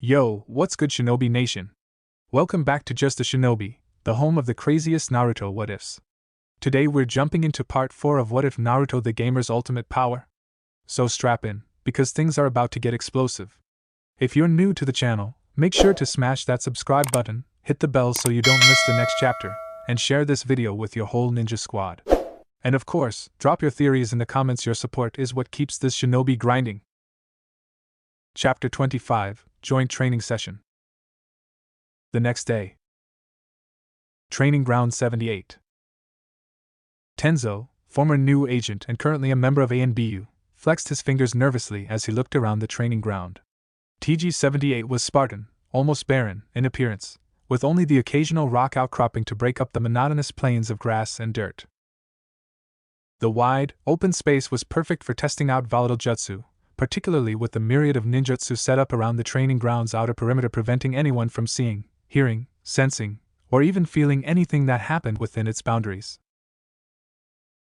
Yo, what's good, Shinobi Nation? Welcome back to Just a Shinobi, the home of the craziest Naruto what ifs. Today we're jumping into part 4 of What If Naruto the Gamer's Ultimate Power? So strap in, because things are about to get explosive. If you're new to the channel, make sure to smash that subscribe button, hit the bell so you don't miss the next chapter, and share this video with your whole ninja squad. And of course, drop your theories in the comments. Your support is what keeps this shinobi grinding. Chapter 25, Joint Training Session. The next day. Training Ground 78. Tenzo, former new agent and currently a member of ANBU, flexed his fingers nervously as he looked around the training ground. TG-78 was Spartan, almost barren in appearance, with only the occasional rock outcropping to break up the monotonous plains of grass and dirt. The wide, open space was perfect for testing out volatile jutsu, particularly with the myriad of ninjutsu set up around the training ground's outer perimeter, preventing anyone from seeing, hearing, sensing, or even feeling anything that happened within its boundaries.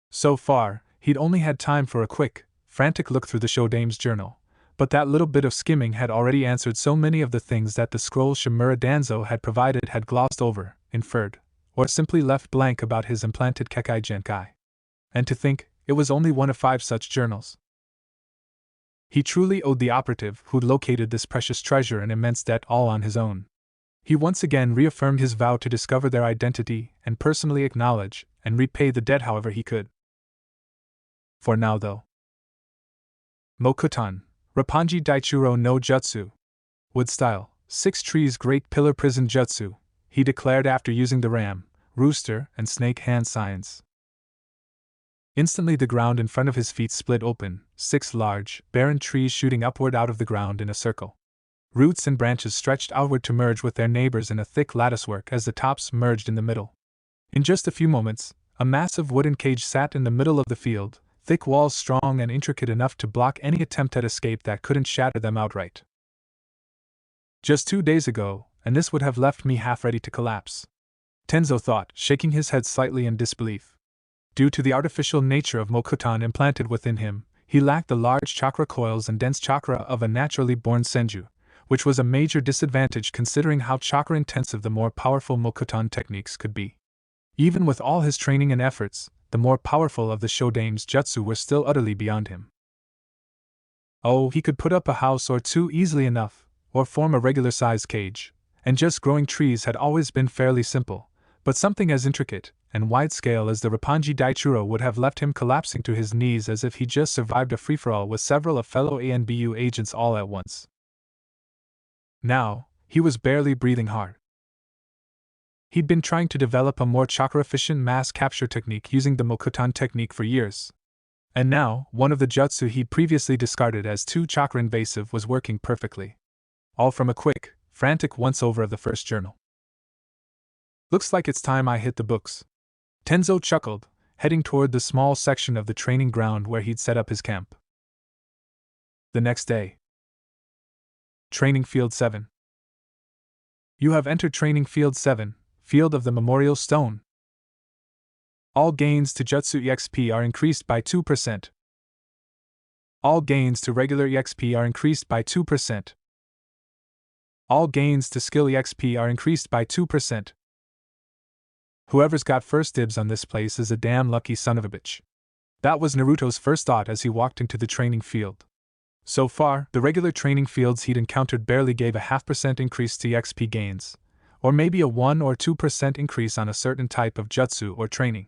So far, he'd only had time for a quick, frantic look through the Shodame's journal, but that little bit of skimming had already answered so many of the things that the scroll Shimura Danzo had provided had glossed over, inferred, or simply left blank about his implanted Kekai Genkai. And to think, it was only one of 5 such journals. He truly owed the operative who'd located this precious treasure an immense debt all on his own. He once again reaffirmed his vow to discover their identity and personally acknowledge and repay the debt however he could. For now, though. Mokutan, Roppongi Daichuro no Jutsu. Wood style, 6 trees great pillar prison jutsu, he declared after using the ram, rooster, and snake hand signs. Instantly the ground in front of his feet split open, 6 large, barren trees shooting upward out of the ground in a circle. Roots and branches stretched outward to merge with their neighbors in a thick latticework as the tops merged in the middle. In just a few moments, a massive wooden cage sat in the middle of the field, thick walls strong and intricate enough to block any attempt at escape that couldn't shatter them outright. Just 2 days ago, and this would have left me half ready to collapse. Tenzo thought, shaking his head slightly in disbelief. Due to the artificial nature of Mokutan implanted within him, he lacked the large chakra coils and dense chakra of a naturally born Senju, which was a major disadvantage considering how chakra-intensive the more powerful Mokutan techniques could be. Even with all his training and efforts, the more powerful of the Shodame's jutsu were still utterly beyond him. Oh, he could put up a house or 2 easily enough, or form a regular-sized cage, and just growing trees had always been fairly simple, but something as intricate and wide-scale as the Roppongi Daichuro would have left him collapsing to his knees as if he just survived a free-for-all with several of fellow ANBU agents all at once. Now, he was barely breathing hard. He'd been trying to develop a more chakra-efficient mass capture technique using the Mokutan technique for years. And now, one of the jutsu he'd previously discarded as too chakra-invasive was working perfectly. All from a quick, frantic once-over of the first journal. Looks like it's time I hit the books. Tenzo chuckled, heading toward the small section of the training ground where he'd set up his camp. The next day. Training Field 7. You have entered Training Field 7, Field of the Memorial Stone. All gains to Jutsu EXP are increased by 2%. All gains to regular EXP are increased by 2%. All gains to Skill EXP are increased by 2%. Whoever's got first dibs on this place is a damn lucky son of a bitch. That was Naruto's first thought as he walked into the training field. So far, the regular training fields he'd encountered barely gave a 0.5% increase to EXP gains, or maybe a 1 or 2% increase on a certain type of jutsu or training.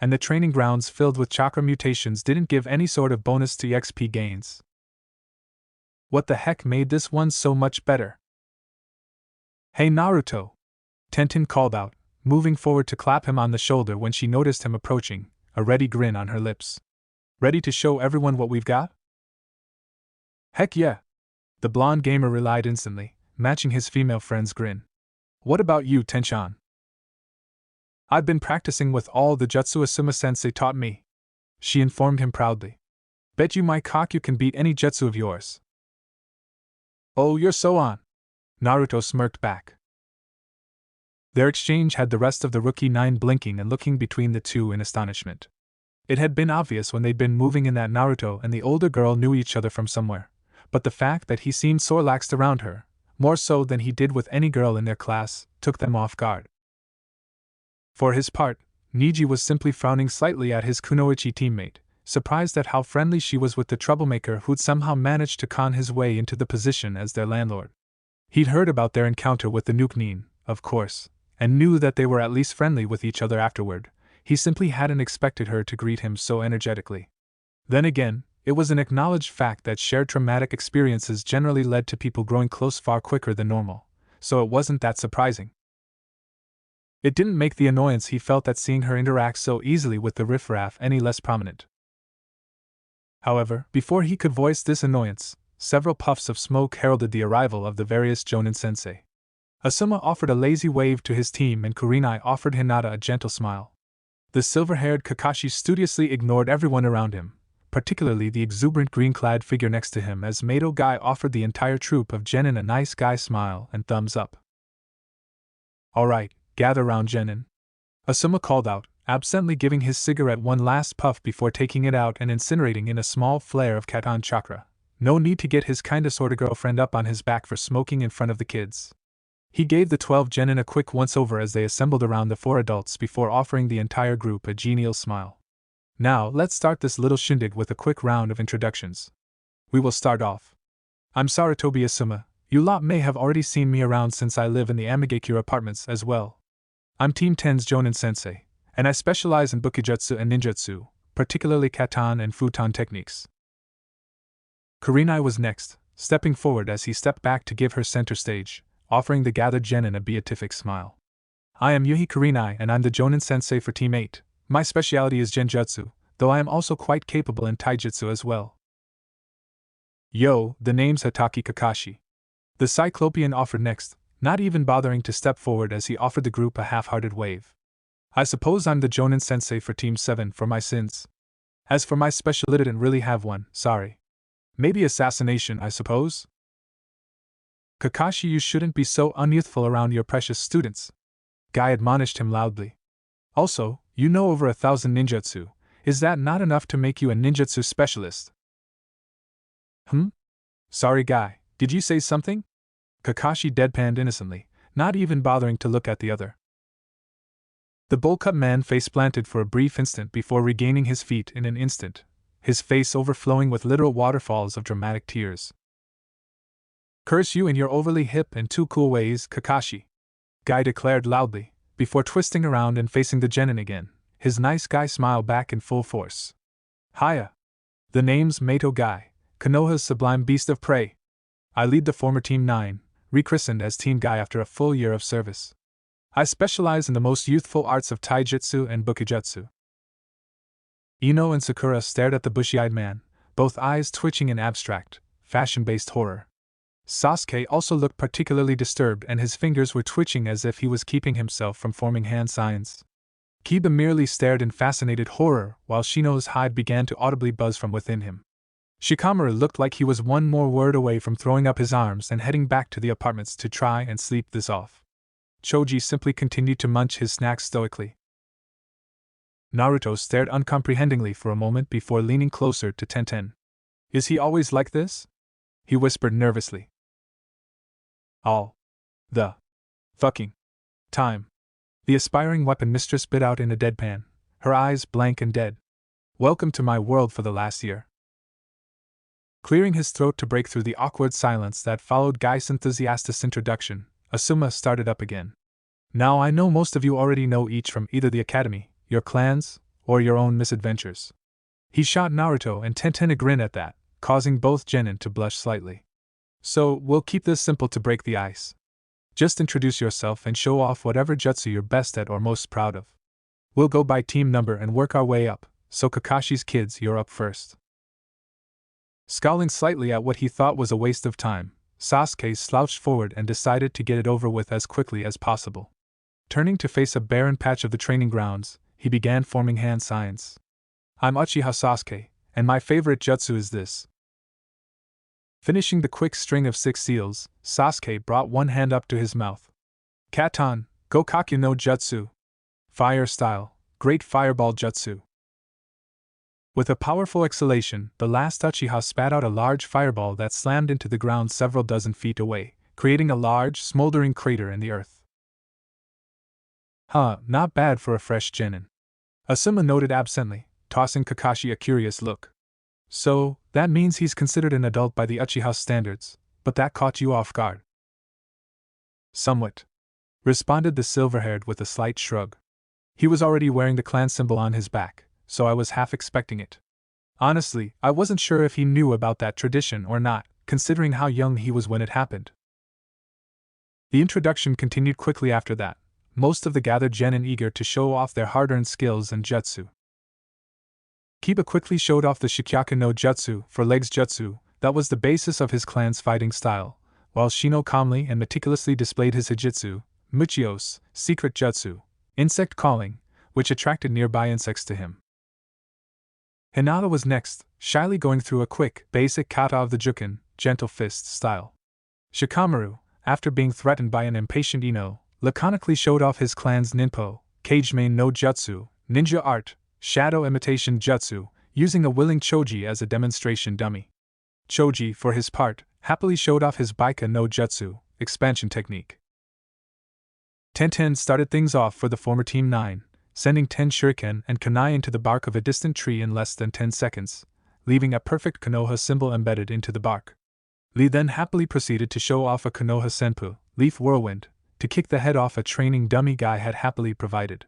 And the training grounds filled with chakra mutations didn't give any sort of bonus to EXP gains. What the heck made this one so much better? Hey Naruto! Tenten called out, moving forward to clap him on the shoulder when she noticed him approaching, a ready grin on her lips. Ready to show everyone what we've got? Heck yeah! The blonde gamer relied instantly, matching his female friend's grin. What about you, Tenchan? I've been practicing with all the jutsu Asuma-sensei taught me, she informed him proudly. Bet you my cock you can beat any jutsu of yours. Oh, you're so on! Naruto smirked back. Their exchange had the rest of the rookie 9 blinking and looking between the two in astonishment. It had been obvious when they'd been moving in that Naruto and the older girl knew each other from somewhere, but the fact that he seemed so relaxed around her, more so than he did with any girl in their class, took them off guard. For his part, Niji was simply frowning slightly at his kunoichi teammate, surprised at how friendly she was with the troublemaker who'd somehow managed to con his way into the position as their landlord. He'd heard about their encounter with the Nuke-nin, of course, and knew that they were at least friendly with each other afterward. He simply hadn't expected her to greet him so energetically. Then again, it was an acknowledged fact that shared traumatic experiences generally led to people growing close far quicker than normal, so it wasn't that surprising. It didn't make the annoyance he felt at seeing her interact so easily with the riffraff any less prominent. However, before he could voice this annoyance, several puffs of smoke heralded the arrival of the various Jonin-sensei. Asuma offered a lazy wave to his team and Kurenai offered Hinata a gentle smile. The silver-haired Kakashi studiously ignored everyone around him, particularly the exuberant green-clad figure next to him, as Mato Guy offered the entire troop of genin a nice guy smile and thumbs up. "Alright, gather round genin," Asuma called out, absently giving his cigarette one last puff before taking it out and incinerating in a small flare of Katan chakra. No need to get his kinda sorta girlfriend up on his back for smoking in front of the kids. He gave the 12 genin a quick once-over as they assembled around the 4 adults before offering the entire group a genial smile. "Now, let's start this little shindig with a quick round of introductions. We will start off. I'm Sarutobi Asuma. You lot may have already seen me around since I live in the Amigakure apartments as well. I'm Team 10's Jonin-sensei, and I specialize in bukijutsu and ninjutsu, particularly katan and futon techniques." Kurenai was next, stepping forward as he stepped back to give her center stage, offering the gathered genin a beatific smile. "I am Yuhi Kurenai and I'm the Jonin-sensei for Team 8. My specialty is genjutsu, though I am also quite capable in taijutsu as well." "Yo, the name's Hataki Kakashi." The Cyclopean offered next, not even bothering to step forward as he offered the group a half-hearted wave. "I suppose I'm the Jonin-sensei for Team 7 for my sins. As for my specialty, I didn't really have one, sorry. Maybe assassination, I suppose?" "Kakashi, you shouldn't be so unyouthful around your precious students," Guy admonished him loudly. "Also, you know over 1,000 ninjutsu. Is that not enough to make you a ninjutsu specialist?" Sorry, Guy, did you say something?" Kakashi deadpanned innocently, not even bothering to look at the other. The bowl-cut man face-planted for a brief instant before regaining his feet in an instant, his face overflowing with literal waterfalls of dramatic tears. "Curse you and your overly hip and too cool ways, Kakashi," Guy declared loudly, before twisting around and facing the genin again, his nice guy smile back in full force. "Hiya. The name's Mato Guy, Konoha's sublime beast of prey. I lead the former Team 9, rechristened as Team Guy after a full year of service. I specialize in the most youthful arts of taijutsu and bukijutsu." Ino and Sakura stared at the bushy-eyed man, both eyes twitching in abstract, fashion-based horror. Sasuke also looked particularly disturbed and his fingers were twitching as if he was keeping himself from forming hand signs. Kiba merely stared in fascinated horror while Shino's hide began to audibly buzz from within him. Shikamaru looked like he was one more word away from throwing up his arms and heading back to the apartments to try and sleep this off. Choji simply continued to munch his snacks stoically. Naruto stared uncomprehendingly for a moment before leaning closer to Tenten. "Is he always like this?" he whispered nervously. "All the fucking time," the aspiring weapon mistress bit out in a deadpan, her eyes blank and dead. "Welcome to my world for the last year." Clearing his throat to break through the awkward silence that followed Guy's enthusiastic introduction, Asuma started up again. "Now I know most of you already know each from either the academy, your clans, or your own misadventures." He shot Naruto and Tenten a grin at that, causing both genin to blush slightly. "So, we'll keep this simple to break the ice. Just introduce yourself and show off whatever jutsu you're best at or most proud of. We'll go by team number and work our way up, so Kakashi's kids, you're up first." Scowling slightly at what he thought was a waste of time, Sasuke slouched forward and decided to get it over with as quickly as possible. Turning to face a barren patch of the training grounds, he began forming hand signs. "I'm Uchiha Sasuke, and my favorite jutsu is this." Finishing the quick string of 6 seals, Sasuke brought one hand up to his mouth. "Katan, Gokakyu no Jutsu. Fire style, Great Fireball Jutsu." With a powerful exhalation, the last Uchiha spat out a large fireball that slammed into the ground several dozen feet away, creating a large, smoldering crater in the earth. Not bad for a fresh genin. Asuma noted absently, tossing Kakashi a curious look. So, that means he's considered an adult by the Uchiha standards, but that caught you off guard. Somewhat, responded the silver-haired with a slight shrug. He was already wearing the clan symbol on his back, so I was half expecting it. Honestly, I wasn't sure if he knew about that tradition or not, considering how young he was when it happened. The introduction continued quickly after that, most of the gathered genin eager to show off their hard-earned skills and jutsu. Kiba quickly showed off the Shikyaku no Jutsu for legs jutsu, that was the basis of his clan's fighting style, while Shino calmly and meticulously displayed his Hijitsu, Muchios, secret jutsu, insect calling, which attracted nearby insects to him. Hinata was next, shyly going through a quick, basic kata of the Jukin, gentle fist style. Shikamaru, after being threatened by an impatient Ino, laconically showed off his clan's Ninpo, Kagemain no Jutsu, ninja art, shadow imitation jutsu, using a willing Choji as a demonstration dummy. Choji, for his part, happily showed off his Baika no Jutsu, expansion technique. Tenten started things off for the former Team 9, sending 10 shuriken and kunai into the bark of a distant tree in less than 10 seconds, leaving a perfect Konoha symbol embedded into the bark. Lee then happily proceeded to show off a Konoha senpu, leaf whirlwind, to kick the head off a training dummy Guy had happily provided.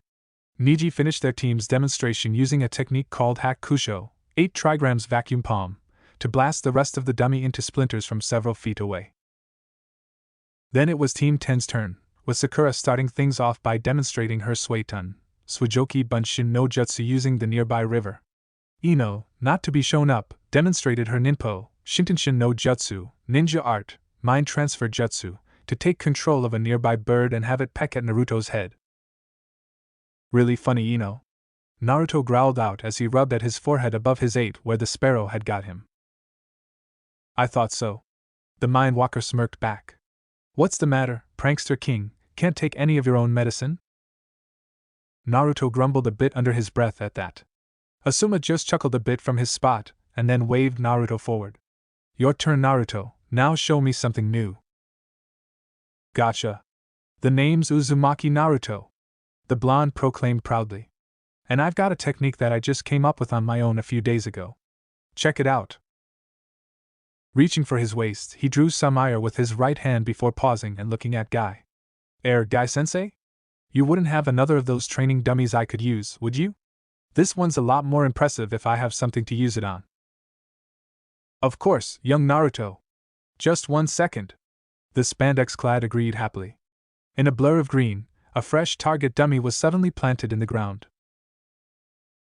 Niji finished their team's demonstration using a technique called Hack Kusho, 8 trigrams vacuum palm, to blast the rest of the dummy into splinters from several feet away. Then it was Team 10's turn, with Sakura starting things off by demonstrating her Suiton, Suijoki Bunshin no Jutsu using the nearby river. Ino, not to be shown up, demonstrated her Ninpo, Shintenshin no Jutsu, ninja art, mind transfer jutsu, to take control of a nearby bird and have it peck at Naruto's head. Really funny, Ino. Naruto growled out as he rubbed at his forehead above his 8 where the sparrow had got him. I thought so. The Mind Walker smirked back. What's the matter, prankster king, can't take any of your own medicine? Naruto grumbled a bit under his breath at that. Asuma just chuckled a bit from his spot, and then waved Naruto forward. Your turn, Naruto, now show me something new. Gotcha. The name's Uzumaki Naruto, the blonde proclaimed proudly. And I've got a technique that I just came up with on my own a few days ago. Check it out. Reaching for his waist, he drew some ire with his right hand before pausing and looking at Guy. Guy-sensei? You wouldn't have another of those training dummies I could use, would you? This one's a lot more impressive if I have something to use it on. Of course, young Naruto. Just 1 second. The spandex-clad agreed happily. In a blur of green, a fresh target dummy was suddenly planted in the ground.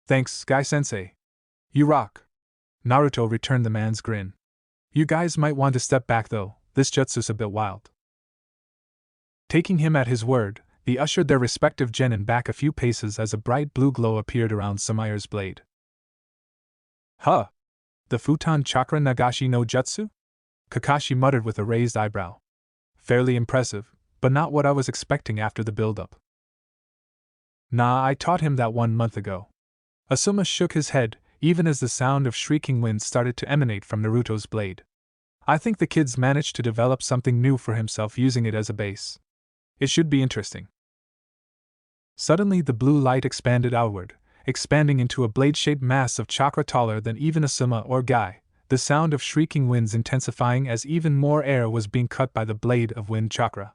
Thanks, Guy-sensei. You rock. Naruto returned the man's grin. You guys might want to step back though, this jutsu's a bit wild. Taking him at his word, they ushered their respective genin back a few paces as a bright blue glow appeared around Samaya's blade. Huh! The Futon Chakra Nagashi no Jutsu? Kakashi muttered with a raised eyebrow. Fairly impressive, but not what I was expecting after the build-up. Nah, I taught him that 1 month ago. Asuma shook his head, even as the sound of shrieking winds started to emanate from Naruto's blade. I think the kid's managed to develop something new for himself using it as a base. It should be interesting. Suddenly the blue light expanded outward, expanding into a blade-shaped mass of chakra taller than even Asuma or Guy, the sound of shrieking winds intensifying as even more air was being cut by the blade of wind chakra.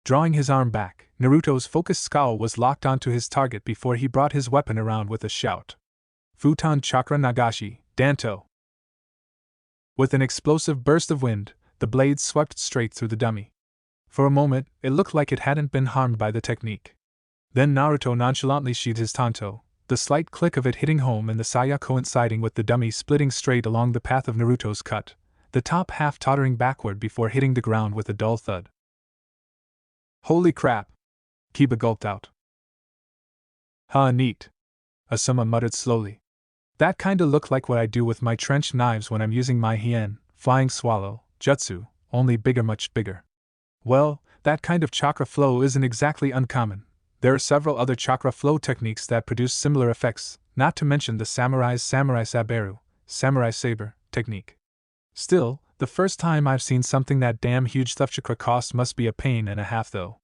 Drawing his arm back, Naruto's focused scowl was locked onto his target before he brought his weapon around with a shout. Futon Chakra Nagashi, Danto. With an explosive burst of wind, the blade swept straight through the dummy. For a moment, it looked like it hadn't been harmed by the technique. Then Naruto nonchalantly sheathed his tanto, the slight click of it hitting home and the saya coinciding with the dummy splitting straight along the path of Naruto's cut, the top half tottering backward before hitting the ground with a dull thud. Holy crap! Kiba gulped out. Neat. Asuma muttered slowly. That kinda looked like what I do with my trench knives when I'm using my hien, flying swallow, jutsu, only bigger, much bigger. Well, that kind of chakra flow isn't exactly uncommon. There are several other chakra flow techniques that produce similar effects, not to mention the samurai's samurai saberu, samurai saber, technique. Still, the first time I've seen something that damn huge stuff. Chakra cost must be a pain and a half though.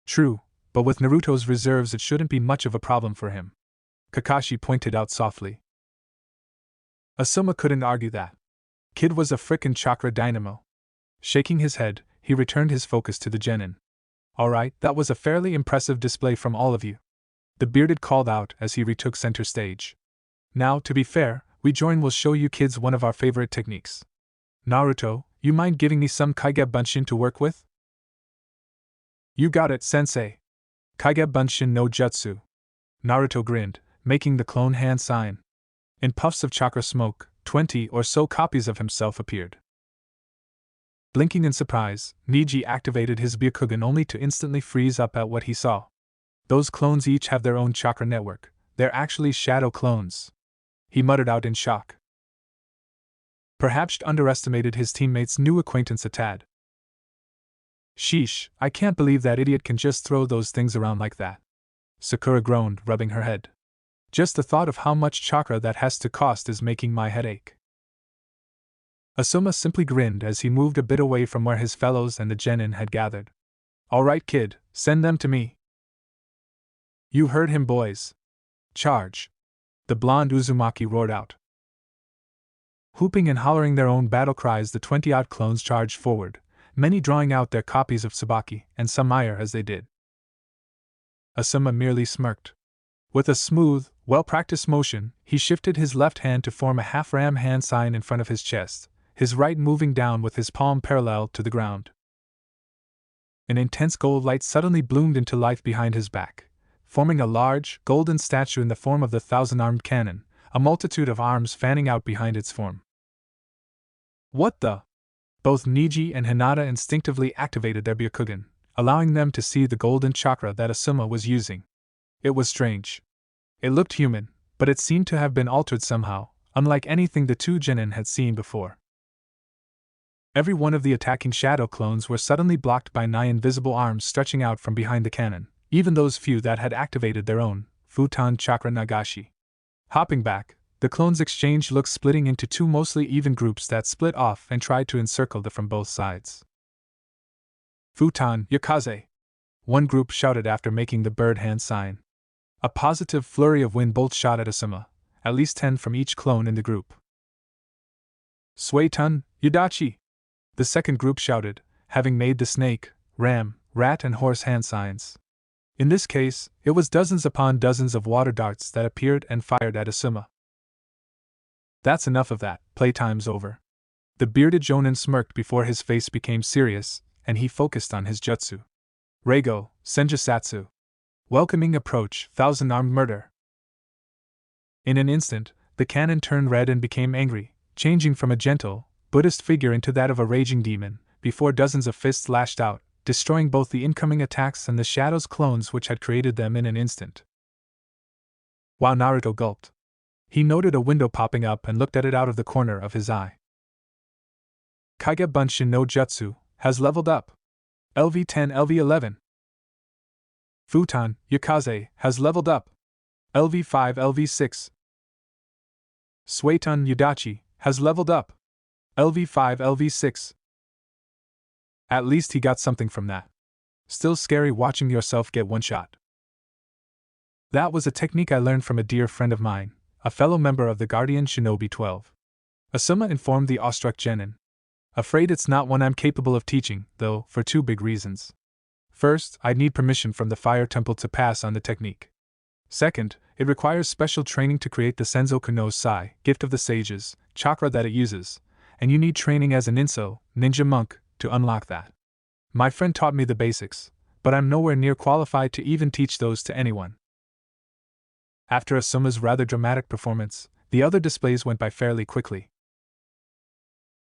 True, but with Naruto's reserves it shouldn't be much of a problem for him, Kakashi pointed out softly. Asuma couldn't argue that. Kid was a frickin' chakra dynamo. Shaking his head, he returned his focus to the genin. Alright, that was a fairly impressive display from all of you, the bearded called out as he retook center stage. Now, to be fair, we join will show you kids one of our favorite techniques. Naruto, you mind giving me some Kaige Bunshin to work with? You got it, sensei. Kaige Bunshin no Jutsu. Naruto grinned, making the clone hand sign. In puffs of chakra smoke, 20 or so copies of himself appeared. Blinking in surprise, Neji activated his Byakugan only to instantly freeze up at what he saw. Those clones each have their own chakra network. They're actually shadow clones, he muttered out in shock. Perhaps underestimated his teammate's new acquaintance a tad. Sheesh, I can't believe that idiot can just throw those things around like that. Sakura groaned, rubbing her head. Just the thought of how much chakra that has to cost is making my head ache. Asuma simply grinned as he moved a bit away from where his fellows and the genin had gathered. Alright kid, send them to me. You heard him boys. Charge. The blonde Uzumaki roared out. Whooping and hollering their own battle cries, the 20-odd clones charged forward, many drawing out their copies of Tsubaki, and some ire as they did. Asuma merely smirked. With a smooth, well-practiced motion, he shifted his left hand to form a half-ram hand sign in front of his chest, his right moving down with his palm parallel to the ground. An intense gold light suddenly bloomed into life behind his back, forming a large, golden statue in the form of the thousand-armed cannon, a multitude of arms fanning out behind its form. What the? Both Neji and Hinata instinctively activated their Byakugan, allowing them to see the golden chakra that Asuma was using. It was strange. It looked human, but it seemed to have been altered somehow, unlike anything the two genin had seen before. Every one of the attacking shadow clones were suddenly blocked by 9 invisible arms stretching out from behind the cannon, even those few that had activated their own Futon Chakra Nagashi. Hopping back, the clones exchanged looks, splitting into 2 mostly even groups that split off and tried to encircle them from both sides. Futon Yakaze! One group shouted after making the bird hand sign. A positive flurry of wind bolts shot at Asuma, at least 10 from each clone in the group. Suetun Yudachi! The second group shouted, having made the snake, ram, rat and horse hand signs. In this case, it was dozens upon dozens of water darts that appeared and fired at Asuma. That's enough of that, playtime's over. The bearded Jonin smirked before his face became serious, and he focused on his jutsu. Reigo, Senjutsu. Welcoming approach, thousand-armed murder. In an instant, the cannon turned red and became angry, changing from a gentle, Buddhist figure into that of a raging demon, before dozens of fists lashed out, destroying both the incoming attacks and the Shadow's clones which had created them in an instant. While Naruto gulped, he noted a window popping up and looked at it out of the corner of his eye. Kaige Bunshin no Jutsu has leveled up. LV10 LV11. Futon Yakaze has leveled up. LV5 LV6. Suetun Yudachi has leveled up. LV5 LV6. At least he got something from that. Still scary watching yourself get one shot. That was a technique I learned from a dear friend of mine, a fellow member of the Guardian Shinobi 12. Asuma informed the awestruck genin. Afraid it's not one I'm capable of teaching, though, for 2 big reasons. First, I'd need permission from the Fire Temple to pass on the technique. Second, it requires special training to create the Senzoku no Sai, gift of the sages, chakra that it uses, and you need training as an Inso, ninja monk, to unlock that. My friend taught me the basics, but I'm nowhere near qualified to even teach those to anyone. After Asuma's rather dramatic performance, the other displays went by fairly quickly.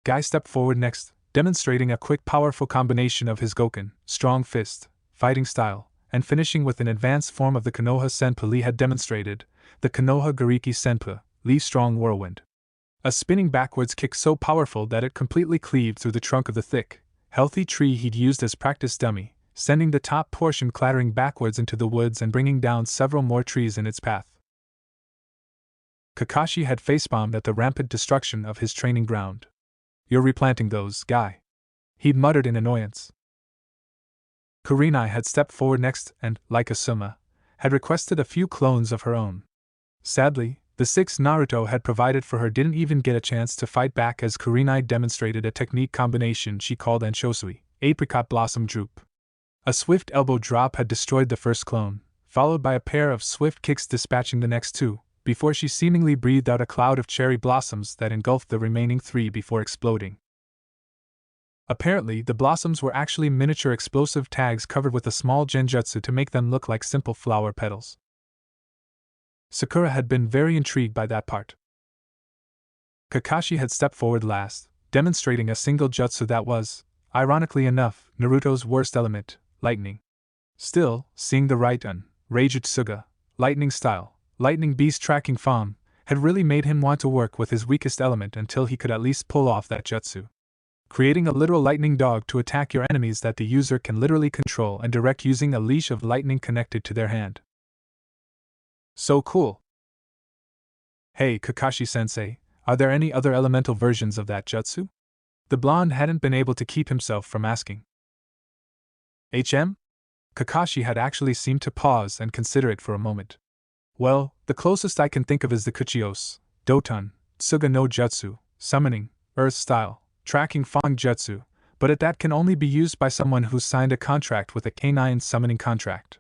Guy stepped forward next, demonstrating a quick, powerful combination of his Goken, strong fist, fighting style, and finishing with an advanced form of the Konoha Senpu Lee had demonstrated, the Konoha Gariki Senpu, Lee Strong Whirlwind. A spinning backwards kick so powerful that it completely cleaved through the trunk of the thick, healthy tree he'd used as practice dummy, sending the top portion clattering backwards into the woods and bringing down several more trees in its path. Kakashi had facebombed at the rampant destruction of his training ground. You're replanting those, guy. He'd muttered in annoyance. Kurenai had stepped forward next and, like Asuma, had requested a few clones of her own. Sadly, the 6 Naruto had provided for her didn't even get a chance to fight back as Kurenai demonstrated a technique combination she called Anshosui, Apricot Blossom Droop. A swift elbow drop had destroyed the first clone, followed by a pair of swift kicks dispatching the next 2, before she seemingly breathed out a cloud of cherry blossoms that engulfed the remaining 3 before exploding. Apparently, the blossoms were actually miniature explosive tags covered with a small genjutsu to make them look like simple flower petals. Sakura had been very intrigued by that part. Kakashi had stepped forward last, demonstrating a single jutsu that was, ironically enough, Naruto's worst element, lightning. Still, seeing the Raiden, Reijutsuga, lightning style, lightning beast tracking form, had really made him want to work with his weakest element until he could at least pull off that jutsu. Creating a literal lightning dog to attack your enemies that the user can literally control and direct using a leash of lightning connected to their hand. So cool. Hey, Kakashi-sensei, are there any other elemental versions of that jutsu? The blonde hadn't been able to keep himself from asking. Kakashi had actually seemed to pause and consider it for a moment. Well, the closest I can think of is the Kuchios, Doton, Tsuga no Jutsu, summoning, earth style, tracking Fang Jutsu, but that can only be used by someone who's signed a contract with a canine summoning contract.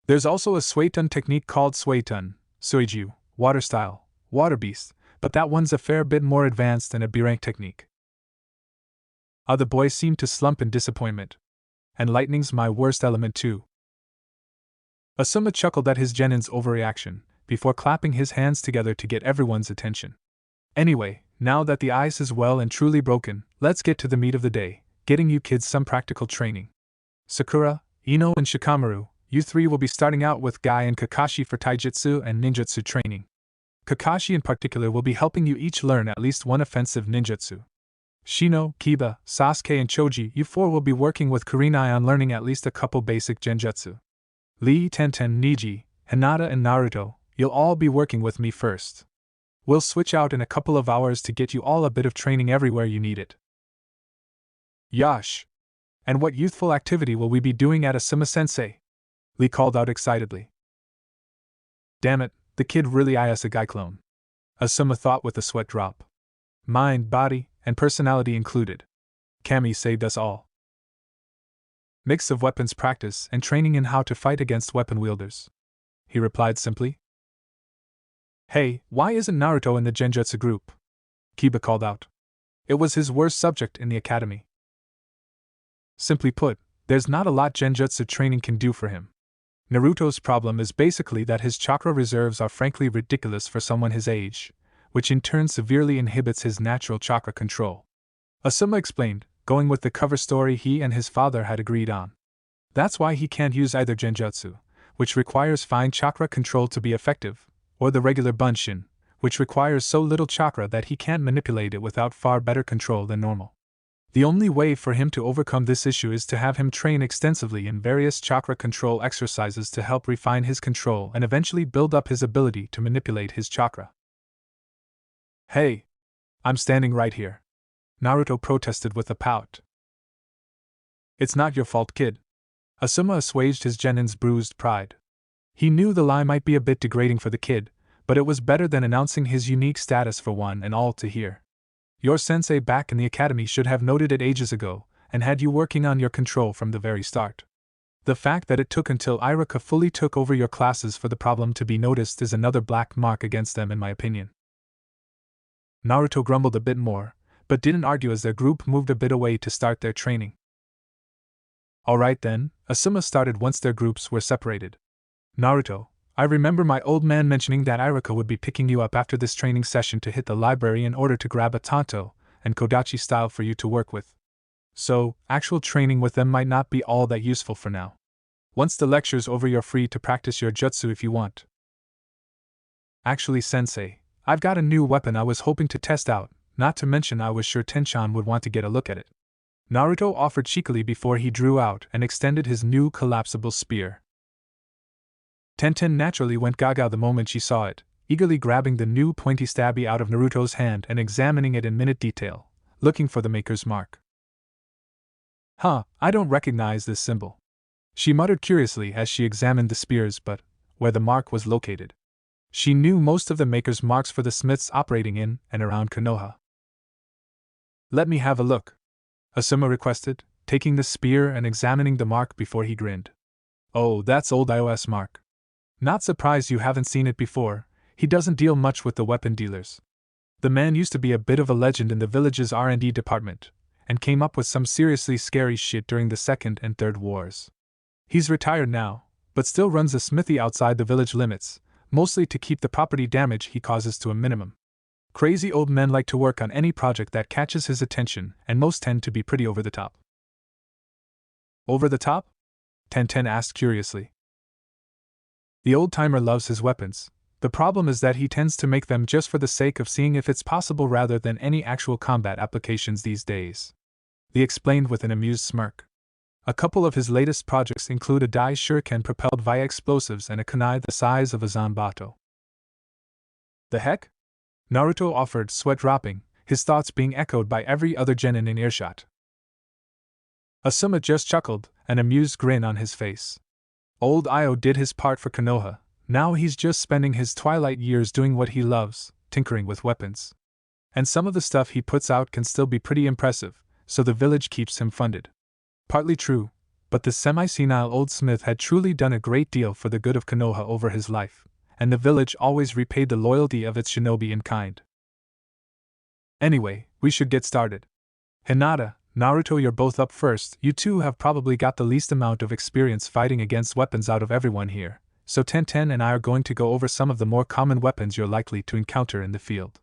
There's also a Suetun technique called Suetun, Suiju, water style, water beast, but that one's a fair bit more advanced than a B-rank technique. Other boys seemed to slump in disappointment. And lightning's my worst element too. Asuma chuckled at his genin's overreaction, before clapping his hands together to get everyone's attention. Anyway, now that the ice is well and truly broken, let's get to the meat of the day, getting you kids some practical training. Sakura, Ino and Shikamaru, you 3 will be starting out with Guy and Kakashi for taijutsu and ninjutsu training. Kakashi in particular will be helping you each learn at least one offensive ninjutsu. Shino, Kiba, Sasuke and Choji, you 4 will be working with Kurenai on learning at least a couple basic genjutsu. Lee, Tenten, Niji, Hinata and Naruto, you'll all be working with me first. We'll switch out in a couple of hours to get you all a bit of training everywhere you need it. Yash! And what youthful activity will we be doing at Asuma-sensei? Lee called out excitedly. Damn it, the kid really is a guy clone. Asuma thought with a sweat drop. Mind, body, and personality included. Kami saved us all. Mix of weapons practice and training in how to fight against weapon wielders. He replied simply. Hey, why isn't Naruto in the genjutsu group? Kiba called out. It was his worst subject in the academy. Simply put, there's not a lot genjutsu training can do for him. Naruto's problem is basically that his chakra reserves are frankly ridiculous for someone his age, which in turn severely inhibits his natural chakra control. Asuma explained, going with the cover story he and his father had agreed on. That's why he can't use either genjutsu, which requires fine chakra control to be effective, or the regular bunshin, which requires so little chakra that he can't manipulate it without far better control than normal. The only way for him to overcome this issue is to have him train extensively in various chakra control exercises to help refine his control and eventually build up his ability to manipulate his chakra. Hey! I'm standing right here. Naruto protested with a pout. It's not your fault, kid. Asuma assuaged his genin's bruised pride. He knew the lie might be a bit degrading for the kid, but it was better than announcing his unique status for one and all to hear. Your sensei back in the academy should have noted it ages ago, and had you working on your control from the very start. The fact that it took until Iruka fully took over your classes for the problem to be noticed is another black mark against them in my opinion. Naruto grumbled a bit more, but didn't argue as their group moved a bit away to start their training. Alright then, Asuma started once their groups were separated. Naruto, I remember my old man mentioning that Iruka would be picking you up after this training session to hit the library in order to grab a Tanto and Kodachi style for you to work with. So, actual training with them might not be all that useful for now. Once the lecture's over, you're free to practice your jutsu if you want. Actually, sensei, I've got a new weapon I was hoping to test out, not to mention I was sure Tenchan would want to get a look at it. Naruto offered cheekily before he drew out and extended his new collapsible spear. Tenten naturally went gaga the moment she saw it, eagerly grabbing the new pointy stabby out of Naruto's hand and examining it in minute detail, looking for the maker's mark. Huh, I don't recognize this symbol, she muttered curiously as she examined the spears, but where the mark was located. She knew most of the maker's marks for the smiths operating in and around Konoha. Let me have a look, Asuma requested, taking the spear and examining the mark before he grinned. Oh, that's old iOS mark. Not surprised you haven't seen it before, he doesn't deal much with the weapon dealers. The man used to be a bit of a legend in the village's R&D department, and came up with some seriously scary shit during the Second and Third Wars. He's retired now, but still runs a smithy outside the village limits, mostly to keep the property damage he causes to a minimum. Crazy old men like to work on any project that catches his attention, and most tend to be pretty over the top. Over the top? Tenten asked curiously. The old-timer loves his weapons. The problem is that he tends to make them just for the sake of seeing if it's possible rather than any actual combat applications these days. He explained with an amused smirk. A couple of his latest projects include a Dai shuriken propelled via explosives and a kunai the size of a zanbato. The heck? Naruto offered, sweat dropping, his thoughts being echoed by every other genin in earshot. Asuma just chuckled, an amused grin on his face. Old Io did his part for Konoha, now he's just spending his twilight years doing what he loves, tinkering with weapons. And some of the stuff he puts out can still be pretty impressive, so the village keeps him funded. Partly true, but the semi-senile old smith had truly done a great deal for the good of Konoha over his life, and the village always repaid the loyalty of its shinobi in kind. Anyway, we should get started. Hinata, Naruto, you're both up first. You two have probably got the least amount of experience fighting against weapons out of everyone here, so Tenten and I are going to go over some of the more common weapons you're likely to encounter in the field.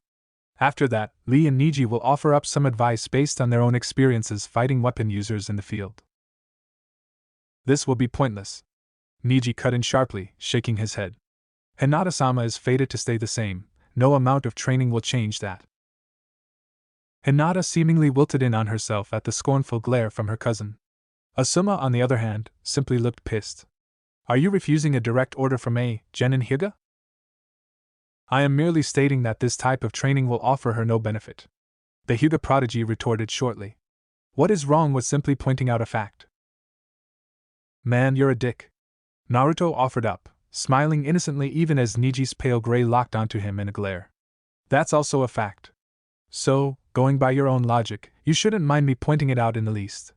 After that, Lee and Niji will offer up some advice based on their own experiences fighting weapon users in the field. This will be pointless, Niji cut in sharply, shaking his head. Hinata-sama is fated to stay the same, no amount of training will change that. Hinata seemingly wilted in on herself at the scornful glare from her cousin. Asuma, on the other hand, simply looked pissed. Are you refusing a direct order from a genin Hyuga? I am merely stating that this type of training will offer her no benefit, the Hyuga prodigy retorted shortly. What is wrong with simply pointing out a fact? Man, you're a dick, Naruto offered up, smiling innocently even as Niji's pale gray locked onto him in a glare. That's also a fact. So, going by your own logic, you shouldn't mind me pointing it out in the least.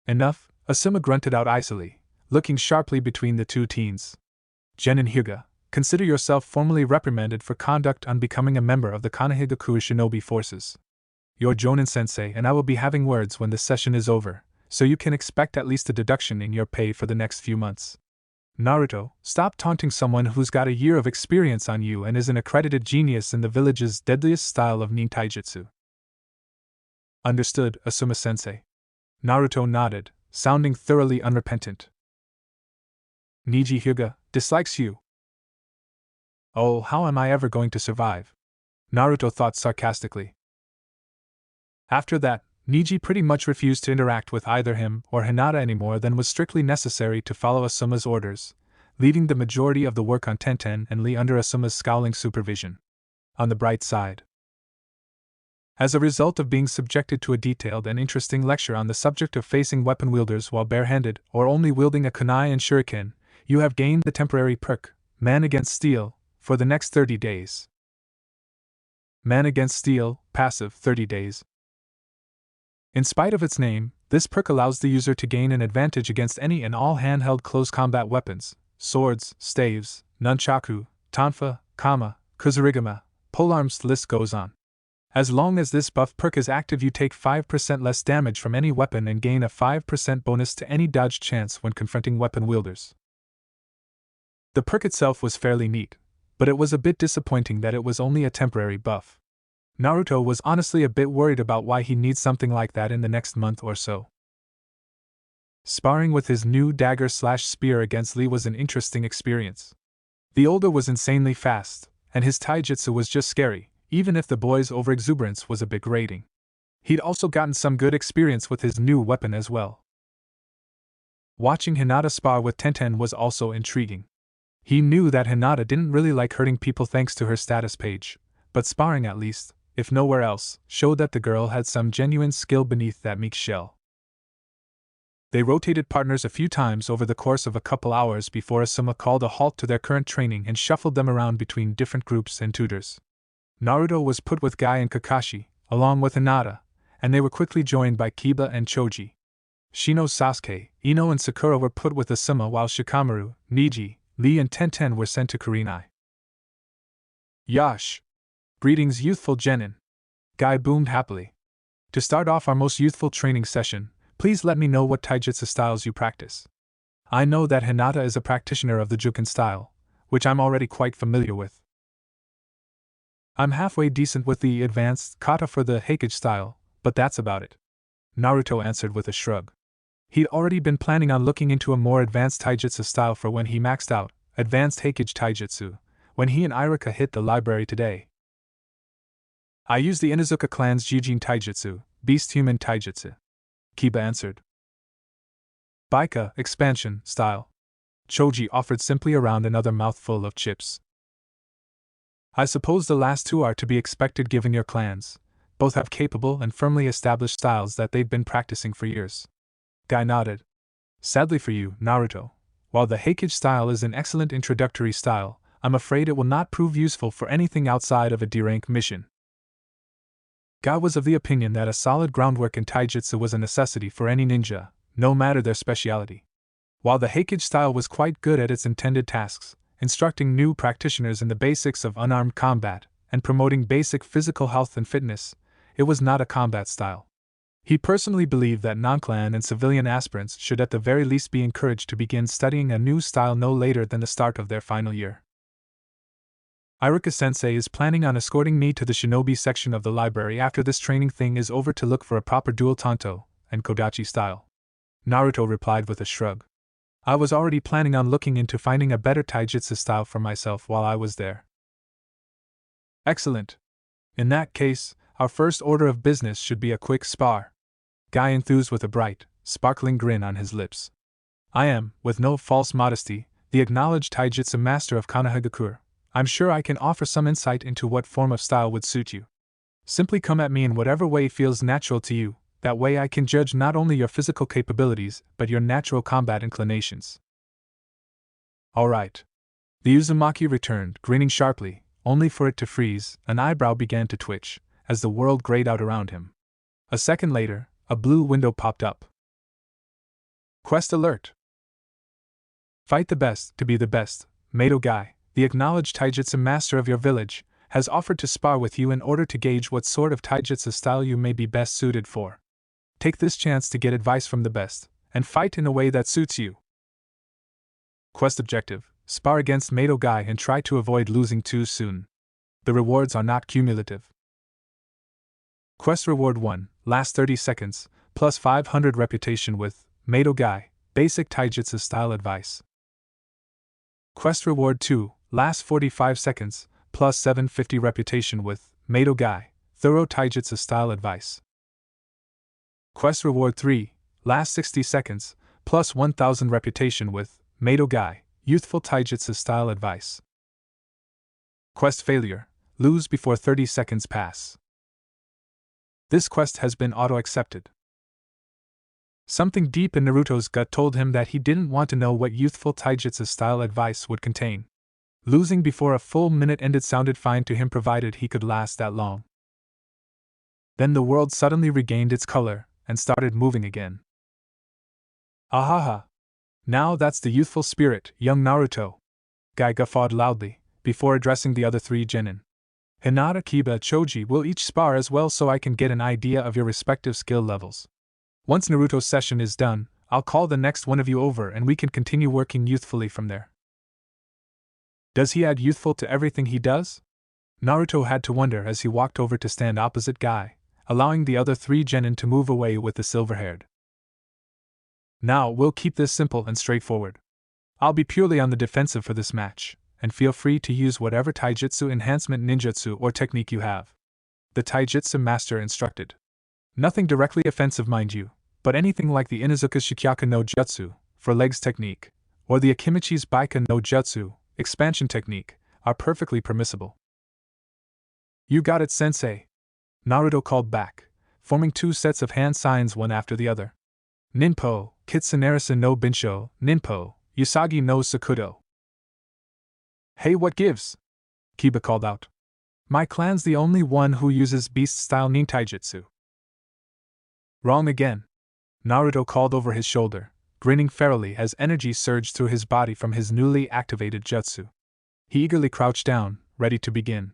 Enough, Asuma grunted out icily, looking sharply between the two teens. Genin Hyuga, consider yourself formally reprimanded for conduct unbecoming a member of the Konohagakure shinobi forces. You're Jonin-sensei and I will be having words when the session is over, so you can expect at least a deduction in your pay for the next few months. Naruto, stop taunting someone who's got a year of experience on you and is an accredited genius in the village's deadliest style of nin taijutsu. Understood, Asuma-sensei. Naruto nodded, sounding thoroughly unrepentant. Niji Hyuga dislikes you. Oh, how am I ever going to survive? Naruto thought sarcastically. After that, Niji pretty much refused to interact with either him or Hinata any more than was strictly necessary to follow Asuma's orders, leaving the majority of the work on Tenten and Lee under Asuma's scowling supervision. On the bright side, as a result of being subjected to a detailed and interesting lecture on the subject of facing weapon wielders while barehanded or only wielding a kunai and shuriken, you have gained the temporary perk, Man Against Steel, for the next 30 days. Man Against Steel, passive 30 days. In spite of its name, this perk allows the user to gain an advantage against any and all handheld close combat weapons, swords, staves, nunchaku, tonfa, kama, kuzurigama, polearms, the list goes on. As long as this buff perk is active, you take 5% less damage from any weapon and gain a 5% bonus to any dodge chance when confronting weapon wielders. The perk itself was fairly neat, but it was a bit disappointing that it was only a temporary buff. Naruto was honestly a bit worried about why he needs something like that in the next month or so. Sparring with his new dagger/spear against Lee was an interesting experience. The older was insanely fast, and his taijutsu was just scary, even if the boy's overexuberance was a bit grating. He'd also gotten some good experience with his new weapon as well. Watching Hinata spar with Tenten was also intriguing. He knew that Hinata didn't really like hurting people thanks to her status page, but sparring at least if nowhere else, showed that the girl had some genuine skill beneath that meek shell. They rotated partners a few times over the course of a couple hours before Asuma called a halt to their current training and shuffled them around between different groups and tutors. Naruto was put with Guy and Kakashi, along with Hinata, and they were quickly joined by Kiba and Choji. Shino, Sasuke, Ino and Sakura were put with Asuma while Shikamaru, Niji, Lee and Tenten were sent to Kurenai. Yash! Greetings, youthful genin. Guy boomed happily. To start off our most youthful training session, please let me know what taijutsu styles you practice. I know that Hinata is a practitioner of the Juken style, which I'm already quite familiar with. I'm halfway decent with the advanced kata for the Heikage style, but that's about it. Naruto answered with a shrug. He'd already been planning on looking into a more advanced taijutsu style for when he maxed out advanced Heikage taijutsu, when he and Iruka hit the library today. I use the Inuzuka clan's Jijin taijutsu, beast human taijutsu. Kiba answered. Baika, expansion, style. Choji offered simply around another mouthful of chips. I suppose the last two are to be expected given your clans. Both have capable and firmly established styles that they've been practicing for years. Guy nodded. Sadly for you, Naruto, while the Heikage style is an excellent introductory style, I'm afraid it will not prove useful for anything outside of a D-rank mission. Guy was of the opinion that a solid groundwork in taijutsu was a necessity for any ninja, no matter their speciality. While the Heikage style was quite good at its intended tasks, instructing new practitioners in the basics of unarmed combat, and promoting basic physical health and fitness, it was not a combat style. He personally believed that non-clan and civilian aspirants should at the very least be encouraged to begin studying a new style no later than the start of their final year. Iruka-sensei is planning on escorting me to the shinobi section of the library after this training thing is over to look for a proper dual tanto and kodachi style. Naruto replied with a shrug. I was already planning on looking into finding a better taijutsu style for myself while I was there. Excellent. In that case, our first order of business should be a quick spar. Guy enthused with a bright, sparkling grin on his lips. I am, with no false modesty, the acknowledged taijutsu master of Konohagakure. I'm sure I can offer some insight into what form of style would suit you. Simply come at me in whatever way feels natural to you, that way I can judge not only your physical capabilities, but your natural combat inclinations. All right. The Uzumaki returned, grinning sharply, only for it to freeze. An eyebrow began to twitch, as the world grayed out around him. A second later, a blue window popped up. Quest alert! Fight the best to be the best. Mato Guy, the acknowledged taijutsu master of your village, has offered to spar with you in order to gauge what sort of taijutsu style you may be best suited for. Take this chance to get advice from the best, and fight in a way that suits you. Quest objective: spar against Mato Guy and try to avoid losing too soon. The rewards are not cumulative. Quest Reward 1, last 30 seconds, plus 500 reputation with Mato Guy, basic taijutsu style advice. Quest Reward 2, last 45 seconds, plus 750 reputation with Mato Guy, thorough taijutsu style advice. Quest Reward 3, last 60 seconds, plus 1000 reputation with Mato Guy, youthful taijutsu style advice. Quest Failure, lose before 30 seconds pass. This quest has been auto-accepted. Something deep in Naruto's gut told him that he didn't want to know what youthful taijutsu style advice would contain. Losing before a full minute ended sounded fine to him provided he could last that long. Then the world suddenly regained its color and started moving again. Ahaha! Now that's the youthful spirit, young Naruto! Guy guffawed loudly, before addressing the other three genin. Hinata, Kiba, Choji will each spar as well so I can get an idea of your respective skill levels. Once Naruto's session is done, I'll call the next one of you over and we can continue working youthfully from there. Does he add youthful to everything he does? Naruto had to wonder as he walked over to stand opposite Guy, allowing the other three genin to move away with the silver-haired. Now we'll keep this simple and straightforward. I'll be purely on the defensive for this match, and feel free to use whatever taijutsu enhancement ninjutsu or technique you have. The taijutsu master instructed. Nothing directly offensive, mind you, but anything like the Inuzuka's Shikyaku no Jutsu, for legs technique, or the Akimichi's Baika no Jutsu, expansion technique, are perfectly permissible. You got it, sensei, Naruto called back, forming two sets of hand signs one after the other. Ninpo, Kitsunarasa no Binsho, Ninpo, Usagi no Sakudo. Hey, what gives? Kiba called out. My clan's the only one who uses beast-style nintaijutsu. Wrong again. Naruto called over his shoulder, grinning ferally as energy surged through his body from his newly activated jutsu. He eagerly crouched down, ready to begin.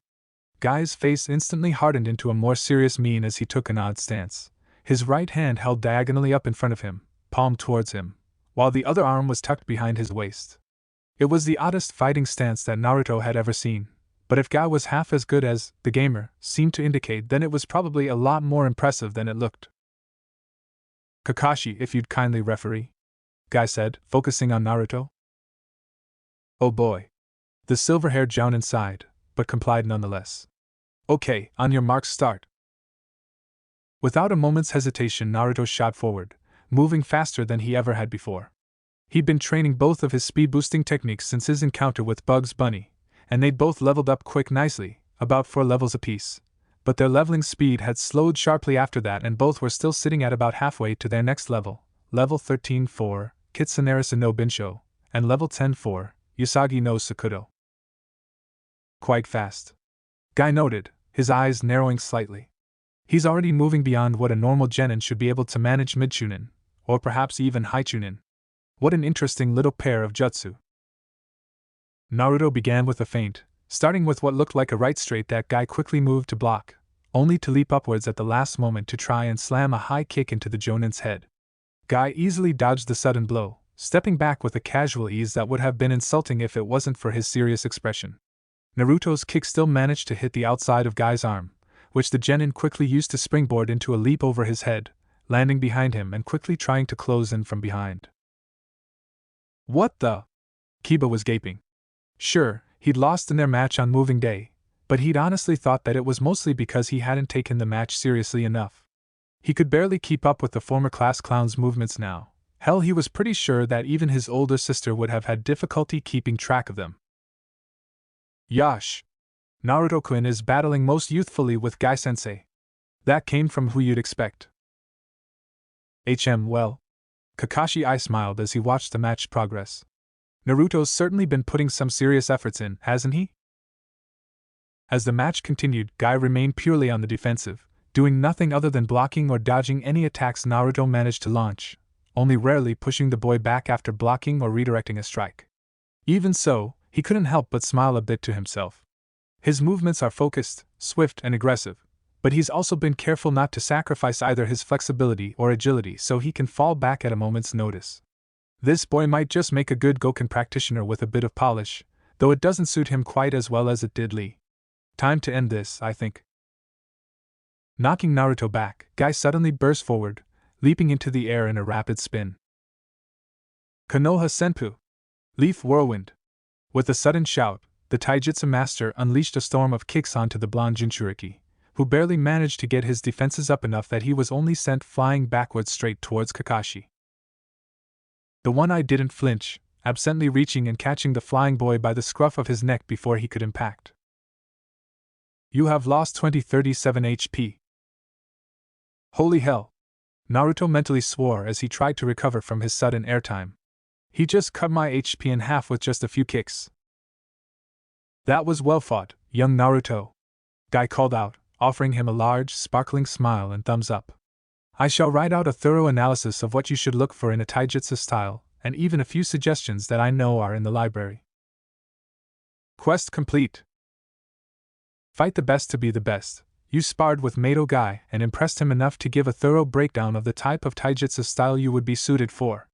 Guy's face instantly hardened into a more serious mien as he took an odd stance, his right hand held diagonally up in front of him, palm towards him, while the other arm was tucked behind his waist. It was the oddest fighting stance that Naruto had ever seen, but if Guy was half as good as the gamer seemed to indicate, then it was probably a lot more impressive than it looked. Kakashi, if you'd kindly referee, Guy said, focusing on Naruto. Oh boy. The silver-haired jounin sighed, but complied nonetheless. Okay, on your marks, start. Without a moment's hesitation, Naruto shot forward, moving faster than he ever had before. He'd been training both of his speed-boosting techniques since his encounter with Bugs Bunny, and they'd both leveled up nicely, about 4 levels apiece, but their leveling speed had slowed sharply after that, and both were still sitting at about halfway to their next level, level 13 for Kitsunarasa no Binsho, and level 10 for Usagi no Sakudo. Quite fast. Guy noted, his eyes narrowing slightly. He's already moving beyond what a normal genin should be able to manage mid-chunin, or perhaps even high-chunin. What an interesting little pair of jutsu. Naruto began with a feint, starting with what looked like a right straight that Guy quickly moved to block, only to leap upwards at the last moment to try and slam a high kick into the jounin's head. Guy easily dodged the sudden blow, stepping back with a casual ease that would have been insulting if it wasn't for his serious expression. Naruto's kick still managed to hit the outside of Guy's arm, which the genin quickly used to springboard into a leap over his head, landing behind him and quickly trying to close in from behind. What the? Kiba was gaping. Sure, he'd lost in their match on moving day, but he'd honestly thought that it was mostly because he hadn't taken the match seriously enough. He could barely keep up with the former class clown's movements now. Hell, he was pretty sure that even his older sister would have had difficulty keeping track of them. Yash! Naruto-kun is battling most youthfully with Guy-sensei. That came from who you'd expect. Well. Kakashi I smiled as he watched the match progress. Naruto's certainly been putting some serious efforts in, hasn't he? As the match continued, Guy remained purely on the defensive, doing nothing other than blocking or dodging any attacks Naruto managed to launch, only rarely pushing the boy back after blocking or redirecting a strike. Even so, he couldn't help but smile a bit to himself. His movements are focused, swift, and aggressive, but he's also been careful not to sacrifice either his flexibility or agility so he can fall back at a moment's notice. This boy might just make a good Goken practitioner with a bit of polish, though it doesn't suit him quite as well as it did Lee. Time to end this, I think. Knocking Naruto back, Guy suddenly burst forward, leaping into the air in a rapid spin. Konoha Senpu! Leaf Whirlwind! With a sudden shout, the taijutsu master unleashed a storm of kicks onto the blonde Jinchuriki, who barely managed to get his defenses up enough that he was only sent flying backwards straight towards Kakashi. The one-eye didn't flinch, absently reaching and catching the flying boy by the scruff of his neck before he could impact. You have lost 37 HP. Holy hell! Naruto mentally swore as he tried to recover from his sudden airtime. He just cut my HP in half with just a few kicks. That was well fought, young Naruto. Guy called out, offering him a large, sparkling smile and thumbs up. I shall write out a thorough analysis of what you should look for in a taijutsu style, and even a few suggestions that I know are in the library. Quest complete. Fight the best to be the best. You sparred with Mato Guy and impressed him enough to give a thorough breakdown of the type of taijutsu style you would be suited for.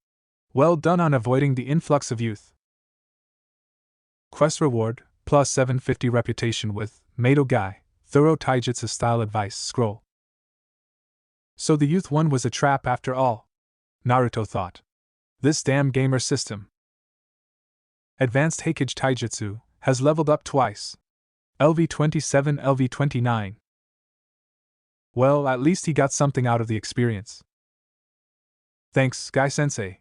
Well done on avoiding the influx of youth. Quest reward, plus 750 reputation with Mato Guy, thorough taijutsu style advice scroll. So the youth one was a trap after all, Naruto thought. This damn gamer system. Advanced Heikage Taijutsu has leveled up twice. LV27, LV29. Well, at least he got something out of the experience. Thanks, Guy-sensei.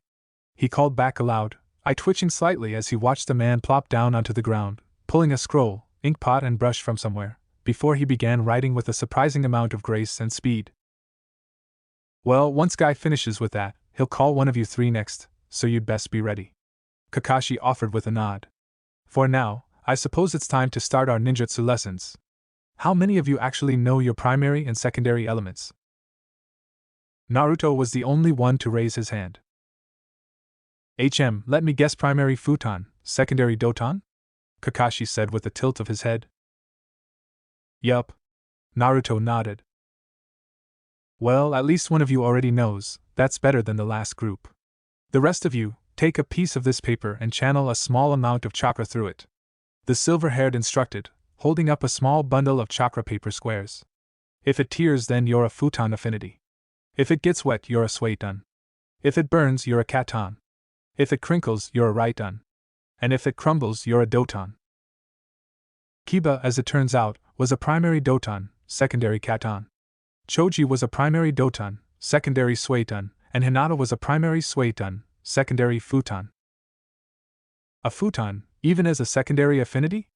He called back aloud, eye twitching slightly as he watched the man plop down onto the ground, pulling a scroll, inkpot and brush from somewhere, before he began writing with a surprising amount of grace and speed. Well, once Guy finishes with that, he'll call one of you three next, so you'd best be ready. Kakashi offered with a nod. For now, I suppose it's time to start our ninjutsu lessons. How many of you actually know your primary and secondary elements? Naruto was the only one to raise his hand. Let me guess, primary futon, secondary doton? Kakashi said with a tilt of his head. Yup. Naruto nodded. Well, at least one of you already knows. That's better than the last group. The rest of you, take a piece of this paper and channel a small amount of chakra through it. The silver-haired instructed, holding up a small bundle of chakra paper squares. If it tears, then you're a futon affinity. If it gets wet, you're a suiton. If it burns, you're a katon. If it crinkles, you're a riton. And if it crumbles, you're a doton. Kiba, as it turns out, was a primary doton, secondary katon. Choji was a primary doton, secondary suiton, and Hinata was a primary suiton, secondary futon. A futon, even as a secondary affinity?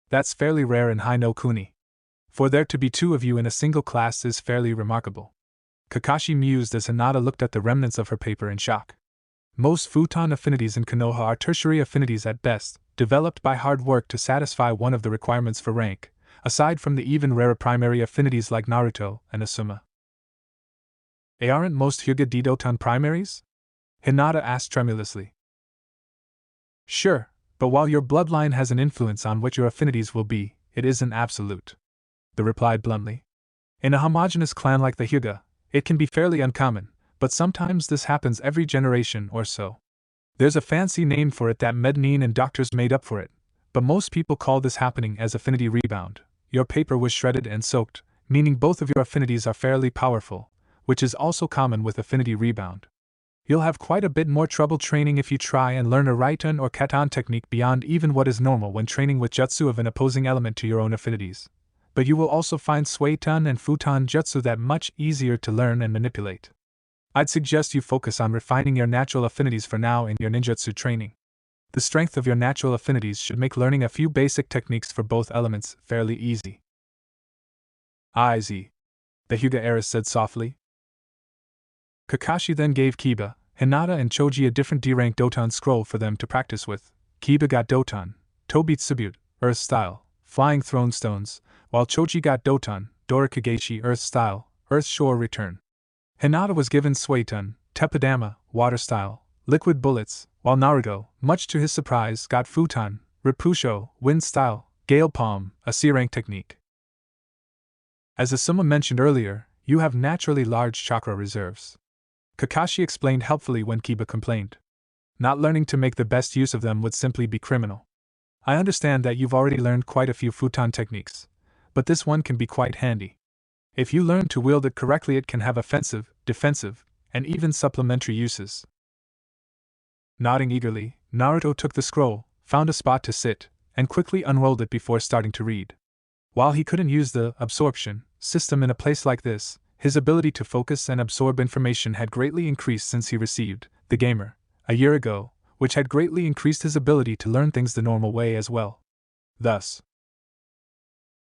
That's fairly rare in High no Kuni. For there to be two of you in a single class is fairly remarkable. Kakashi mused as Hinata looked at the remnants of her paper in shock. Most futon affinities in Konoha are tertiary affinities at best, developed by hard work to satisfy one of the requirements for rank, aside from the even rarer primary affinities like Naruto and Asuma. Aren't most Hyuga Didoton primaries? Hinata asked tremulously. Sure, but while your bloodline has an influence on what your affinities will be, it isn't absolute. The replied bluntly. In a homogeneous clan like the Hyuga, it can be fairly uncommon, but sometimes this happens every generation or so. There's a fancy name for it that medanine and doctors made up for it, but most people call this happening as affinity rebound. Your paper was shredded and soaked, meaning both of your affinities are fairly powerful, which is also common with affinity rebound. You'll have quite a bit more trouble training if you try and learn a riton or katon technique beyond even what is normal when training with jutsu of an opposing element to your own affinities. But you will also find suiton and futon jutsu that much easier to learn and manipulate. I'd suggest you focus on refining your natural affinities for now in your ninjutsu training. The strength of your natural affinities should make learning a few basic techniques for both elements fairly easy. Easy, the Hyuga heiress said softly. Kakashi then gave Kiba, Hinata and Choji a different D-rank Doton scroll for them to practice with. Kiba got Doton, Tobitsubute, Earth Style, Flying Throne Stones, while Choji got Doton, Dorikageshi Earth Style, Earth Shore Return. Hinata was given Suiton, Teppadama, Water Style, Liquid Bullets, while Naruto, much to his surprise, got Futon, Repusho, Wind Style, Gale Palm, a C-rank technique. As Asuma mentioned earlier, you have naturally large chakra reserves. Kakashi explained helpfully when Kiba complained. Not learning to make the best use of them would simply be criminal. I understand that you've already learned quite a few futon techniques, but this one can be quite handy. If you learn to wield it correctly, it can have offensive, defensive, and even supplementary uses. Nodding eagerly, Naruto took the scroll, found a spot to sit, and quickly unrolled it before starting to read. While he couldn't use the absorption system in a place like this, his ability to focus and absorb information had greatly increased since he received the Gamer a year ago, which had greatly increased his ability to learn things the normal way as well. Thus,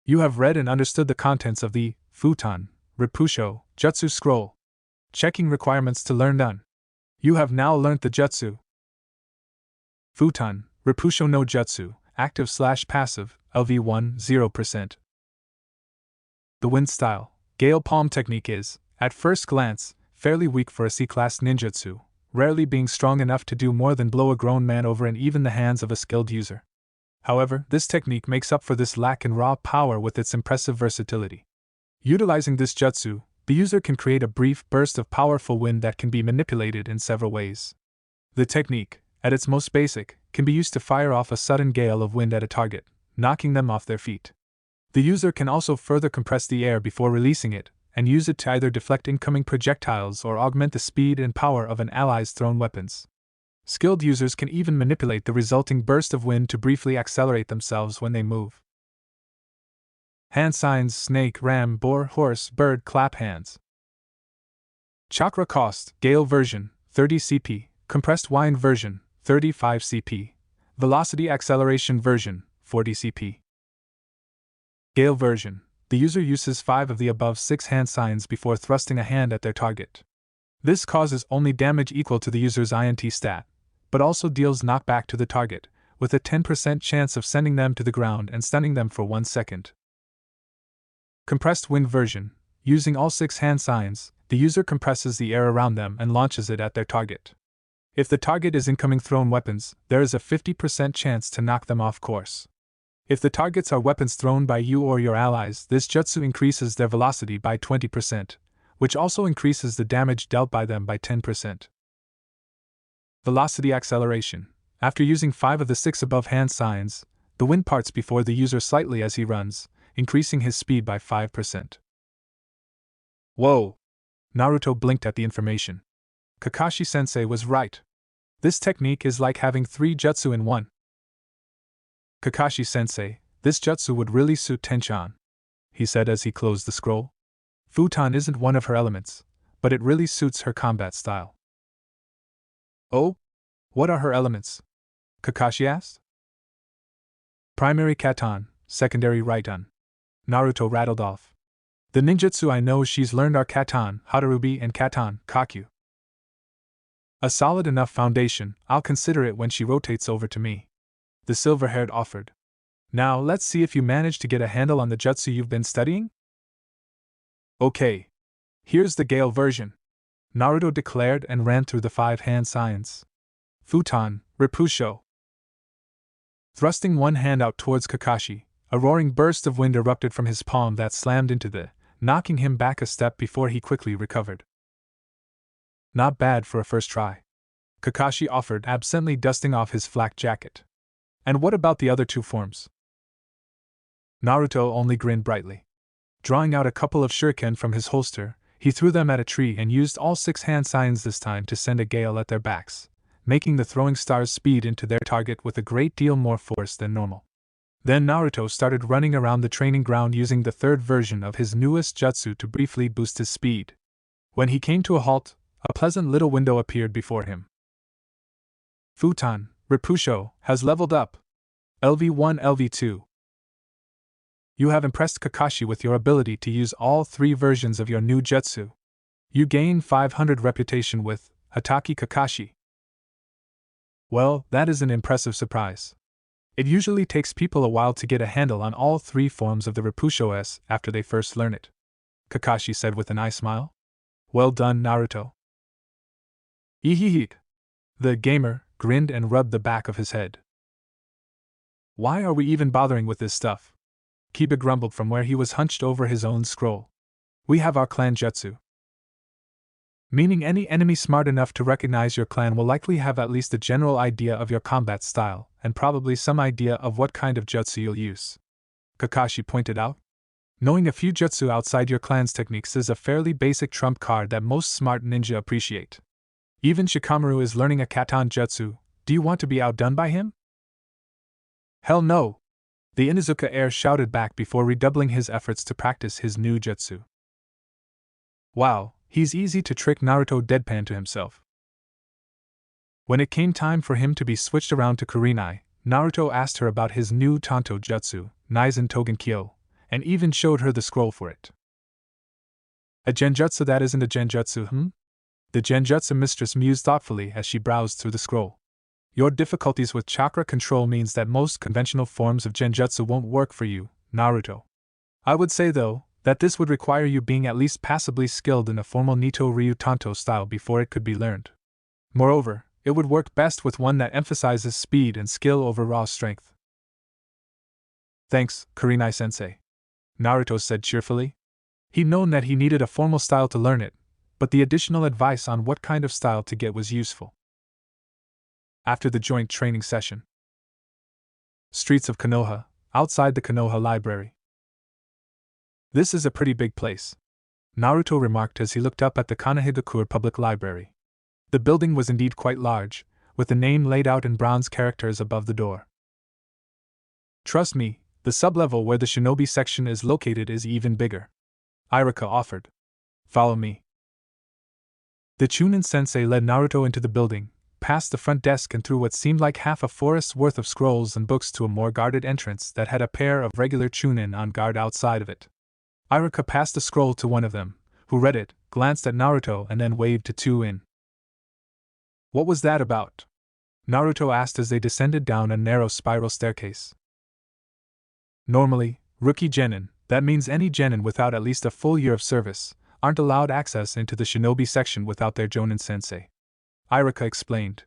you have read and understood the contents of the Futon, Repusho, Jutsu Scroll. Checking requirements to learn done. You have now learnt the Jutsu. Futon, Repusho no Jutsu, active/passive, LV1, 0%. The Wind Style, Gale Palm technique is, at first glance, fairly weak for a C-class ninjutsu, rarely being strong enough to do more than blow a grown man over in even the hands of a skilled user. However, this technique makes up for this lack in raw power with its impressive versatility. Utilizing this jutsu, the user can create a brief burst of powerful wind that can be manipulated in several ways. The technique, at its most basic, can be used to fire off a sudden gale of wind at a target, knocking them off their feet. The user can also further compress the air before releasing it, and use it to either deflect incoming projectiles or augment the speed and power of an ally's thrown weapons. Skilled users can even manipulate the resulting burst of wind to briefly accelerate themselves when they move. Hand signs: snake, ram, boar, horse, bird, clap hands. Chakra cost: Gale version, 30 CP, compressed wind version, 35 CP, velocity acceleration version, 40 CP. Gale version, the user uses 5 of the above 6 hand signs before thrusting a hand at their target. This causes only damage equal to the user's INT stat, but also deals knockback to the target, with a 10% chance of sending them to the ground and stunning them for 1 second. Compressed wind version. Using all 6 hand signs, the user compresses the air around them and launches it at their target. If the target is incoming thrown weapons, there is a 50% chance to knock them off course. If the targets are weapons thrown by you or your allies, this jutsu increases their velocity by 20%, which also increases the damage dealt by them by 10%. Velocity acceleration. After using 5 of the 6 above hand signs, the wind parts before the user slightly as he runs, increasing his speed by 5%. Whoa! Naruto blinked at the information. Kakashi-sensei was right. This technique is like having 3 jutsu in one. Kakashi-sensei, this jutsu would really suit Tenchan, he said as he closed the scroll. Futon isn't one of her elements, but it really suits her combat style. Oh? What are her elements? Kakashi asked. Primary Katan, secondary Raiton. Naruto rattled off. The ninjutsu I know she's learned are Katan, Hadarubi, and Katan, Kakyu. A solid enough foundation, I'll consider it when she rotates over to me, the silver-haired offered. Now let's see if you manage to get a handle on the jutsu you've been studying? Okay. Here's the Gale version, Naruto declared and ran through the 5 hand signs. Futon, Repusho. Thrusting one hand out towards Kakashi, a roaring burst of wind erupted from his palm that slammed into the, knocking him back a step before he quickly recovered. Not bad for a first try, Kakashi offered, absently dusting off his flak jacket. And what about the other 2 forms? Naruto only grinned brightly. Drawing out a couple of shuriken from his holster, he threw them at a tree and used all 6 hand signs this time to send a gale at their backs, making the throwing stars speed into their target with a great deal more force than normal. Then Naruto started running around the training ground using the 3rd version of his newest jutsu to briefly boost his speed. When he came to a halt, a pleasant little window appeared before him. Futon, Repusho, has leveled up. LV1 LV2. You have impressed Kakashi with your ability to use all 3 versions of your new jutsu. You gain 500 reputation with Hataki Kakashi. Well, that is an impressive surprise. It usually takes people a while to get a handle on all 3 forms of the Repusho S after they first learn it, Kakashi said with an eye smile. Well done, Naruto. Ehehe. The gamer grinned and rubbed the back of his head. Why are we even bothering with this stuff? Kiba grumbled from where he was hunched over his own scroll. We have our clan jutsu. Meaning any enemy smart enough to recognize your clan will likely have at least a general idea of your combat style, and probably some idea of what kind of jutsu you'll use, Kakashi pointed out. Knowing a few jutsu outside your clan's techniques is a fairly basic trump card that most smart ninja appreciate. Even Shikamaru is learning a Katan jutsu. Do you want to be outdone by him? Hell no! The Inuzuka heir shouted back before redoubling his efforts to practice his new jutsu. Wow, he's easy to trick, Naruto deadpanned to himself. When it came time for him to be switched around to Kurenai, Naruto asked her about his new Tanto jutsu, Naizen Togenkyo, and even showed her the scroll for it. A genjutsu that isn't a genjutsu, The genjutsu mistress mused thoughtfully as she browsed through the scroll. Your difficulties with chakra control means that most conventional forms of genjutsu won't work for you, Naruto. I would say, though, that this would require you being at least passably skilled in a formal Nito Ryu Tanto style before it could be learned. Moreover, it would work best with one that emphasizes speed and skill over raw strength. Thanks, Kurenai-sensei, Naruto said cheerfully. He'd known that he needed a formal style to learn it, but the additional advice on what kind of style to get was useful. After the joint training session. Streets of Konoha, outside the Konoha Library. This is a pretty big place, Naruto remarked as he looked up at the Kanehigakure Public Library. The building was indeed quite large, with the name laid out in bronze characters above the door. Trust me, the sublevel where the shinobi section is located is even bigger, Irika offered. Follow me. The Chunin-sensei led Naruto into the building, past the front desk and through what seemed like half a forest's worth of scrolls and books to a more guarded entrance that had a pair of regular Chunin on guard outside of it. Iruka passed the scroll to one of them, who read it, glanced at Naruto, and then waved to two in. What was that about? Naruto asked as they descended down a narrow spiral staircase. Normally, rookie genin, that means any genin without at least a full year of service, aren't allowed access into the shinobi section without their jonin sensei. Iruka explained.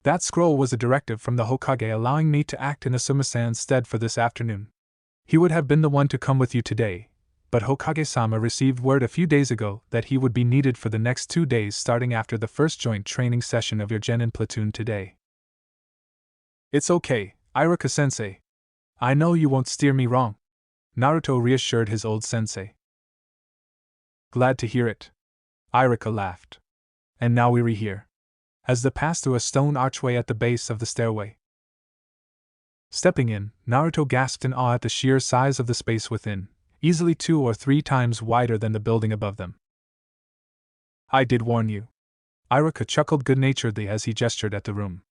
That scroll was a directive from the Hokage allowing me to act in Asuma-san's stead for this afternoon. He would have been the one to come with you today, but Hokage-sama received word a few days ago that he would be needed for the next 2 days starting after the first joint training session of your genin platoon today. It's okay, Iruka-sensei. I know you won't steer me wrong. Naruto reassured his old sensei. Glad to hear it. Iruka laughed. And now we're here. As they passed through a stone archway at the base of the stairway. Stepping in, Naruto gasped in awe at the sheer size of the space within, easily 2 or 3 times wider than the building above them. I did warn you. Iruka chuckled good-naturedly as he gestured at the room.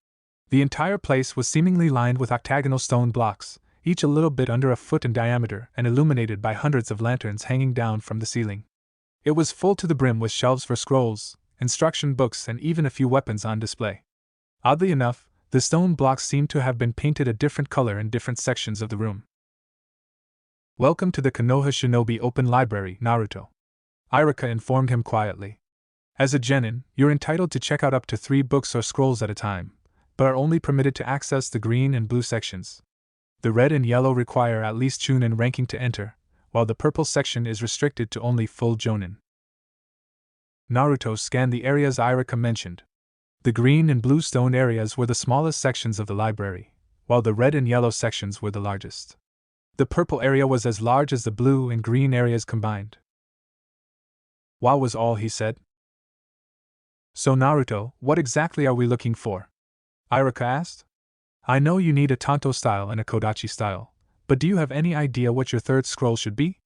The entire place was seemingly lined with octagonal stone blocks, each a little bit under a foot in diameter and illuminated by hundreds of lanterns hanging down from the ceiling. It was full to the brim with shelves for scrolls, instruction books, and even a few weapons on display. Oddly enough, the stone blocks seemed to have been painted a different color in different sections of the room. Welcome to the Konoha Shinobi Open Library, Naruto. Iruka informed him quietly. As a genin, you're entitled to check out up to 3 books or scrolls at a time, but are only permitted to access the green and blue sections. The red and yellow require at least chunin ranking to enter, while the purple section is restricted to only full jonin. Naruto scanned the areas Iruka mentioned. The green and blue stone areas were the smallest sections of the library, while the red and yellow sections were the largest. The purple area was as large as the blue and green areas combined. Wow was all he said. So Naruto, what exactly are we looking for? Iruka asked. I know you need a Tanto style and a Kodachi style, but do you have any idea what your third scroll should be?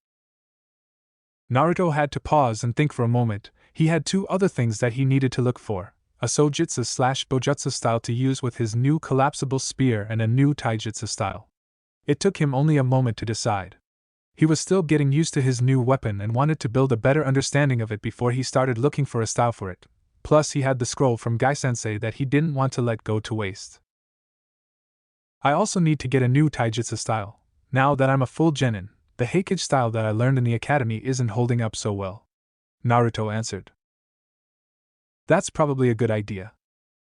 Naruto had to pause and think for a moment. He had 2 other things that he needed to look for, a Sojutsu/Bojutsu style to use with his new collapsible spear and a new Taijutsu style. It took him only a moment to decide. He was still getting used to his new weapon and wanted to build a better understanding of it before he started looking for a style for it. Plus he had the scroll from Gai-sensei that he didn't want to let go to waste. I also need to get a new Taijutsu style. Now that I'm a full genin, the Heikage style that I learned in the academy isn't holding up so well. Naruto answered. That's probably a good idea.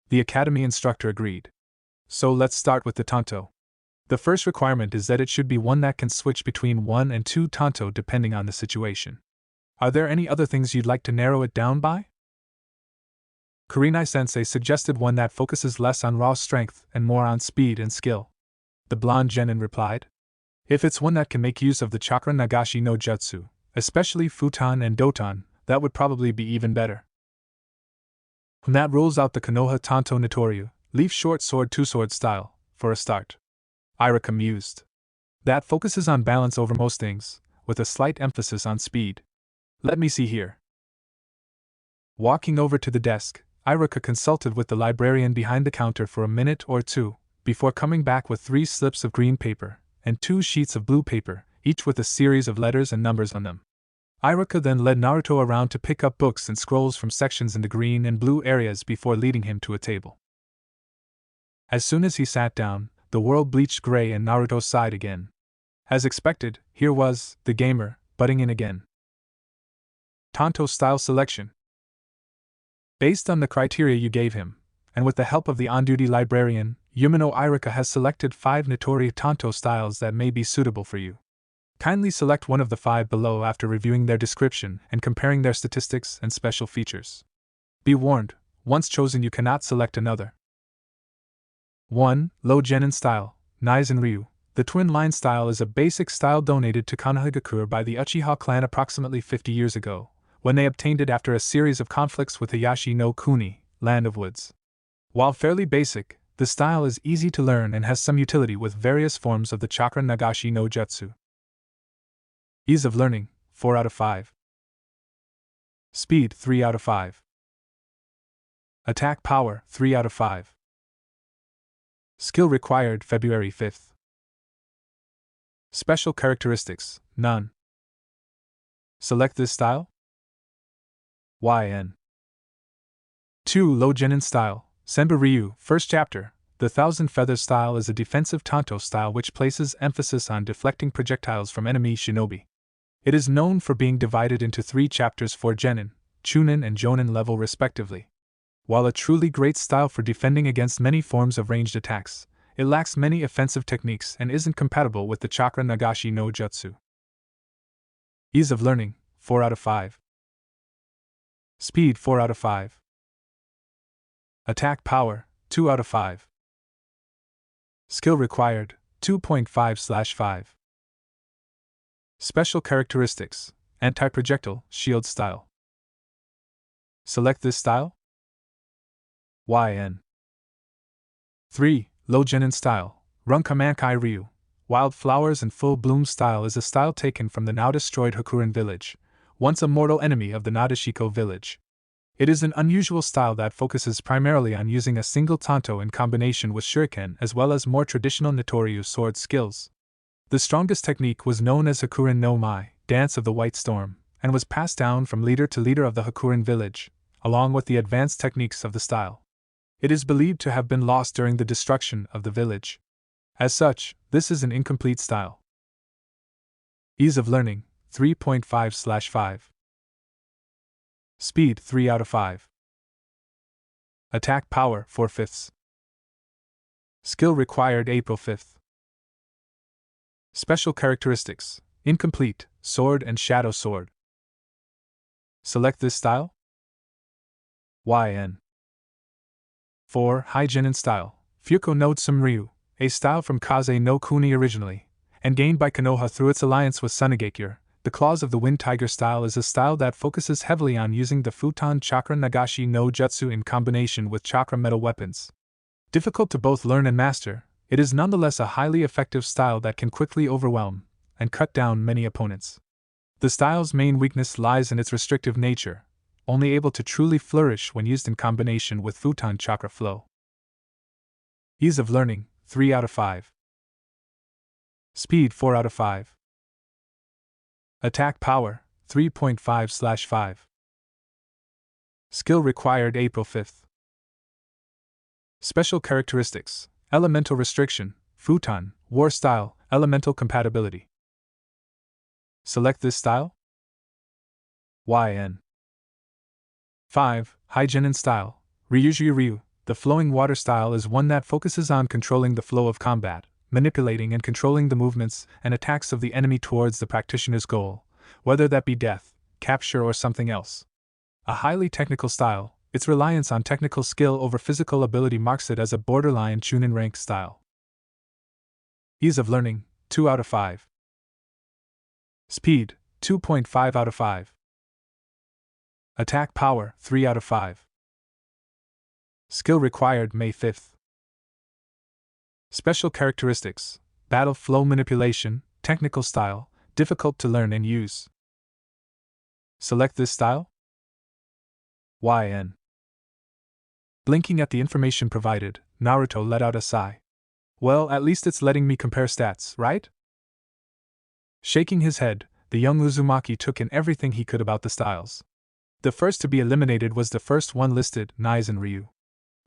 The academy instructor agreed. So let's start with the Tanto. The first requirement is that it should be one that can switch between 1 and 2 Tanto depending on the situation. Are there any other things you'd like to narrow it down by? Kurenai-sensei suggested one that focuses less on raw strength and more on speed and skill. The blonde genin replied. If it's one that can make use of the chakra nagashi no jutsu, especially futon and doton, that would probably be even better. That rules out the Konoha Tanto Notoryu, leaf short sword 2-sword style, for a start. Iruka mused. That focuses on balance over most things, with a slight emphasis on speed. Let me see here. Walking over to the desk, Iruka consulted with the librarian behind the counter for a minute or 2, before coming back with 3 slips of green paper, and 2 sheets of blue paper, each with a series of letters and numbers on them. Iruka then led Naruto around to pick up books and scrolls from sections in the green and blue areas before leading him to a table. As soon as he sat down, the world bleached gray and Naruto sighed again. As expected, here was the gamer butting in again. Tanto style selection. Based on the criteria you gave him, and with the help of the on-duty librarian, Yumino Iruka has selected 5 notori Tanto styles that may be suitable for you. Kindly select one of the 5 below after reviewing their description and comparing their statistics and special features. Be warned, once chosen you cannot select another. 1. Low Genin style, Naizen Ryu. The twin line style is a basic style donated to Konohagakure by the Uchiha clan approximately 50 years ago, when they obtained it after a series of conflicts with Hayashi no Kuni, Land of Woods. While fairly basic, the style is easy to learn and has some utility with various forms of the chakra nagashi no jutsu. Ease of learning, 4 out of 5. Speed, 3 out of 5. Attack power, 3 out of 5. Skill required, February 5th. Special characteristics, none. Select this style. YN. 2. Low Genin style, Senbei Ryu, first chapter. The Thousand Feathers style is a defensive Tanto style which places emphasis on deflecting projectiles from enemy shinobi. It is known for being divided into 3 chapters for Genin, Chunin, and Jonin level respectively. While a truly great style for defending against many forms of ranged attacks, it lacks many offensive techniques and isn't compatible with the Chakra Nagashi no Jutsu. Ease of learning, 4 out of 5. Speed, 4 out of 5. Attack power, 2 out of 5. Skill required, 2.5/5. Special characteristics, anti-projectile, shield style. Select this style. YN. 3. Low Genin style, Runkamankai Ryu, Wild Flowers and Full Bloom style is a style taken from the now destroyed Hakuren village, once a mortal enemy of the Nadeshiko village. It is an unusual style that focuses primarily on using a single tanto in combination with shuriken as well as more traditional Notoryu sword skills. The strongest technique was known as Hakuren no Mai, Dance of the White Storm, and was passed down from leader to leader of the Hakuren village, along with the advanced techniques of the style. It is believed to have been lost during the destruction of the village. As such, this is an incomplete style. Ease of learning, 3.5/5. Speed, 3 out of 5. Attack power, 4/5. Skill required, April 5th. Special characteristics, incomplete, sword and shadow sword. Select this style. YN. 4. High Genin style, Fuko no Tsumryu, a style from Kaze no Kuni originally, and gained by Konoha through its alliance with Sunigekure. The Claws of the Wind Tiger style is a style that focuses heavily on using the Futon Chakra Nagashi no Jutsu in combination with chakra metal weapons. Difficult to both learn and master, it is nonetheless a highly effective style that can quickly overwhelm and cut down many opponents. The style's main weakness lies in its restrictive nature, only able to truly flourish when used in combination with Futon chakra flow. Ease of learning, 3 out of 5. Speed, 4 out of 5. Attack power, 3.5/5. Skill required, April 5th. Special characteristics, elemental restriction, Futon, war style, elemental compatibility. Select this style. YN. 5. High Genin style, Ryuji Ryu. The flowing water style is one that focuses on controlling the flow of combat, manipulating and controlling the movements and attacks of the enemy towards the practitioner's goal, whether that be death, capture, or something else. A highly technical style, its reliance on technical skill over physical ability marks it as a borderline Chunin rank style. Ease of learning, 2 out of 5. Speed, 2.5 out of 5. Attack power, 3 out of 5. Skill required, May 5th. Special characteristics, battle flow manipulation, technical style, difficult to learn and use. Select this style. YN. Blinking at the information provided, Naruto let out a sigh. Well, at least it's letting me compare stats, right? Shaking his head, the young Uzumaki took in everything he could about the styles. The first to be eliminated was the first one listed, Naizen Ryu.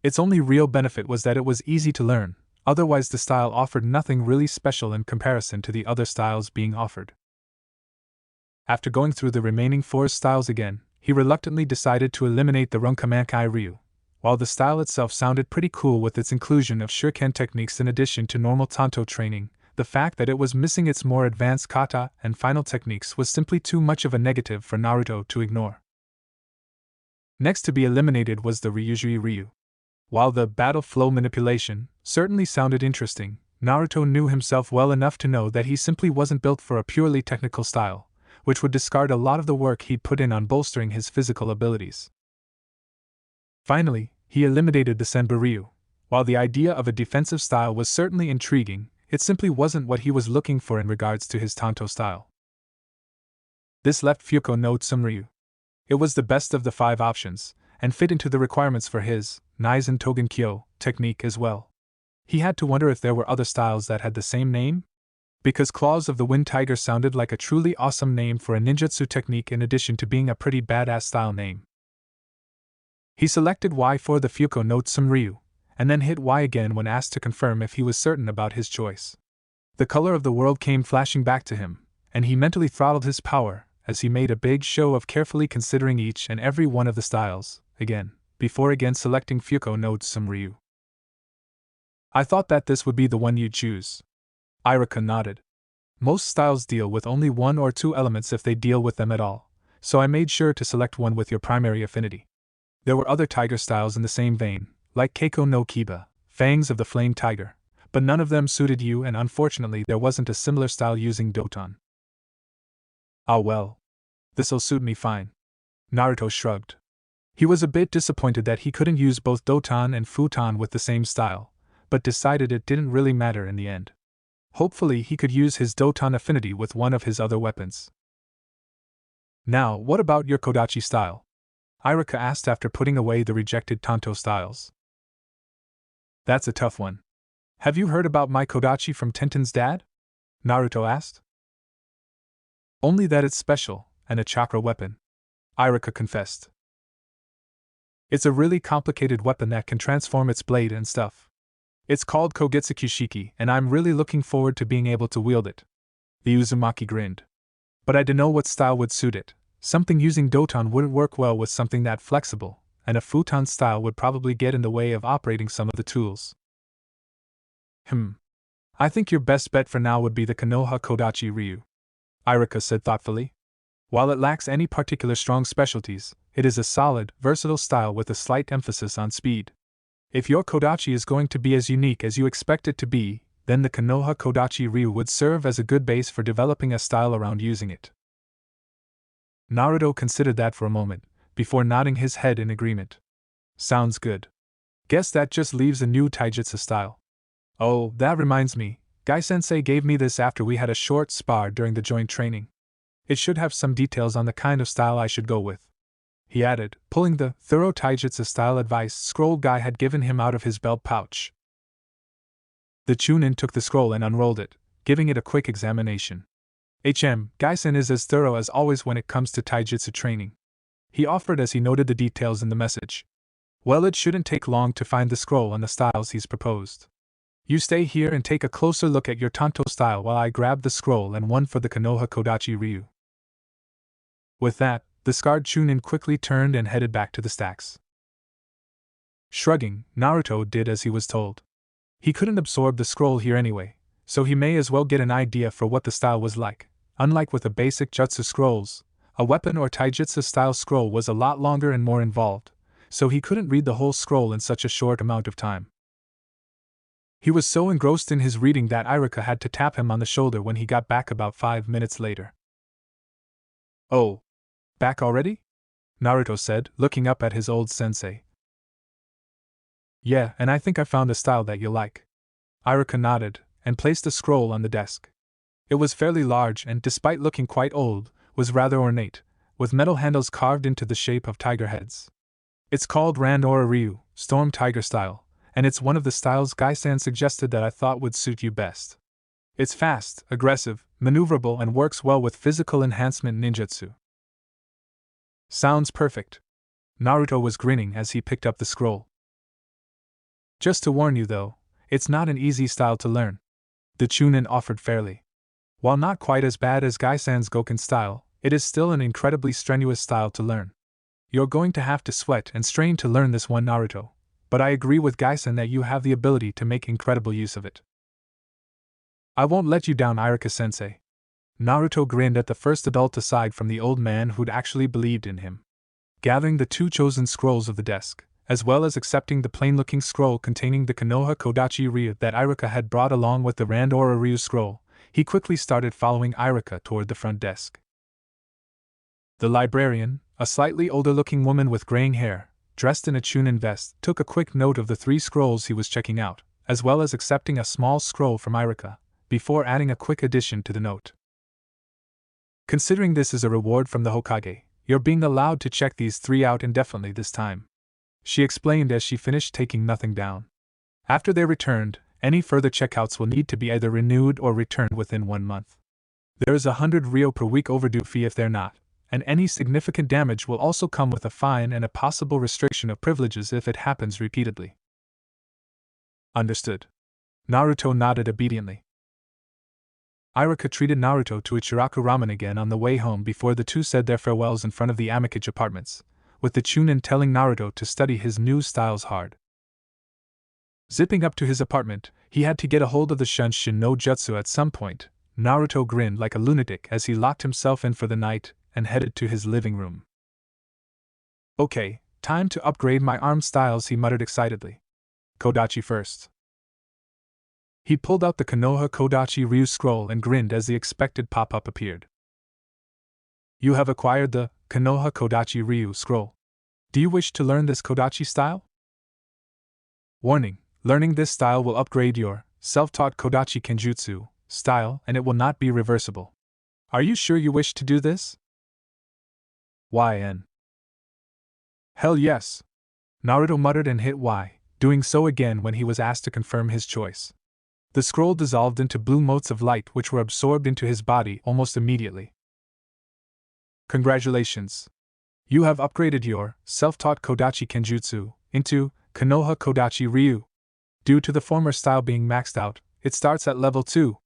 Its only real benefit was that it was easy to learn, otherwise the style offered nothing really special in comparison to the other styles being offered. After going through the remaining 4 styles again, he reluctantly decided to eliminate the Runkamankai Ryu. While the style itself sounded pretty cool with its inclusion of shuriken techniques in addition to normal tanto training, the fact that it was missing its more advanced kata and final techniques was simply too much of a negative for Naruto to ignore. Next to be eliminated was the Ryuji Ryu. While the battle flow manipulation certainly sounded interesting, Naruto knew himself well enough to know that he simply wasn't built for a purely technical style, which would discard a lot of the work he'd put in on bolstering his physical abilities. Finally, he eliminated the Senbei Ryu. While the idea of a defensive style was certainly intriguing, it simply wasn't what he was looking for in regards to his tanto style. This left Fuko no Tsumryu. It was the best of the 5 options, and fit into the requirements for his Naizen Togenkyo technique as well. He had to wonder if there were other styles that had the same name. Because Claws of the Wind Tiger sounded like a truly awesome name for a ninjutsu technique in addition to being a pretty badass style name. He selected Y for the Fuko no Tsunryu, and then hit Y again when asked to confirm if he was certain about his choice. The color of the world came flashing back to him, and he mentally throttled his power as he made a big show of carefully considering each and every one of the styles, again, before again selecting Fuko no Tsunryu. I thought that this would be the one you'd choose. Iruka nodded. Most styles deal with only one or two elements if they deal with them at all, so I made sure to select one with your primary affinity. There were other tiger styles in the same vein, like Keiko no Kiba, Fangs of the Flame Tiger, but none of them suited you, and unfortunately there wasn't a similar style using Doton. Ah well. This'll suit me fine. Naruto shrugged. He was a bit disappointed that he couldn't use both Doton and Futon with the same style, but decided it didn't really matter in the end. Hopefully he could use his Doton affinity with one of his other weapons. Now, what about your Kodachi style? Iruka asked after putting away the rejected Tanto styles. That's a tough one. Have you heard about my Kodachi from Tenten's dad? Naruto asked. Only that it's special, and a chakra weapon, Iruka confessed. It's a really complicated weapon that can transform its blade and stuff. It's called Kogitsukushiki, and I'm really looking forward to being able to wield it. The Uzumaki grinned. But I don't know what style would suit it. Something using Doton wouldn't work well with something that flexible, and a Futon style would probably get in the way of operating some of the tools. I think your best bet for now would be the Konoha Kodachi Ryu, Iruka said thoughtfully. While it lacks any particular strong specialties, it is a solid, versatile style with a slight emphasis on speed. If your Kodachi is going to be as unique as you expect it to be, then the Konoha Kodachi Ryu would serve as a good base for developing a style around using it. Naruto considered that for a moment, before nodding his head in agreement. Sounds good. Guess that just leaves a new taijutsu style. Oh, that reminds me, Gai-sensei gave me this after we had a short spar during the joint training. It should have some details on the kind of style I should go with, he added, pulling the thorough taijutsu style advice scroll Guy had given him out of his belt pouch. The Chunin took the scroll and unrolled it, giving it a quick examination. Gai-sen is as thorough as always when it comes to taijutsu training, he offered as he noted the details in the message. Well, it shouldn't take long to find the scroll and the styles he's proposed. You stay here and take a closer look at your Tanto style while I grab the scroll and one for the Konoha Kodachi Ryu. With that, the scarred Chunin quickly turned and headed back to the stacks. Shrugging, Naruto did as he was told. He couldn't absorb the scroll here anyway, so he may as well get an idea for what the style was like. Unlike with the basic jutsu scrolls, a weapon or taijutsu style scroll was a lot longer and more involved, so he couldn't read the whole scroll in such a short amount of time. He was so engrossed in his reading that Iruka had to tap him on the shoulder when he got back about 5 minutes later. Oh, back already? Naruto said, looking up at his old sensei. Yeah, and I think I found a style that you'll like. Iruka nodded, and placed the scroll on the desk. It was fairly large and, despite looking quite old, was rather ornate, with metal handles carved into the shape of tiger heads. It's called Randora Ryu, Storm Tiger style, and it's one of the styles Gai-san suggested that I thought would suit you best. It's fast, aggressive, maneuverable, and works well with physical enhancement ninjutsu. Sounds perfect. Naruto was grinning as he picked up the scroll. Just to warn you though, it's not an easy style to learn, the Chunin offered fairly. While not quite as bad as Gai-san's Goken style, it is still an incredibly strenuous style to learn. You're going to have to sweat and strain to learn this one, Naruto, but I agree with Gai-san that you have the ability to make incredible use of it. I won't let you down, Iruka-sensei. Naruto grinned at the first adult aside from the old man who'd actually believed in him. Gathering the 2 chosen scrolls of the desk, as well as accepting the plain-looking scroll containing the Konoha Kodachi Ryu that Iruka had brought along with the Randora Ryu scroll, he quickly started following Iruka toward the front desk. The librarian, a slightly older-looking woman with graying hair, dressed in a Chunin vest, took a quick note of the 3 scrolls he was checking out, as well as accepting a small scroll from Iruka, before adding a quick addition to the note. Considering this is a reward from the Hokage, you're being allowed to check these 3 out indefinitely this time, she explained as she finished taking nothing down. After they returned, Any further checkouts will need to be either renewed or returned within 1 month. There is a 100 Rio per week overdue fee if they're not, and any significant damage will also come with a fine and a possible restriction of privileges if it happens repeatedly. Understood. Naruto nodded obediently. Iruka treated Naruto to Ichiraku ramen again on the way home before the two said their farewells in front of the Amikage apartments, with the Chunin telling Naruto to study his new styles hard. Zipping up to his apartment, he had to get a hold of the Shunshin no Jutsu at some point. Naruto grinned like a lunatic as he locked himself in for the night and headed to his living room. Okay, time to upgrade my arm styles, he muttered excitedly. Kodachi first. He pulled out the Konoha Kodachi Ryu scroll and grinned as the expected pop-up appeared. You have acquired the Konoha Kodachi Ryu scroll. Do you wish to learn this Kodachi style? Warning: learning this style will upgrade your self-taught Kodachi Kenjutsu style and it will not be reversible. Are you sure you wish to do this? YN. Hell yes. Naruto muttered and hit Y, doing so again when he was asked to confirm his choice. The scroll dissolved into blue motes of light which were absorbed into his body almost immediately. Congratulations. You have upgraded your self-taught Kodachi Kenjutsu into Konoha Kodachi Ryu. Due to the former style being maxed out, it starts at level 2.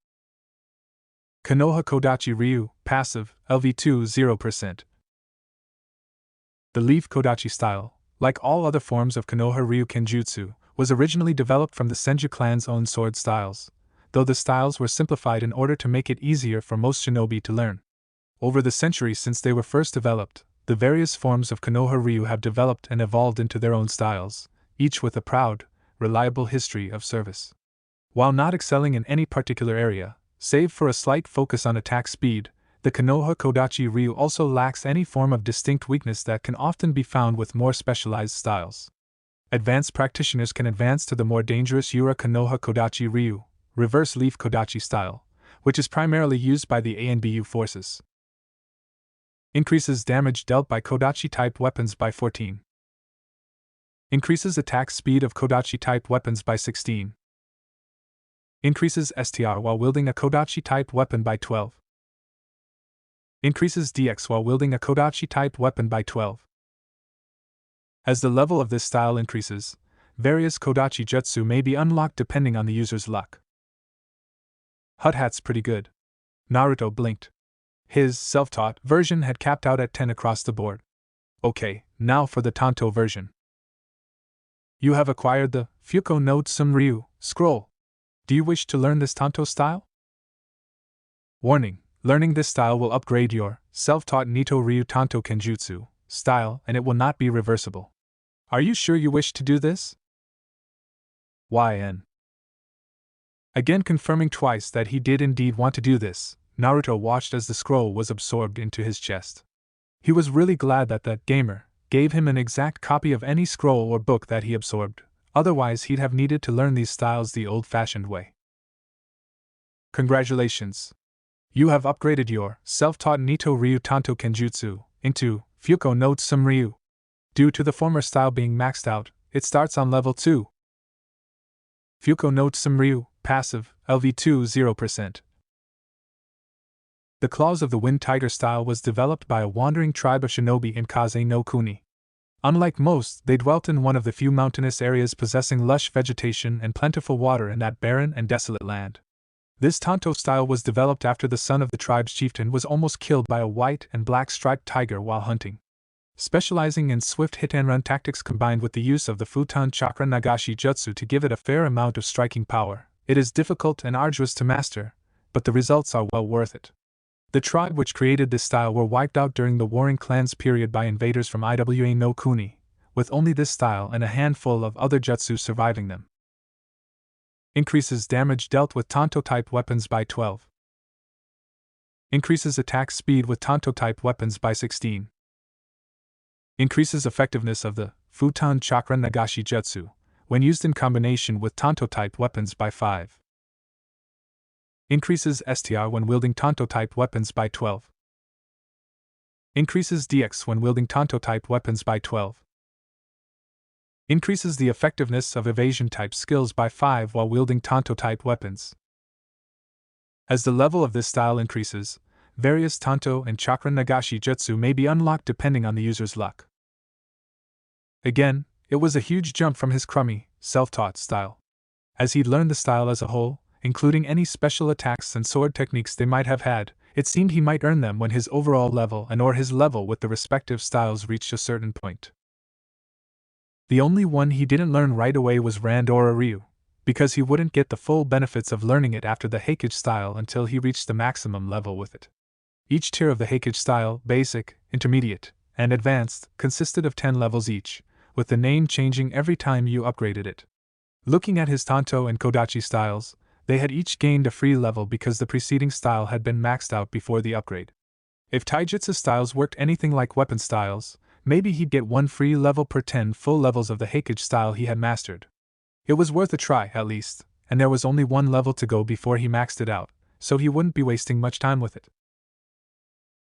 Konoha Kodachi Ryu, passive, LV2 0%. The Leaf Kodachi style, like all other forms of Konoha Ryu Kenjutsu, was originally developed from the Senju clan's own sword styles, though the styles were simplified in order to make it easier for most shinobi to learn. Over the centuries since they were first developed, the various forms of Konoha Ryu have developed and evolved into their own styles, each with a proud, reliable history of service. While not excelling in any particular area, save for a slight focus on attack speed, the Konoha Kodachi Ryu also lacks any form of distinct weakness that can often be found with more specialized styles. Advanced practitioners can advance to the more dangerous Yura Konoha Kodachi Ryu, reverse leaf Kodachi style, which is primarily used by the ANBU forces. Increases damage dealt by Kodachi-type weapons by 14. Increases attack speed of Kodachi-type weapons by 16. Increases STR while wielding a Kodachi-type weapon by 12. Increases DX while wielding a Kodachi-type weapon by 12. As the level of this style increases, various Kodachi Jutsu may be unlocked depending on the user's luck. Hat's pretty good. Naruto blinked. His self-taught version had capped out at 10 across the board. Okay, now for the Tanto version. You have acquired the Fuko no Tsunryu scroll. Do you wish to learn this Tanto style? Warning: learning this style will upgrade your self-taught Nito Ryu Tanto Kenjutsu style and it will not be reversible. Are you sure you wish to do this? YN. Again confirming twice that he did indeed want to do this, Naruto watched as the scroll was absorbed into his chest. He was really glad that that gamer gave him an exact copy of any scroll or book that he absorbed, otherwise he'd have needed to learn these styles the old-fashioned way. Congratulations. You have upgraded your self-taught Nito Ryu Tanto Kenjutsu into Fuko no Tsunryu. Due to the former style being maxed out, it starts on level 2. Fuko no Tsunryu, passive, LV2 0%. The Claws of the Wind Tiger style was developed by a wandering tribe of shinobi in Kaze no Kuni. Unlike most, they dwelt in one of the few mountainous areas possessing lush vegetation and plentiful water in that barren and desolate land. This Tanto style was developed after the son of the tribe's chieftain was almost killed by a white and black striped tiger while hunting. Specializing in swift hit-and-run tactics combined with the use of the Futon Chakra Nagashi Jutsu to give it a fair amount of striking power, it is difficult and arduous to master, but the results are well worth it. The tribe which created this style were wiped out during the Warring Clans period by invaders from Iwa no Kuni, with only this style and a handful of other jutsu surviving them. Increases damage dealt with Tanto-type weapons by 12. Increases attack speed with Tanto-type weapons by 16. Increases effectiveness of the Futon Chakra Nagashi Jutsu, when used in combination with Tanto-type weapons by 5. Increases STR when wielding Tanto-type weapons by 12. Increases DX when wielding Tanto-type weapons by 12. Increases the effectiveness of evasion-type skills by 5 while wielding Tanto-type weapons. As the level of this style increases, various Tanto and Chakra Nagashi jutsu may be unlocked depending on the user's luck. Again, it was a huge jump from his crummy, self-taught style. As he'd learned the style as a whole, including any special attacks and sword techniques they might have had, it seemed he might earn them when his overall level and or his level with the respective styles reached a certain point. The only one he didn't learn right away was Randora Ryu, because he wouldn't get the full benefits of learning it after the Heikage style until he reached the maximum level with it. Each tier of the Heikage style, basic, intermediate, and advanced, consisted of 10 levels each, with the name changing every time you upgraded it. Looking at his Tanto and Kodachi styles, they had each gained a free level because the preceding style had been maxed out before the upgrade. If Taijutsu styles worked anything like weapon styles, maybe he'd get one free level per 10 full levels of the Heikage style he had mastered. It was worth a try, at least, and there was only one level to go before he maxed it out, so he wouldn't be wasting much time with it.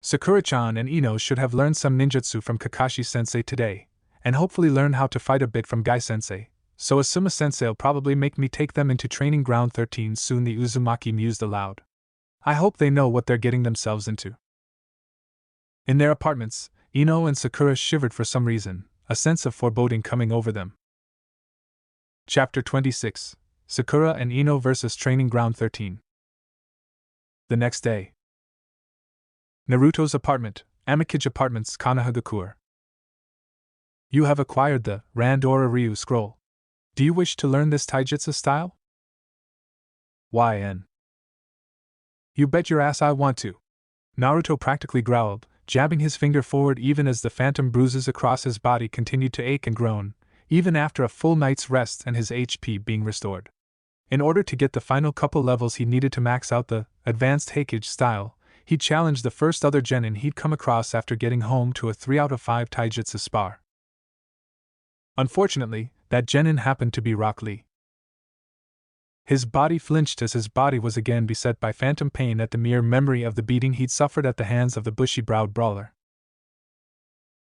Sakura-chan and Ino should have learned some ninjutsu from Kakashi-sensei today, and hopefully learn how to fight a bit from Gai-sensei, so Asuma-sensei'll probably make me take them into training ground 13 soon, the Uzumaki mused aloud. I hope they know what they're getting themselves into. In their apartments, Ino and Sakura shivered for some reason, a sense of foreboding coming over them. Chapter 26, Sakura and Ino vs. Training Ground 13. The next day. Naruto's apartment, Amikage Apartments, Kanahagakure. You have acquired the Randora Ryu scroll. Do you wish to learn this taijutsu style? YN. You bet your ass I want to. Naruto practically growled, jabbing his finger forward even as the phantom bruises across his body continued to ache and groan, even after a full night's rest and his HP being restored. In order to get the final couple levels he needed to max out the advanced Heikage style, he challenged the first other genin he'd come across after getting home to a 3 out of 5 taijutsu spar. Unfortunately, that genin happened to be Rock Lee. His body flinched as his body was again beset by phantom pain at the mere memory of the beating he'd suffered at the hands of the bushy-browed brawler.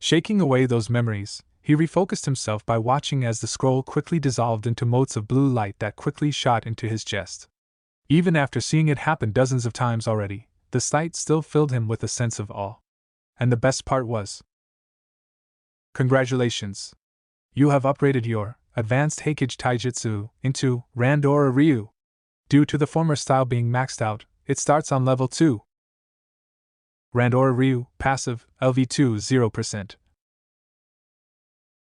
Shaking away those memories, he refocused himself by watching as the scroll quickly dissolved into motes of blue light that quickly shot into his chest. Even after seeing it happen dozens of times already, the sight still filled him with a sense of awe. And the best part was, congratulations! You have upgraded your advanced Heikage taijutsu into Randora Ryu. Due to the former style being maxed out, it starts on level 2. Randora Ryu, passive, LV2 0%.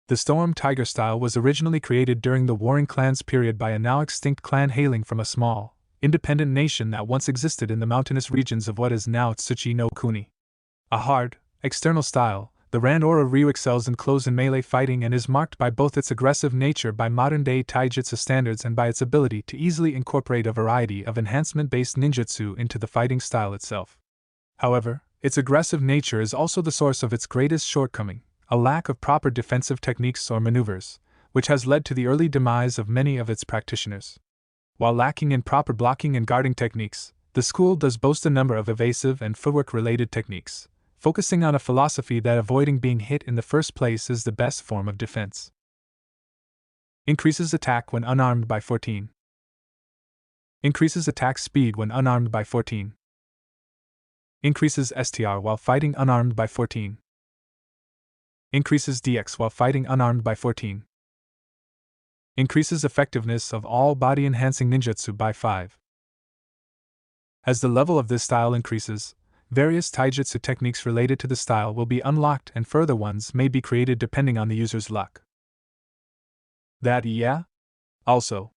The Storm Tiger style was originally created during the Warring Clans period by a now extinct clan hailing from a small, independent nation that once existed in the mountainous regions of what is now Tsuchi no Kuni. A hard, external style, the Randora Ryu excels in close and melee fighting and is marked by both its aggressive nature by modern-day taijutsu standards and by its ability to easily incorporate a variety of enhancement-based ninjutsu into the fighting style itself. However, its aggressive nature is also the source of its greatest shortcoming, a lack of proper defensive techniques or maneuvers, which has led to the early demise of many of its practitioners. While lacking in proper blocking and guarding techniques, the school does boast a number of evasive and footwork-related techniques, focusing on a philosophy that avoiding being hit in the first place is the best form of defense. Increases attack when unarmed by 14. Increases attack speed when unarmed by 14. Increases STR while fighting unarmed by 14. Increases DX while fighting unarmed by 14. Increases effectiveness of all body-enhancing ninjutsu by 5. As the level of this style increases, various taijutsu techniques related to the style will be unlocked and further ones may be created depending on the user's luck. That yeah? Also,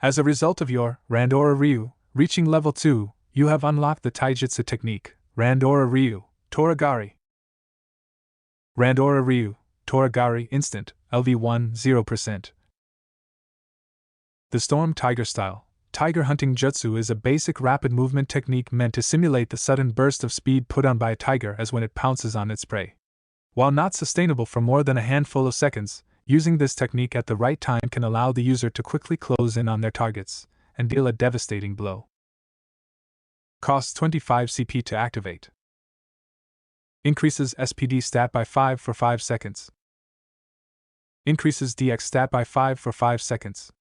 as a result of your Randora Ryu reaching level 2, you have unlocked the taijutsu technique, Randora Ryu, Toragari. Randora Ryu, Toragari instant, LV1 0%. The Storm Tiger style, Tiger Hunting Jutsu is a basic rapid movement technique meant to simulate the sudden burst of speed put on by a tiger as when it pounces on its prey. While not sustainable for more than a handful of seconds, using this technique at the right time can allow the user to quickly close in on their targets and deal a devastating blow. Costs 25 CP to activate. Increases SPD stat by 5 for 5 seconds. Increases DX stat by 5 for 5 seconds.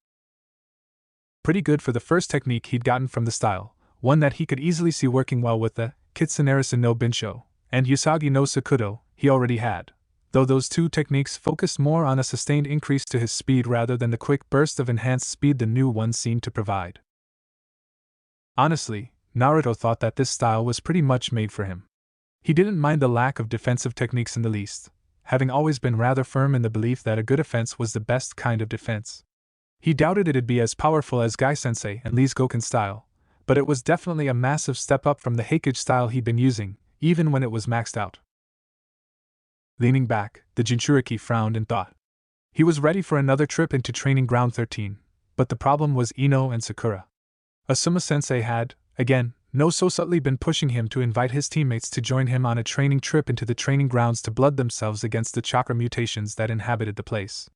Pretty good for the first technique he'd gotten from the style, one that he could easily see working well with the Kitsunerisan no Binsho and Usagi no Sakudo he already had, though those two techniques focused more on a sustained increase to his speed rather than the quick burst of enhanced speed the new one seemed to provide. Honestly, Naruto thought that this style was pretty much made for him. He didn't mind the lack of defensive techniques in the least, having always been rather firm in the belief that a good offense was the best kind of defense. He doubted it'd be as powerful as Gai-sensei and Lee's Goken style, but it was definitely a massive step up from the Heikage style he'd been using, even when it was maxed out. Leaning back, the Jinchuriki frowned in thought. He was ready for another trip into Training Ground 13, but the problem was Ino and Sakura. Asuma-sensei had, again, no so subtly been pushing him to invite his teammates to join him on a training trip into the training grounds to blood themselves against the chakra mutations that inhabited the place.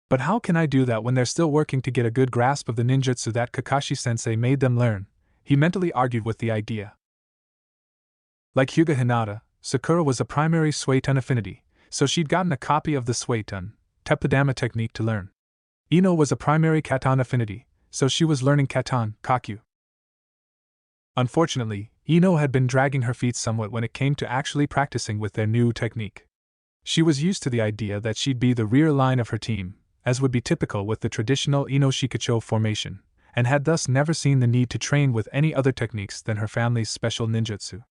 But how can I do that when they're still working to get a good grasp of the ninjutsu that Kakashi-sensei made them learn? He mentally argued with the idea. Like Hyuga Hinata, Sakura was a primary Suiton affinity, so she'd gotten a copy of the Suiton, Teppadama technique to learn. Ino was a primary Katon affinity, so she was learning Katon, Kakyu. Unfortunately, Ino had been dragging her feet somewhat when it came to actually practicing with their new technique. She was used to the idea that she'd be the rear line of her team, as would be typical with the traditional Ino Shikacho formation, and had thus never seen the need to train with any other techniques than her family's special ninjutsu.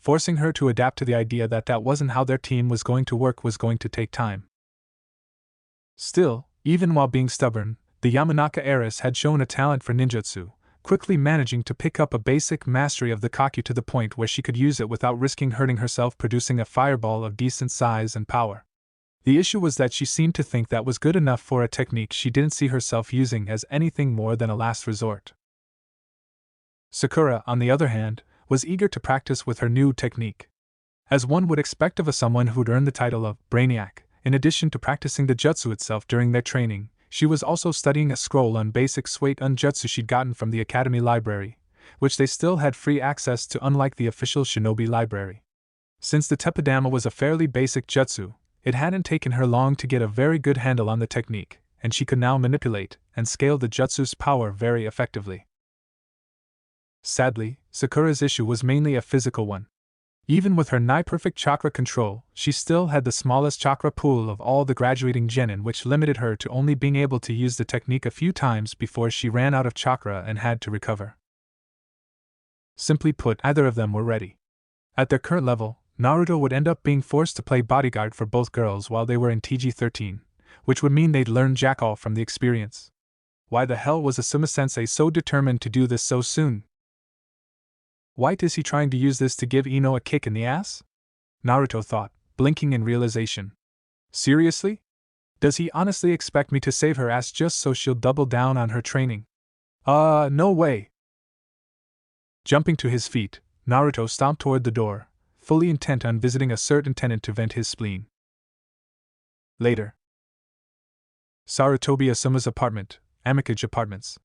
Forcing her to adapt to the idea that that wasn't how their team was going to work was going to take time. Still, even while being stubborn, the Yamanaka heiress had shown a talent for ninjutsu, quickly managing to pick up a basic mastery of the Kakyu to the point where she could use it without risking hurting herself, producing a fireball of decent size and power. The issue was that she seemed to think that was good enough for a technique she didn't see herself using as anything more than a last resort. Sakura, on the other hand, was eager to practice with her new technique. As one would expect of someone who'd earned the title of Brainiac, in addition to practicing the jutsu itself during their training, she was also studying a scroll on basic Suiton jutsu she'd gotten from the Academy Library, which they still had free access to unlike the official Shinobi Library. Since the Teppadama was a fairly basic jutsu, it hadn't taken her long to get a very good handle on the technique, and she could now manipulate and scale the jutsu's power very effectively. Sadly, Sakura's issue was mainly a physical one. Even with her nigh-perfect chakra control, she still had the smallest chakra pool of all the graduating genin, which limited her to only being able to use the technique a few times before she ran out of chakra and had to recover. Simply put, neither of them were ready. At their current level, Naruto would end up being forced to play bodyguard for both girls while they were in TG-13, which would mean they'd learn Jackal from the experience. Why the hell was Asuma-sensei so determined to do this so soon? Why is he trying to use this to give Ino a kick in the ass? Naruto thought, blinking in realization. Seriously? Does he honestly expect me to save her ass just so she'll double down on her training? No way. Jumping to his feet, Naruto stomped toward the door, fully intent on visiting a certain tenant to vent his spleen. Later. Sarutobi Asuma's apartment, Amikage Apartments.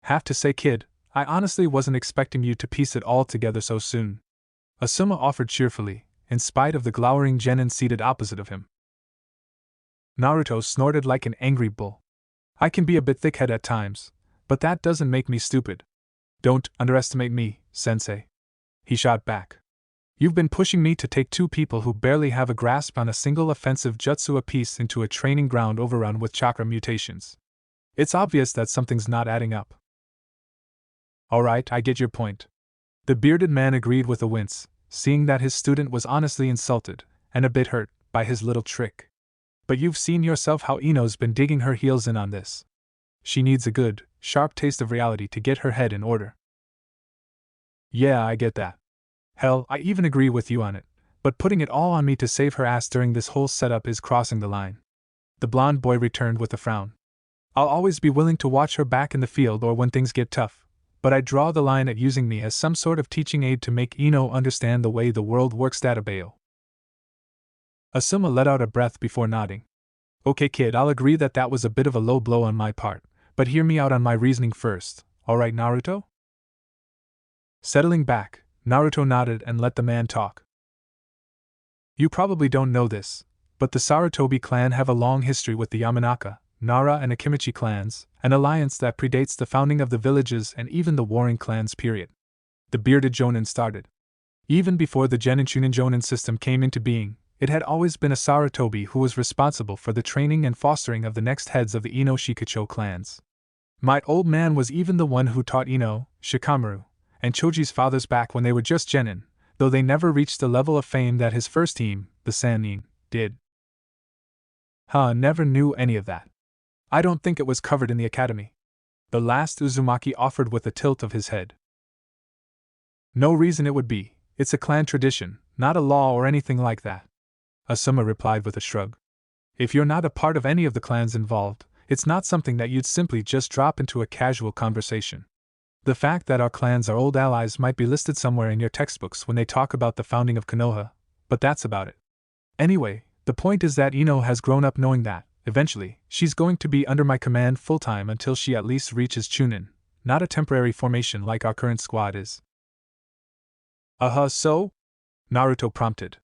Have to say, kid, I honestly wasn't expecting you to piece it all together so soon. Asuma offered cheerfully, in spite of the glowering genin seated opposite of him. Naruto snorted like an angry bull. I can be a bit thick-headed at times, but that doesn't make me stupid. Don't underestimate me, sensei. He shot back. You've been pushing me to take two people who barely have a grasp on a single offensive jutsu apiece into a training ground overrun with chakra mutations. It's obvious that something's not adding up. Alright, I get your point. The bearded man agreed with a wince, seeing that his student was honestly insulted, and a bit hurt, by his little trick. But you've seen yourself how Ino's been digging her heels in on this. She needs a good, sharp taste of reality to get her head in order. Yeah, I get that. Hell, I even agree with you on it, but putting it all on me to save her ass during this whole setup is crossing the line. The blonde boy returned with a frown. I'll always be willing to watch her back in the field or when things get tough, but I draw the line at using me as some sort of teaching aid to make Ino understand the way the world works. Databao. Asuma let out a breath before nodding. Okay kid, I'll agree that that was a bit of a low blow on my part, but hear me out on my reasoning first, alright Naruto? Settling back, Naruto nodded and let the man talk. You probably don't know this, but the Sarutobi clan have a long history with the Yamanaka, Nara, and Akimichi clans, an alliance that predates the founding of the villages and even the warring clans. Period. The bearded Jonin started. Even before the Genin Chunin Jonin system came into being, it had always been a Sarutobi who was responsible for the training and fostering of the next heads of the Ino Shikacho clans. My old man was even the one who taught Ino, Shikamaru, and Choji's fathers back when they were just genin, though they never reached the level of fame that his first team, the Sannin, did. Never knew any of that. I don't think it was covered in the academy. The last Uzumaki offered with a tilt of his head. No reason it would be, it's a clan tradition, not a law or anything like that. Asuma replied with a shrug. If you're not a part of any of the clans involved, it's not something that you'd simply just drop into a casual conversation. The fact that our clans are old allies might be listed somewhere in your textbooks when they talk about the founding of Konoha, but that's about it. Anyway, the point is that Ino has grown up knowing that, eventually, she's going to be under my command full-time until she at least reaches Chunin, not a temporary formation like our current squad is. So? Naruto prompted.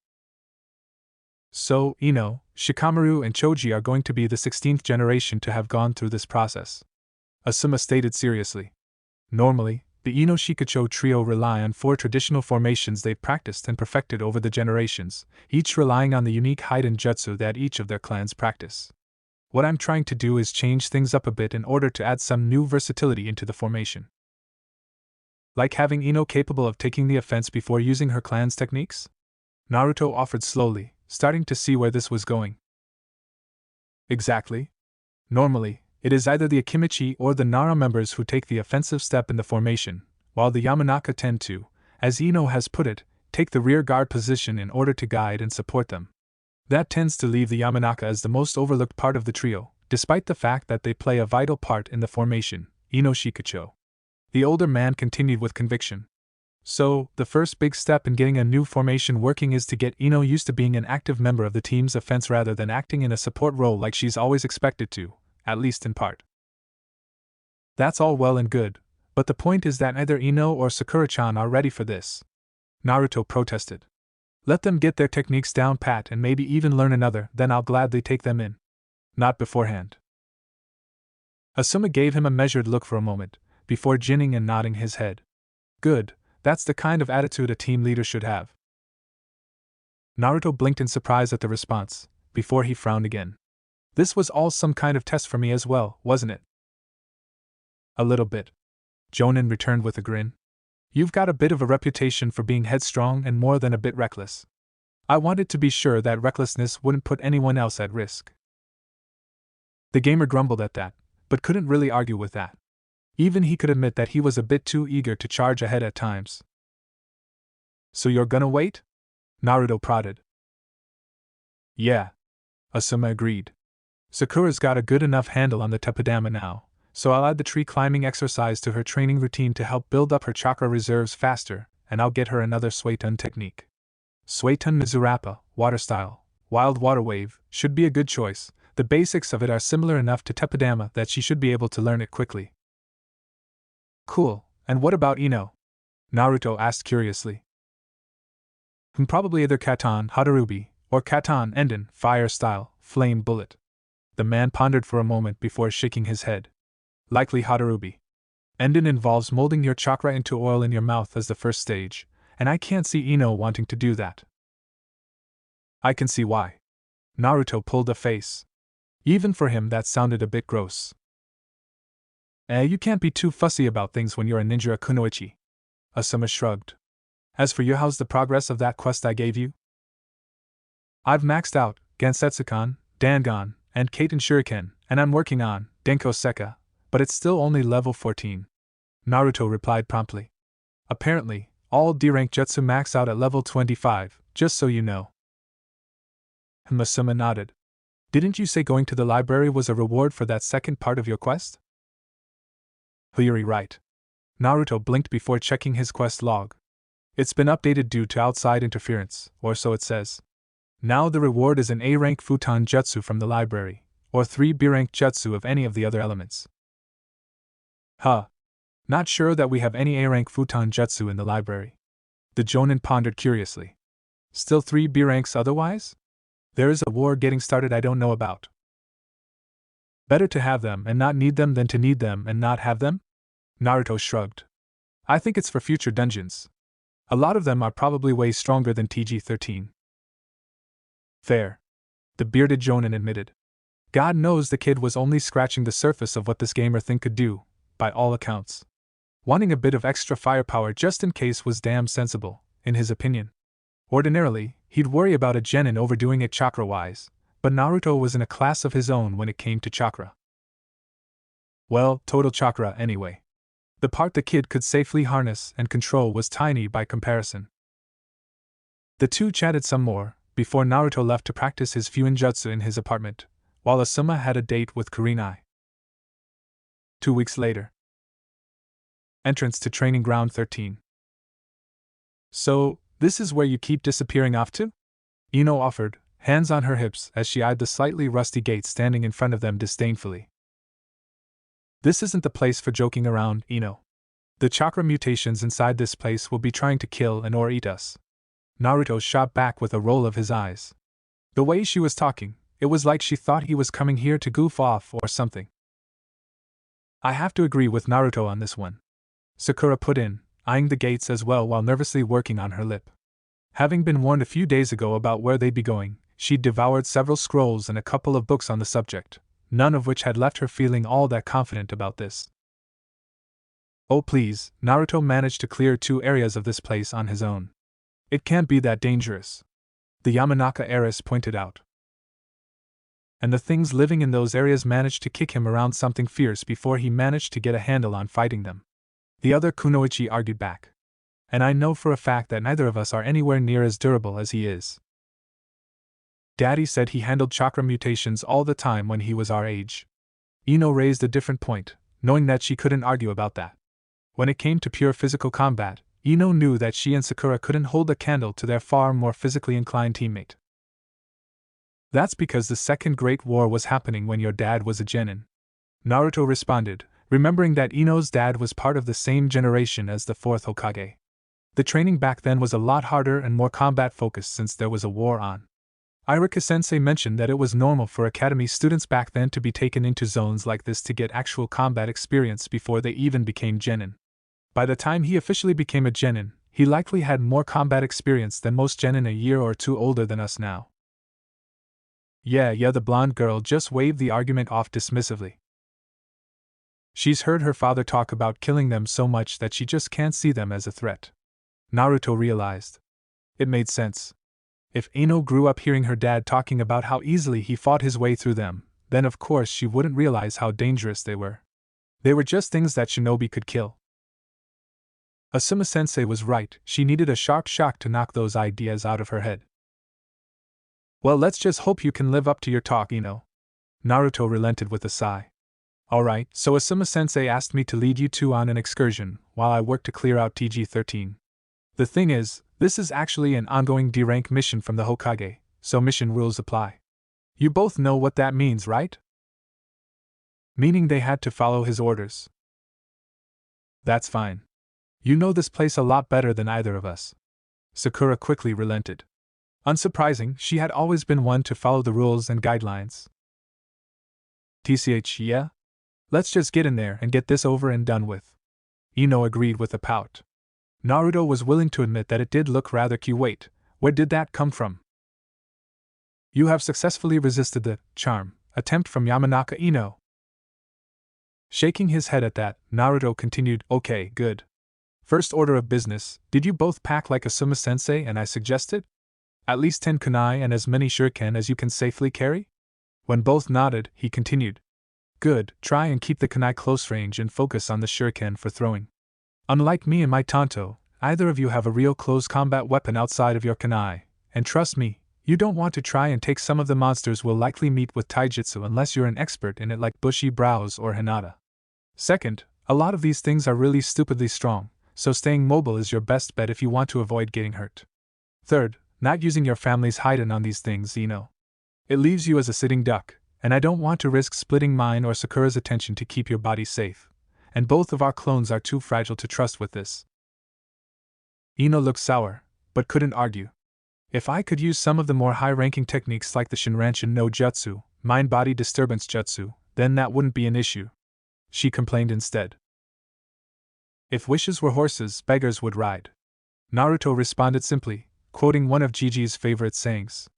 So, Ino, Shikamaru, and Choji are going to be the 16th generation to have gone through this process. Asuma stated seriously. Normally, the Ino Shikacho trio rely on 4 traditional formations they've practiced and perfected over the generations, each relying on the unique hidden jutsu that each of their clans practice. What I'm trying to do is change things up a bit in order to add some new versatility into the formation. Like having Ino capable of taking the offense before using her clan's techniques? Naruto offered slowly, starting to see where this was going. Exactly. Normally, it is either the Akimichi or the Nara members who take the offensive step in the formation, while the Yamanaka tend to, as Ino has put it, take the rear guard position in order to guide and support them. That tends to leave the Yamanaka as the most overlooked part of the trio, despite the fact that they play a vital part in the formation, Ino Shikacho. The older man continued with conviction. So, the first big step in getting a new formation working is to get Ino used to being an active member of the team's offense rather than acting in a support role like she's always expected to, at least in part. That's all well and good, but the point is that neither Ino or Sakura-chan are ready for this. Naruto protested. Let them get their techniques down pat and maybe even learn another, then I'll gladly take them in. Not beforehand. Asuma gave him a measured look for a moment, before grinning and nodding his head. Good, that's the kind of attitude a team leader should have. Naruto blinked in surprise at the response, before he frowned again. This was all some kind of test for me as well, wasn't it? A little bit. Jonin returned with a grin. You've got a bit of a reputation for being headstrong and more than a bit reckless. I wanted to be sure that recklessness wouldn't put anyone else at risk. The gamer grumbled at that, but couldn't really argue with that. Even he could admit that he was a bit too eager to charge ahead at times. So you're gonna wait? Naruto prodded. Yeah. Asuma agreed. Sakura's got a good enough handle on the Teppadama now, so I'll add the tree climbing exercise to her training routine to help build up her chakra reserves faster, and I'll get her another Suetun technique. Suetun Mizurappa, water style, wild water wave, should be a good choice. The basics of it are similar enough to Teppadama that she should be able to learn it quickly. Cool, and what about Ino? Naruto asked curiously. Probably either Katan Hadarubi, or Katan Enden, fire style, flame bullet. The man pondered for a moment before shaking his head. Likely Hadarubi. Enden involves molding your chakra into oil in your mouth as the first stage, and I can't see Ino wanting to do that. I can see why. Naruto pulled a face. Even for him that sounded a bit gross. You can't be too fussy about things when you're a ninja kunoichi. Asuma shrugged. As for you, how's the progress of that quest I gave you? I've maxed out Gensetsukan, Dangon, and Kaiten Shuriken, and I'm working on Denko Sekka, but it's still only level 14. Naruto replied promptly. Apparently, all D-rank jutsu max out at level 25, just so you know. Asuma nodded. Didn't you say going to the library was a reward for that second part of your quest? You're right. Naruto blinked before checking his quest log. It's been updated due to outside interference, or so it says. Now the reward is an A-rank futon jutsu from the library, or 3 B-rank jutsu of any of the other elements. Not sure that we have any A-rank futon jutsu in the library. The Jonin pondered curiously. Still 3 B-ranks otherwise? There is a war getting started I don't know about. Better to have them and not need them than to need them and not have them? Naruto shrugged. I think it's for future dungeons. A lot of them are probably way stronger than TG-13. Fair. The bearded Jonin admitted. God knows the kid was only scratching the surface of what this gamer thing could do, by all accounts. Wanting a bit of extra firepower just in case was damn sensible, in his opinion. Ordinarily, he'd worry about a genin overdoing it chakra-wise, but Naruto was in a class of his own when it came to chakra. Well, total chakra anyway. The part the kid could safely harness and control was tiny by comparison. The two chatted some more, before Naruto left to practice his Fuinjutsu in his apartment, while Asuma had a date with Kurenai. 2 weeks later. Entrance to Training Ground 13. So, this is where you keep disappearing off to? Ino offered, hands on her hips as she eyed the slightly rusty gate standing in front of them disdainfully. This isn't the place for joking around, Ino. The chakra mutations inside this place will be trying to kill and or eat us. Naruto shot back with a roll of his eyes. The way she was talking, it was like she thought he was coming here to goof off or something. I have to agree with Naruto on this one. Sakura put in, eyeing the gates as well while nervously working on her lip. Having been warned a few days ago about where they'd be going, she'd devoured several scrolls and a couple of books on the subject, none of which had left her feeling all that confident about this. Oh please, Naruto managed to clear 2 areas of this place on his own. It can't be that dangerous. The Yamanaka heiress pointed out. And the things living in those areas managed to kick him around something fierce before he managed to get a handle on fighting them. The other Kunoichi argued back. And I know for a fact that neither of us are anywhere near as durable as he is. Daddy said he handled chakra mutations all the time when he was our age. Ino raised a different point, knowing that she couldn't argue about that. When it came to pure physical combat, Ino knew that she and Sakura couldn't hold a candle to their far more physically inclined teammate. That's because the Second Great War was happening when your dad was a genin. Naruto responded, remembering that Ino's dad was part of the same generation as the 4th Hokage. The training back then was a lot harder and more combat-focused since there was a war on. Irika-sensei mentioned that it was normal for academy students back then to be taken into zones like this to get actual combat experience before they even became genin. By the time he officially became a genin, he likely had more combat experience than most genin a year or 2 older than us now. Yeah, the blonde girl just waved the argument off dismissively. She's heard her father talk about killing them so much that she just can't see them as a threat. Naruto realized. It made sense. If Ino grew up hearing her dad talking about how easily he fought his way through them, then of course she wouldn't realize how dangerous they were. They were just things that shinobi could kill. Asuma-sensei was right, she needed a sharp shock to knock those ideas out of her head. Well, let's just hope you can live up to your talk, Ino. Naruto relented with a sigh. Alright, so Asuma-sensei asked me to lead you two on an excursion, while I work to clear out TG-13. The thing is, this is actually an ongoing D-rank mission from the Hokage, so mission rules apply. You both know what that means, right? Meaning they had to follow his orders. That's fine. You know this place a lot better than either of us. Sakura quickly relented. Unsurprising, she had always been one to follow the rules and guidelines. TCH, yeah? Let's just get in there and get this over and done with. Ino agreed with a pout. Naruto was willing to admit that it did look rather cute. Wait, where did that come from? You have successfully resisted the charm attempt from Yamanaka Ino. Shaking his head at that, Naruto continued, okay, good. First order of business, did you both pack like Asuma-sensei and I suggested? At least 10 kunai and as many shuriken as you can safely carry? When both nodded, he continued. Good, try and keep the kunai close range and focus on the shuriken for throwing. Unlike me and my tanto, either of you have a real close combat weapon outside of your kunai, and trust me, you don't want to try and take some of the monsters we'll likely meet with taijutsu unless you're an expert in it like Bushy Brows or Hinata. Second, a lot of these things are really stupidly strong, so staying mobile is your best bet if you want to avoid getting hurt. Third, not using your family's hiden on these things, Ino. It leaves you as a sitting duck, and I don't want to risk splitting mine or Sakura's attention to keep your body safe, and both of our clones are too fragile to trust with this. Ino looked sour, but couldn't argue. If I could use some of the more high-ranking techniques like the Shinranshin no Jutsu, mind-body disturbance jutsu, then that wouldn't be an issue. She complained instead. If wishes were horses, beggars would ride. Naruto responded simply, quoting one of Gigi's favorite sayings.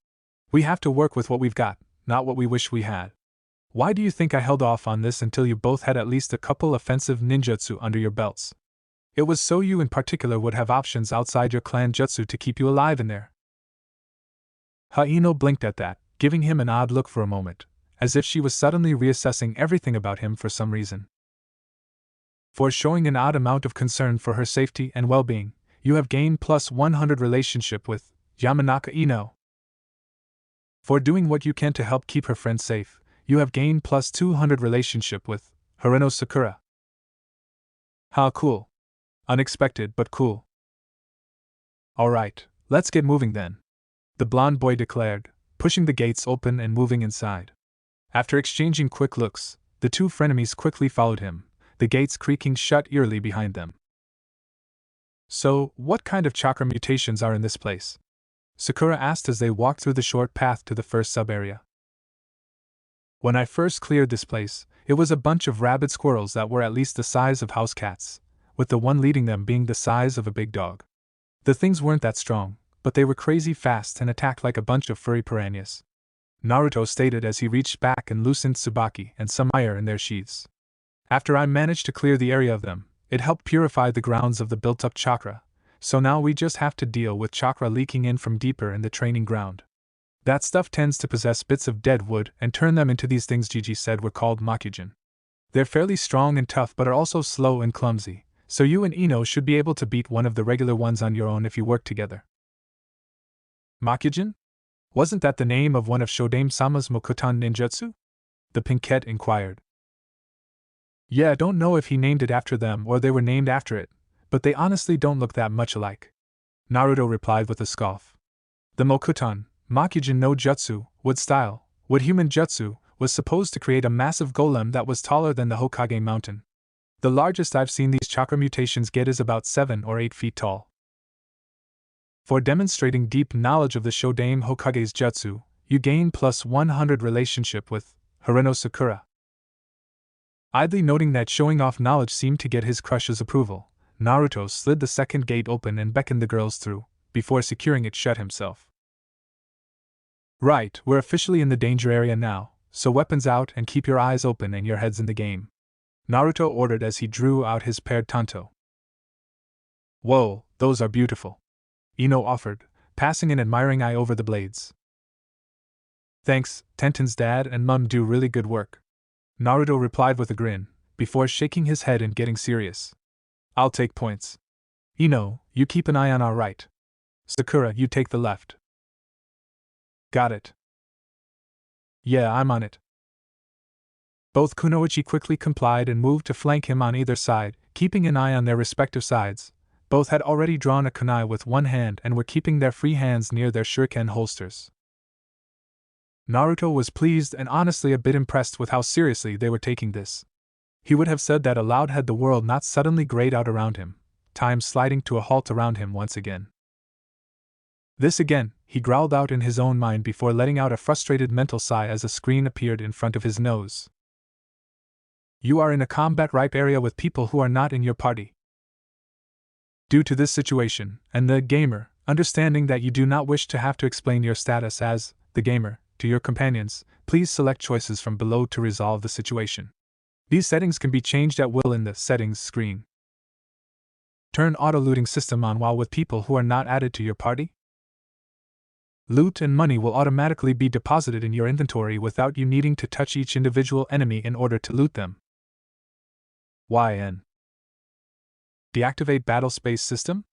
We have to work with what we've got, not what we wish we had. Why do you think I held off on this until you both had at least a couple offensive ninjutsu under your belts? It was so you in particular would have options outside your clan jutsu to keep you alive in there. Haino blinked at that, giving him an odd look for a moment, as if she was suddenly reassessing everything about him for some reason. For showing an odd amount of concern for her safety and well-being, you have gained plus 100 relationship with Yamanaka Ino. For doing what you can to help keep her friend safe, you have gained plus 200 relationship with Hareno Sakura. How cool. Unexpected but cool. Alright, let's get moving then, the blonde boy declared, pushing the gates open and moving inside. After exchanging quick looks, the two frenemies quickly followed him, the gates creaking shut eerily behind them. So, what kind of chakra mutations are in this place? Sakura asked as they walked through the short path to the first sub-area. When I first cleared this place, it was a bunch of rabid squirrels that were at least the size of house cats, with the one leading them being the size of a big dog. The things weren't that strong, but they were crazy fast and attacked like a bunch of furry piranhas. Naruto stated as he reached back and loosened Tsubaki and some fire in their sheaths. After I managed to clear the area of them, it helped purify the grounds of the built-up chakra, so now we just have to deal with chakra leaking in from deeper in the training ground. That stuff tends to possess bits of dead wood and turn them into these things Gigi said were called Makujin. They're fairly strong and tough but are also slow and clumsy, so you and Ino should be able to beat one of the regular ones on your own if you work together. Makujin? Wasn't that the name of one of Shodame-sama's Mokutan ninjutsu? The Pinkette inquired. Yeah, I don't know if he named it after them or they were named after it, but they honestly don't look that much alike. Naruto replied with a scoff. The Mokutan, Makujin no Jutsu, wood style, wood human jutsu, was supposed to create a massive golem that was taller than the Hokage mountain. The largest I've seen these chakra mutations get is about 7 or 8 feet tall. For demonstrating deep knowledge of the Shodame Hokage's jutsu, you gain plus 100 relationship with Hareno Sakura. Idly noting that showing off knowledge seemed to get his crush's approval, Naruto slid the second gate open and beckoned the girls through, before securing it shut himself. Right, we're officially in the danger area now, so weapons out and keep your eyes open and your heads in the game, Naruto ordered as he drew out his paired tanto. Whoa, those are beautiful, Ino offered, passing an admiring eye over the blades. Thanks, Tenten's dad and mum do really good work, Naruto replied with a grin, before shaking his head and getting serious. I'll take points. Ino, you keep an eye on our right. Sakura, you take the left. Got it. Yeah, I'm on it. Both Kunoichi quickly complied and moved to flank him on either side, keeping an eye on their respective sides. Both had already drawn a kunai with one hand and were keeping their free hands near their shuriken holsters. Naruto was pleased and honestly a bit impressed with how seriously they were taking this. He would have said that aloud had the world not suddenly grayed out around him, time sliding to a halt around him once again. This again, he growled out in his own mind before letting out a frustrated mental sigh as a screen appeared in front of his nose. You are in a combat-ripe area with people who are not in your party. Due to this situation, and the gamer, understanding that you do not wish to have to explain your status as the gamer to your companions, please select choices from below to resolve the situation. These settings can be changed at will in the Settings screen. Turn auto-looting system on while with people who are not added to your party. Loot and money will automatically be deposited in your inventory without you needing to touch each individual enemy in order to loot them. YN. Deactivate Battle Space System?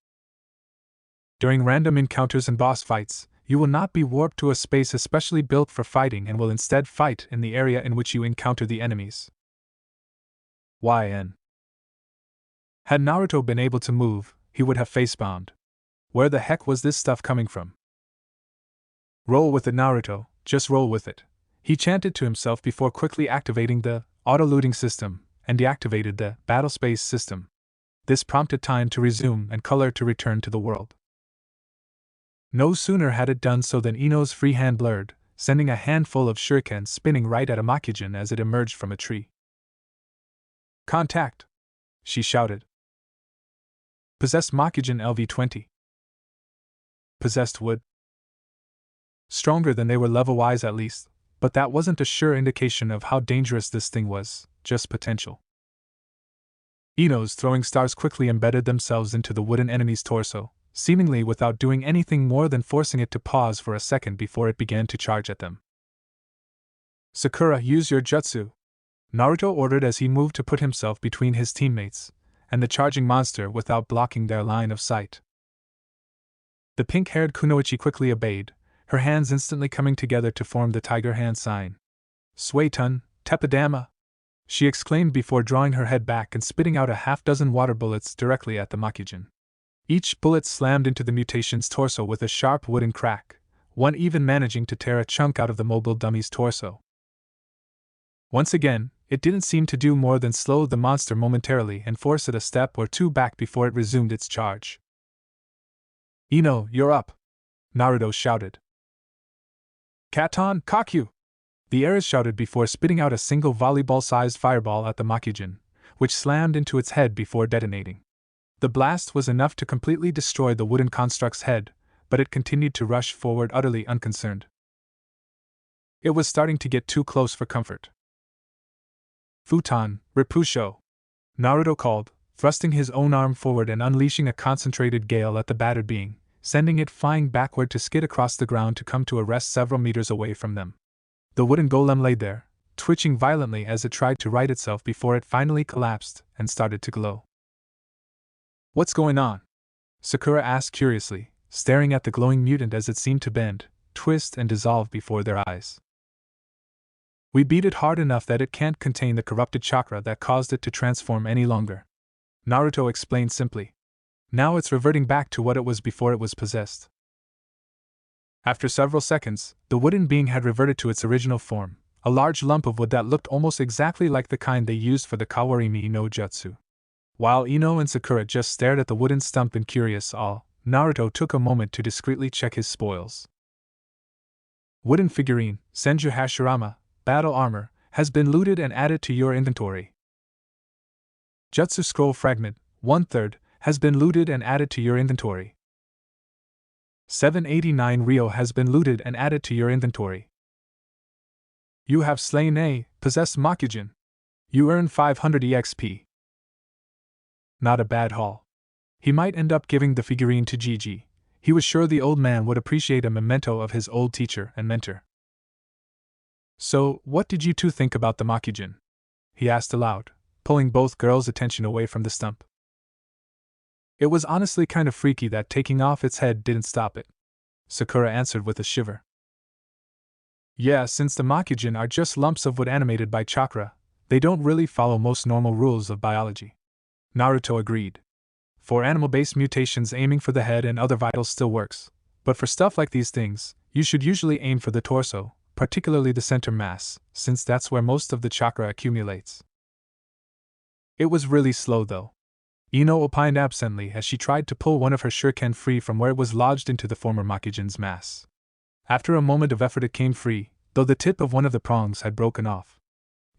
During random encounters and boss fights, you will not be warped to a space especially built for fighting and will instead fight in the area in which you encounter the enemies. YN. Had Naruto been able to move, he would have face-bombed. Where the heck was this stuff coming from? Roll with it, Naruto, just roll with it, he chanted to himself before quickly activating the auto-looting system and deactivated the battle space system. This prompted time to resume and color to return to the world. No sooner had it done so than Ino's free hand blurred, sending a handful of shurikens spinning right at a Makujin as it emerged from a tree. Contact! She shouted. Possessed Makujin LV-20. Possessed wood. Stronger than they were level-wise at least, but that wasn't a sure indication of how dangerous this thing was, just potential. Ino's throwing stars quickly embedded themselves into the wooden enemy's torso, seemingly without doing anything more than forcing it to pause for a second before it began to charge at them. Sakura, use your jutsu, Naruto ordered as he moved to put himself between his teammates and the charging monster without blocking their line of sight. The pink-haired Kunoichi quickly obeyed, her hands instantly coming together to form the tiger hand sign. Suetun, Teppadama! She exclaimed before drawing her head back and spitting out a half-dozen water bullets directly at the Makujin. Each bullet slammed into the mutation's torso with a sharp wooden crack, one even managing to tear a chunk out of the mobile dummy's torso. Once again, it didn't seem to do more than slow the monster momentarily and force it a step or two back before it resumed its charge. Ino, you're up! Naruto shouted. Katon, Kakyu! The heiress shouted before spitting out a single volleyball-sized fireball at the Makujin, which slammed into its head before detonating. The blast was enough to completely destroy the wooden construct's head, but it continued to rush forward utterly unconcerned. It was starting to get too close for comfort. Futon, Repusho! Naruto called, thrusting his own arm forward and unleashing a concentrated gale at the battered being, sending it flying backward to skid across the ground to come to a rest several meters away from them. The wooden golem lay there, twitching violently as it tried to right itself before it finally collapsed and started to glow. What's going on? Sakura asked curiously, staring at the glowing mutant as it seemed to bend, twist and dissolve before their eyes. We beat it hard enough that it can't contain the corrupted chakra that caused it to transform any longer. Naruto explained simply. Now it's reverting back to what it was before it was possessed. After several seconds, the wooden being had reverted to its original form, a large lump of wood that looked almost exactly like the kind they used for the Kawarimi no Jutsu. While Ino and Sakura just stared at the wooden stump in curious awe, Naruto took a moment to discreetly check his spoils. Wooden figurine, Senju Hashirama, battle armor, has been looted and added to your inventory. Jutsu scroll fragment, 1/3, has been looted and added to your inventory. 789 Ryo has been looted and added to your inventory. You have slain a possessed Makujin. You earn 500 EXP. Not a bad haul. He might end up giving the figurine to Gigi. He was sure the old man would appreciate a memento of his old teacher and mentor. So, what did you two think about the Makujin? He asked aloud, pulling both girls' attention away from the stump. It was honestly kind of freaky that taking off its head didn't stop it, Sakura answered with a shiver. Yeah, since the Makujin are just lumps of wood animated by chakra, they don't really follow most normal rules of biology. Naruto agreed. For animal-based mutations, aiming for the head and other vitals still works, but for stuff like these things, you should usually aim for the torso, particularly the center mass, since that's where most of the chakra accumulates. It was really slow though. Ino opined absently as she tried to pull one of her shuriken free from where it was lodged into the former Makujin's mass. After a moment of effort it came free, though the tip of one of the prongs had broken off.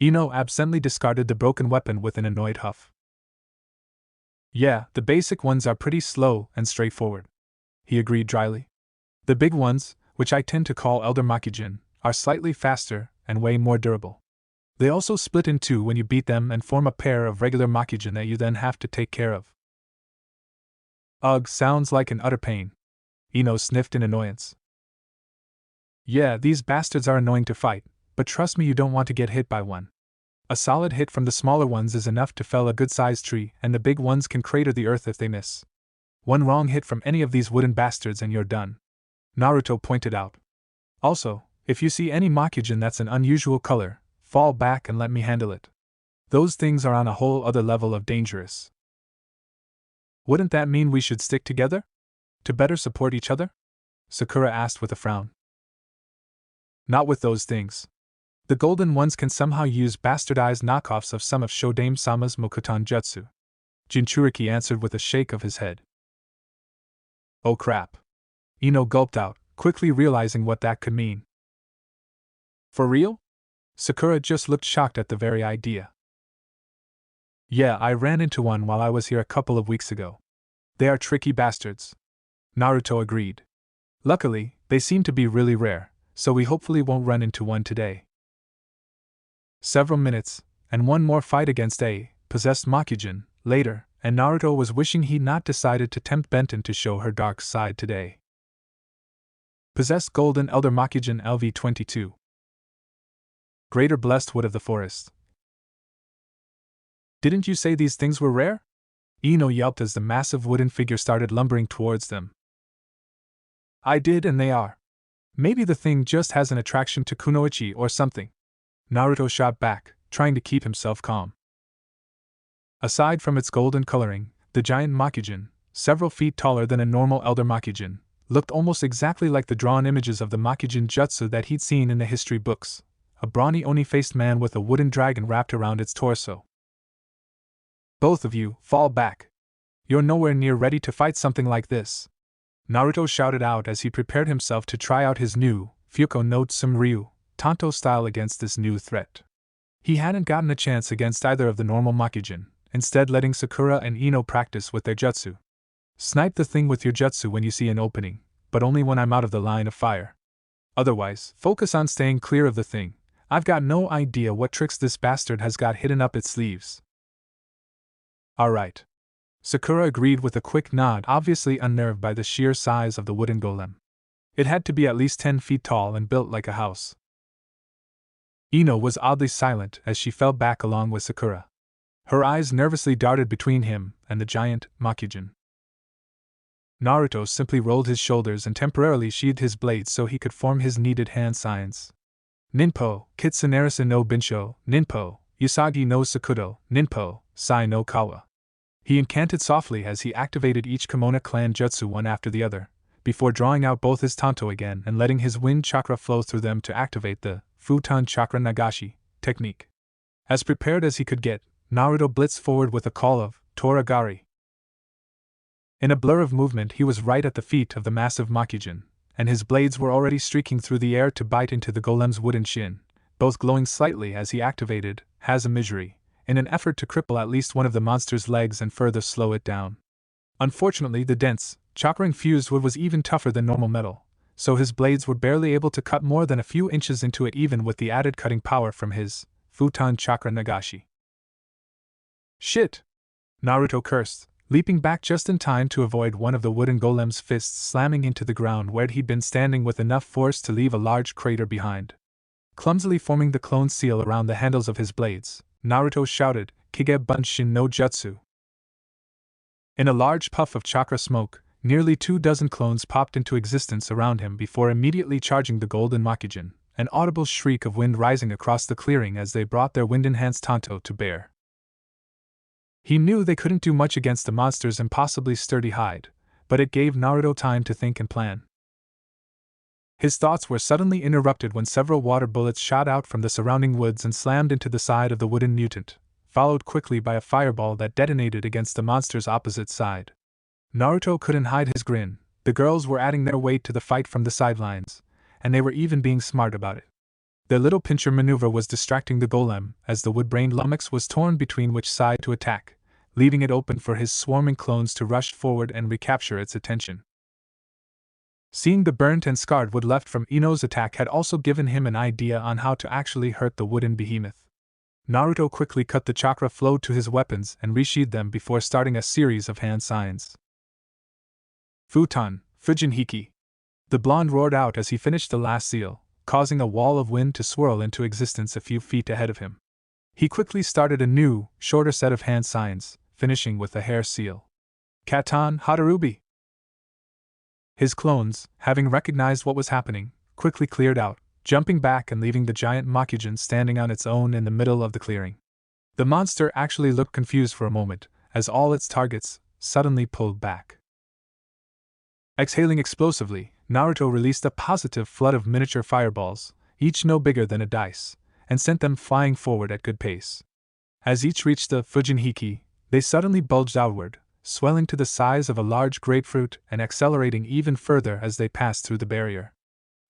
Ino absently discarded the broken weapon with an annoyed huff. Yeah, the basic ones are pretty slow and straightforward, he agreed dryly. The big ones, which I tend to call Elder Makujin, are slightly faster and way more durable. They also split in two when you beat them and form a pair of regular Makujin that you then have to take care of. Ugh, sounds like an utter pain. Ino sniffed in annoyance. Yeah, these bastards are annoying to fight, but trust me, you don't want to get hit by one. A solid hit from the smaller ones is enough to fell a good-sized tree, and the big ones can crater the earth if they miss. One wrong hit from any of these wooden bastards and you're done, Naruto pointed out. Also, if you see any Makujin that's an unusual color, fall back and let me handle it. Those things are on a whole other level of dangerous. Wouldn't that mean we should stick together? To better support each other? Sakura asked with a frown. Not with those things. The golden ones can somehow use bastardized knockoffs of some of Shodame-sama's Mokuton Jutsu, Jinchuriki answered with a shake of his head. Oh crap. Ino gulped out, quickly realizing what that could mean. For real? Sakura just looked shocked at the very idea. Yeah, I ran into one while I was here a couple of weeks ago. They are tricky bastards. Naruto agreed. Luckily, they seem to be really rare, so we hopefully won't run into one today. Several minutes, and one more fight against a possessed Makujin, later, and Naruto was wishing he'd not decided to tempt Benton to show her dark side today. Possessed Golden Elder Makujin LV-22. Greater Blessed Wood of the Forest. Didn't you say these things were rare? Ino yelped as the massive wooden figure started lumbering towards them. I did, and they are. Maybe the thing just has an attraction to kunoichi or something. Naruto shot back, trying to keep himself calm. Aside from its golden coloring, the giant Makujin, several feet taller than a normal Elder Makujin, looked almost exactly like the drawn images of the Makujin jutsu that he'd seen in the history books, a brawny oni-faced man with a wooden dragon wrapped around its torso. Both of you, fall back. You're nowhere near ready to fight something like this. Naruto shouted out as he prepared himself to try out his new, Fuko no Tsunryu, Tanto style against this new threat. He hadn't gotten a chance against either of the normal Makujin, instead letting Sakura and Ino practice with their jutsu. Snipe the thing with your jutsu when you see an opening, but only when I'm out of the line of fire. Otherwise, focus on staying clear of the thing. I've got no idea what tricks this bastard has got hidden up its sleeves. Alright. Sakura agreed with a quick nod, obviously unnerved by the sheer size of the wooden golem. It had to be at least 10 feet tall and built like a house. Ino was oddly silent as she fell back along with Sakura. Her eyes nervously darted between him and the giant Makujin. Naruto simply rolled his shoulders and temporarily sheathed his blades so he could form his needed hand signs. Ninpo, Kitsunarisa no Binsho, Ninpo, Usagi no Sakudo, Ninpo, Sai no Kawa. He incanted softly as he activated each Kimono clan jutsu one after the other, before drawing out both his Tanto again and letting his wind chakra flow through them to activate the Futon Chakra Nagashi technique. As prepared as he could get, Naruto blitzed forward with a call of Toragari. In a blur of movement, he was right at the feet of the massive Makujin, and his blades were already streaking through the air to bite into the golem's wooden shin, both glowing slightly as he activated Hazamizuri, in an effort to cripple at least one of the monster's legs and further slow it down. Unfortunately, the dense, chakra-infused wood was even tougher than normal metal, so his blades were barely able to cut more than a few inches into it even with the added cutting power from his Futon Chakra Nagashi. Shit! Naruto cursed, leaping back just in time to avoid one of the wooden golem's fists slamming into the ground where he'd been standing with enough force to leave a large crater behind. Clumsily forming the clone seal around the handles of his blades, Naruto shouted, Kige Bunshin no Jutsu. In a large puff of chakra smoke, nearly 24 clones popped into existence around him before immediately charging the golden Makujin, an audible shriek of wind rising across the clearing as they brought their wind-enhanced Tanto to bear. He knew they couldn't do much against the monster's impossibly sturdy hide, but it gave Naruto time to think and plan. His thoughts were suddenly interrupted when several water bullets shot out from the surrounding woods and slammed into the side of the wooden mutant, followed quickly by a fireball that detonated against the monster's opposite side. Naruto couldn't hide his grin. The girls were adding their weight to the fight from the sidelines, and they were even being smart about it. Their little pincher maneuver was distracting the golem as the wood-brained lummox was torn between which side to attack, leaving it open for his swarming clones to rush forward and recapture its attention. Seeing the burnt and scarred wood left from Ino's attack had also given him an idea on how to actually hurt the wooden behemoth. Naruto quickly cut the chakra flow to his weapons and resheathed them before starting a series of hand signs. Futon, Fujinhiki. The blonde roared out as he finished the last seal, causing a wall of wind to swirl into existence a few feet ahead of him. He quickly started a new, shorter set of hand signs, finishing with a hair seal. Katan Hadarubi. His clones, having recognized what was happening, quickly cleared out, jumping back and leaving the giant Makujin standing on its own in the middle of the clearing. The monster actually looked confused for a moment, as all its targets suddenly pulled back. Exhaling explosively, Naruto released a positive flood of miniature fireballs, each no bigger than a dice, and sent them flying forward at good pace. As each reached the Fujinhiki, they suddenly bulged outward, swelling to the size of a large grapefruit and accelerating even further as they passed through the barrier.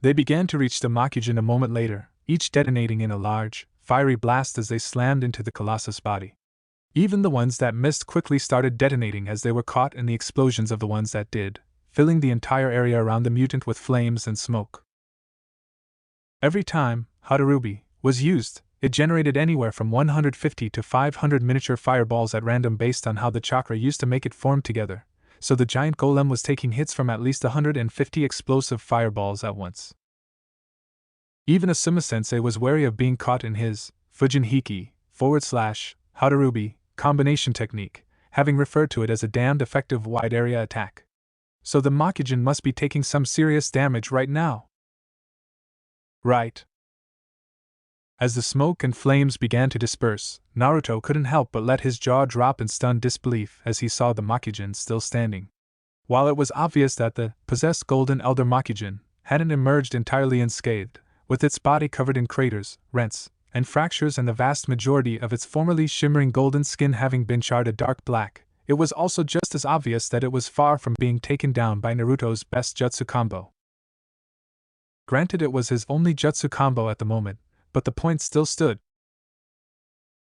They began to reach the Makujin a moment later, each detonating in a large, fiery blast as they slammed into the Colossus body. Even the ones that missed quickly started detonating as they were caught in the explosions of the ones that did, filling the entire area around the mutant with flames and smoke. Every time Hadarubi was used, it generated anywhere from 150 to 500 miniature fireballs at random based on how the chakra used to make it form together, so the giant golem was taking hits from at least 150 explosive fireballs at once. Even Asuma-sensei was wary of being caught in his Fujinhiki /Hadarubi combination technique, having referred to it as a damned effective wide area attack. So the Makujin must be taking some serious damage right now. Right. As the smoke and flames began to disperse, Naruto couldn't help but let his jaw drop in stunned disbelief as he saw the Makujin still standing. While it was obvious that the possessed Golden Elder Makujin hadn't emerged entirely unscathed, with its body covered in craters, rents, and fractures and the vast majority of its formerly shimmering golden skin having been charred a dark black, it was also just as obvious that it was far from being taken down by Naruto's best jutsu combo. Granted, it was his only jutsu combo at the moment, but the point still stood.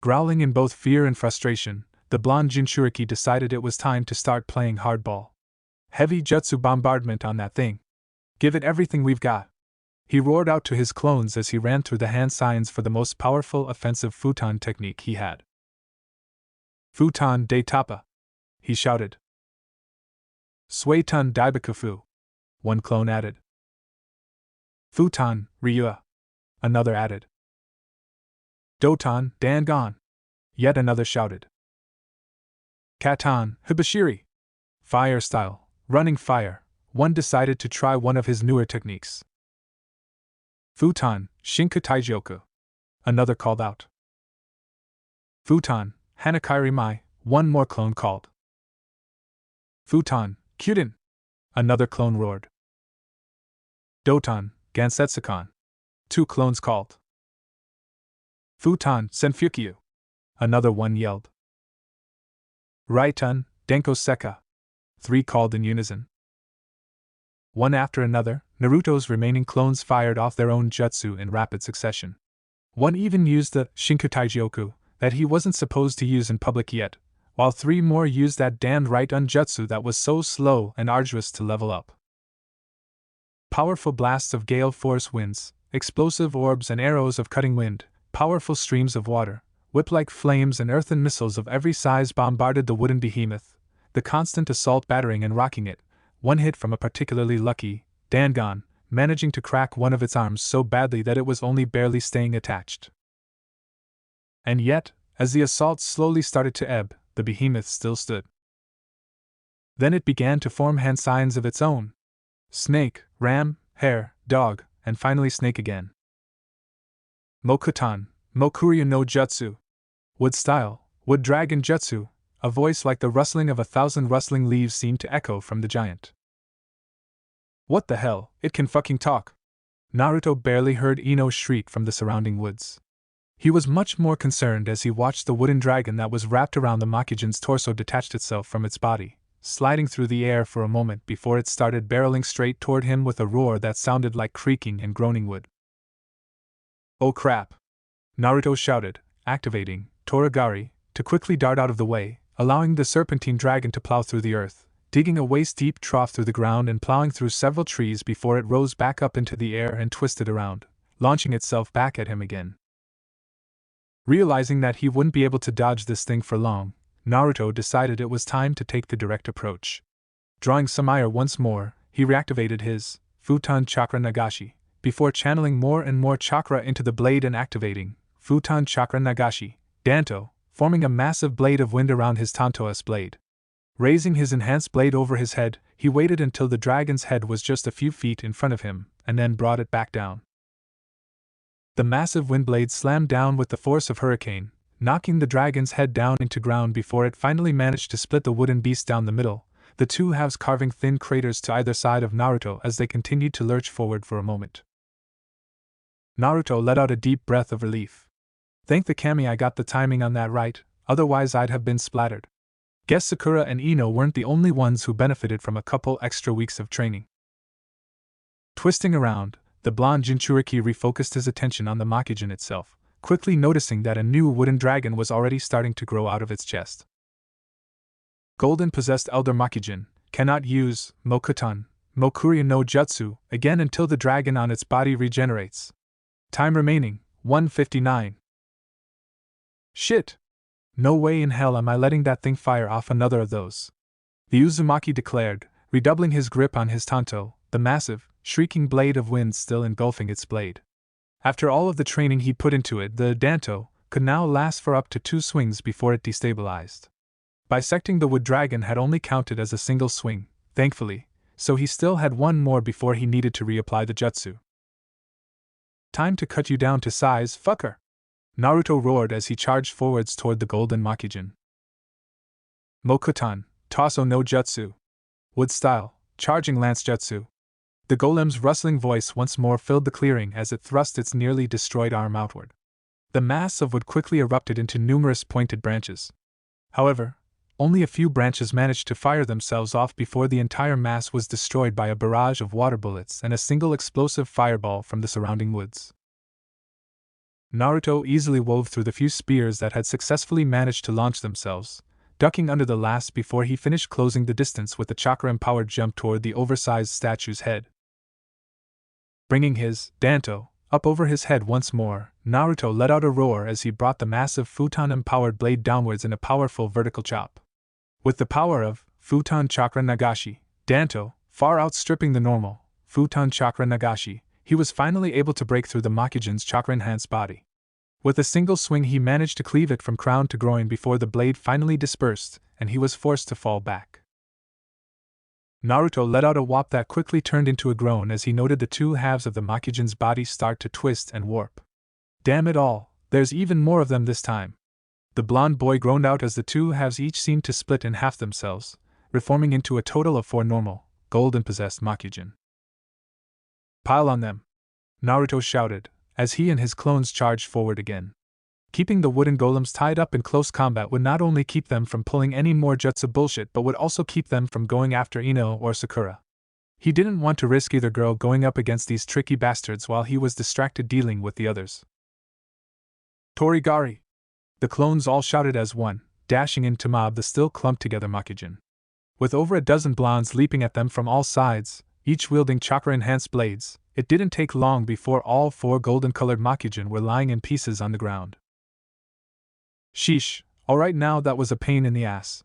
Growling in both fear and frustration, the blonde Jinchuriki decided it was time to start playing hardball. Heavy jutsu bombardment on that thing. Give it everything we've got. He roared out to his clones as he ran through the hand signs for the most powerful offensive futon technique he had. Futon de Tapa, he shouted. Suetun Daibakufu, one clone added. Futon Ryua, another added. Doton Dangon, yet another shouted. Katan Hibashiri, fire style, running fire, one decided to try one of his newer techniques. Futon Shinku Taijioku, another called out. Futon Hanakairi Mai, one more clone called. Futon Kyuden, another clone roared. Doton Gansetsukon, two clones called. Futon Senfukyu, another one yelled. Raitun Denko Seka, three called in unison. One after another, Naruto's remaining clones fired off their own jutsu in rapid succession. One even used the Shinku Taijioku that he wasn't supposed to use in public yet, while three more used that damned Raitun jutsu that was so slow and arduous to level up. Powerful blasts of gale force winds, explosive orbs and arrows of cutting wind, powerful streams of water, whip-like flames and earthen missiles of every size bombarded the wooden behemoth, the constant assault battering and rocking it, one hit from a particularly lucky Dangon, managing to crack one of its arms so badly that it was only barely staying attached. And yet, as the assault slowly started to ebb, the behemoth still stood. Then it began to form hand signs of its own. Snake, ram, hare, dog, and finally snake again. Mokutan, Mokuryu no Jutsu. Wood style, wood dragon jutsu, a voice like the rustling of 1,000 rustling leaves seemed to echo from the giant. What the hell, it can fucking talk! Naruto barely heard Ino shriek from the surrounding woods. He was much more concerned as he watched the wooden dragon that was wrapped around the Makujin's torso detached itself from its body, sliding through the air for a moment before it started barreling straight toward him with a roar that sounded like creaking and groaning wood. Oh crap! Naruto shouted, activating Toragari to quickly dart out of the way, allowing the serpentine dragon to plow through the earth, digging a waist-deep trough through the ground and plowing through several trees before it rose back up into the air and twisted around, launching itself back at him again. Realizing that he wouldn't be able to dodge this thing for long, Naruto decided it was time to take the direct approach. Drawing some ire once more, he reactivated his Futon Chakra Nagashi, before channeling more and more chakra into the blade and activating Futon Chakra Nagashi, Danto, forming a massive blade of wind around his Tanto's blade. Raising his enhanced blade over his head, he waited until the dragon's head was just a few feet in front of him, and then brought it back down. The massive wind blade slammed down with the force of hurricane, knocking the dragon's head down into ground before it finally managed to split the wooden beast down the middle, the two halves carving thin craters to either side of Naruto as they continued to lurch forward for a moment. Naruto let out a deep breath of relief. Thank the Kami I got the timing on that right, otherwise I'd have been splattered. Guess Sakura and Ino weren't the only ones who benefited from a couple extra weeks of training. Twisting around, the blonde Jinchuriki refocused his attention on the Makijin itself, quickly noticing that a new wooden dragon was already starting to grow out of its chest. Golden possessed Elder Makijin cannot use Mokutan, Mokuryu no Jutsu, again until the dragon on its body regenerates. Time remaining, 159. Shit! No way in hell am I letting that thing fire off another of those. The Uzumaki declared, redoubling his grip on his tanto, the massive, shrieking blade of wind still engulfing its blade. After all of the training he put into it, the danto could now last for up to 2 swings before it destabilized. Bisecting the wood dragon had only counted as a single swing, thankfully, so he still had one more before he needed to reapply the jutsu. Time to cut you down to size, fucker! Naruto roared as he charged forwards toward the golden Makijin. Mokutan, Taso no Jutsu. Wood style, charging lance jutsu. The golem's rustling voice once more filled the clearing as it thrust its nearly destroyed arm outward. The mass of wood quickly erupted into numerous pointed branches. However, only a few branches managed to fire themselves off before the entire mass was destroyed by a barrage of water bullets and a single explosive fireball from the surrounding woods. Naruto easily wove through the few spears that had successfully managed to launch themselves, ducking under the last before he finished closing the distance with a chakra-empowered jump toward the oversized statue's head. Bringing his danto up over his head once more, Naruto let out a roar as he brought the massive futon-empowered blade downwards in a powerful vertical chop. With the power of Futon Chakra Nagashi, danto, far outstripping the normal Futon Chakra Nagashi, he was finally able to break through the Makijin's chakra-enhanced body. With a single swing he managed to cleave it from crown to groin before the blade finally dispersed, and he was forced to fall back. Naruto let out a whop that quickly turned into a groan as he noted the 2 halves of the Makijin's body start to twist and warp. Damn it all, there's even more of them this time. The blonde boy groaned out as the 2 halves each seemed to split in half themselves, reforming into a total of 4 normal, golden-possessed Makijin. Pile on them! Naruto shouted, as he and his clones charged forward again. Keeping the wooden golems tied up in close combat would not only keep them from pulling any more jutsu bullshit but would also keep them from going after Ino or Sakura. He didn't want to risk either girl going up against these tricky bastards while he was distracted dealing with the others. Torigari! The clones all shouted as one, dashing in to mob the still clumped-together Makijin. With over a dozen blondes leaping at them from all sides, each wielding chakra-enhanced blades, it didn't take long before all 4 golden-colored Makijin were lying in pieces on the ground. Sheesh, alright now that was a pain in the ass.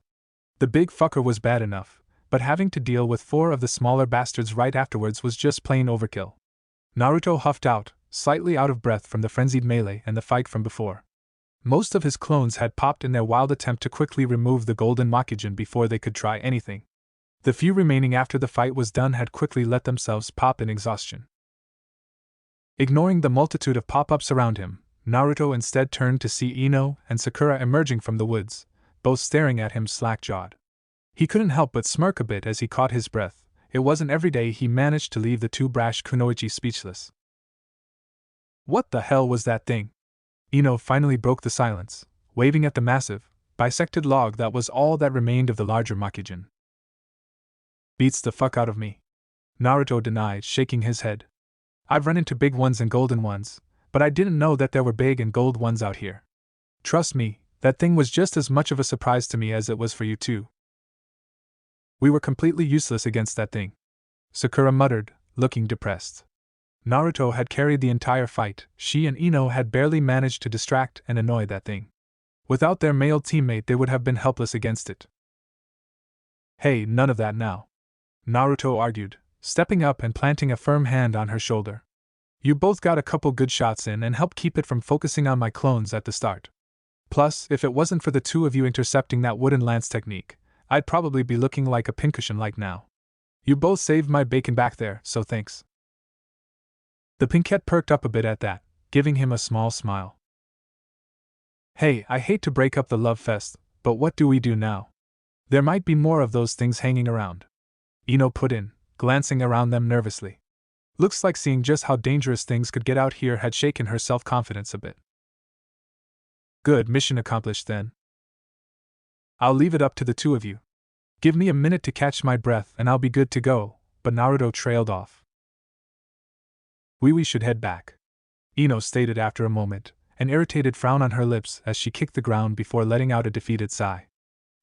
The big fucker was bad enough, but having to deal with 4 of the smaller bastards right afterwards was just plain overkill. Naruto huffed out, slightly out of breath from the frenzied melee and the fight from before. Most of his clones had popped in their wild attempt to quickly remove the golden Makijin before they could try anything. The few remaining after the fight was done had quickly let themselves pop in exhaustion. Ignoring the multitude of pop-ups around him, Naruto instead turned to see Ino and Sakura emerging from the woods, both staring at him slack-jawed. He couldn't help but smirk a bit as he caught his breath. It wasn't every day he managed to leave the 2 brash kunoichi speechless. What the hell was that thing? Ino finally broke the silence, waving at the massive, bisected log that was all that remained of the larger Makijin. Beats the fuck out of me. Naruto denied, shaking his head. I've run into big ones and golden ones, but I didn't know that there were big and gold ones out here. Trust me, that thing was just as much of a surprise to me as it was for you too. We were completely useless against that thing, Sakura muttered, looking depressed. Naruto had carried the entire fight. She and Ino had barely managed to distract and annoy that thing. Without their male teammate they would have been helpless against it. Hey, none of that now, Naruto argued, stepping up and planting a firm hand on her shoulder. You both got a couple good shots in and helped keep it from focusing on my clones at the start. Plus, if it wasn't for the 2 of you intercepting that wooden lance technique, I'd probably be looking like a pincushion like now. You both saved my bacon back there, so thanks. The pinkette perked up a bit at that, giving him a small smile. Hey, I hate to break up the love fest, but what do we do now? There might be more of those things hanging around, Ino put in, glancing around them nervously. Looks like seeing just how dangerous things could get out here had shaken her self-confidence a bit. Good, mission accomplished then. I'll leave it up to the two of you. Give me a minute to catch my breath and I'll be good to go, but Naruto trailed off. We should head back, Ino stated after a moment, an irritated frown on her lips as she kicked the ground before letting out a defeated sigh.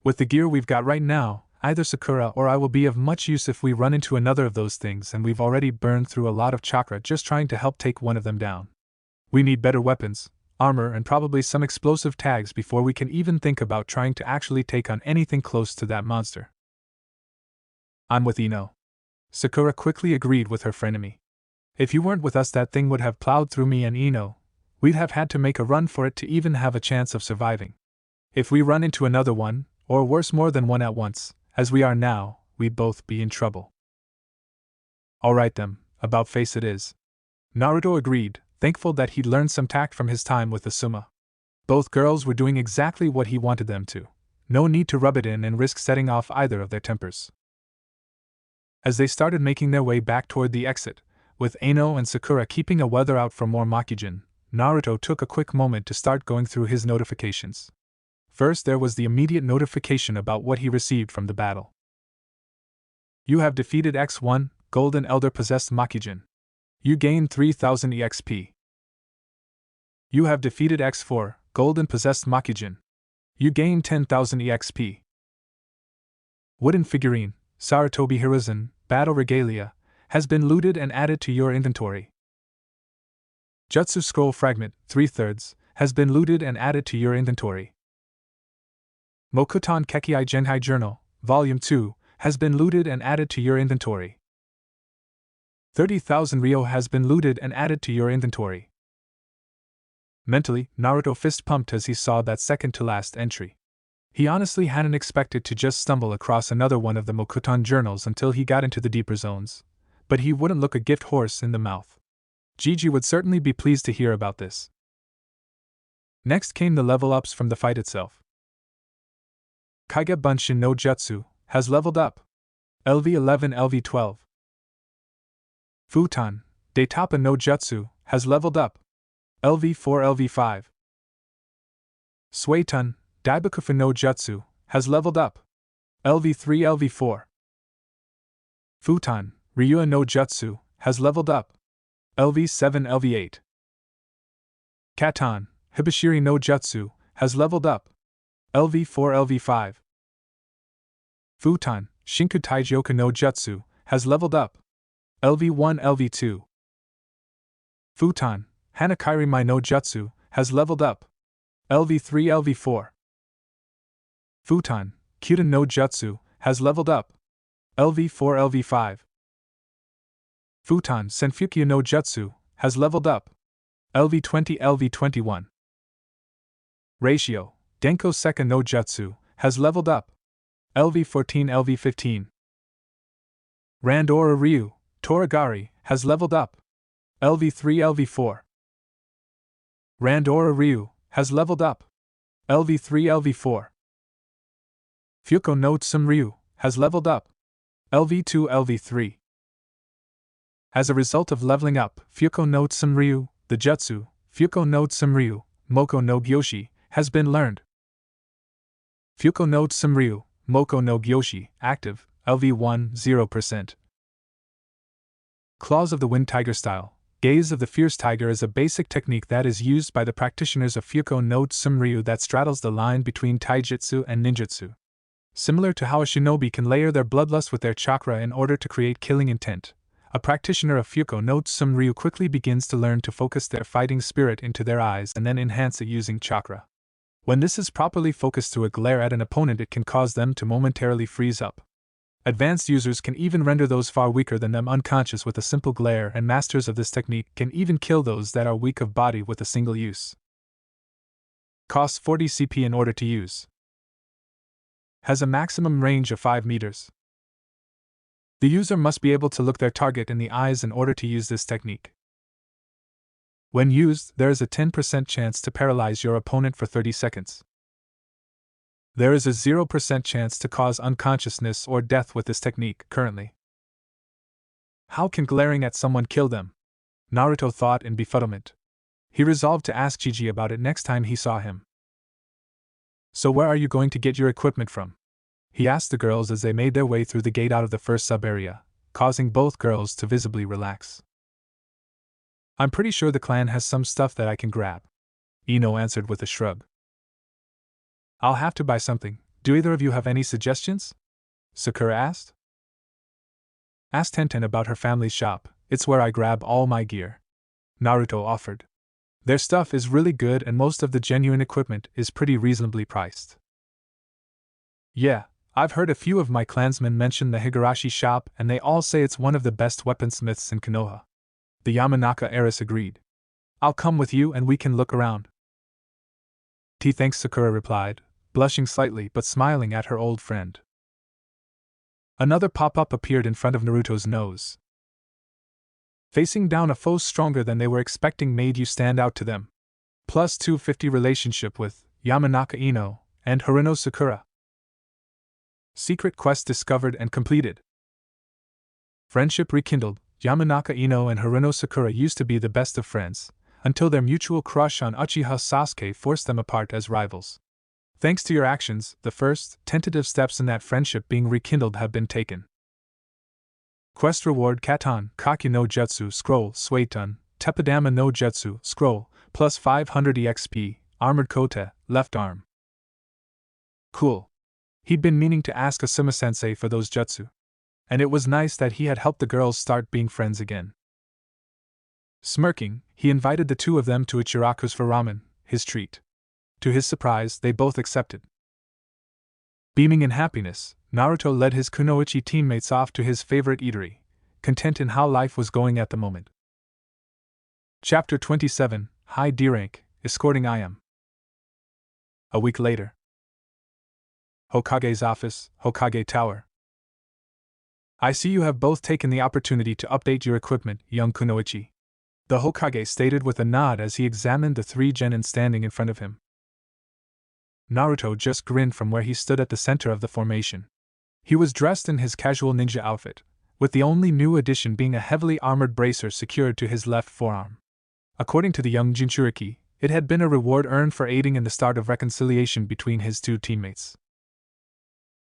With the gear we've got right now, either Sakura or I will be of much use if we run into another of those things, and we've already burned through a lot of chakra just trying to help take one of them down. We need better weapons, armor, and probably some explosive tags before we can even think about trying to actually take on anything close to that monster. I'm with Ino. Sakura quickly agreed with her frenemy. If you weren't with us, that thing would have plowed through me and Ino. We'd have had to make a run for it to even have a chance of surviving. If we run into another one, or worse, more than one at once, as we are now, we'd both be in trouble. Alright then, about face it is. Naruto agreed, thankful that he'd learned some tact from his time with the Suma. Both girls were doing exactly what he wanted them to. No need to rub it in and risk setting off either of their tempers. As they started making their way back toward the exit, with Ino and Sakura keeping a weather out for more Makijin, Naruto took a quick moment to start going through his notifications. First, there was the immediate notification about what he received from the battle. You have defeated X1, Golden Elder Possessed Makijin. You gain 3000 EXP. You have defeated X4, Golden Possessed Makijin. You gain 10,000 EXP. Wooden figurine, Sarutobi Hiruzen, Battle Regalia, has been looted and added to your inventory. Jutsu Scroll Fragment, 3/3, has been looted and added to your inventory. Mokuton Kekkei Genhai Journal, Volume 2, has been looted and added to your inventory. 30,000 Ryo has been looted and added to your inventory. Mentally, Naruto fist pumped as he saw that second-to-last entry. He honestly hadn't expected to just stumble across another one of the Mokuton journals until he got into the deeper zones, but he wouldn't look a gift horse in the mouth. Gigi would certainly be pleased to hear about this. Next came the level-ups from the fight itself. Kage Bunshin no Jutsu has leveled up. LV11 LV12. Futon, Daitapa no Jutsu, has leveled up. LV4 LV5. Suetun, Daibakufu no Jutsu, has leveled up. LV3 LV4. Futon, Ryua no Jutsu, has leveled up. LV7 LV8. Katan, Hibashiri no Jutsu, has leveled up. LV4 LV5. Futon, Shinku Taijioka no Jutsu, has leveled up. LV1 LV2. Futon, Hanakairi Mai no Jutsu, has leveled up. LV3 LV4. Futon, Kyuden no Jutsu, has leveled up. LV4 LV5. Futon, Senfukyo no Jutsu, has leveled up. LV20 LV21. Ratio, Denko Seka no Jutsu, has leveled up. LV14 LV15. Randora Ryu, Toragari, has leveled up. LV3 LV4. Randora Ryu, has leveled up. LV3 LV4. Fuko no Tsumryu, has leveled up. LV2 LV3. As a result of leveling up Fuko no Tsumryu, the jutsu, Fuko no Tsumryu, Moko no Gyoshi, has been learned. Fuko no Tsumryu, Moko no Gyoshi, active, LV1, 0%. Claws of the Wind Tiger style, Gaze of the Fierce Tiger is a basic technique that is used by the practitioners of Fuko no Tsumryu that straddles the line between taijutsu and ninjutsu. Similar to how a shinobi can layer their bloodlust with their chakra in order to create killing intent, a practitioner of Fuko no Tsumryu quickly begins to learn to focus their fighting spirit into their eyes and then enhance it using chakra. When this is properly focused through a glare at an opponent, it can cause them to momentarily freeze up. Advanced users can even render those far weaker than them unconscious with a simple glare, and masters of this technique can even kill those that are weak of body with a single use. Costs 40 CP in order to use. Has a maximum range of 5 meters. The user must be able to look their target in the eyes in order to use this technique. When used, there is a 10% chance to paralyze your opponent for 30 seconds. There is a 0% chance to cause unconsciousness or death with this technique currently. How can glaring at someone kill them? Naruto thought in befuddlement. He resolved to ask Gigi about it next time he saw him. So where are you going to get your equipment from? He asked the girls as they made their way through the gate out of the first sub-area, causing both girls to visibly relax. I'm pretty sure the clan has some stuff that I can grab, Ino answered with a shrug. I'll have to buy something. Do either of you have any suggestions? Sakura asked. Ask Tenten about her family's shop, it's where I grab all my gear, Naruto offered. Their stuff is really good and most of the genuine equipment is pretty reasonably priced. Yeah, I've heard a few of my clansmen mention the Higurashi shop and they all say it's one of the best weaponsmiths in Konoha. The Yamanaka heiress agreed. I'll come with you and we can look around. Thanks, Sakura replied, blushing slightly but smiling at her old friend. Another pop-up appeared in front of Naruto's nose. Facing down a foe stronger than they were expecting made you stand out to them. Plus 250 relationship with Yamanaka Ino and Haruno Sakura. Secret quest discovered and completed. Friendship rekindled. Yamanaka Ino and Haruno Sakura used to be the best of friends, until their mutual crush on Uchiha Sasuke forced them apart as rivals. Thanks to your actions, the first, tentative steps in that friendship being rekindled have been taken. Quest reward Katan, Kakyu no Jutsu, scroll, Suetun, Teppadama no Jutsu, scroll, plus 500 EXP, armored kote, left arm. Cool. He'd been meaning to ask Asuma-sensei for those jutsu. And it was nice that he had helped the girls start being friends again. Smirking, he invited the two of them to Ichiraku's for ramen, his treat. To his surprise, they both accepted. Beaming in happiness, Naruto led his kunoichi teammates off to his favorite eatery, content in how life was going at the moment. Chapter 27, High D Rank, Escorting IM. A week later. Hokage's office, Hokage Tower. I see you have both taken the opportunity to update your equipment, young kunoichi. The Hokage stated with a nod as he examined the three genin standing in front of him. Naruto just grinned from where he stood at the center of the formation. He was dressed in his casual ninja outfit, with the only new addition being a heavily armored bracer secured to his left forearm. According to the young Jinchuriki, it had been a reward earned for aiding in the start of reconciliation between his two teammates.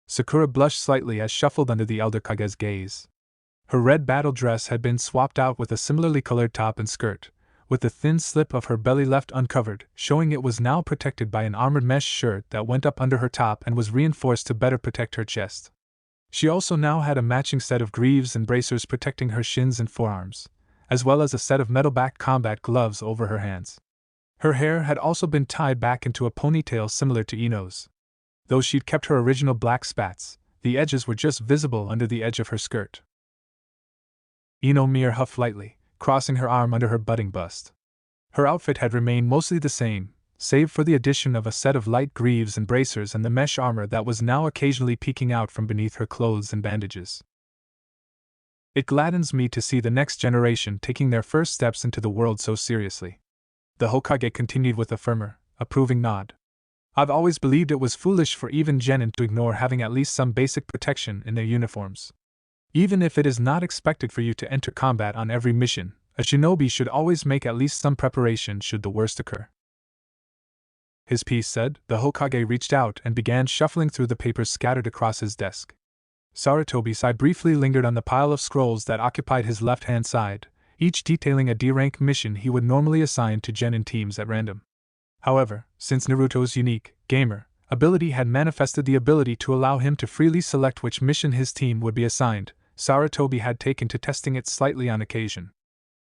Sakura blushed slightly as shuffled under the elder Kage's gaze. Her red battle dress had been swapped out with a similarly colored top and skirt, with the thin slip of her belly left uncovered, showing it was now protected by an armored mesh shirt that went up under her top and was reinforced to better protect her chest. She also now had a matching set of greaves and bracers protecting her shins and forearms, as well as a set of metal-backed combat gloves over her hands. Her hair had also been tied back into a ponytail similar to Ino's. Though she'd kept her original black spats, the edges were just visible under the edge of her skirt. Ino mere huffed lightly, crossing her arm under her budding bust. Her outfit had remained mostly the same, save for the addition of a set of light greaves and bracers and the mesh armor that was now occasionally peeking out from beneath her clothes and bandages. It gladdens me to see the next generation taking their first steps into the world so seriously. The Hokage continued with a firmer, approving nod. I've always believed it was foolish for even genin to ignore having at least some basic protection in their uniforms. Even if it is not expected for you to enter combat on every mission, a shinobi should always make at least some preparation should the worst occur. His piece said, the Hokage reached out and began shuffling through the papers scattered across his desk. Sarutobi briefly lingered on the pile of scrolls that occupied his left-hand side, each detailing a D-rank mission he would normally assign to genin teams at random. However, since Naruto's unique, gamer, ability had manifested the ability to allow him to freely select which mission his team would be assigned, Sarutobi had taken to testing it slightly on occasion.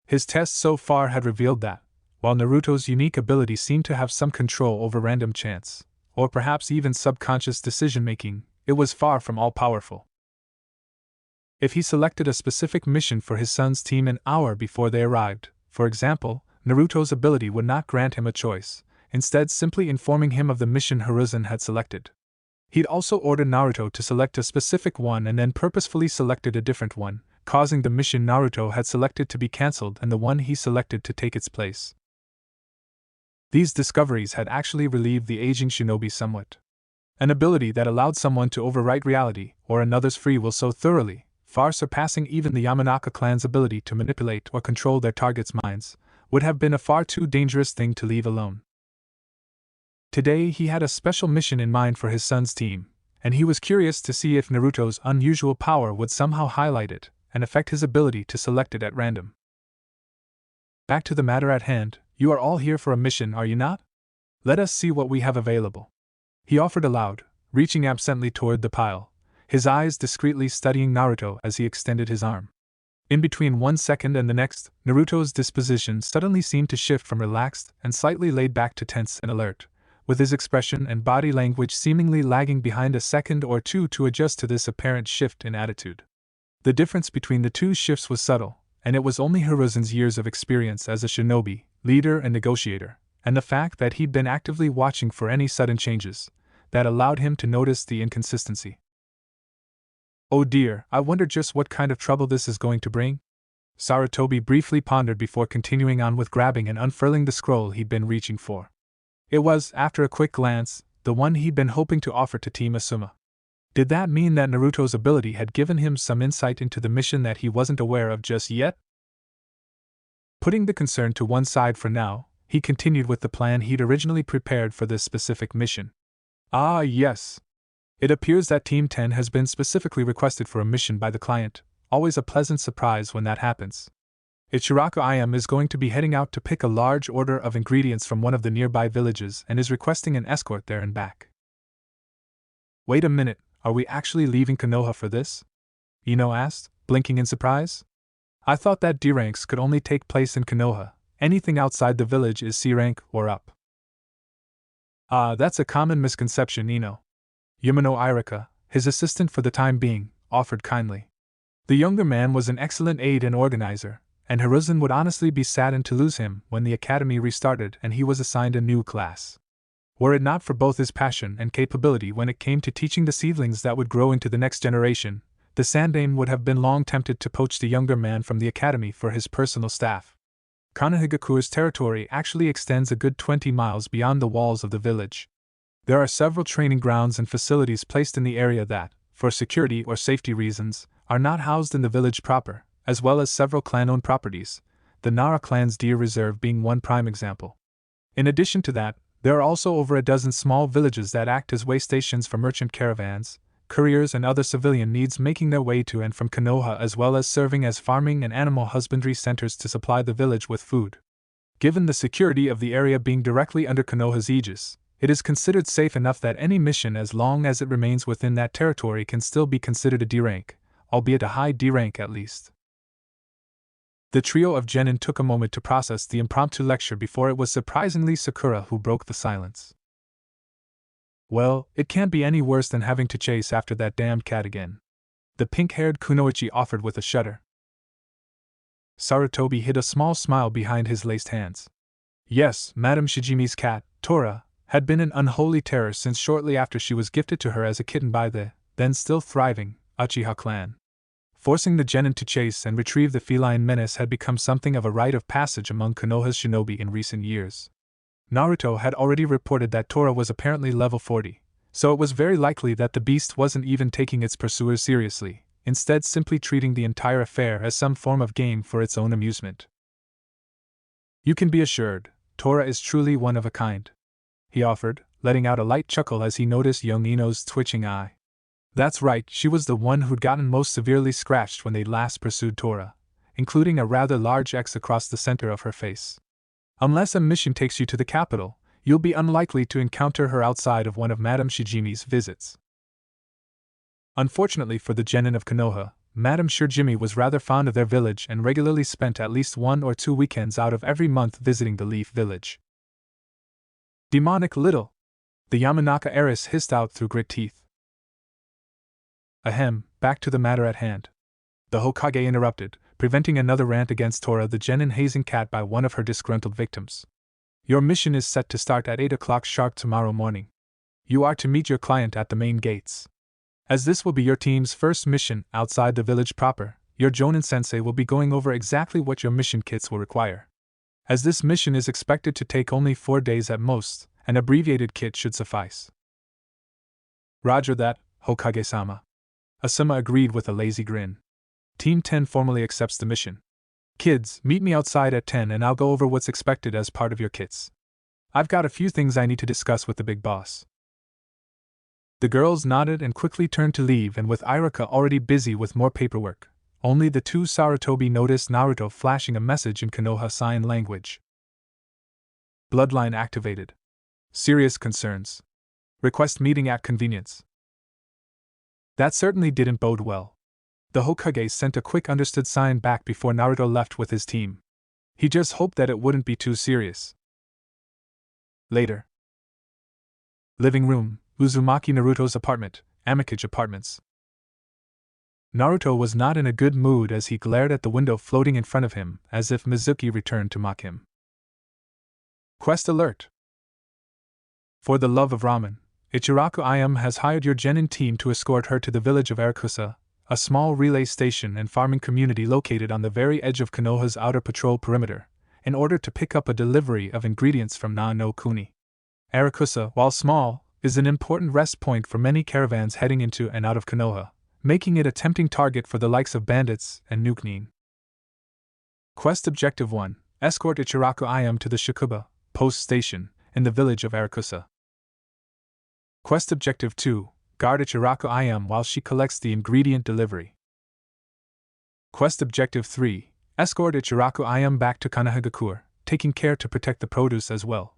His tests so far had revealed that, while Naruto's unique ability seemed to have some control over random chance, or perhaps even subconscious decision-making, it was far from all-powerful. If he selected a specific mission for his son's team an hour before they arrived, for example, Naruto's ability would not grant him a choice, instead simply informing him of the mission Hiruzen had selected. He'd also ordered Naruto to select a specific one and then purposefully selected a different one, causing the mission Naruto had selected to be cancelled and the one he selected to take its place. These discoveries had actually relieved the aging shinobi somewhat. An ability that allowed someone to overwrite reality or another's free will so thoroughly, far surpassing even the Yamanaka clan's ability to manipulate or control their targets' minds, would have been a far too dangerous thing to leave alone. Today he had a special mission in mind for his son's team, and he was curious to see if Naruto's unusual power would somehow highlight it and affect his ability to select it at random. Back to the matter at hand, you are all here for a mission, are you not? Let us see what we have available. He offered aloud, reaching absently toward the pile, his eyes discreetly studying Naruto as he extended his arm. In between 1 second and the next, Naruto's disposition suddenly seemed to shift from relaxed and slightly laid back to tense and alert, with his expression and body language seemingly lagging behind a second or two to adjust to this apparent shift in attitude. The difference between the two shifts was subtle, and it was only Hiruzen's years of experience as a shinobi, leader and negotiator, and the fact that he'd been actively watching for any sudden changes, that allowed him to notice the inconsistency. Oh dear, I wonder just what kind of trouble this is going to bring? Sarutobi briefly pondered before continuing on with grabbing and unfurling the scroll he'd been reaching for. It was, after a quick glance, the one he'd been hoping to offer to Team Asuma. Did that mean that Naruto's ability had given him some insight into the mission that he wasn't aware of just yet? Putting the concern to one side for now, he continued with the plan he'd originally prepared for this specific mission. Ah, yes. It appears that Team 10 has been specifically requested for a mission by the client, always a pleasant surprise when that happens. Ichiraku IM is going to be heading out to pick a large order of ingredients from one of the nearby villages and is requesting an escort there and back. Wait a minute, are we actually leaving Konoha for this? Ino asked, blinking in surprise. I thought that D ranks could only take place in Konoha. Anything outside the village is C rank or up. Ah, that's a common misconception, Ino. Yumino Irika, his assistant for the time being, offered kindly. The younger man was an excellent aide and organizer, and Hiruzen would honestly be saddened to lose him when the academy restarted and he was assigned a new class. Were it not for both his passion and capability when it came to teaching the seedlings that would grow into the next generation, the Sandaime would have been long tempted to poach the younger man from the academy for his personal staff. Konohagakure's territory actually extends a good 20 miles beyond the walls of the village. There are several training grounds and facilities placed in the area that, for security or safety reasons, are not housed in the village proper, as well as several clan-owned properties, the Nara clan's deer reserve being one prime example. In addition to that, there are also over a dozen small villages that act as way stations for merchant caravans, couriers and other civilian needs making their way to and from Konoha, as well as serving as farming and animal husbandry centers to supply the village with food. Given the security of the area being directly under Konoha's aegis, it is considered safe enough that any mission, as long as it remains within that territory, can still be considered a D rank, albeit a high D rank at least. The trio of genin took a moment to process the impromptu lecture before it was surprisingly Sakura who broke the silence. Well, it can't be any worse than having to chase after that damned cat again. The pink-haired Kunoichi offered with a shudder. Sarutobi hid a small smile behind his laced hands. Yes, Madame Shijimi's cat, Tora, had been an unholy terror since shortly after she was gifted to her as a kitten by the, then still thriving, Uchiha clan. Forcing the genin to chase and retrieve the feline menace had become something of a rite of passage among Konoha's shinobi in recent years. Naruto had already reported that Tora was apparently level 40, so it was very likely that the beast wasn't even taking its pursuers seriously, instead simply treating the entire affair as some form of game for its own amusement. You can be assured, Tora is truly one of a kind, he offered, letting out a light chuckle as he noticed young Ino's twitching eye. That's right, she was the one who'd gotten most severely scratched when they last pursued Tora, including a rather large X across the center of her face. Unless a mission takes you to the capital, you'll be unlikely to encounter her outside of one of Madame Shijimi's visits. Unfortunately for the genin of Konoha, Madame Shijimi was rather fond of their village and regularly spent at least 1 or 2 weekends out of every month visiting the Leaf Village. Demonic little! The Yamanaka heiress hissed out through grit teeth. Ahem, back to the matter at hand. The Hokage interrupted, preventing another rant against Tora the genin hazing cat by one of her disgruntled victims. Your mission is set to start at 8 o'clock sharp tomorrow morning. You are to meet your client at the main gates. As this will be your team's first mission outside the village proper, your Jonin-sensei will be going over exactly what your mission kits will require. As this mission is expected to take only 4 days at most, an abbreviated kit should suffice. Roger that, Hokage-sama. Asuma agreed with a lazy grin. Team 10 formally accepts the mission. Kids, meet me outside at 10 and I'll go over what's expected as part of your kits. I've got a few things I need to discuss with the big boss. The girls nodded and quickly turned to leave, and with Iruka already busy with more paperwork, only the two Sarutobi noticed Naruto flashing a message in Konoha sign language. Bloodline activated. Serious concerns. Request meeting at convenience. That certainly didn't bode well. The Hokage sent a quick understood sign back before Naruto left with his team. He just hoped that it wouldn't be too serious. Later. Living room, Uzumaki Naruto's apartment, Amikage Apartments. Naruto was not in a good mood as he glared at the window floating in front of him, as if Mizuki returned to mock him. Quest alert! For the love of ramen, Ichiraku Ayam has hired your genin team to escort her to the village of Arakusa, a small relay station and farming community located on the very edge of Konoha's outer patrol perimeter, in order to pick up a delivery of ingredients from Na no Kuni. Arakusa, while small, is an important rest point for many caravans heading into and out of Konoha, making it a tempting target for the likes of bandits and Nuknin. Quest Objective 1: Escort Ichiraku Ayam to the Shakuba post station in the village of Arakusa. Quest Objective 2: Guard Ichiraku Ayam while she collects the ingredient delivery. Quest Objective 3: Escort Ichiraku Ayam back to Kanahagakure, taking care to protect the produce as well.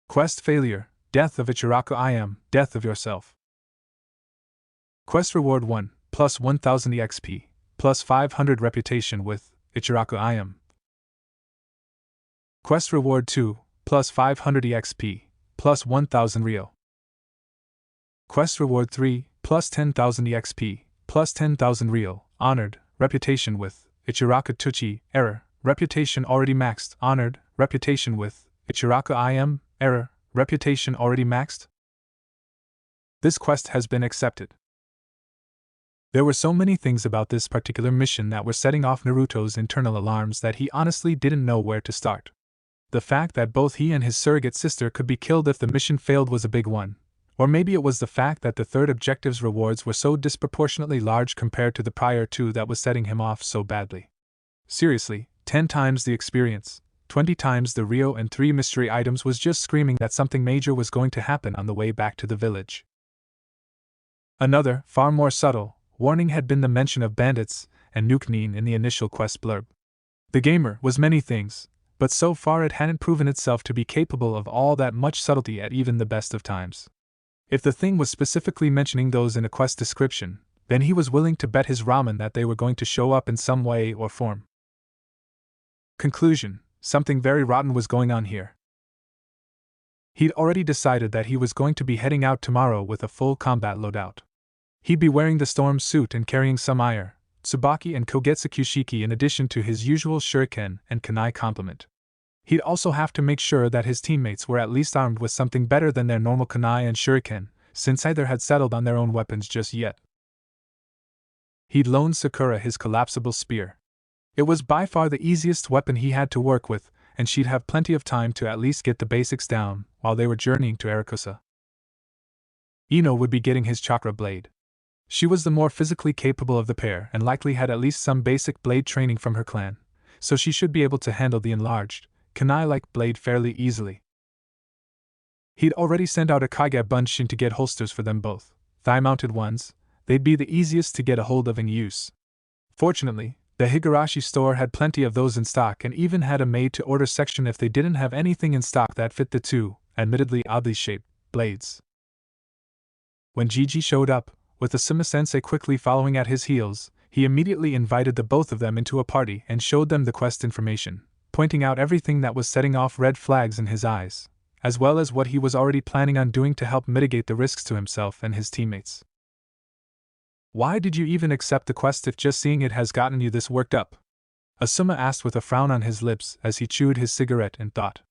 Quest Failure: Death of Ichiraku Ayam, death of yourself. Quest Reward 1: plus 1000 EXP, plus 500 reputation with Ichiraku Ayam. Quest Reward 2: plus 500 EXP, plus 1000 Ryo. Quest Reward 3: plus 10,000 EXP, plus 10,000 Ryo, honored, reputation with Ichiraku Tuchi, error, reputation already maxed, honored, reputation with Ichiraku Ayam, error, reputation already maxed? This quest has been accepted. There were so many things about this particular mission that were setting off Naruto's internal alarms that he honestly didn't know where to start. The fact that both he and his surrogate sister could be killed if the mission failed was a big one, or maybe it was the fact that the third objective's rewards were so disproportionately large compared to the prior two that was setting him off so badly. Seriously, 10 times the experience, 20 times the Ryo and 3 mystery items was just screaming that something major was going to happen on the way back to the village. Another, far more subtle, warning had been the mention of bandits and Nuknin in the initial quest blurb. The gamer was many things, but so far it hadn't proven itself to be capable of all that much subtlety at even the best of times. If the thing was specifically mentioning those in a quest description, then he was willing to bet his ramen that they were going to show up in some way or form. Conclusion: something very rotten was going on here. He'd already decided that he was going to be heading out tomorrow with a full combat loadout. He'd be wearing the storm suit and carrying some ire, Tsubaki and Kogetsu Kushiki in addition to his usual shuriken and kunai complement. He'd also have to make sure that his teammates were at least armed with something better than their normal kunai and shuriken, since neither had settled on their own weapons just yet. He'd loaned Sakura his collapsible spear. It was by far the easiest weapon he had to work with, and she'd have plenty of time to at least get the basics down while they were journeying to Arakusa. Ino would be getting his chakra blade. She was the more physically capable of the pair and likely had at least some basic blade training from her clan, so she should be able to handle the enlarged, kunai-like blade fairly easily. He'd already sent out a Kage Bunshin to get holsters for them both, thigh-mounted ones. They'd be the easiest to get a hold of and use. Fortunately, the Higurashi store had plenty of those in stock and even had a made-to-order section if they didn't have anything in stock that fit the two, admittedly oddly shaped, blades. When Gigi showed up, with Asuma Sensei quickly following at his heels, he immediately invited the both of them into a party and showed them the quest information, pointing out everything that was setting off red flags in his eyes, as well as what he was already planning on doing to help mitigate the risks to himself and his teammates. "Why did you even accept the quest if just seeing it has gotten you this worked up?" Asuma asked with a frown on his lips as he chewed his cigarette and thought.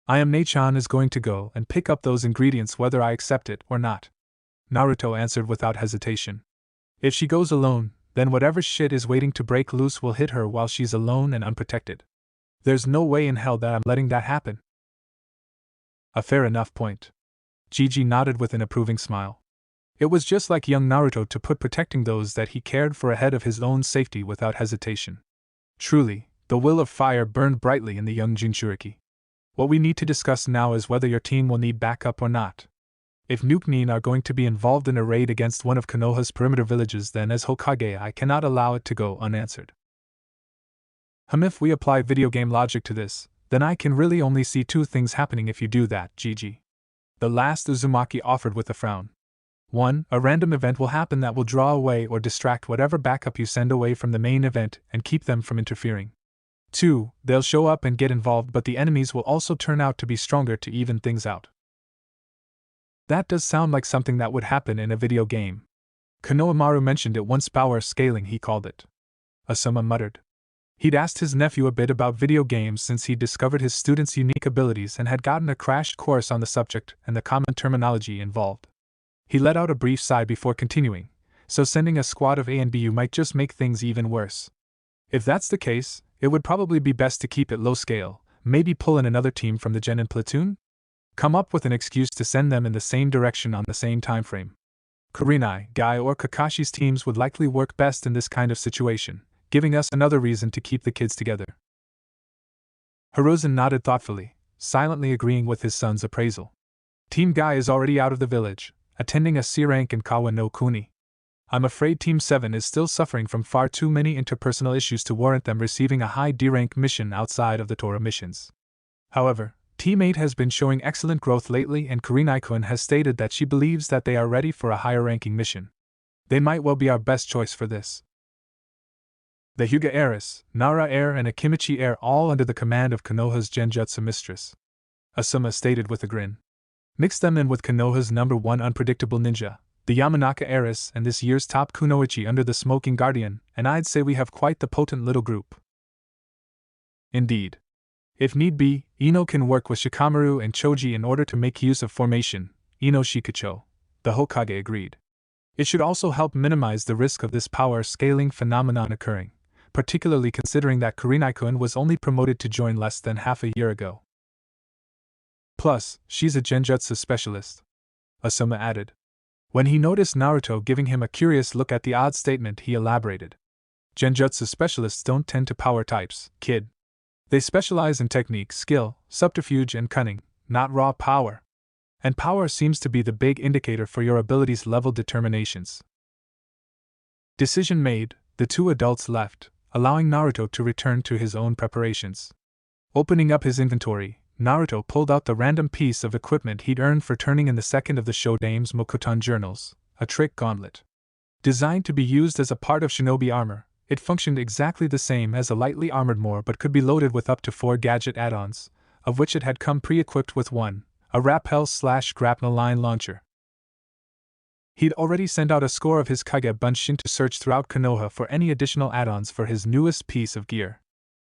"Ayame-chan is going to go and pick up those ingredients whether I accept it or not," Naruto answered without hesitation. "If she goes alone, then whatever shit is waiting to break loose will hit her while she's alone and unprotected. There's no way in hell that I'm letting that happen." "A fair enough point." Gigi nodded with an approving smile. It was just like young Naruto to put protecting those that he cared for ahead of his own safety without hesitation. Truly, the will of fire burned brightly in the young Jinchuriki. What we need to discuss now is whether your team will need backup or not. If Nuke-Nin are going to be involved in a raid against one of Konoha's perimeter villages, then as Hokage I cannot allow it to go unanswered. If we apply video game logic to this, then I can really only see two things happening if you do that, GG. The last Uzumaki offered with a frown. 1. A random event will happen that will draw away or distract whatever backup you send away from the main event and keep them from interfering. 2. They'll show up and get involved, but the enemies will also turn out to be stronger to even things out. That does sound like something that would happen in a video game. Konohamaru mentioned it once, power scaling he called it. Asuma muttered. He'd asked his nephew a bit about video games since he'd discovered his students' unique abilities and had gotten a crash course on the subject and the common terminology involved. He let out a brief sigh before continuing, so sending a squad of A and BU might just make things even worse. If that's the case, it would probably be best to keep it low scale, maybe pull in another team from the Genin platoon? Come up with an excuse to send them in the same direction on the same time frame. Kurenai, Guy, or Kakashi's teams would likely work best in this kind of situation, giving us another reason to keep the kids together. Hirozen nodded thoughtfully, silently agreeing with his son's appraisal. Team Guy is already out of the village, attending a C rank in Kawa no Kuni. I'm afraid Team 7 is still suffering from far too many interpersonal issues to warrant them receiving a high D rank mission outside of the Torah missions. However, Team 8 has been showing excellent growth lately, and Kurenai-kun has stated that she believes that they are ready for a higher ranking mission. They might well be our best choice for this. The Hyuga heiress, Nara heir, and Akimichi heir all under the command of Konoha's Genjutsu mistress, Asuma stated with a grin. Mix them in with Konoha's #1 unpredictable ninja, the Yamanaka heiress, and this year's top Kunoichi under the Smoking Guardian, and I'd say we have quite the potent little group. Indeed. If need be, Ino can work with Shikamaru and Choji in order to make use of formation, Ino Shikucho, the Hokage agreed. It should also help minimize the risk of this power scaling phenomenon occurring, particularly considering that Kurenai-kun was only promoted to join less than half a year ago. Plus, she's a Genjutsu specialist, Asuma added. When he noticed Naruto giving him a curious look at the odd statement, he elaborated. Genjutsu specialists don't tend to power types, kid. They specialize in technique, skill, subterfuge, and cunning, not raw power. And power seems to be the big indicator for your abilities' level determinations. Decision made, the two adults left, allowing Naruto to return to his own preparations. Opening up his inventory, Naruto pulled out the random piece of equipment he'd earned for turning in the second of the Shodame's Mokuton journals, a trick gauntlet. Designed to be used as a part of shinobi armor, it functioned exactly the same as a lightly armored Moor but could be loaded with up to 4 gadget add-ons, of which it had come pre-equipped with one, a rappel/grapnel line launcher. He'd already sent out a score of his Kage Bunshin to search throughout Konoha for any additional add-ons for his newest piece of gear.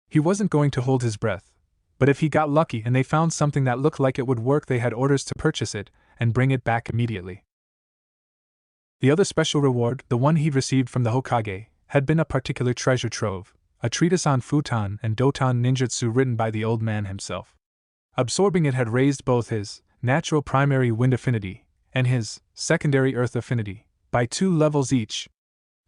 He wasn't going to hold his breath, but if he got lucky and they found something that looked like it would work, they had orders to purchase it and bring it back immediately. The other special reward, the one he'd received from the Hokage, had been a particular treasure trove, a treatise on Futon and Doton ninjutsu written by the old man himself. Absorbing it had raised both his natural primary wind affinity and his secondary earth affinity by 2 levels each.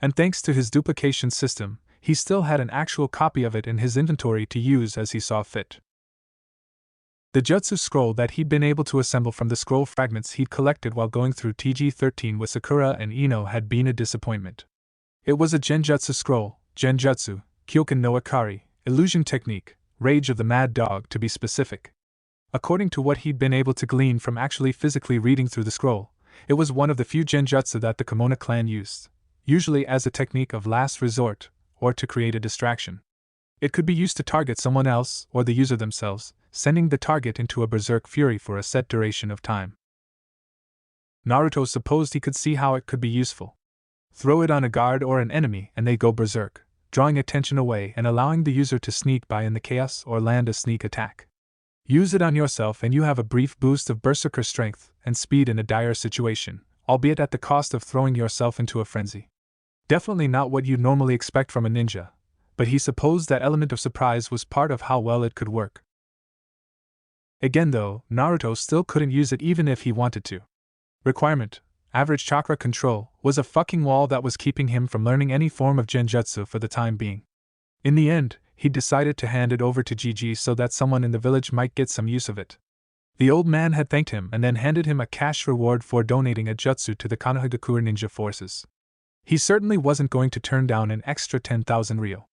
And thanks to his duplication system, he still had an actual copy of it in his inventory to use as he saw fit. The jutsu scroll that he'd been able to assemble from the scroll fragments he'd collected while going through TG-13 with Sakura and Ino had been a disappointment. It was a Genjutsu scroll, Genjutsu, Kyoken no Akari, illusion technique, rage of the mad dog to be specific. According to what he'd been able to glean from actually physically reading through the scroll, it was one of the few Genjutsu that the Kimona clan used, usually as a technique of last resort, or to create a distraction. It could be used to target someone else or the user themselves, sending the target into a berserk fury for a set duration of time. Naruto supposed he could see how it could be useful. Throw it on a guard or an enemy and they go berserk, drawing attention away and allowing the user to sneak by in the chaos or land a sneak attack. Use it on yourself and you have a brief boost of berserker strength and speed in a dire situation, albeit at the cost of throwing yourself into a frenzy. Definitely not what you'd normally expect from a ninja, but he supposed that element of surprise was part of how well it could work. Again though, Naruto still couldn't use it even if he wanted to. Requirement: average chakra control, was a fucking wall that was keeping him from learning any form of genjutsu for the time being. In the end, he decided to hand it over to Gigi so that someone in the village might get some use of it. The old man had thanked him and then handed him a cash reward for donating a jutsu to the Konohagakure ninja forces. He certainly wasn't going to turn down an extra 10,000 ryo.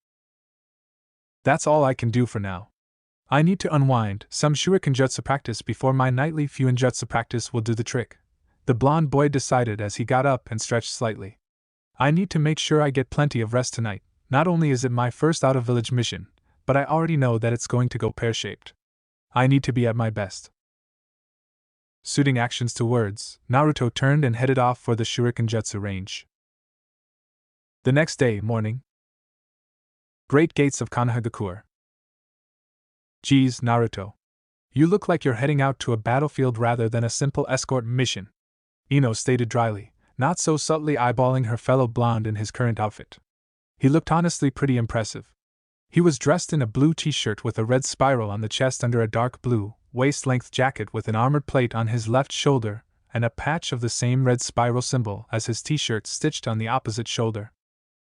That's all I can do for now. I need to unwind some shuriken jutsu practice before my nightly fuin jutsu practice will do the trick, the blonde boy decided as he got up and stretched slightly. I need to make sure I get plenty of rest tonight. Not only is it my first out-of-village mission, but I already know that it's going to go pear-shaped. I need to be at my best. Suiting actions to words, Naruto turned and headed off for the shuriken jutsu range. The next day, morning. Great Gates of Konohagakure. Geez, Naruto. You look like you're heading out to a battlefield rather than a simple escort mission, Ino stated dryly, not so subtly eyeballing her fellow blonde in his current outfit. He looked honestly pretty impressive. He was dressed in a blue t-shirt with a red spiral on the chest under a dark blue, waist-length jacket with an armored plate on his left shoulder, and a patch of the same red spiral symbol as his t-shirt stitched on the opposite shoulder.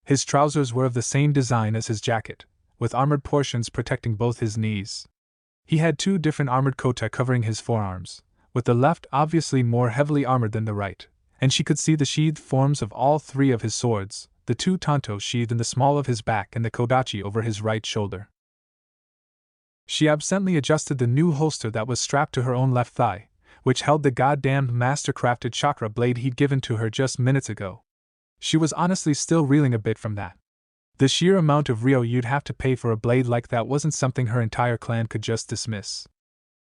His trousers were of the same design as his jacket, with armored portions protecting both his knees. He had two different armored kota covering his forearms, with the left obviously more heavily armored than the right, and she could see the sheathed forms of all three of his swords, the two tanto sheathed in the small of his back and the kodachi over his right shoulder. She absently adjusted the new holster that was strapped to her own left thigh, which held the goddamned master-crafted chakra blade he'd given to her just minutes ago. She was honestly still reeling a bit from that. The sheer amount of ryo you'd have to pay for a blade like that wasn't something her entire clan could just dismiss.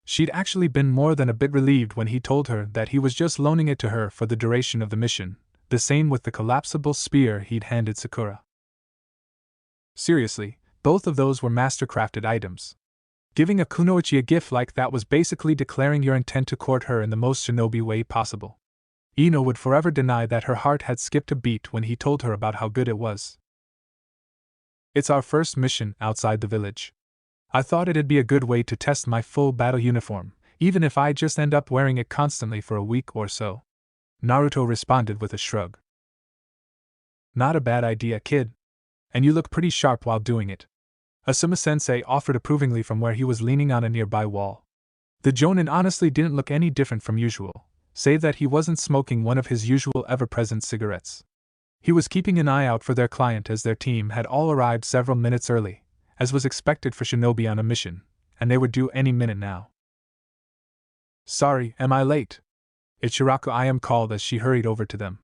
She'd actually been more than a bit relieved when he told her that he was just loaning it to her for the duration of the mission, the same with the collapsible spear he'd handed Sakura. Seriously, both of those were master-crafted items. Giving a kunoichi a gift like that was basically declaring your intent to court her in the most shinobi way possible. Ino would forever deny that her heart had skipped a beat when he told her about how good it was. It's our first mission outside the village. I thought it'd be a good way to test my full battle uniform, even if I just end up wearing it constantly for a week or so. Naruto responded with a shrug. Not a bad idea, kid. And you look pretty sharp while doing it. Asuma-sensei offered approvingly from where he was leaning on a nearby wall. The jonin honestly didn't look any different from usual, save that he wasn't smoking one of his usual ever-present cigarettes. He was keeping an eye out for their client as their team had all arrived several minutes early, as was expected for shinobi on a mission, and they were due any minute now. Sorry, am I late? Ichiraku Ayam called as she hurried over to them.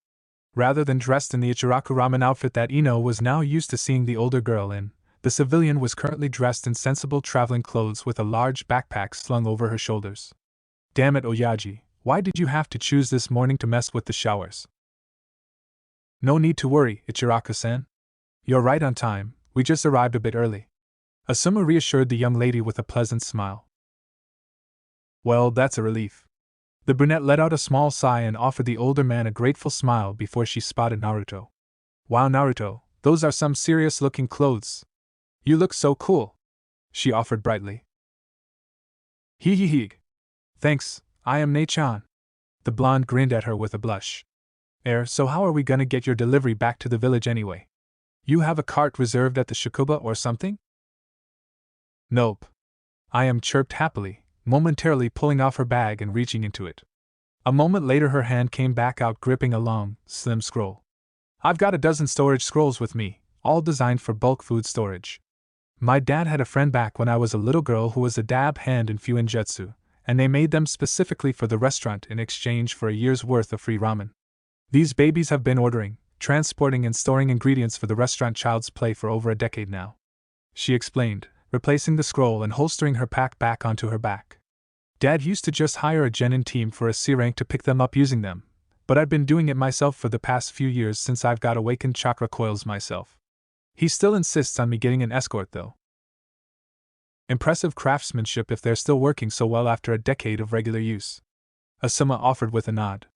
Rather than dressed in the Ichiraku ramen outfit that Ino was now used to seeing the older girl in, the civilian was currently dressed in sensible traveling clothes with a large backpack slung over her shoulders. Damn it, Oyaji, why did you have to choose this morning to mess with the showers? No need to worry, Ichiraku-san. You're right on time, we just arrived a bit early. Asuma reassured the young lady with a pleasant smile. Well, that's a relief. The brunette let out a small sigh and offered the older man a grateful smile before she spotted Naruto. Wow, Naruto, those are some serious-looking clothes. You look so cool, she offered brightly. Hee hee hee. Thanks, I am Nei-chan. The blonde grinned at her with a blush. So how are we gonna get your delivery back to the village anyway? You have a cart reserved at the Shakuba or something? Nope. I am chirped happily, momentarily pulling off her bag and reaching into it. A moment later her hand came back out gripping a long, slim scroll. I've got a dozen storage scrolls with me, all designed for bulk food storage. My dad had a friend back when I was a little girl who was a dab hand in Fuinjutsu, and they made them specifically for the restaurant in exchange for a year's worth of free ramen. These babies have been ordering, transporting and storing ingredients for the restaurant Child's Play for over a decade now. She explained, replacing the scroll and holstering her pack back onto her back. Dad used to just hire a genin team for a C rank to pick them up using them, but I've been doing it myself for the past few years since I've got awakened chakra coils myself. He still insists on me getting an escort though. Impressive craftsmanship if they're still working so well after a decade of regular use. Asuma offered with a nod.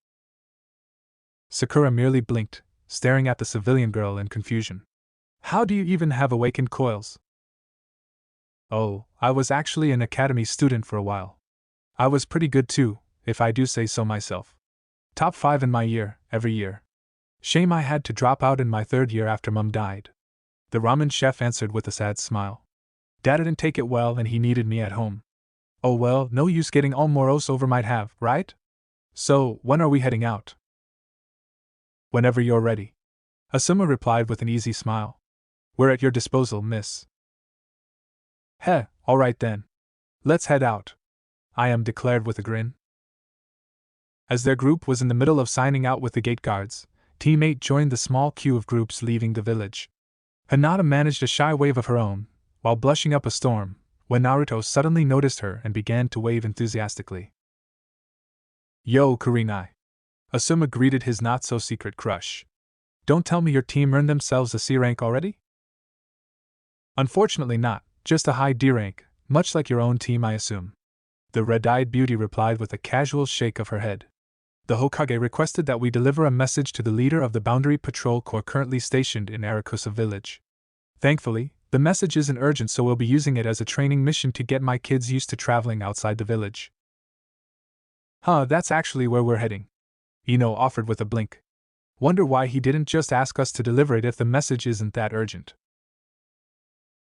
Sakura merely blinked, staring at the civilian girl in confusion. How do you even have awakened coils? Oh, I was actually an academy student for a while. I was pretty good too, if I do say so myself. Top 5 in my year, every year. Shame I had to drop out in my 3rd year after Mum died. The ramen chef answered with a sad smile. Dad didn't take it well and he needed me at home. Oh well, no use getting all morose over might have, right? So, when are we heading out? Whenever you're ready. Asuma replied with an easy smile. We're at your disposal, miss. Heh, alright then. Let's head out. I am declared with a grin. As their group was in the middle of signing out with the gate guards, Team 8 joined the small queue of groups leaving the village. Hinata managed a shy wave of her own, while blushing up a storm, when Naruto suddenly noticed her and began to wave enthusiastically. Yo, Kurenai. Asuma greeted his not-so-secret crush. Don't tell me your team earned themselves a C rank already? Unfortunately not, just a high D rank, much like your own team I assume. The red-eyed beauty replied with a casual shake of her head. The Hokage requested that we deliver a message to the leader of the Boundary Patrol Corps currently stationed in Arakusa village. Thankfully, the message isn't urgent, so we'll be using it as a training mission to get my kids used to traveling outside the village. That's actually where we're heading. Ino offered with a blink. Wonder why he didn't just ask us to deliver it if the message isn't that urgent.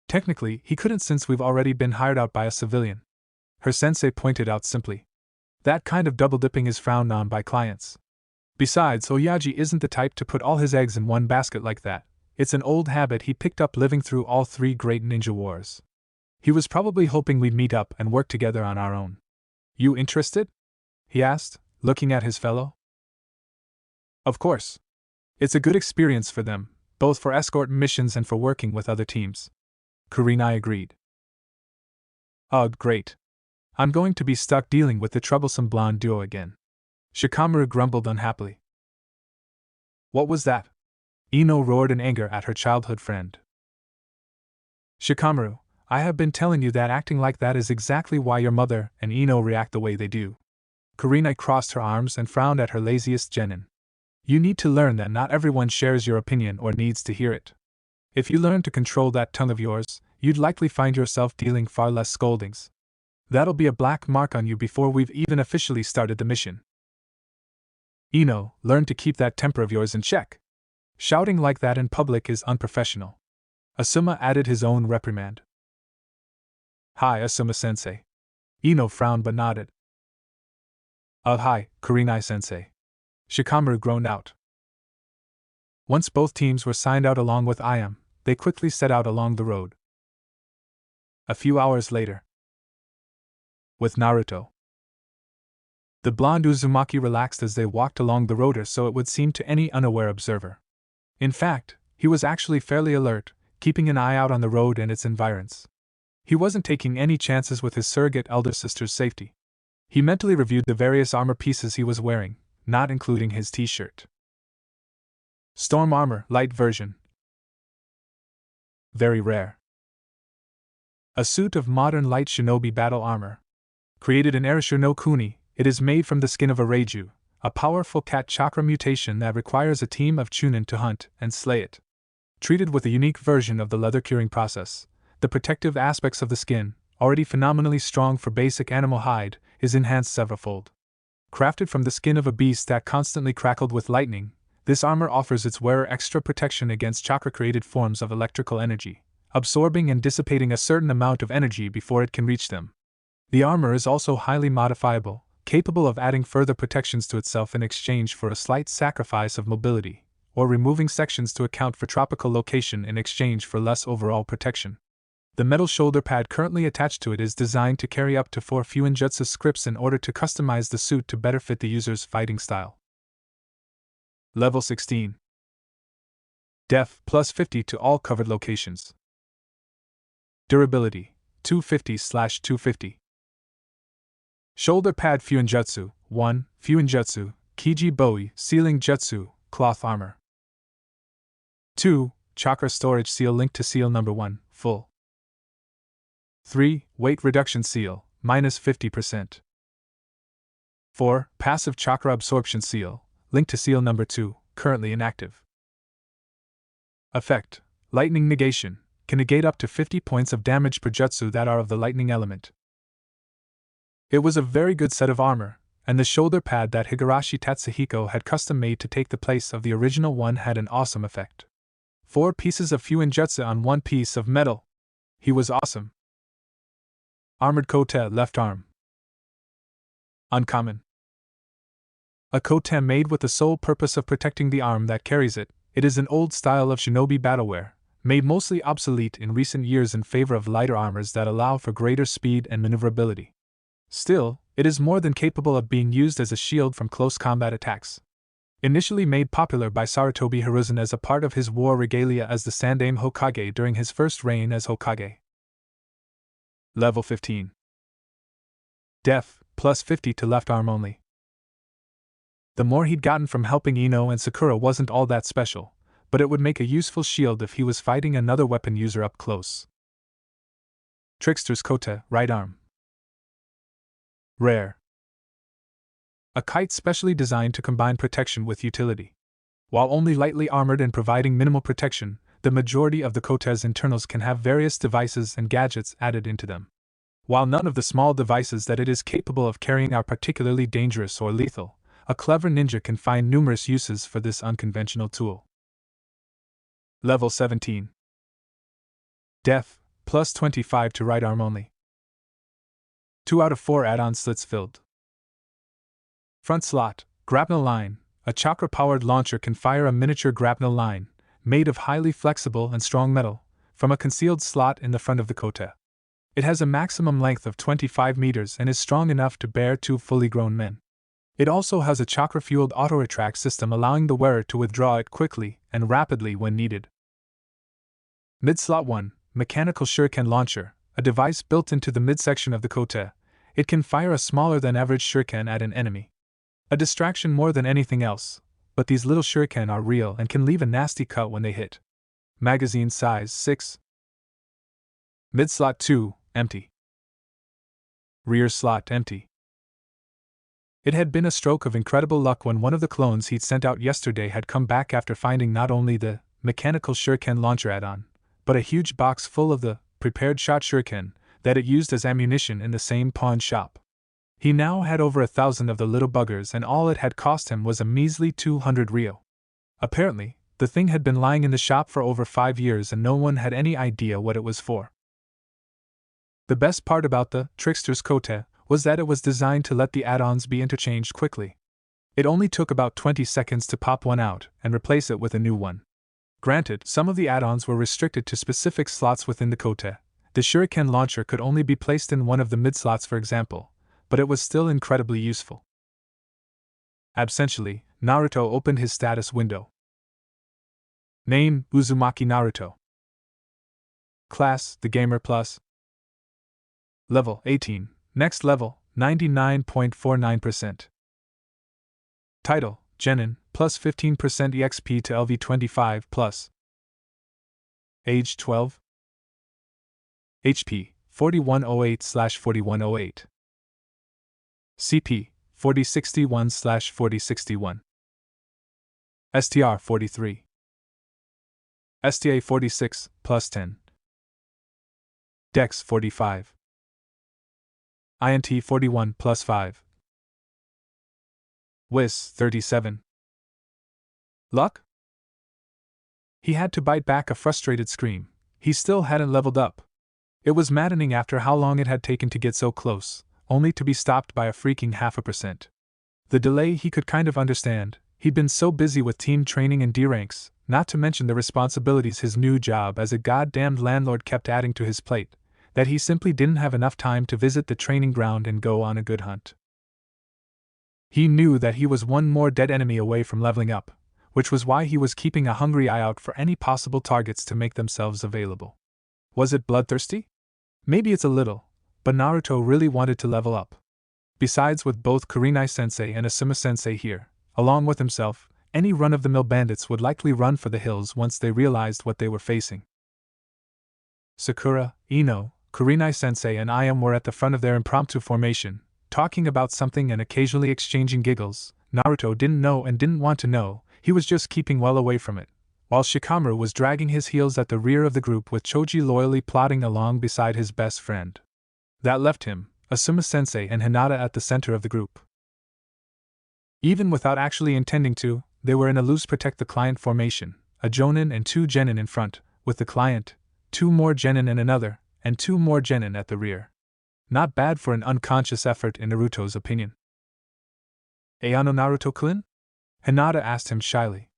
Technically, he couldn't since we've already been hired out by a civilian. Her sensei pointed out simply. That kind of double-dipping is frowned on by clients. Besides, Oyaji isn't the type to put all his eggs in one basket like that. It's an old habit he picked up living through all 3 great ninja wars. He was probably hoping we'd meet up and work together on our own. You interested? He asked, looking at his fellow. Of course. It's a good experience for them, both for escort missions and for working with other teams. Kurenai agreed. Ugh, great. I'm going to be stuck dealing with the troublesome blonde duo again. Shikamaru grumbled unhappily. What was that? Ino roared in anger at her childhood friend. Shikamaru, I have been telling you that acting like that is exactly why your mother and Ino react the way they do. Kurenai crossed her arms and frowned at her laziest genin. You need to learn that not everyone shares your opinion or needs to hear it. If you learn to control that tongue of yours, you'd likely find yourself dealing far less scoldings. That'll be a black mark on you before we've even officially started the mission. Ino, learn to keep that temper of yours in check. Shouting like that in public is unprofessional. Asuma added his own reprimand. Hi, Asuma-sensei. Ino frowned but nodded. Hi, Kurenai-sensei. Shikamaru groaned out. Once both teams were signed out along with Ayam, they quickly set out along the road. A few hours later. With Naruto. The blonde Uzumaki relaxed as they walked along the road, or so it would seem to any unaware observer. In fact, he was actually fairly alert, keeping an eye out on the road and its environs. He wasn't taking any chances with his surrogate elder sister's safety. He mentally reviewed the various armor pieces he was wearing, not including his t-shirt. Storm armor, light version. Very rare. A suit of modern light shinobi battle armor. Created in Erasure no Kuni, it is made from the skin of a Reiju, a powerful cat chakra mutation that requires a team of Chunin to hunt and slay it. Treated with a unique version of the leather curing process, the protective aspects of the skin, already phenomenally strong for basic animal hide, is enhanced severalfold. Crafted from the skin of a beast that constantly crackled with lightning, this armor offers its wearer extra protection against chakra-created forms of electrical energy, absorbing and dissipating a certain amount of energy before it can reach them. The armor is also highly modifiable, capable of adding further protections to itself in exchange for a slight sacrifice of mobility, or removing sections to account for tropical location in exchange for less overall protection. The metal shoulder pad currently attached to it is designed to carry up to 4 Fuinjutsu scripts in order to customize the suit to better fit the user's fighting style. Level 16. Def plus 50 to all covered locations. Durability 250/250. Shoulder pad Fuinjutsu 1. Fuinjutsu, Kiji Boi, Sealing Jutsu, Cloth Armor. 2. Chakra Storage Seal linked to Seal number 1, full. 3. Weight Reduction Seal, minus 50%. 4. Passive Chakra Absorption Seal, linked to Seal number 2, currently inactive. Effect: Lightning Negation, can negate up to 50 points of damage per jutsu that are of the lightning element. It was a very good set of armor, and the shoulder pad that Higurashi Tatsuhiko had custom made to take the place of the original one had an awesome effect. 4 pieces of Fuinjutsu on 1 piece of metal. He was awesome. Armored kote, left arm. Uncommon. A kote made with the sole purpose of protecting the arm that carries it. It is an old style of shinobi battleware, made mostly obsolete in recent years in favor of lighter armors that allow for greater speed and maneuverability. Still, it is more than capable of being used as a shield from close combat attacks. Initially made popular by Sarutobi Hiruzen as a part of his war regalia as the Sandaime Hokage during his first reign as Hokage. Level 15. Def, plus 50 to left arm only. The more he'd gotten from helping Ino and Sakura wasn't all that special, but it would make a useful shield if he was fighting another weapon user up close. Trickster's kote, right arm. Rare. A kite specially designed to combine protection with utility. While only lightly armored and providing minimal protection, the majority of the kote's internals can have various devices and gadgets added into them. While none of the small devices that it is capable of carrying are particularly dangerous or lethal, a clever ninja can find numerous uses for this unconventional tool. Level 17. Def, plus 25 to right arm only. 2 out of 4 add-on slits filled. Front slot, grapnel line. A chakra-powered launcher can fire a miniature grapnel line, made of highly flexible and strong metal, from a concealed slot in the front of the kote. It has a maximum length of 25 meters and is strong enough to bear 2 fully grown men. It also has a chakra-fueled auto-retract system allowing the wearer to withdraw it quickly and rapidly when needed. Mid-slot 1, mechanical shuriken launcher, a device built into the midsection of the kote. It can fire a smaller than average shuriken at an enemy. A distraction more than anything else, but these little shuriken are real and can leave a nasty cut when they hit. Magazine size 6. Mid-slot 2, empty. Rear slot empty. It had been a stroke of incredible luck when one of the clones he'd sent out yesterday had come back after finding not only the mechanical shuriken launcher add-on, but a huge box full of the prepared shot shuriken that it used as ammunition in the same pawn shop. He now had over 1,000 of the little buggers and all it had cost him was a measly 200 ryo. Apparently, the thing had been lying in the shop for over 5 years and no one had any idea what it was for. The best part about the Trickster's kote was that it was designed to let the add-ons be interchanged quickly. It only took about 20 seconds to pop one out and replace it with a new one. Granted, some of the add-ons were restricted to specific slots within the kote. The shuriken launcher could only be placed in one of the mid-slots, for example, but it was still incredibly useful. Absentially, Naruto opened his status window. Name, Uzumaki Naruto. Class, the Gamer Plus. Level, 18. Next level, 99.49%. Title, Genin, plus 15% EXP to LV25 plus. Age 12. HP, 4108/4108. CP, 4061/4061. STR 43. STA 46, plus 10. Dex 45. INT 41, plus 5. Whis 37. Luck? He had to bite back a frustrated scream. He still hadn't leveled up. It was maddening after how long it had taken to get so close, only to be stopped by a freaking 0.5%. The delay he could kind of understand. He'd been so busy with team training and D ranks, not to mention the responsibilities his new job as a goddamned landlord kept adding to his plate, that he simply didn't have enough time to visit the training ground and go on a good hunt. He knew that he was one more dead enemy away from leveling up, which was why he was keeping a hungry eye out for any possible targets to make themselves available. Was it bloodthirsty? Maybe it's a little, but Naruto really wanted to level up. Besides, with both Kurenai-sensei and Asuma-sensei here, along with himself, any run-of-the-mill bandits would likely run for the hills once they realized what they were facing. Sakura, Ino, Kurenai-sensei and Ayam were at the front of their impromptu formation, talking about something and occasionally exchanging giggles. Naruto didn't know and didn't want to know, he was just keeping well away from it, while Shikamaru was dragging his heels at the rear of the group with Choji loyally plodding along beside his best friend. That left him, Asuma-sensei and Hinata at the center of the group. Even without actually intending to, they were in a loose protect the client formation, a Jonin and 2 Genin in front, with the client, 2 more Genin and another, and 2 more Genin at the rear. Not bad for an unconscious effort in Naruto's opinion. Ayano Naruto-kun? Hinata asked him shyly.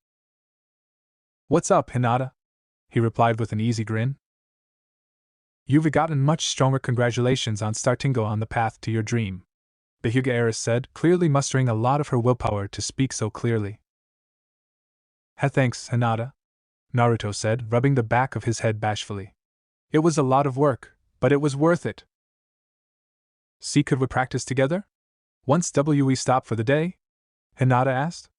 What's up, Hinata? He replied with an easy grin. You've gotten much stronger. Congratulations on starting on the path to your dream, the Hyuga heiress said, clearly mustering a lot of her willpower to speak so clearly. Thanks, Hinata, Naruto said, rubbing the back of his head bashfully. It was a lot of work, but it was worth it. See, could we practice together? Once we stop for the day? Hinata asked.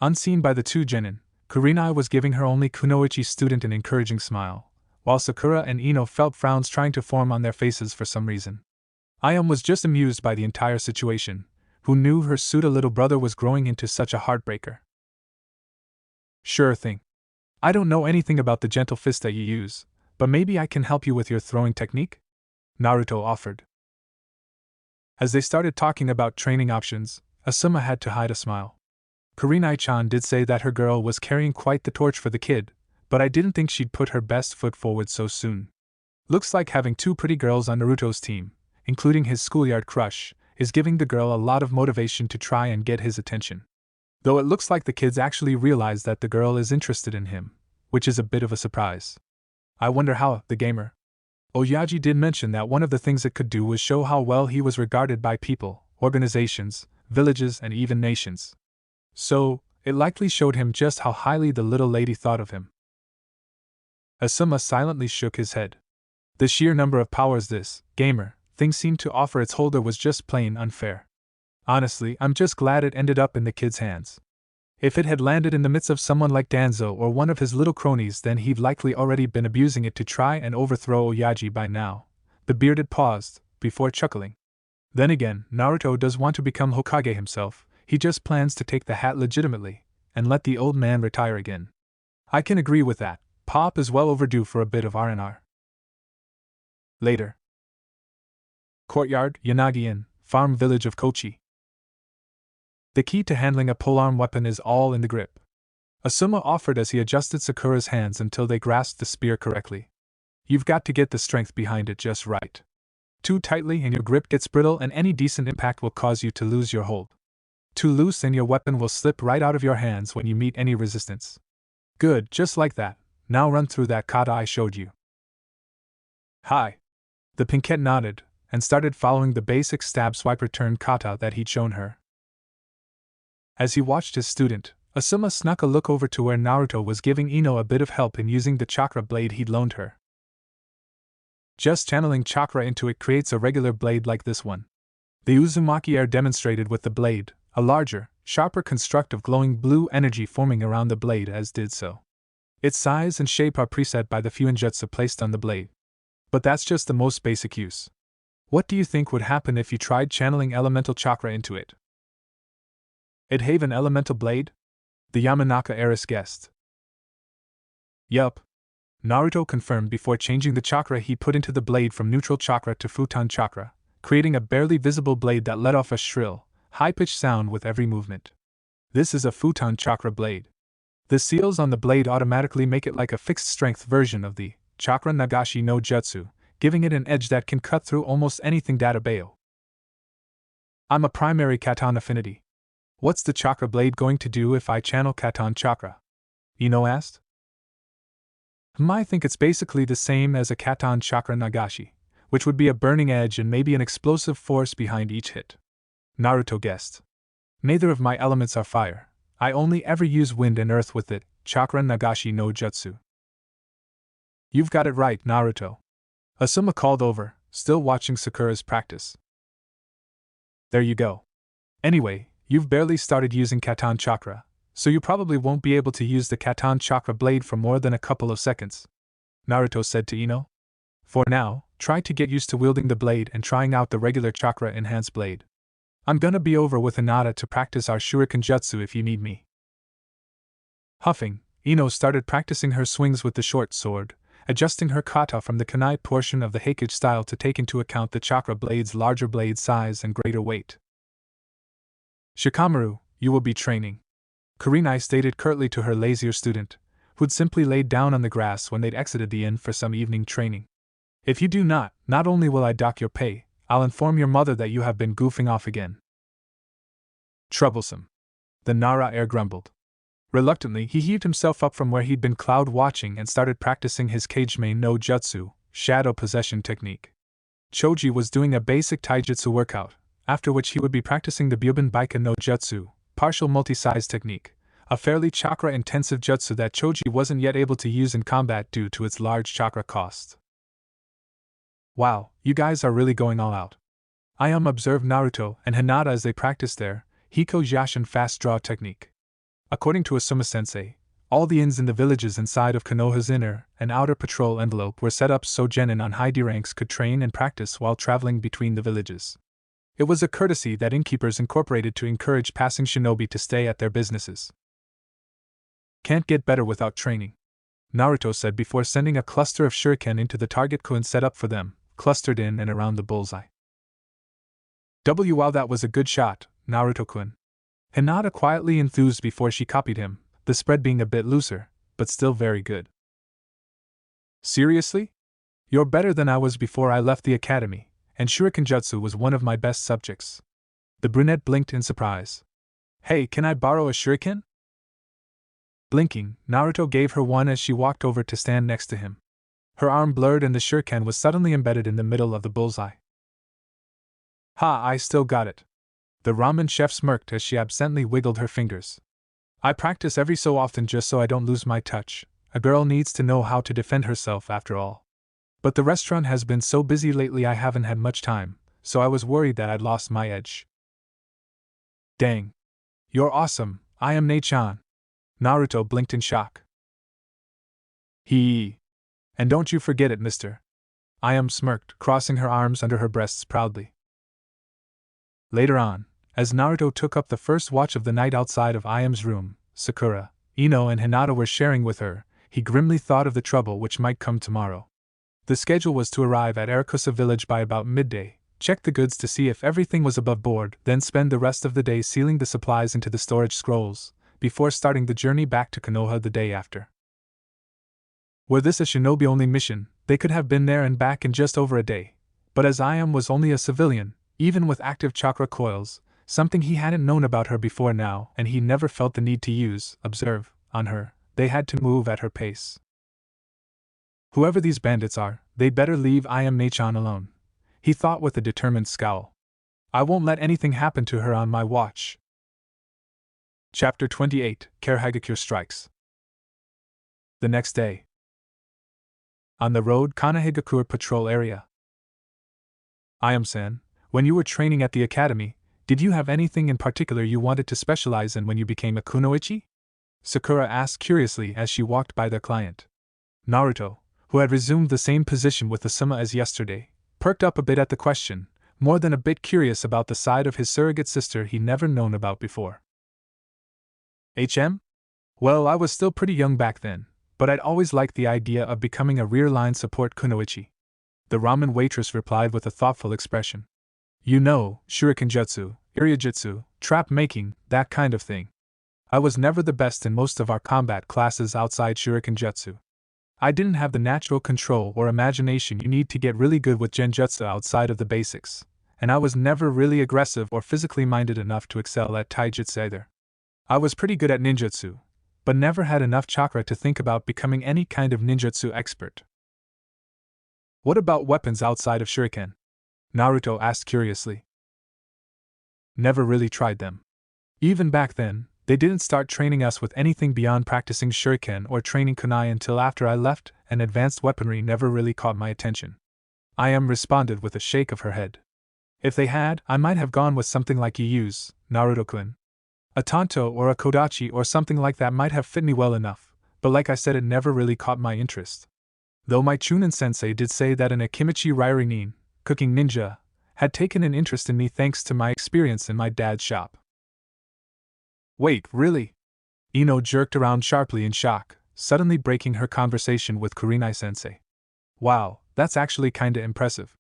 Unseen by the two genin, Kurenai was giving her only kunoichi student an encouraging smile, while Sakura and Ino felt frowns trying to form on their faces for some reason. Ayam was just amused by the entire situation. Who knew her Suda little brother was growing into such a heartbreaker? Sure thing. I don't know anything about the gentle fist that you use, but maybe I can help you with your throwing technique? Naruto offered. As they started talking about training options, Asuma had to hide a smile. Kurenai-chan did say that her girl was carrying quite the torch for the kid, but I didn't think she'd put her best foot forward so soon. Looks like having two pretty girls on Naruto's team, including his schoolyard crush, is giving the girl a lot of motivation to try and get his attention. Though it looks like the kids actually realize that the girl is interested in him, which is a bit of a surprise. I wonder how, the gamer. Oyaji did mention that one of the things it could do was show how well he was regarded by people, organizations, villages, and even nations. So, it likely showed him just how highly the little lady thought of him. Asuma silently shook his head. The sheer number of powers this gamer thing seemed to offer its holder was just plain unfair. Honestly, I'm just glad it ended up in the kid's hands. If it had landed in the midst of someone like Danzo or one of his little cronies, then he'd likely already been abusing it to try and overthrow Oyaji by now. The bearded paused, before chuckling. Then again, Naruto does want to become Hokage himself. He just plans to take the hat legitimately, and let the old man retire again. I can agree with that. Pop is well overdue for a bit of R&R. Later. Courtyard, Yanagi Inn, farm village of Kochi. The key to handling a polearm weapon is all in the grip, Asuma offered as he adjusted Sakura's hands until they grasped the spear correctly. You've got to get the strength behind it just right. Too tightly and your grip gets brittle, and any decent impact will cause you to lose your hold. Too loose and your weapon will slip right out of your hands when you meet any resistance. Good, just like that. Now run through that kata I showed you. Hi. The pinkette nodded, and started following the basic stab swipe return kata that he'd shown her. As he watched his student, Asuma snuck a look over to where Naruto was giving Ino a bit of help in using the chakra blade he'd loaned her. Just channeling chakra into it creates a regular blade like this one. The Uzumaki air demonstrated with the blade, a larger, sharper construct of glowing blue energy forming around the blade as did so. Its size and shape are preset by the fuinjutsu placed on the blade. But that's just the most basic use. What do you think would happen if you tried channeling elemental chakra into it? It'd have an elemental blade? The Yamanaka heiress guessed. Yup. Naruto confirmed before changing the chakra he put into the blade from neutral chakra to futon chakra, creating a barely visible blade that let off a shrill, high-pitched sound with every movement. This is a futon chakra blade. The seals on the blade automatically make it like a fixed-strength version of the chakra nagashi no jutsu, giving it an edge that can cut through almost anything. Databao. I'm a primary Katon affinity. What's the chakra blade going to do if I channel Katon chakra? Ino asked. I think it's basically the same as a Katon chakra nagashi, which would be a burning edge and maybe an explosive force behind each hit. Naruto guessed. Neither of my elements are fire. I only ever use wind and earth with it, chakra nagashi no jutsu. You've got it right, Naruto. Asuma called over, still watching Sakura's practice. There you go. Anyway, you've barely started using Katon chakra, so you probably won't be able to use the Katon chakra blade for more than a couple of seconds, Naruto said to Ino. For now, try to get used to wielding the blade and trying out the regular chakra-enhanced blade. I'm gonna be over with Hinata to practice our shuriken jutsu if you need me. Huffing, Ino started practicing her swings with the short sword, adjusting her kata from the kunai portion of the Heikage style to take into account the chakra blade's larger blade size and greater weight. Shikamaru, you will be training, Kurenai stated curtly to her lazier student, who'd simply laid down on the grass when they'd exited the inn for some evening training. If you do not only will I dock your pay, I'll inform your mother that you have been goofing off again. Troublesome. The Nara heir grumbled. Reluctantly, he heaved himself up from where he'd been cloud watching and started practicing his Kageme no Jutsu, shadow possession technique. Choji was doing a basic taijutsu workout, after which he would be practicing the Byuban Baika no Jutsu, partial multi-size technique, a fairly chakra-intensive jutsu that Choji wasn't yet able to use in combat due to its large chakra cost. Wow, you guys are really going all out. I observed Naruto and Hinata as they practiced their Hiko Jashin fast draw technique. According to Asuma-sensei, all the inns in the villages inside of Konoha's inner and outer patrol envelope were set up so genin on high D ranks could train and practice while traveling between the villages. It was a courtesy that innkeepers incorporated to encourage passing shinobi to stay at their businesses. Can't get better without training, Naruto said before sending a cluster of shuriken into the target koan set up for them, clustered in and around the bullseye. Wow, that was a good shot, Naruto-kun. Hinata quietly enthused before she copied him, the spread being a bit looser, but still very good. Seriously? You're better than I was before I left the academy, and Shuriken Jutsu was one of my best subjects. The brunette blinked in surprise. Hey, can I borrow a shuriken? Blinking, Naruto gave her one as she walked over to stand next to him. Her arm blurred and the shuriken was suddenly embedded in the middle of the bullseye. Ha, I still got it. The ramen chef smirked as she absently wiggled her fingers. I practice every so often just so I don't lose my touch. A girl needs to know how to defend herself after all. But the restaurant has been so busy lately I haven't had much time, so I was worried that I'd lost my edge. Dang. You're awesome, I am Ne-chan. Naruto blinked in shock. Hee. And don't you forget it, mister. I smirked, crossing her arms under her breasts proudly. Later on, as Naruto took up the first watch of the night outside of Iam's room, Sakura, Ino and Hinata were sharing with her, he grimly thought of the trouble which might come tomorrow. The schedule was to arrive at Arakusa village by about midday, check the goods to see if everything was above board, then spend the rest of the day sealing the supplies into the storage scrolls, before starting the journey back to Konoha the day after. Were this a shinobi-only mission, they could have been there and back in just over a day, but as Iam was only a civilian, even with active chakra coils, something he hadn't known about her before now and he never felt the need to observe, on her, they had to move at her pace. Whoever these bandits are, they'd better leave Iam Ne-chan alone, he thought with a determined scowl. I won't let anything happen to her on my watch. Chapter 28, Karahagakure Strikes. The next day. On the road Kanahagakure Patrol Area. Iam-san, when you were training at the academy, did you have anything in particular you wanted to specialize in when you became a kunoichi? Sakura asked curiously as she walked by their client. Naruto, who had resumed the same position with Asuma as yesterday, perked up a bit at the question, more than a bit curious about the side of his surrogate sister he'd never known about before. Well, I was still pretty young back then, but I'd always liked the idea of becoming a rear-line support kunoichi. The ramen waitress replied with a thoughtful expression. You know, shuriken jutsu, iryujutsu, trap making, that kind of thing. I was never the best in most of our combat classes outside shuriken jutsu. I didn't have the natural control or imagination you need to get really good with genjutsu outside of the basics, and I was never really aggressive or physically minded enough to excel at taijutsu either. I was pretty good at ninjutsu, but never had enough chakra to think about becoming any kind of ninjutsu expert. What about weapons outside of shuriken? Naruto asked curiously. Never really tried them. Even back then, they didn't start training us with anything beyond practicing shuriken or training kunai until after I left, and advanced weaponry never really caught my attention. Iam responded with a shake of her head. If they had, I might have gone with something like you use, Naruto-kun. A tanto or a kodachi or something like that might have fit me well enough, but like I said, it never really caught my interest. Though my Chunin-sensei did say that an Akimichi Rairi-nin, cooking ninja, had taken an interest in me thanks to my experience in my dad's shop. Wait, really? Ino jerked around sharply in shock, suddenly breaking her conversation with Kurinai-sensei. Wow, that's actually kinda impressive.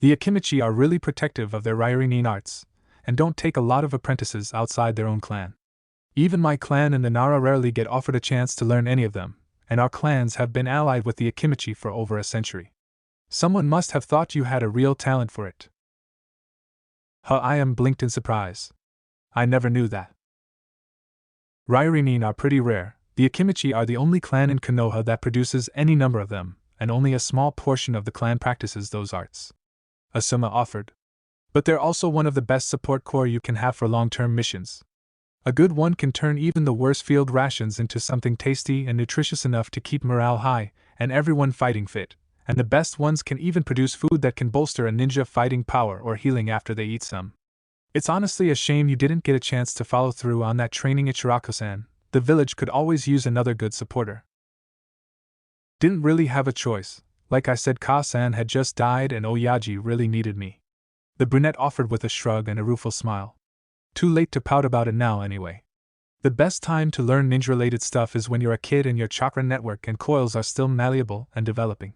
The Akimichi are really protective of their Rairi-nin arts, and don't take a lot of apprentices outside their own clan. Even my clan and the Nara rarely get offered a chance to learn any of them, and our clans have been allied with the Akimichi for over a century. Someone must have thought you had a real talent for it. I am blinked in surprise. I never knew that. Ryurinin are pretty rare. The Akimichi are the only clan in Konoha that produces any number of them, and only a small portion of the clan practices those arts. Asuma offered. But they're also one of the best support corps you can have for long-term missions. A good one can turn even the worst field rations into something tasty and nutritious enough to keep morale high and everyone fighting fit, and the best ones can even produce food that can bolster a ninja fighting power or healing after they eat some. It's honestly a shame you didn't get a chance to follow through on that training, Ichirako-san. The village could always use another good supporter. Didn't really have a choice. Like I said, Ka-san had just died and Oyaji really needed me. The brunette offered with a shrug and a rueful smile. Too late to pout about it now anyway. The best time to learn ninja-related stuff is when you're a kid and your chakra network and coils are still malleable and developing.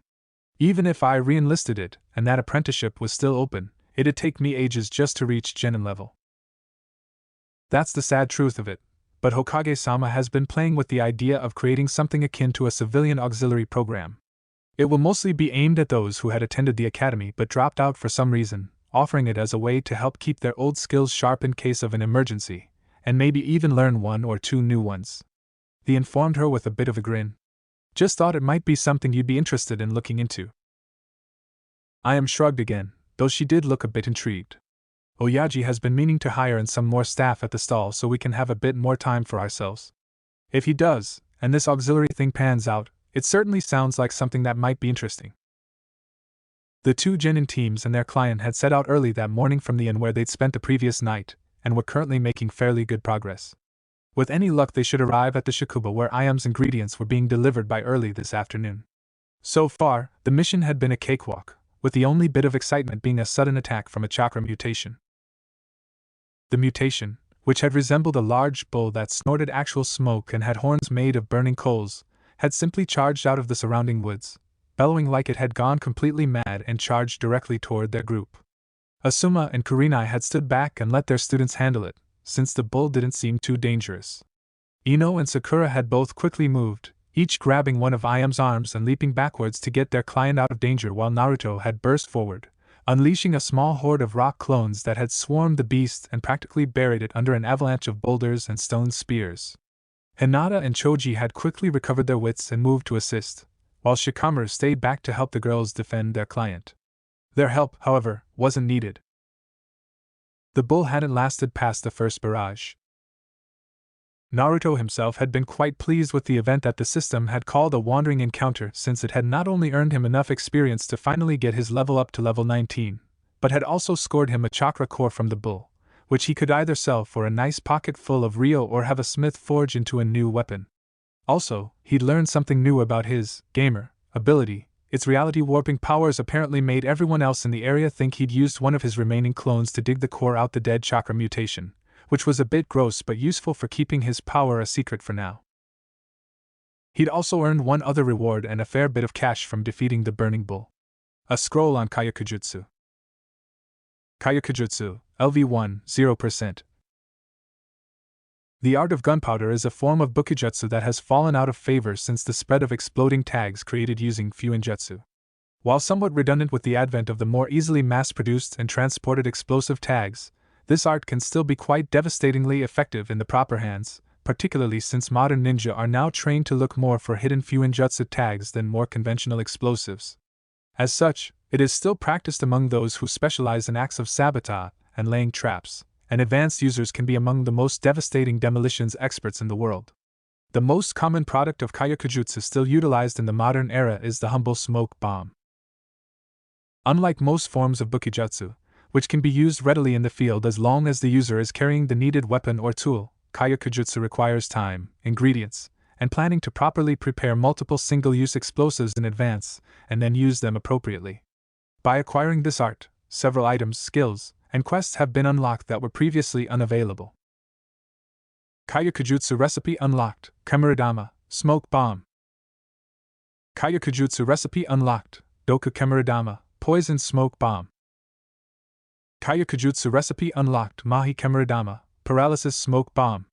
Even if I re-enlisted it, and that apprenticeship was still open, it'd take me ages just to reach genin level. That's the sad truth of it, but Hokage-sama has been playing with the idea of creating something akin to a civilian auxiliary program. It will mostly be aimed at those who had attended the academy but dropped out for some reason, offering it as a way to help keep their old skills sharp in case of an emergency, and maybe even learn one or two new ones. He informed her with a bit of a grin. Just thought it might be something you'd be interested in looking into. I am shrugged again, though she did look a bit intrigued. Oyaji has been meaning to hire in some more staff at the stall so we can have a bit more time for ourselves. If he does, and this auxiliary thing pans out, it certainly sounds like something that might be interesting. The two genin teams and their client had set out early that morning from the inn where they'd spent the previous night, and were currently making fairly good progress. With any luck, they should arrive at the Shakuba where Ayam's ingredients were being delivered by early this afternoon. So far, the mission had been a cakewalk, with the only bit of excitement being a sudden attack from a chakra mutation. The mutation, which had resembled a large bull that snorted actual smoke and had horns made of burning coals, had simply charged out of the surrounding woods, bellowing like it had gone completely mad and charged directly toward their group. Asuma and Kurenai had stood back and let their students handle it, since the bull didn't seem too dangerous. Ino and Sakura had both quickly moved, each grabbing one of Ayam's arms and leaping backwards to get their client out of danger, while Naruto had burst forward, unleashing a small horde of rock clones that had swarmed the beast and practically buried it under an avalanche of boulders and stone spears. Hinata and Choji had quickly recovered their wits and moved to assist, while Shikamaru stayed back to help the girls defend their client. Their help, however, wasn't needed. The bull hadn't lasted past the first barrage. Naruto himself had been quite pleased with the event that the system had called a wandering encounter, since it had not only earned him enough experience to finally get his level up to level 19, but had also scored him a chakra core from the bull, which he could either sell for a nice pocket full of Rio or have a smith forge into a new weapon. Also, he'd learned something new about his gamer ability. Its reality warping powers apparently made everyone else in the area think he'd used one of his remaining clones to dig the core out the dead chakra mutation, which was a bit gross but useful for keeping his power a secret for now. He'd also earned one other reward and a fair bit of cash from defeating the burning bull. A scroll on Kayakujutsu. Kayakujutsu, LV1, 0%. The art of gunpowder is a form of bukijutsu that has fallen out of favor since the spread of exploding tags created using fuinjutsu. While somewhat redundant with the advent of the more easily mass-produced and transported explosive tags, this art can still be quite devastatingly effective in the proper hands, particularly since modern ninja are now trained to look more for hidden fuinjutsu tags than more conventional explosives. As such, it is still practiced among those who specialize in acts of sabotage and laying traps, and advanced users can be among the most devastating demolitions experts in the world. The most common product of Kayakujutsu still utilized in the modern era is the humble smoke bomb. Unlike most forms of bukijutsu, which can be used readily in the field as long as the user is carrying the needed weapon or tool, Kayakujutsu requires time, ingredients, and planning to properly prepare multiple single-use explosives in advance, and then use them appropriately. By acquiring this art, several items, skills, and quests have been unlocked that were previously unavailable. Kayakujutsu recipe unlocked, Kemuradama, smoke bomb. Kayakujutsu recipe unlocked, Doku Kemuradama, poison smoke bomb. Kayakujutsu recipe unlocked, Mahi Kemuradama, paralysis smoke bomb.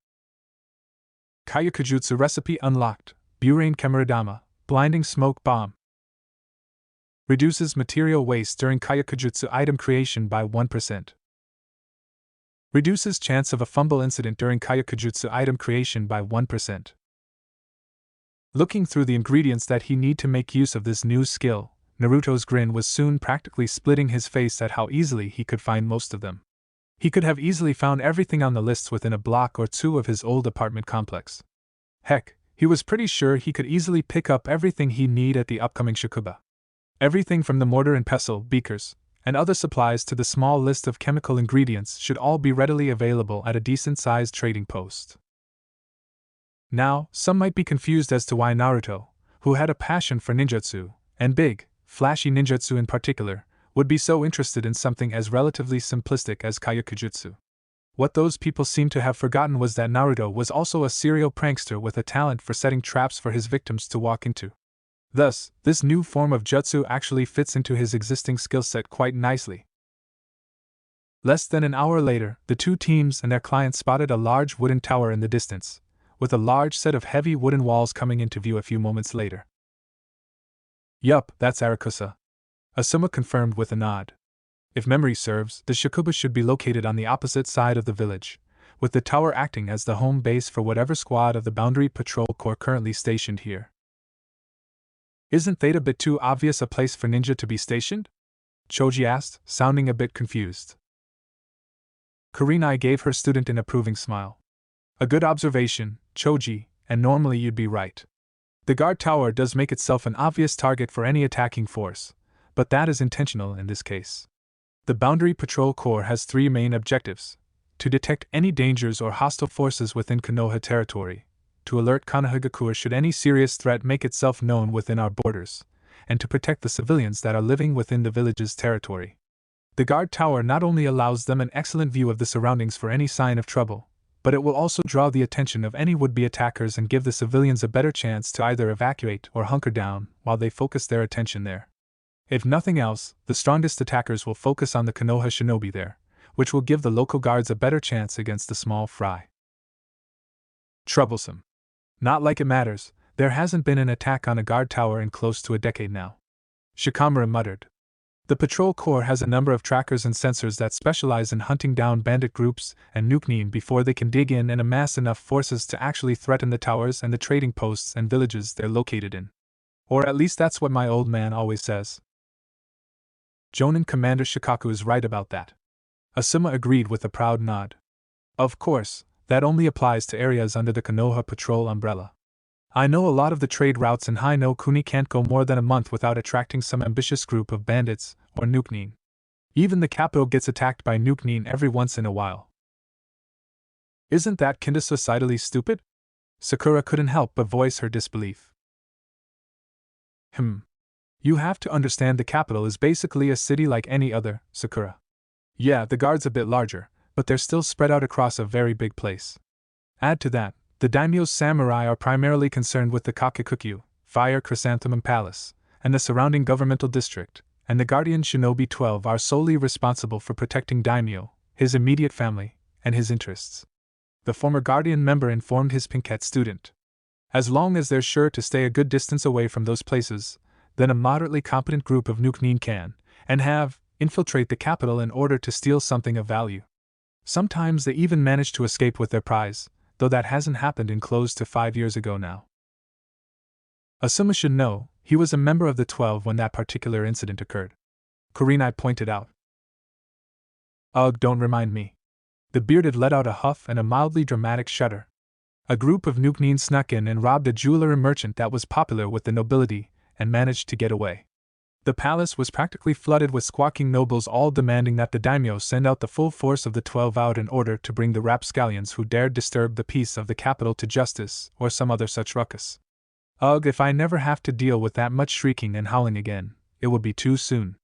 Kayakujutsu recipe unlocked, Burane Kemuradama, blinding smoke bomb. Reduces material waste during Kayakujutsu item creation by 1%. Reduces chance of a fumble incident during Kayakujutsu item creation by 1%. Looking through the ingredients that he need to make use of this new skill, Naruto's grin was soon practically splitting his face at how easily he could find most of them. He could have easily found everything on the lists within a block or two of his old apartment complex. Heck, he was pretty sure he could easily pick up everything he need at the upcoming Shakuba. Everything from the mortar and pestle, beakers, and other supplies to the small list of chemical ingredients should all be readily available at a decent-sized trading post. Now, some might be confused as to why Naruto, who had a passion for ninjutsu, and big, flashy ninjutsu in particular, would be so interested in something as relatively simplistic as Kayakujutsu. What those people seemed to have forgotten was that Naruto was also a serial prankster with a talent for setting traps for his victims to walk into. Thus, this new form of jutsu actually fits into his existing skill set quite nicely. Less than an hour later, the two teams and their clients spotted a large wooden tower in the distance, with a large set of heavy wooden walls coming into view a few moments later. Yup, that's Arakusa. Asuma confirmed with a nod. If memory serves, the Shakuba should be located on the opposite side of the village, with the tower acting as the home base for whatever squad of the Boundary Patrol Corps currently stationed here. Isn't that a bit too obvious a place for ninja to be stationed? Choji asked, sounding a bit confused. Kurenai gave her student an approving smile. A good observation, Choji, and normally you'd be right. The guard tower does make itself an obvious target for any attacking force, but that is intentional in this case. The Boundary Patrol Corps has three main objectives: to detect any dangers or hostile forces within Konoha territory, to alert Konohagakure should any serious threat make itself known within our borders, and to protect the civilians that are living within the village's territory. The guard tower not only allows them an excellent view of the surroundings for any sign of trouble, but it will also draw the attention of any would-be attackers and give the civilians a better chance to either evacuate or hunker down while they focus their attention there. If nothing else, the strongest attackers will focus on the Konoha shinobi there, which will give the local guards a better chance against the small fry. Troublesome. Not like it matters, there hasn't been an attack on a guard tower in close to a decade now. Shikamura muttered. The Patrol Corps has a number of trackers and sensors that specialize in hunting down bandit groups and nuking before they can dig in and amass enough forces to actually threaten the towers and the trading posts and villages they're located in. Or at least that's what my old man always says. Jonin Commander Shikaku is right about that. Asuma agreed with a proud nod. Of course, that only applies to areas under the Konoha Patrol umbrella. I know a lot of the trade routes in Hino Kuni can't go more than a month without attracting some ambitious group of bandits or nukenin. Even the capital gets attacked by nukenin every once in a while. Isn't that kinda suicidally stupid? Sakura couldn't help but voice her disbelief. You have to understand the capital is basically a city like any other, Sakura. Yeah, the guard's a bit larger, but they're still spread out across a very big place. Add to that, the daimyo's samurai are primarily concerned with the Kakekukyu, Fire Chrysanthemum Palace, and the surrounding governmental district, and the Guardian Shinobi 12 are solely responsible for protecting daimyo, his immediate family, and his interests. The former Guardian member informed his Pinkett student. As long as they're sure to stay a good distance away from those places, then a moderately competent group of nukenin can, and have, infiltrate the capital in order to steal something of value. Sometimes they even manage to escape with their prize, though that hasn't happened in close to 5 years ago now. Asuma should know, he was a member of the 12 when that particular incident occurred. Kurenai pointed out. Ugh, don't remind me. The bearded let out a huff and a mildly dramatic shudder. A group of nukenin snuck in and robbed a jeweler merchant that was popular with the nobility, and managed to get away. The palace was practically flooded with squawking nobles, all demanding that the daimyo send out the full force of the 12 out in order to bring the rapscallions who dared disturb the peace of the capital to justice, or some other such ruckus. Ugh, if I never have to deal with that much shrieking and howling again, it will be too soon.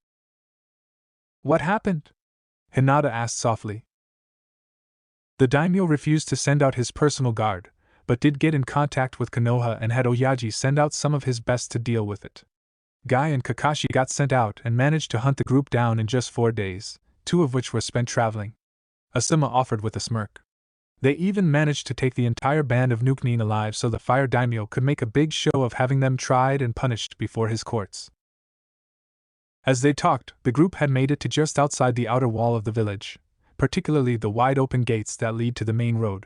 What happened? Hinata asked softly. The daimyo refused to send out his personal guard, but did get in contact with Konoha and had Oyaji send out some of his best to deal with it. Guy and Kakashi got sent out and managed to hunt the group down in just 4 days, 2 of which were spent traveling. Asuma offered with a smirk. They even managed to take the entire band of nukenin alive so the Fire Daimyo could make a big show of having them tried and punished before his courts. As they talked, the group had made it to just outside the outer wall of the village, particularly the wide-open gates that lead to the main road.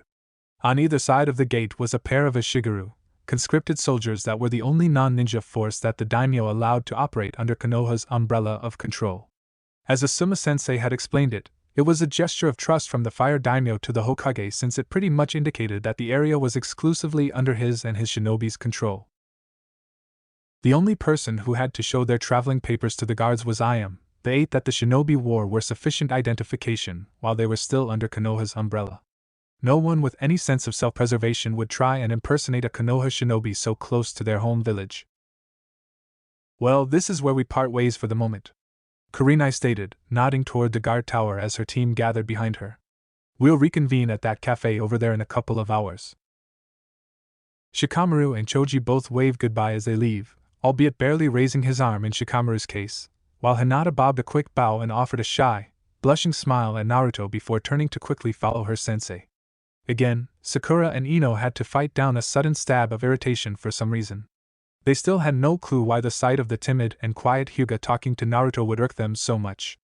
On either side of the gate was a pair of Ishigaru, conscripted soldiers that were the only non-ninja force that the daimyo allowed to operate under Konoha's umbrella of control. As Asuma-sensei had explained it, it was a gesture of trust from the fire daimyo to the Hokage, since it pretty much indicated that the area was exclusively under his and his shinobi's control. The only person who had to show their traveling papers to the guards was Iam. The 8 that the shinobi wore were sufficient identification while they were still under Konoha's umbrella. No one with any sense of self-preservation would try and impersonate a Konoha shinobi so close to their home village. Well, this is where we part ways for the moment, Kurenai stated, nodding toward the guard tower as her team gathered behind her. We'll reconvene at that cafe over there in a couple of hours. Shikamaru and Choji both wave goodbye as they leave, albeit barely raising his arm in Shikamaru's case, while Hinata bobbed a quick bow and offered a shy, blushing smile at Naruto before turning to quickly follow her sensei. Again, Sakura and Ino had to fight down a sudden stab of irritation for some reason. They still had no clue why the sight of the timid and quiet Hyuga talking to Naruto would irk them so much.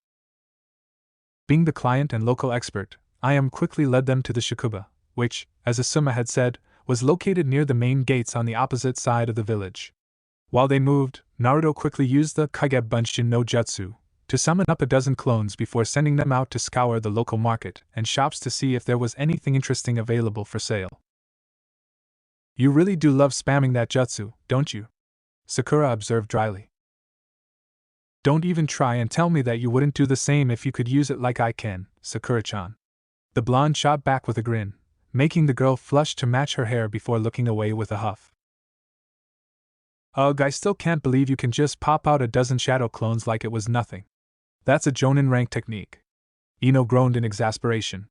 Being the client and local expert, Iam quickly led them to the Shakuba, which, as Asuma had said, was located near the main gates on the opposite side of the village. While they moved, Naruto quickly used the Kage Bunshin no Jutsu to summon up a dozen clones before sending them out to scour the local market and shops to see if there was anything interesting available for sale. You really do love spamming that jutsu, don't you? Sakura observed dryly. Don't even try and tell me that you wouldn't do the same if you could use it like I can, Sakura-chan. The blonde shot back with a grin, making the girl flush to match her hair before looking away with a huff. Ugh, I still can't believe you can just pop out a dozen shadow clones like it was nothing. That's a Jonin rank technique. Ino groaned in exasperation.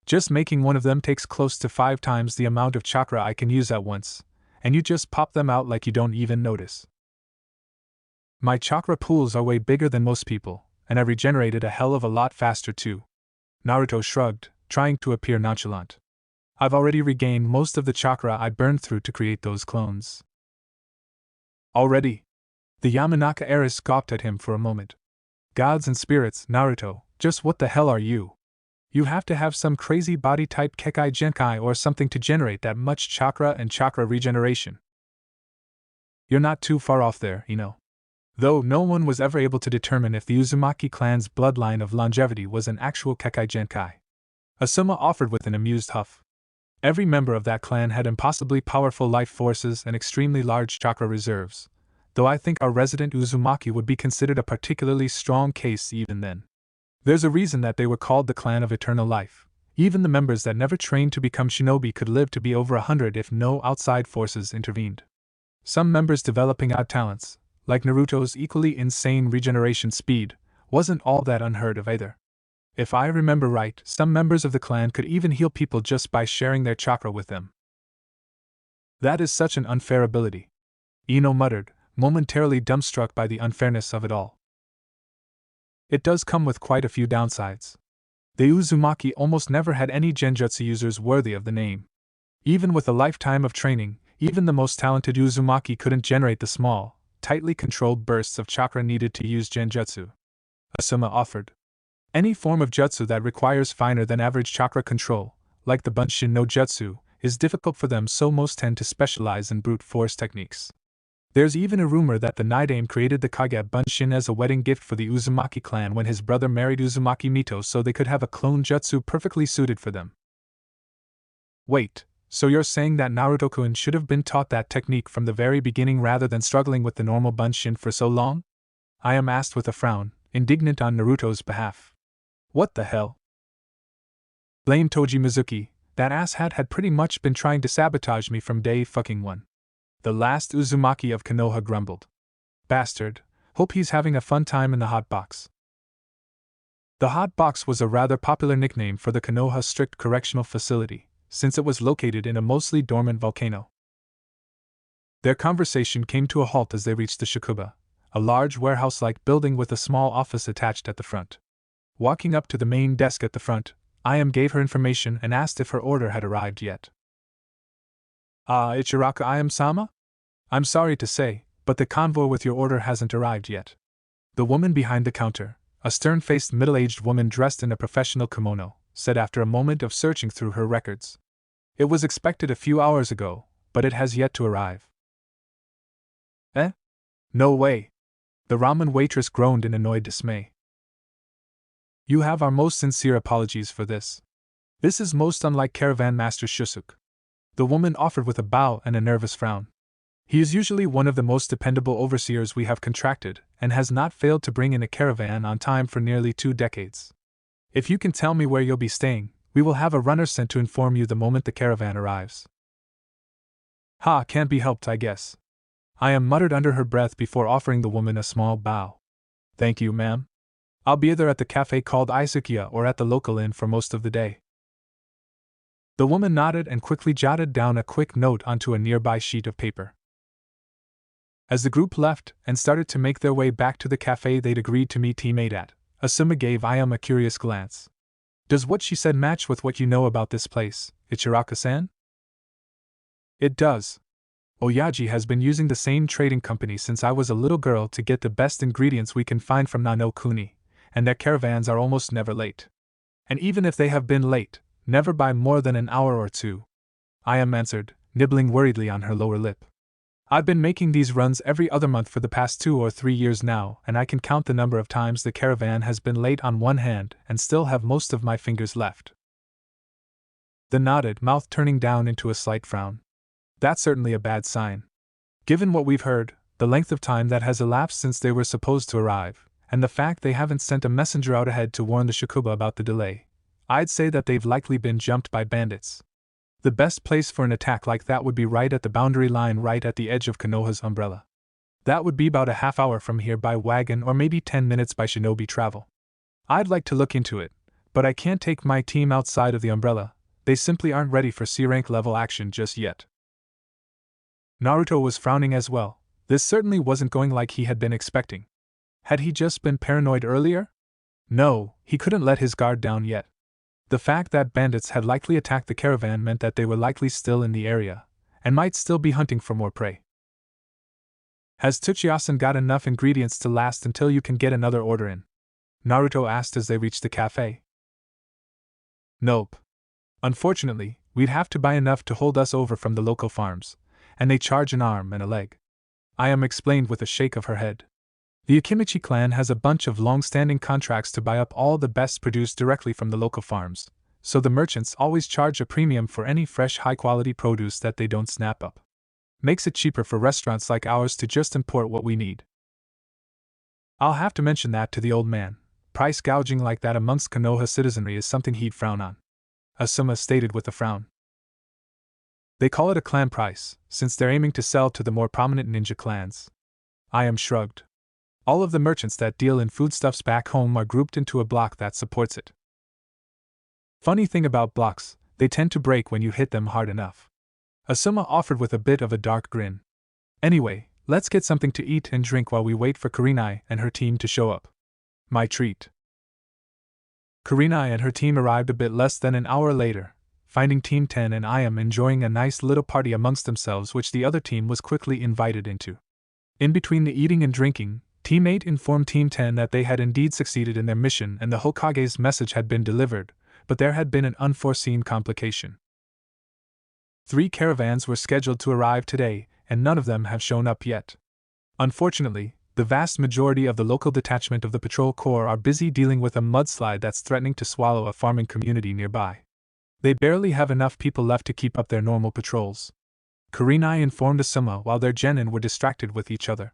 Just making one of them takes close to 5 times the amount of chakra I can use at once, and you just pop them out like you don't even notice. My chakra pools are way bigger than most people, and I regenerated a hell of a lot faster too. Naruto shrugged, trying to appear nonchalant. I've already regained most of the chakra I burned through to create those clones. Already? The Yamanaka heiress gawped at him for a moment. Gods and spirits, Naruto, just what the hell are you? You have to have some crazy body type Kekai Genkai or something to generate that much chakra and chakra regeneration. You're not too far off there, Though no one was ever able to determine if the Uzumaki clan's bloodline of longevity was an actual Kekai Genkai. Asuma offered with an amused huff. Every member of that clan had impossibly powerful life forces and extremely large chakra reserves, though I think our resident Uzumaki would be considered a particularly strong case even then. There's a reason that they were called the Clan of Eternal Life. Even the members that never trained to become shinobi could live to be over 100 if no outside forces intervened. Some members developing odd talents, like Naruto's equally insane regeneration speed, wasn't all that unheard of either. If I remember right, some members of the clan could even heal people just by sharing their chakra with them. That is such an unfair ability, Ino muttered, momentarily dumbstruck by the unfairness of it all. It does come with quite a few downsides. The Uzumaki almost never had any genjutsu users worthy of the name. Even with a lifetime of training, even the most talented Uzumaki couldn't generate the small, tightly controlled bursts of chakra needed to use genjutsu, Asuma offered. Any form of jutsu that requires finer than average chakra control, like the Bunshin no Jutsu, is difficult for them, so most tend to specialize in brute force techniques. There's even a rumor that the Nidaime created the Kage Bunshin as a wedding gift for the Uzumaki clan when his brother married Uzumaki Mito so they could have a clone jutsu perfectly suited for them. Wait, so you're saying that Naruto-kun should have been taught that technique from the very beginning rather than struggling with the normal Bunshin for so long? I am asked with a frown, indignant on Naruto's behalf. What the hell? Blame Toji Mizuki, that asshat had pretty much been trying to sabotage me from day fucking one. The last Uzumaki of Konoha grumbled. Bastard, hope he's having a fun time in the hot box. The hot box was a rather popular nickname for the Konoha Strict Correctional Facility, since it was located in a mostly dormant volcano. Their conversation came to a halt as they reached the Shakuba, a large warehouse-like building with a small office attached at the front. Walking up to the main desk at the front, Iam gave her information and asked if her order had arrived yet. Ichiraka Iam-sama? I'm sorry to say, but the convoy with your order hasn't arrived yet. The woman behind the counter, a stern-faced middle-aged woman dressed in a professional kimono, said after a moment of searching through her records. It was expected a few hours ago, but it has yet to arrive. Eh? No way. The ramen waitress groaned in annoyed dismay. You have our most sincere apologies for this. This is most unlike Caravan Master Shusuk. The woman offered with a bow and a nervous frown. He is usually one of the most dependable overseers we have contracted, and has not failed to bring in a caravan on time for nearly 2 decades. If you can tell me where you'll be staying, we will have a runner sent to inform you the moment the caravan arrives. Ha, can't be helped, I guess. I muttered under her breath before offering the woman a small bow. Thank you, ma'am. I'll be either at the cafe called Isukiya or at the local inn for most of the day. The woman nodded and quickly jotted down a quick note onto a nearby sheet of paper. As the group left and started to make their way back to the cafe they'd agreed to meet teammate at, Asuma gave Ayam a curious glance. Does what she said match with what you know about this place, Ichiraka-san? It does. Oyaji has been using the same trading company since I was a little girl to get the best ingredients we can find from Nano-kuni, and their caravans are almost never late. And even if they have been late, never by more than an hour or two. Ayam answered, nibbling worriedly on her lower lip. I've been making these runs every other month for the past 2 or 3 years now, and I can count the number of times the caravan has been late on one hand and still have most of my fingers left. The nodded, mouth turning down into a slight frown. That's certainly a bad sign. Given what we've heard, the length of time that has elapsed since they were supposed to arrive, and the fact they haven't sent a messenger out ahead to warn the Shakuba about the delay, I'd say that they've likely been jumped by bandits. The best place for an attack like that would be right at the boundary line, right at the edge of Konoha's umbrella. That would be about a half hour from here by wagon or maybe 10 minutes by shinobi travel. I'd like to look into it, but I can't take my team outside of the umbrella. They simply aren't ready for C-rank level action just yet. Naruto was frowning as well. This certainly wasn't going like he had been expecting. Had he just been paranoid earlier? No, he couldn't let his guard down yet. The fact that bandits had likely attacked the caravan meant that they were likely still in the area, and might still be hunting for more prey. Has Tsuchiya-san got enough ingredients to last until you can get another order in? Naruto asked as they reached the cafe. Nope. Unfortunately, we'd have to buy enough to hold us over from the local farms, and they charge an arm and a leg. Ayam explained with a shake of her head. The Akimichi clan has a bunch of long-standing contracts to buy up all the best produced directly from the local farms, so the merchants always charge a premium for any fresh high-quality produce that they don't snap up. Makes it cheaper for restaurants like ours to just import what we need. I'll have to mention that to the old man. Price gouging like that amongst Konoha citizenry is something he'd frown on. Asuma stated with a frown. They call it a clan price, since they're aiming to sell to the more prominent ninja clans. Ayam shrugged. All of the merchants that deal in foodstuffs back home are grouped into a block that supports it. Funny thing about blocks, they tend to break when you hit them hard enough. Asuma offered with a bit of a dark grin. Anyway, let's get something to eat and drink while we wait for Kurenai and her team to show up. My treat. Kurenai and her team arrived a bit less than an hour later, finding Team 10 and Ayam enjoying a nice little party amongst themselves which the other team was quickly invited into. In between the eating and drinking, Team 8 informed Team 10 that they had indeed succeeded in their mission and the Hokage's message had been delivered, but there had been an unforeseen complication. 3 caravans were scheduled to arrive today, and none of them have shown up yet. Unfortunately, the vast majority of the local detachment of the Patrol Corps are busy dealing with a mudslide that's threatening to swallow a farming community nearby. They barely have enough people left to keep up their normal patrols. Kurenai informed Asuma while their genin were distracted with each other.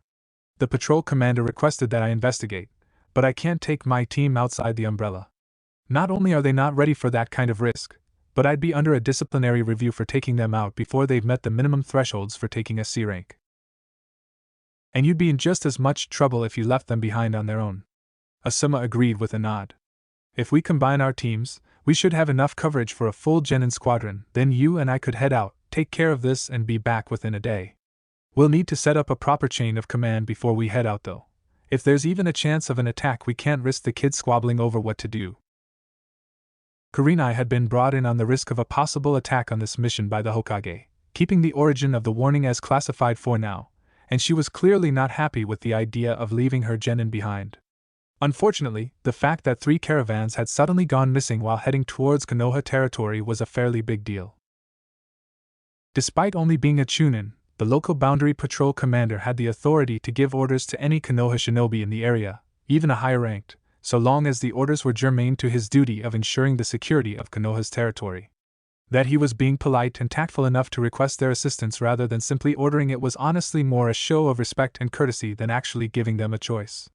The patrol commander requested that I investigate, but I can't take my team outside the umbrella. Not only are they not ready for that kind of risk, but I'd be under a disciplinary review for taking them out before they've met the minimum thresholds for taking a C rank. And you'd be in just as much trouble if you left them behind on their own. Asuma agreed with a nod. If we combine our teams, we should have enough coverage for a full genin squadron, then you and I could head out, take care of this and be back within a day. We'll need to set up a proper chain of command before we head out though. If there's even a chance of an attack, we can't risk the kids squabbling over what to do. Kurenai had been brought in on the risk of a possible attack on this mission by the Hokage, keeping the origin of the warning as classified for now, and she was clearly not happy with the idea of leaving her genin behind. Unfortunately, the fact that 3 caravans had suddenly gone missing while heading towards Konoha territory was a fairly big deal. Despite only being a chunin, the local boundary patrol commander had the authority to give orders to any Konoha shinobi in the area, even a higher ranked, so long as the orders were germane to his duty of ensuring the security of Konoha's territory. That he was being polite and tactful enough to request their assistance rather than simply ordering it was honestly more a show of respect and courtesy than actually giving them a choice.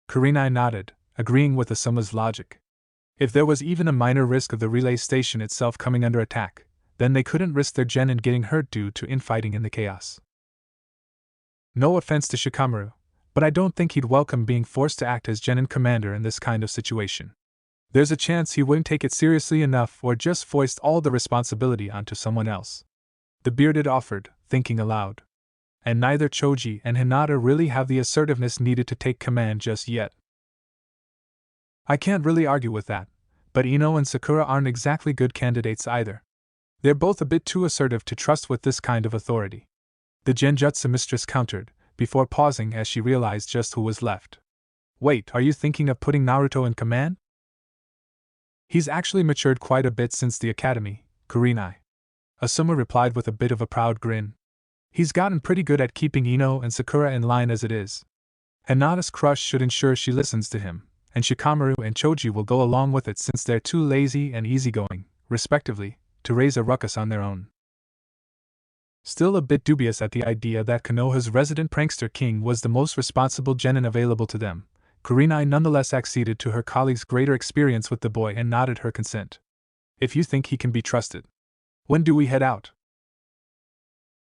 Kurenai nodded, agreeing with Asuma's logic. If there was even a minor risk of the relay station itself coming under attack, then they couldn't risk their genin getting hurt due to infighting in the chaos. No offense to Shikamaru, but I don't think he'd welcome being forced to act as genin commander in this kind of situation. There's a chance he wouldn't take it seriously enough or just foist all the responsibility onto someone else. The bearded offered, thinking aloud. And neither Choji and Hinata really have the assertiveness needed to take command just yet. I can't really argue with that, but Ino and Sakura aren't exactly good candidates either. They're both a bit too assertive to trust with this kind of authority. The Genjutsu mistress countered, before pausing as she realized just who was left. Wait, are you thinking of putting Naruto in command? He's actually matured quite a bit since the academy, Kurenai. Asuma replied with a bit of a proud grin. He's gotten pretty good at keeping Ino and Sakura in line as it is. Hinata's crush should ensure she listens to him, and Shikamaru and Choji will go along with it since they're too lazy and easygoing, respectively, to raise a ruckus on their own. Still a bit dubious at the idea that Konoha's resident prankster king was the most responsible genin available to them, Kurenai nonetheless acceded to her colleague's greater experience with the boy and nodded her consent. If you think he can be trusted. When do we head out?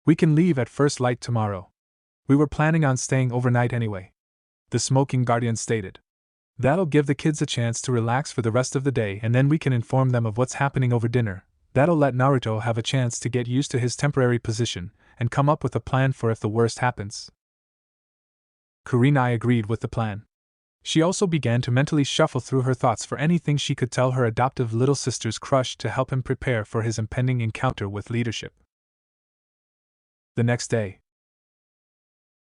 We can leave at first light tomorrow. We were planning on staying overnight anyway, the smoking guardian stated. That'll give the kids a chance to relax for the rest of the day and then we can inform them of what's happening over dinner. That'll let Naruto have a chance to get used to his temporary position and come up with a plan for if the worst happens. Kurenai agreed with the plan. She also began to mentally shuffle through her thoughts for anything she could tell her adoptive little sister's crush to help him prepare for his impending encounter with leadership. The next day.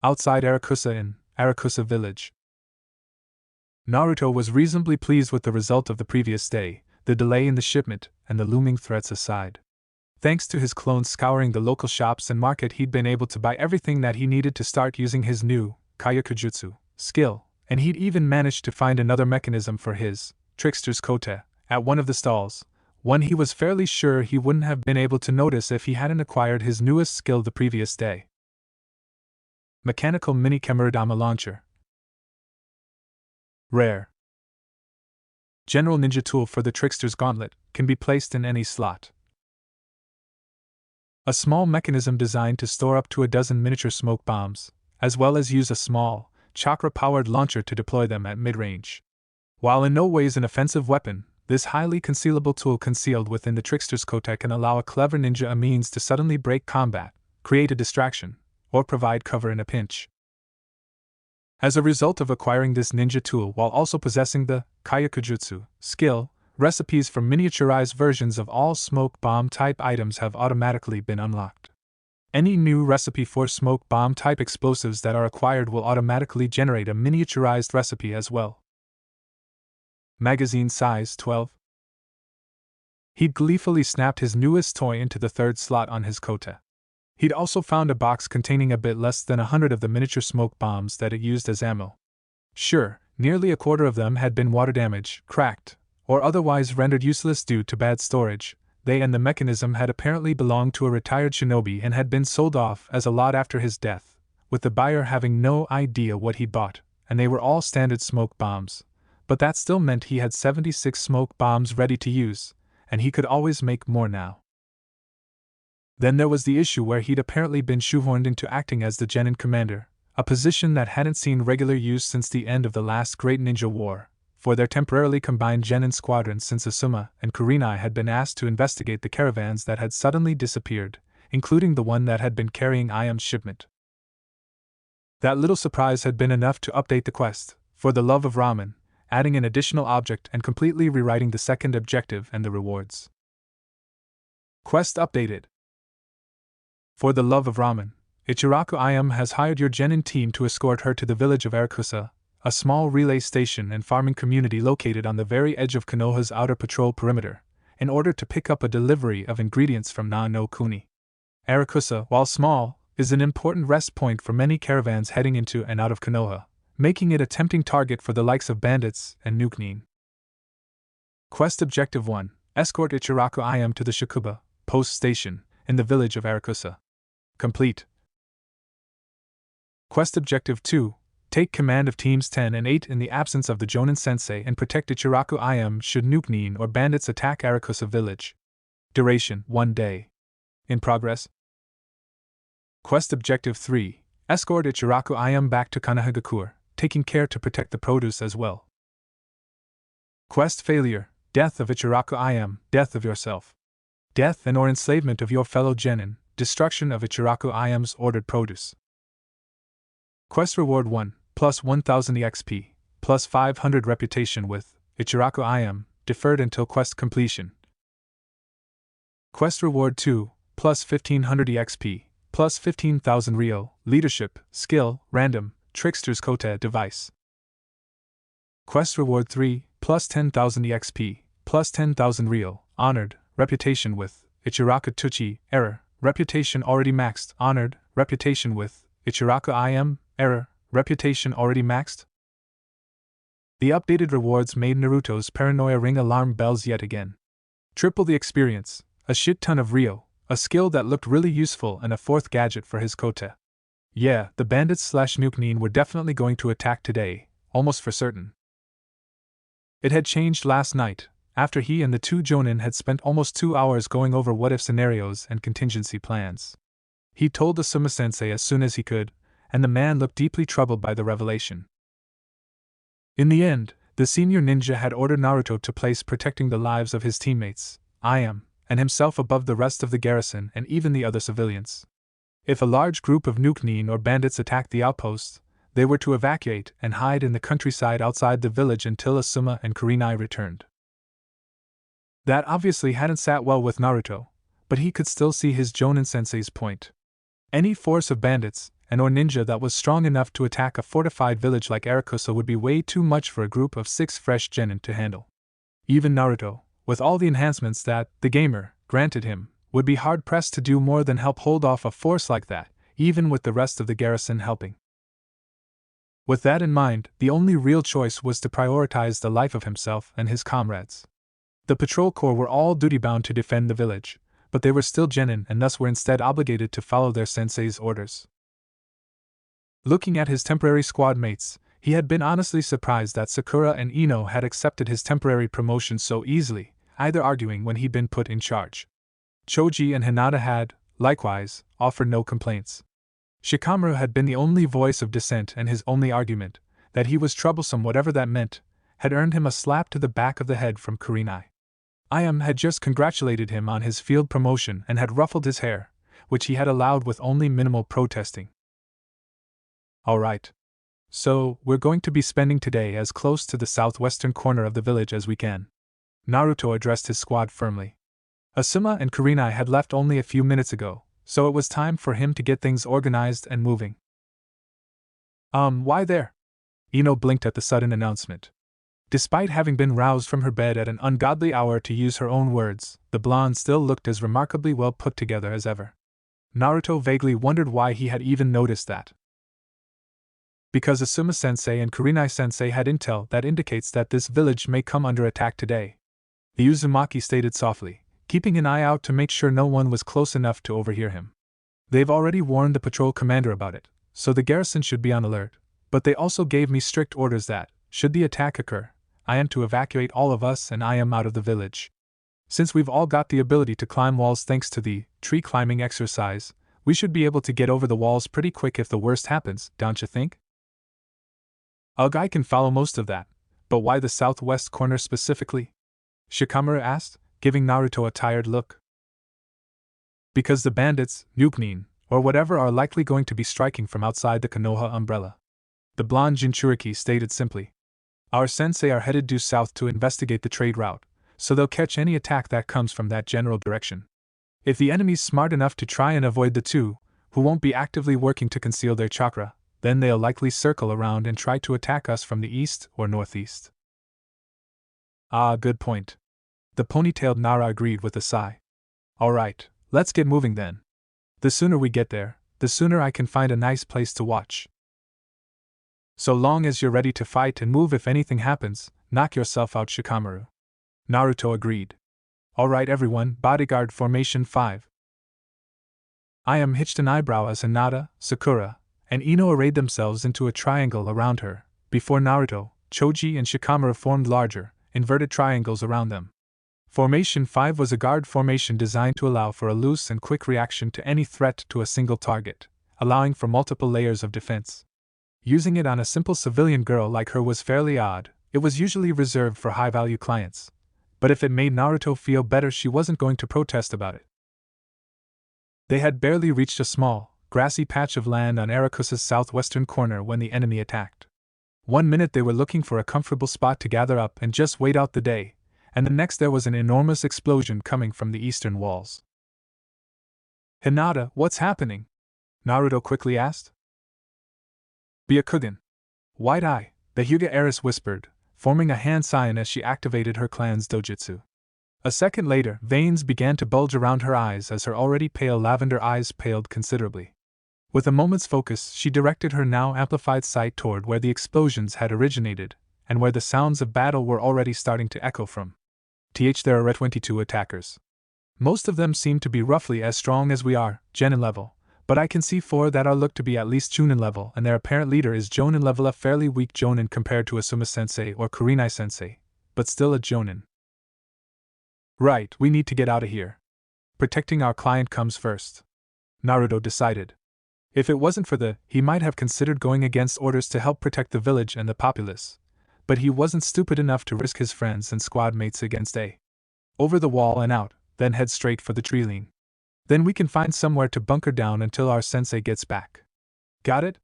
Outside Arakusa in Arakusa village. Naruto was reasonably pleased with the result of the previous day, the delay in the shipment, and the looming threats aside. Thanks to his clones scouring the local shops and market, he'd been able to buy everything that he needed to start using his new Kayakujutsu skill, and he'd even managed to find another mechanism for his trickster's kote at one of the stalls, one he was fairly sure he wouldn't have been able to notice if he hadn't acquired his newest skill the previous day. Mechanical mini Kameradama launcher. Rare. General ninja tool for the trickster's gauntlet, can be placed in any slot. A small mechanism designed to store up to a dozen miniature smoke bombs, as well as use a small, chakra-powered launcher to deploy them at mid-range. While in no ways an offensive weapon, this highly concealable tool concealed within the trickster's kote can allow a clever ninja a means to suddenly break combat, create a distraction, or provide cover in a pinch. As a result of acquiring this ninja tool while also possessing the Kayakujutsu skill, recipes for miniaturized versions of all smoke bomb type items have automatically been unlocked. Any new recipe for smoke bomb type explosives that are acquired will automatically generate a miniaturized recipe as well. Magazine size 12. He'd gleefully snapped his newest toy into the third slot on his kote. He'd also found a box containing a bit less than 100 of the miniature smoke bombs that it used as ammo. Sure, nearly a quarter of them had been water damaged, cracked, or otherwise rendered useless due to bad storage. They and the mechanism had apparently belonged to a retired shinobi and had been sold off as a lot after his death, with the buyer having no idea what he'd bought, and they were all standard smoke bombs. But that still meant he had 76 smoke bombs ready to use, and he could always make more now. Then there was the issue where he'd apparently been shoehorned into acting as the genin commander, a position that hadn't seen regular use since the end of the last Great Ninja War, for their temporarily combined genin squadrons since Asuma and Kurenai had been asked to investigate the caravans that had suddenly disappeared, including the one that had been carrying Iam's shipment. That little surprise had been enough to update the quest, for the love of ramen, adding an additional object and completely rewriting the second objective and the rewards. Quest updated. For the love of ramen, Ichiraku Iam has hired your genin team to escort her to the village of Arakusa, a small relay station and farming community located on the very edge of Konoha's outer patrol perimeter, in order to pick up a delivery of ingredients from Na no Kuni. Asakusa, while small, is an important rest point for many caravans heading into and out of Konoha, making it a tempting target for the likes of bandits and Nuknin. Quest Objective 1: Escort Ichiraku IM to the Shakuba post station in the village of Asakusa. Complete. Quest Objective 2: Take command of Teams 10 and 8 in the absence of the Jonin Sensei and protect Ichiraku IM should Nuknin or bandits attack Asakusa village. Duration: 1 day. In progress. Quest Objective 3: Escort Ichiraku IM back to Kanahagakur, taking care to protect the produce as well. Quest Failure: Death of Ichiraku IM, death of yourself. Death and or enslavement of your fellow genin, destruction of Ichiraku IM's ordered produce. Quest Reward 1, plus 1000 EXP, plus 500 reputation with Ichiraku IM, deferred until quest completion. Quest Reward 2, plus 1500 EXP, plus 15,000 Rio, leadership, skill, random, trickster's Kota device. Quest Reward 3, plus 10,000 EXP, plus 10,000 Rio, honored, reputation with Ichiraku Tuchi, error, reputation already maxed, honored, reputation with Ichiraku IM, error, reputation already maxed. The updated rewards made Naruto's paranoia ring alarm bells yet again. Triple the experience, a shit ton of Rio, a skill that looked really useful, and a fourth gadget for his Kota. Yeah, the bandits/Nuknin were definitely going to attack today, almost for certain. It had changed last night, after he and the two Jonin had spent almost 2 hours going over what-if scenarios and contingency plans. He told the Asuma-sensei as soon as he could, and the man looked deeply troubled by the revelation. In the end, the senior ninja had ordered Naruto to place protecting the lives of his teammates, IM, and himself above the rest of the garrison and even the other civilians. If a large group of Nuknin or bandits attacked the outposts, they were to evacuate and hide in the countryside outside the village until Asuma and Kurenai returned. That obviously hadn't sat well with Naruto, but he could still see his Jonin-sensei's point. Any force of bandits and or ninja that was strong enough to attack a fortified village like Asakusa would be way too much for a group of 6 fresh genin to handle. Even Naruto, with all the enhancements that the gamer granted him, would be hard-pressed to do more than help hold off a force like that, even with the rest of the garrison helping. With that in mind, the only real choice was to prioritize the life of himself and his comrades. The patrol corps were all duty-bound to defend the village, but they were still genin and thus were instead obligated to follow their sensei's orders. Looking at his temporary squad mates, he had been honestly surprised that Sakura and Ino had accepted his temporary promotion so easily, either arguing when he'd been put in charge. Choji and Hinata had, likewise, offered no complaints. Shikamaru had been the only voice of dissent, and his only argument, that he was troublesome whatever that meant, had earned him a slap to the back of the head from Kurenai. IM had just congratulated him on his field promotion and had ruffled his hair, which he had allowed with only minimal protesting. Alright. So, we're going to be spending today as close to the southwestern corner of the village as we can. Naruto addressed his squad firmly. Asuma and Kurenai had left only a few minutes ago, so it was time for him to get things organized and moving. Why there? Ino blinked at the sudden announcement. Despite having been roused from her bed at an ungodly hour, to use her own words, the blonde still looked as remarkably well put together as ever. Naruto vaguely wondered why he had even noticed that. Because Asuma-sensei and Kurenai-sensei had intel that indicates that this village may come under attack today. The Uzumaki stated softly, keeping an eye out to make sure no one was close enough to overhear him. They've already warned the patrol commander about it, so the garrison should be on alert, but they also gave me strict orders that, should the attack occur, I am to evacuate all of us and I am out of the village. Since we've all got the ability to climb walls thanks to the tree climbing exercise, we should be able to get over the walls pretty quick if the worst happens, don't you think? Ugh, I can follow most of that, but why the southwest corner specifically? Shikamaru asked, giving Naruto a tired look. Because the bandits, Nuknin, or whatever are likely going to be striking from outside the Konoha umbrella. The blonde Jinchuriki stated simply. Our sensei are headed due south to investigate the trade route, so they'll catch any attack that comes from that general direction. If the enemy's smart enough to try and avoid the two, who won't be actively working to conceal their chakra, then they'll likely circle around and try to attack us from the east or northeast. Ah, good point. The ponytailed Nara agreed with a sigh. Alright, let's get moving then. The sooner we get there, the sooner I can find a nice place to watch. So long as you're ready to fight and move if anything happens, knock yourself out, Shikamaru. Naruto agreed. Alright everyone, bodyguard formation 5. Ayame hitched an eyebrow as Hinata, Sakura, and Ino arrayed themselves into a triangle around her, before Naruto, Choji and Shikamaru formed larger, inverted triangles around them. Formation 5 was a guard formation designed to allow for a loose and quick reaction to any threat to a single target, allowing for multiple layers of defense. Using it on a simple civilian girl like her was fairly odd. It was usually reserved for high-value clients. But if it made Naruto feel better, she wasn't going to protest about it. They had barely reached a small, grassy patch of land on Arakusa's southwestern corner when the enemy attacked. 1 minute they were looking for a comfortable spot to gather up and just wait out the day, and the next there was an enormous explosion coming from the eastern walls. Hinata, what's happening? Naruto quickly asked. Byakugan. White Eye, the Hyuga heiress whispered, forming a hand sign as she activated her clan's dojutsu. A second later, veins began to bulge around her eyes as her already pale lavender eyes paled considerably. With a moment's focus, she directed her now amplified sight toward where the explosions had originated, and where the sounds of battle were already starting to echo from. There are 22 attackers. Most of them seem to be roughly as strong as we are, Genin level, but I can see 4 that are looked to be at least Chunin level, and their apparent leader is Jonin level, a fairly weak Jonin compared to Asuma-sensei or Kurenai-sensei, but still a Jonin. Right, we need to get out of here. Protecting our client comes first. Naruto decided. If it wasn't for he might have considered going against orders to help protect the village and the populace, but he wasn't stupid enough to risk his friends and squad mates against over the wall and out, then head straight for the tree line. Then we can find somewhere to bunker down until our sensei gets back. Got it?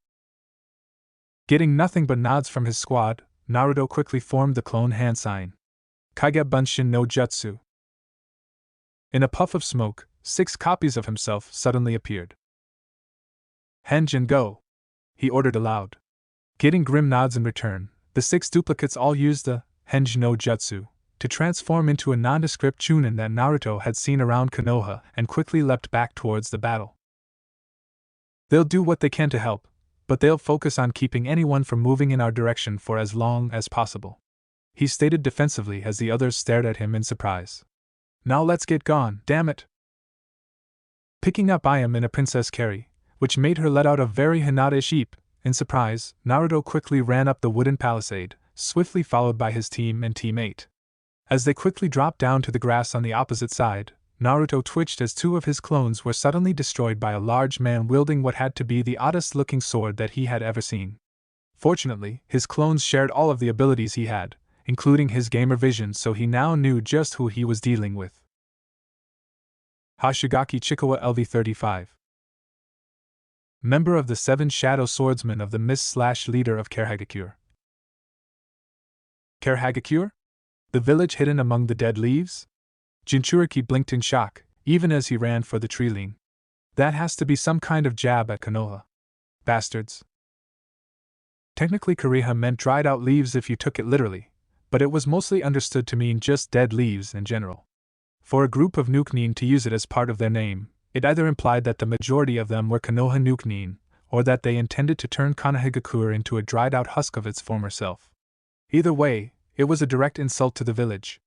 Getting nothing but nods from his squad, Naruto quickly formed the clone hand sign. Kage Bunshin no Jutsu. In a puff of smoke, 6 copies of himself suddenly appeared. Henge and go! He ordered aloud. Getting grim nods in return, the 6 duplicates all used the Henge no Jutsu to transform into a nondescript Chunin that Naruto had seen around Konoha and quickly leapt back towards the battle. They'll do what they can to help, but they'll focus on keeping anyone from moving in our direction for as long as possible. He stated defensively as the others stared at him in surprise. Now let's get gone, damn it! Picking up Ayame in a princess carry, which made her let out a very Hinata-ish eep, in surprise, Naruto quickly ran up the wooden palisade, swiftly followed by his team and teammate. As they quickly dropped down to the grass on the opposite side, Naruto twitched as 2 of his clones were suddenly destroyed by a large man wielding what had to be the oddest-looking sword that he had ever seen. Fortunately, his clones shared all of the abilities he had, including his gamer vision, so he now knew just who he was dealing with. Hoshigaki Chikawa LV-35. Member of the 7 Shadow Swordsmen of the Mist/leader of Kerhagakure. Kerhagakure? The village hidden among the dead leaves? Jinchuriki blinked in shock, even as he ran for the tree line. That has to be some kind of jab at Konoha. Bastards. Technically Koreha meant dried out leaves if you took it literally, but it was mostly understood to mean just dead leaves in general. For a group of Nuknin to use it as part of their name, it either implied that the majority of them were Konoha Nuknin, or that they intended to turn Konohagakure into a dried out husk of its former self. Either way, it was a direct insult to the village.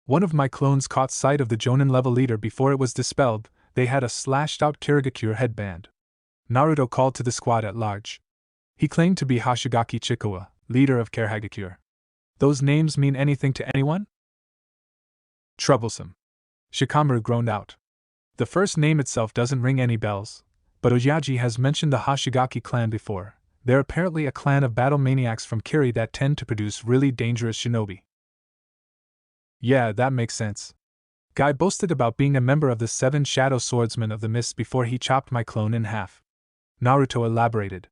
One of my clones caught sight of the Jonin level leader before it was dispelled. They had a slashed out Kirigakure headband. Naruto called to the squad at large. He claimed to be Hoshigaki Chikawa, leader of Kerhagakure. Those names mean anything to anyone? Troublesome. Shikamaru groaned out. The first name itself doesn't ring any bells, but Oyaji has mentioned the Hoshigaki clan before. They're apparently a clan of battle maniacs from Kiri that tend to produce really dangerous shinobi. Yeah, that makes sense. Guy boasted about being a member of the 7 Shadow Swordsmen of the Mist before he chopped my clone in half. Naruto elaborated.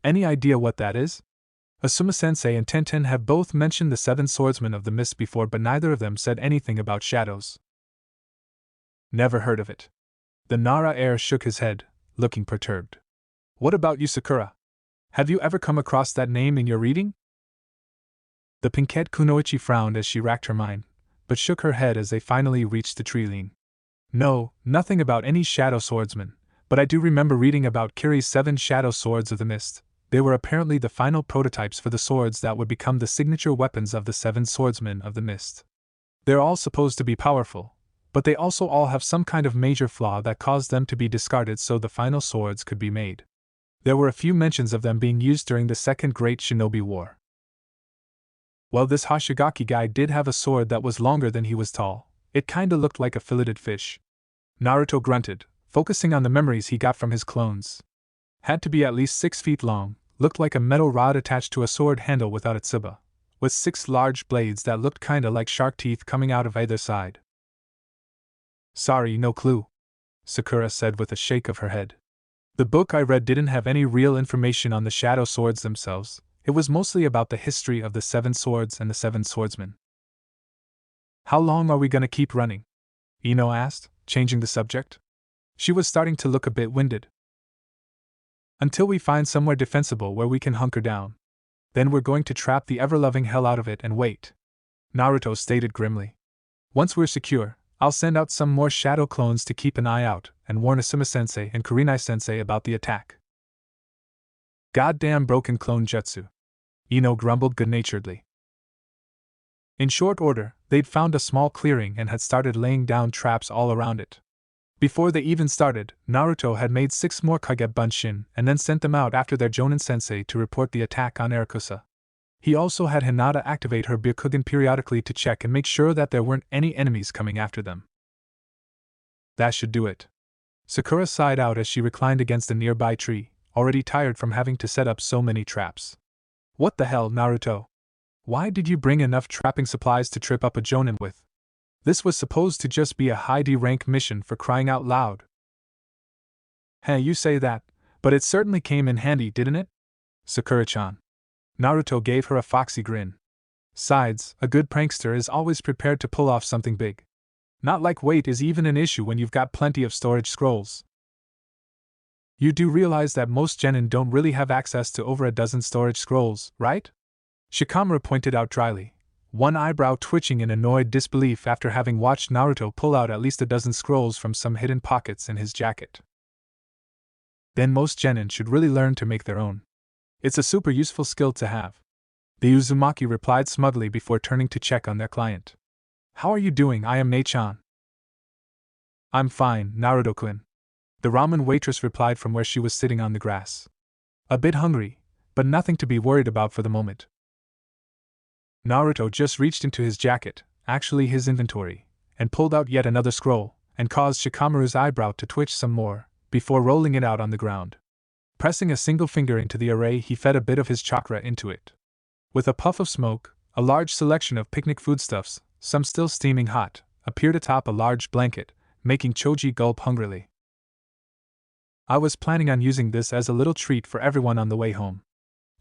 Any idea what that is? Asuma-sensei and Tenten have both mentioned the 7 Swordsmen of the Mist before, but neither of them said anything about shadows. Never heard of it. The Nara heir shook his head, looking perturbed. What about you, Sakura? Have you ever come across that name in your reading? The pink-haired Kunoichi frowned as she racked her mind, but shook her head as they finally reached the tree line. No, nothing about any shadow swordsman, but I do remember reading about Kiri's 7 shadow swords of the mist. They were apparently the final prototypes for the swords that would become the signature weapons of the 7 swordsmen of the mist. They're all supposed to be powerful, but they also all have some kind of major flaw that caused them to be discarded so the final swords could be made. There were a few mentions of them being used during the Second Great Shinobi War. Well, this Hoshigaki guy did have a sword that was longer than he was tall. It kinda looked like a filleted fish. Naruto grunted, focusing on the memories he got from his clones. Had to be at least 6 feet long, looked like a metal rod attached to a sword handle without its tsuba, with 6 large blades that looked kinda like shark teeth coming out of either side. Sorry, no clue, Sakura said with a shake of her head. The book I read didn't have any real information on the shadow swords themselves. It was mostly about the history of the 7 swords and the 7 swordsmen. How long are we gonna keep running? Ino asked, changing the subject. She was starting to look a bit winded. Until we find somewhere defensible where we can hunker down. Then we're going to trap the ever-loving hell out of it and wait, Naruto stated grimly. Once we're secure, I'll send out some more shadow clones to keep an eye out and warn Asuma-sensei and Kurenai-sensei about the attack. Goddamn broken clone jutsu, Ino grumbled good-naturedly. In short order, they'd found a small clearing and had started laying down traps all around it. Before they even started, Naruto had made 6 more Kage Bunshin and then sent them out after their Jonin-sensei to report the attack on Airakusa. He also had Hinata activate her Byakugan periodically to check and make sure that there weren't any enemies coming after them. That should do it. Sakura sighed out as she reclined against a nearby tree, already tired from having to set up so many traps. What the hell, Naruto? Why did you bring enough trapping supplies to trip up a Jonin with? This was supposed to just be a high D rank mission for crying out loud. Hey, you say that, but it certainly came in handy, didn't it? Sakura-chan. Naruto gave her a foxy grin. Sides, a good prankster is always prepared to pull off something big. Not like weight is even an issue when you've got plenty of storage scrolls. You do realize that most genin don't really have access to over a dozen storage scrolls, right? Shikamaru pointed out dryly, one eyebrow twitching in annoyed disbelief after having watched Naruto pull out at least a dozen scrolls from some hidden pockets in his jacket. Then most genin should really learn to make their own. It's a super useful skill to have. The Uzumaki replied smugly before turning to check on their client. How are you doing, Ayame-chan? I'm fine, Naruto-kun. The ramen waitress replied from where she was sitting on the grass. A bit hungry, but nothing to be worried about for the moment. Naruto just reached into his jacket, actually his inventory, and pulled out yet another scroll, and caused Shikamaru's eyebrow to twitch some more, before rolling it out on the ground. Pressing a single finger into the array, he fed a bit of his chakra into it. With a puff of smoke, a large selection of picnic foodstuffs, some still steaming hot, appeared atop a large blanket, making Choji gulp hungrily. I was planning on using this as a little treat for everyone on the way home.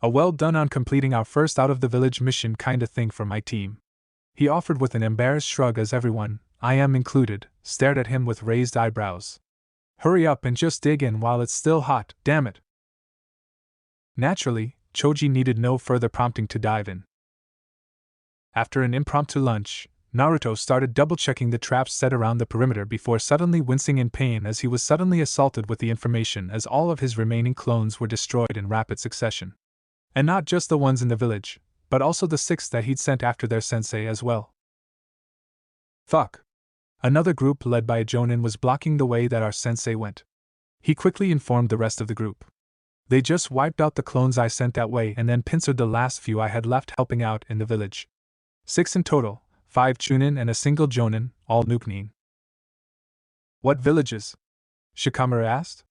A well done on completing our first out-of-the-village mission kinda thing for my team. He offered with an embarrassed shrug as everyone, I am included, stared at him with raised eyebrows. Hurry up and just dig in while it's still hot, damn it. Naturally, Choji needed no further prompting to dive in. After an impromptu lunch, Naruto started double-checking the traps set around the perimeter before suddenly wincing in pain as he was suddenly assaulted with the information as all of his remaining clones were destroyed in rapid succession. And not just the ones in the village, but also the 6 that he'd sent after their sensei as well. Fuck. Another group led by a Jonin was blocking the way that our sensei went. He quickly informed the rest of the group. They just wiped out the clones I sent that way and then pincered the last few I had left helping out in the village. 6 in total, 5 Chunin and a single Jonin, all Nukenin. What villages? Shikamaru asked.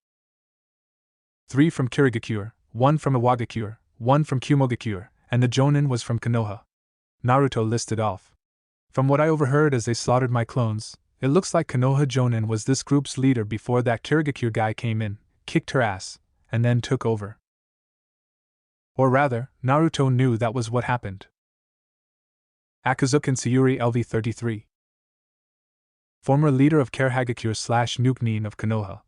3 from Kirigakure, 1 from Iwagakure, 1 from Kumogakure, and the Jonin was from Konoha. Naruto listed off. From what I overheard as they slaughtered my clones, it looks like Konoha Jonin was this group's leader before that Kirigakure guy came in, kicked her ass, and then took over. Or rather, Naruto knew that was what happened. Akazukin Sayuri LV-33. Former leader of Karahagakure / Nukenin of Konoha.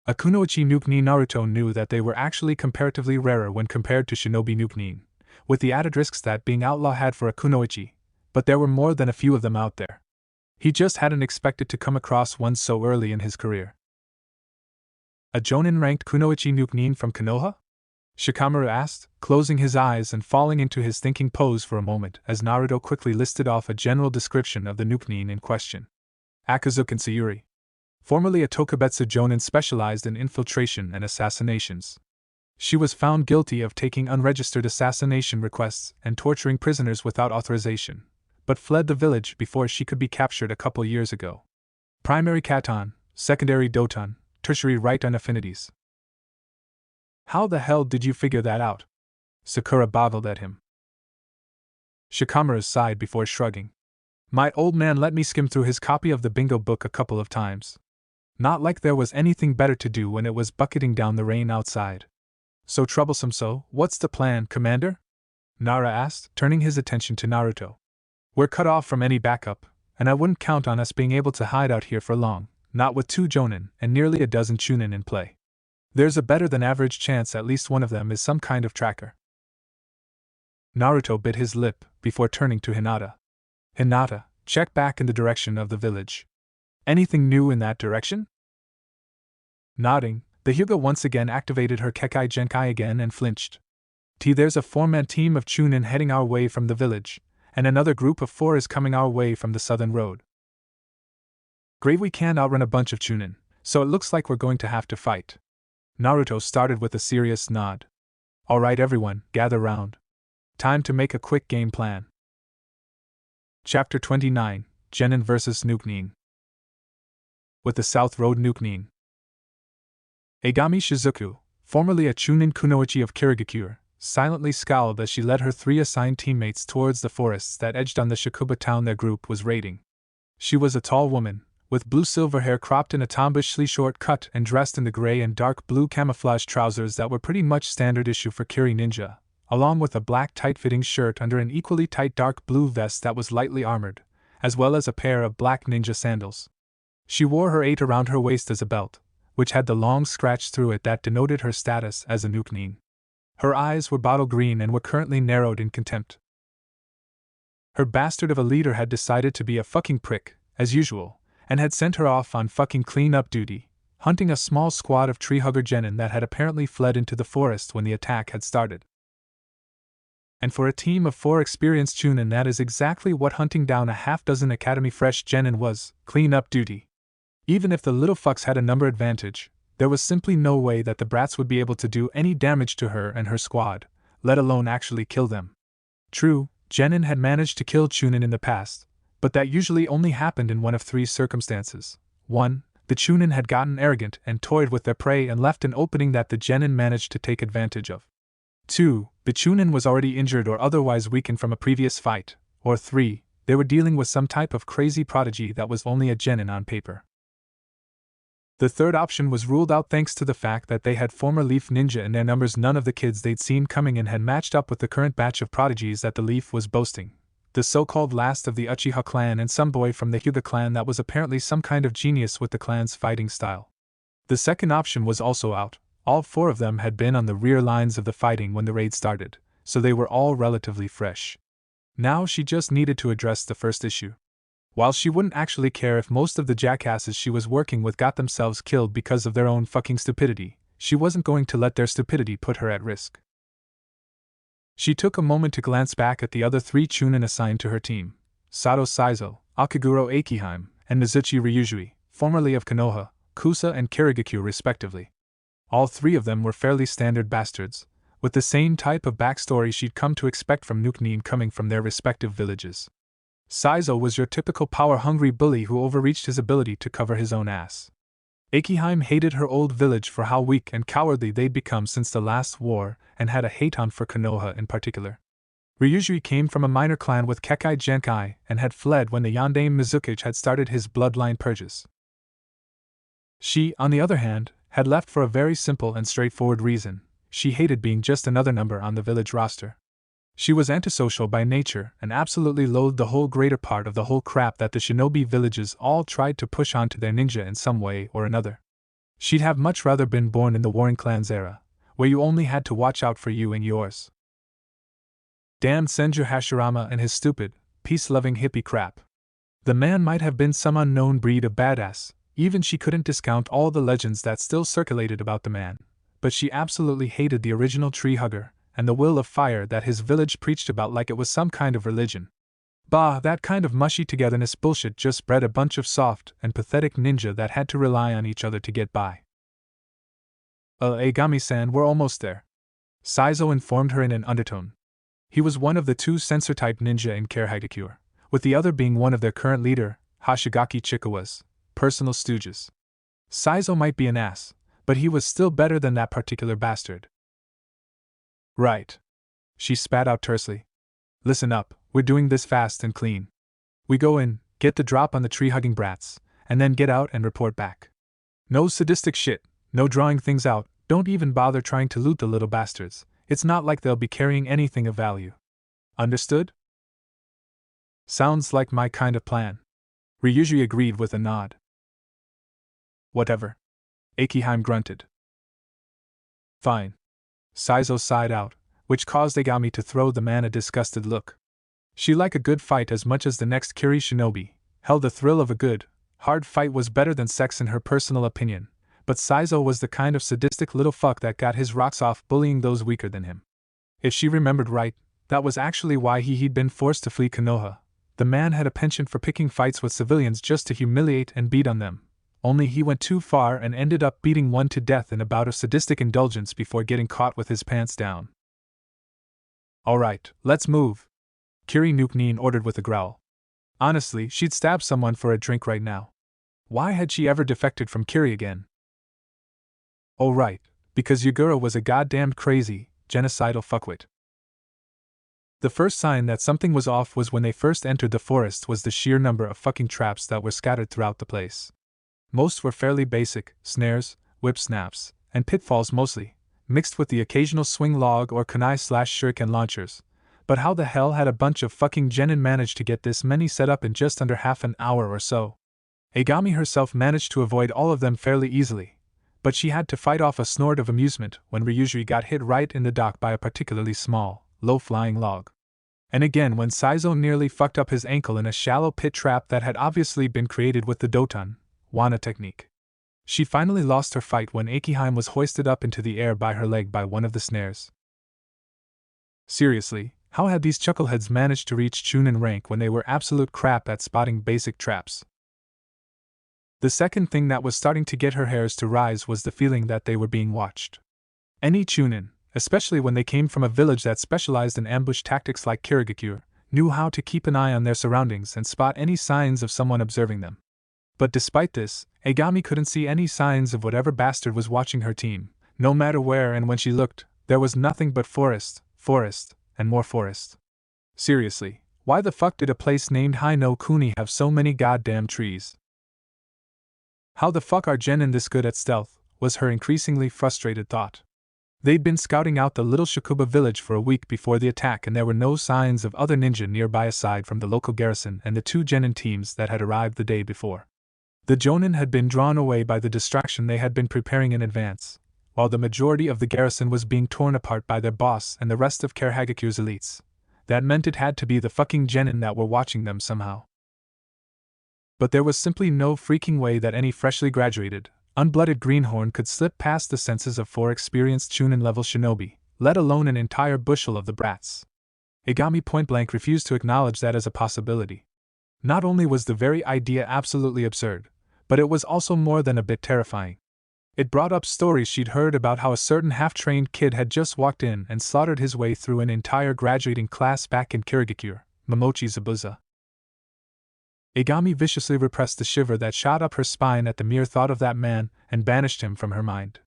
A kunoichi nuke-nin. Naruto knew that they were actually comparatively rarer when compared to shinobi nuke-nin, with the added risks that being outlaw had for a kunoichi, but there were more than a few of them out there. He just hadn't expected to come across one so early in his career. A Jonin-ranked kunoichi nuke-nin from Konoha? Shikamaru asked, closing his eyes and falling into his thinking pose for a moment as Naruto quickly listed off a general description of the nuke-nin in question. Akazukin Sayuri. Formerly a Tokubetsu Jonin specialized in infiltration and assassinations. She was found guilty of taking unregistered assassination requests and torturing prisoners without authorization, but fled the village before she could be captured a couple years ago. Primary Katon, secondary Doton, tertiary Right-on affinities. How the hell did you figure that out? Sakura boggled at him. Shikamaru sighed before shrugging. My old man let me skim through his copy of the bingo book a couple of times. Not like there was anything better to do when it was bucketing down the rain outside. So troublesome, so what's the plan, Commander? Nara asked, turning his attention to Naruto. We're cut off from any backup, and I wouldn't count on us being able to hide out here for long, not with 2 Jonin and nearly a dozen Chunin in play. There's a better than average chance at least one of them is some kind of tracker. Naruto bit his lip before turning to Hinata. Hinata, check back in the direction of the village. Anything new in that direction? Nodding, the Hyuga once again activated her Kekai Genkai again and flinched. There's a 4-man team of Chunin heading our way from the village, and another group of 4 is coming our way from the southern road. Great, we can't outrun a bunch of Chunin, so it looks like we're going to have to fight. Naruto started with a serious nod. Alright everyone, gather round. Time to make a quick game plan. Chapter 29, Genin vs. Nuke-nin. With the South Road Nuke-nin. Egami Shizuku, formerly a Chunin kunoichi of Kirigakure, silently scowled as she led her 3 assigned teammates towards the forests that edged on the Shakuba town their group was raiding. She was a tall woman, with blue-silver hair cropped in a tombishly short cut and dressed in the gray and dark blue camouflage trousers that were pretty much standard issue for Kiri Ninja, along with a black tight-fitting shirt under an equally tight dark blue vest that was lightly armored, as well as a pair of black ninja sandals. She wore her 8 around her waist as a belt, which had the long scratch through it that denoted her status as a nuke-nin. Her eyes were bottle green and were currently narrowed in contempt. Her bastard of a leader had decided to be a fucking prick, as usual, and had sent her off on fucking clean-up duty, hunting a small squad of tree-hugger genin that had apparently fled into the forest when the attack had started. And for a team of 4 experienced Chunin, that is exactly what hunting down a half-dozen Academy fresh genin was, clean-up duty. Even if the little fucks had a number advantage, there was simply no way that the brats would be able to do any damage to her and her squad, let alone actually kill them. True, genin had managed to kill Chunin in the past, but that usually only happened in one of 3 circumstances. 1. The Chunin had gotten arrogant and toyed with their prey and left an opening that the genin managed to take advantage of. 2. The Chunin was already injured or otherwise weakened from a previous fight. Or 3. They were dealing with some type of crazy prodigy that was only a genin on paper. The third option was ruled out thanks to the fact that they had former Leaf Ninja in their numbers. None of the kids they'd seen coming in had matched up with the current batch of prodigies that the Leaf was boasting. The so-called last of the Uchiha clan and some boy from the Hyuga clan that was apparently some kind of genius with the clan's fighting style. The second option was also out. All 4 of them had been on the rear lines of the fighting when the raid started, so they were all relatively fresh. Now she just needed to address the first issue. While she wouldn't actually care if most of the jackasses she was working with got themselves killed because of their own fucking stupidity, she wasn't going to let their stupidity put her at risk. She took a moment to glance back at the other 3 Chunin assigned to her team, Sato Saizo, Akaguro Akiheim, and Mizuchi Ryujui, formerly of Konoha, Kusa and Kirigakure respectively. All 3 of them were fairly standard bastards, with the same type of backstory she'd come to expect from nuke-nin coming from their respective villages. Saizo was your typical power-hungry bully who overreached his ability to cover his own ass. Akiheim hated her old village for how weak and cowardly they'd become since the last war, and had a hate-on for Konoha in particular. Ryujui came from a minor clan with Kekai Genkai and had fled when the Yondaime Mizuki had started his bloodline purges. She, on the other hand, had left for a very simple and straightforward reason. She hated being just another number on the village roster. She was antisocial by nature and absolutely loathed the whole greater part of the whole crap that the shinobi villages all tried to push onto their ninja in some way or another. She'd have much rather been born in the warring clans era, where you only had to watch out for you and yours. Damn Senju Hashirama and his stupid, peace-loving hippie crap. The man might have been some unknown breed of badass, even she couldn't discount all the legends that still circulated about the man, but she absolutely hated the original tree hugger, and the will of fire that his village preached about like it was some kind of religion. Bah, that kind of mushy togetherness bullshit just bred a bunch of soft and pathetic ninja that had to rely on each other to get by. Agami-san, we're almost there," Saizo informed her in an undertone. He was one of the two censor-type ninja in Karehagakure, with the other being one of their current leader, Hoshigaki Chikawa's personal stooges. Saizo might be an ass, but he was still better than that particular bastard. Right. She spat out tersely. Listen up, we're doing this fast and clean. We go in, get the drop on the tree-hugging brats, and then get out and report back. No sadistic shit, no drawing things out, don't even bother trying to loot the little bastards. It's not like they'll be carrying anything of value. Understood? Sounds like my kind of plan. Ryuji agreed with a nod. Whatever. Akiheim grunted. Fine. Saizo sighed out, which caused Agami to throw the man a disgusted look. She liked a good fight as much as the next Kiri shinobi, held the thrill of a good, hard fight was better than sex in her personal opinion, but Saizo was the kind of sadistic little fuck that got his rocks off bullying those weaker than him. If she remembered right, that was actually why he'd been forced to flee Konoha. The man had a penchant for picking fights with civilians just to humiliate and beat on them, only he went too far and ended up beating one to death in a bout of sadistic indulgence before getting caught with his pants down. Alright, let's move, Kiri Nuknin ordered with a growl. Honestly, she'd stab someone for a drink right now. Why had she ever defected from Kiri again? Oh right, because Yugura was a goddamn crazy, genocidal fuckwit. The first sign that something was off was when they first entered the forest was the sheer number of fucking traps that were scattered throughout the place. Most were fairly basic, snares, whip snaps, and pitfalls mostly, mixed with the occasional swing log or kunai/shuriken launchers. But how the hell had a bunch of fucking genin managed to get this many set up in just under half an hour or so? Agami herself managed to avoid all of them fairly easily, but she had to fight off a snort of amusement when Ryuji got hit right in the dock by a particularly small, low-flying log. And again when Saizo nearly fucked up his ankle in a shallow pit trap that had obviously been created with the Doton Wana technique. She finally lost her fight when Akiheim was hoisted up into the air by her leg by one of the snares. Seriously, how had these chuckleheads managed to reach Chunin rank when they were absolute crap at spotting basic traps? The second thing that was starting to get her hairs to rise was the feeling that they were being watched. Any Chunin, especially when they came from a village that specialized in ambush tactics like Kirigakure, knew how to keep an eye on their surroundings and spot any signs of someone observing them. But despite this, Agami couldn't see any signs of whatever bastard was watching her team. No matter where and when she looked, there was nothing but forest, and more forest. Seriously, why the fuck did a place named Hai no Kuni have so many goddamn trees? How the fuck are genin this good at stealth, was her increasingly frustrated thought. They'd been scouting out the little Shakuba village for a week before the attack and there were no signs of other ninja nearby aside from the local garrison and the two genin teams that had arrived the day before. The Jonin had been drawn away by the distraction they had been preparing in advance, while the majority of the garrison was being torn apart by their boss and the rest of Karehagakure's elites. That meant it had to be the fucking genin that were watching them somehow. But there was simply no freaking way that any freshly graduated, unblooded greenhorn could slip past the senses of 4 experienced Chunin-level shinobi, let alone an entire bushel of the brats. Agami point-blank refused to acknowledge that as a possibility. Not only was the very idea absolutely absurd, but it was also more than a bit terrifying. It brought up stories she'd heard about how a certain half-trained kid had just walked in and slaughtered his way through an entire graduating class back in Kirigakure, Momochi Zabuza. Agami viciously repressed the shiver that shot up her spine at the mere thought of that man and banished him from her mind.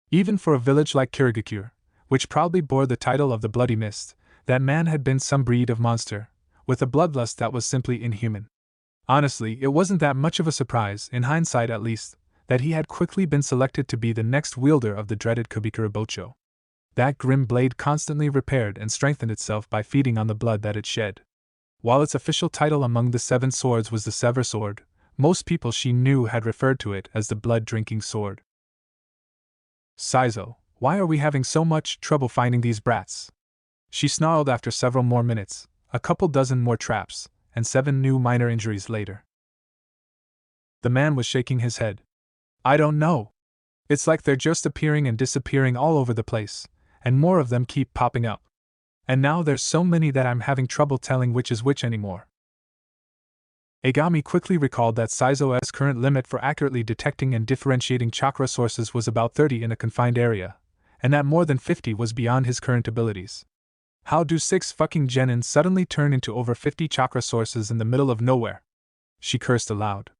Even for a village like Kirigakure, which proudly bore the title of the Bloody Mist, that man had been some breed of monster, with a bloodlust that was simply inhuman. Honestly, it wasn't that much of a surprise, in hindsight at least, that he had quickly been selected to be the next wielder of the dreaded Kubikura Bocho. That grim blade constantly repaired and strengthened itself by feeding on the blood that it shed. While its official title among the 7 swords was the Sever Sword, most people she knew had referred to it as the blood-drinking sword. Saizo, why are we having so much trouble finding these brats? She snarled after several more minutes, a couple dozen more traps, and 7 new minor injuries later. The man was shaking his head. I don't know. It's like they're just appearing and disappearing all over the place, and more of them keep popping up. And now there's so many that I'm having trouble telling which is which anymore. Agami quickly recalled that Saizo's current limit for accurately detecting and differentiating chakra sources was about 30 in a confined area, and that more than 50 was beyond his current abilities. How do 6 fucking genin suddenly turn into over 50 chakra sources in the middle of nowhere? She cursed aloud.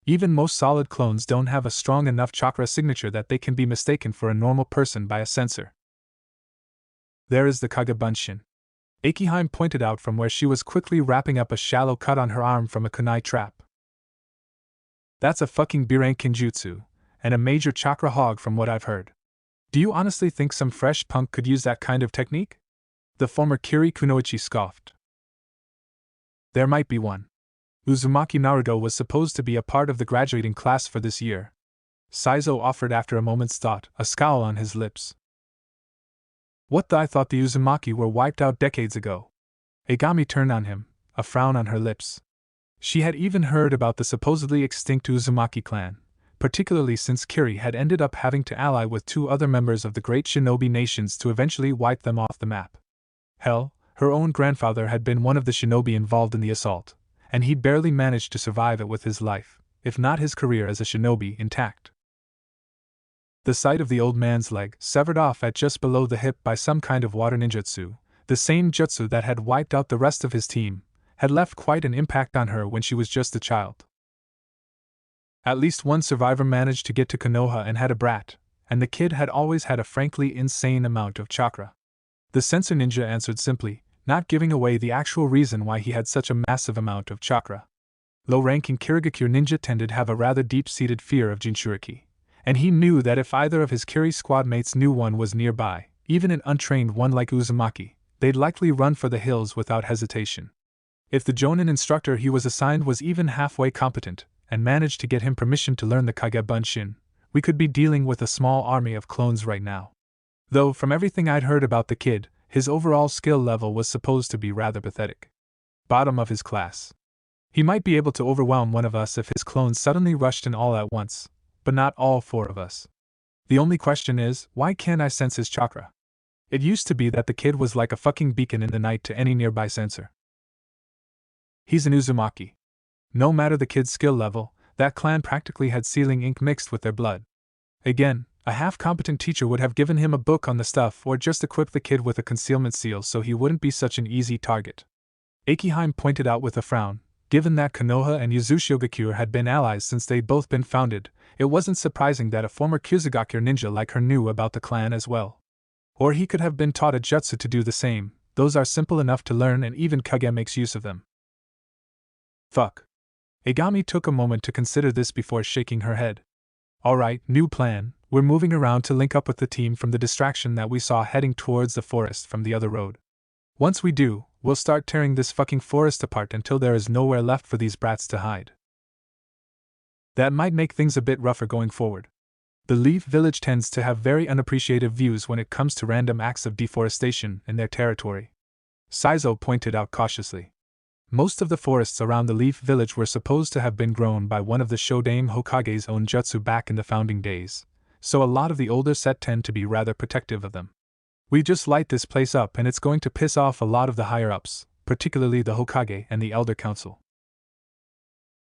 Even most solid clones don't have a strong enough chakra signature that they can be mistaken for a normal person by a sensor. There is the Kagabunshin. Akiheim pointed out from where she was quickly wrapping up a shallow cut on her arm from a kunai trap. That's a fucking B-rank kinjutsu, and a major chakra hog from what I've heard. Do you honestly think some fresh punk could use that kind of technique? The former Kiri Kunoichi scoffed. There might be one. Uzumaki Naruto was supposed to be a part of the graduating class for this year. Saizo offered after a moment's thought, a scowl on his lips. What the I thought the Uzumaki were wiped out decades ago. Agami turned on him, a frown on her lips. She had even heard about the supposedly extinct Uzumaki clan, particularly since Kiri had ended up having to ally with 2 other members of the great shinobi nations to eventually wipe them off the map. Hell, her own grandfather had been one of the shinobi involved in the assault, and he'd barely managed to survive it with his life, if not his career as a shinobi, intact. The sight of the old man's leg, severed off at just below the hip by some kind of water ninjutsu, the same jutsu that had wiped out the rest of his team, had left quite an impact on her when she was just a child. At least one survivor managed to get to Konoha and had a brat, and the kid had always had a frankly insane amount of chakra. The sensor ninja answered simply, not giving away the actual reason why he had such a massive amount of chakra. Low-ranking Kirigakure ninja tended to have a rather deep-seated fear of Jinchuriki, and he knew that if either of his Kiri squad mates knew one was nearby, even an untrained one like Uzumaki, they'd likely run for the hills without hesitation. If the Jonin instructor he was assigned was even halfway competent, and managed to get him permission to learn the Kage-Bunshin, we could be dealing with a small army of clones right now. Though, from everything I'd heard about the kid, his overall skill level was supposed to be rather pathetic. Bottom of his class. He might be able to overwhelm one of us if his clones suddenly rushed in all at once, but not all 4 of us. The only question is, why can't I sense his chakra? It used to be that the kid was like a fucking beacon in the night to any nearby sensor. He's an Uzumaki. No matter the kid's skill level, that clan practically had sealing ink mixed with their blood. Again, a half-competent teacher would have given him a book on the stuff or just equipped the kid with a concealment seal so he wouldn't be such an easy target. Akiheim pointed out with a frown, given that Konoha and Yuzushiogakure had been allies since they'd both been founded, it wasn't surprising that a former Kyuzugakure ninja like her knew about the clan as well. Or he could have been taught a jutsu to do the same, those are simple enough to learn and even Kage makes use of them. Fuck. Agami took a moment to consider this before shaking her head. Alright, new plan. We're moving around to link up with the team from the distraction that we saw heading towards the forest from the other road. Once we do, we'll start tearing this fucking forest apart until there is nowhere left for these brats to hide. That might make things a bit rougher going forward. The Leaf Village tends to have very unappreciative views when it comes to random acts of deforestation in their territory. Saizo pointed out cautiously. Most of the forests around the Leaf Village were supposed to have been grown by one of the Shodame Hokage's own jutsu back in the founding days, so a lot of the older set tend to be rather protective of them. We just light this place up and it's going to piss off a lot of the higher-ups, particularly the Hokage and the Elder Council.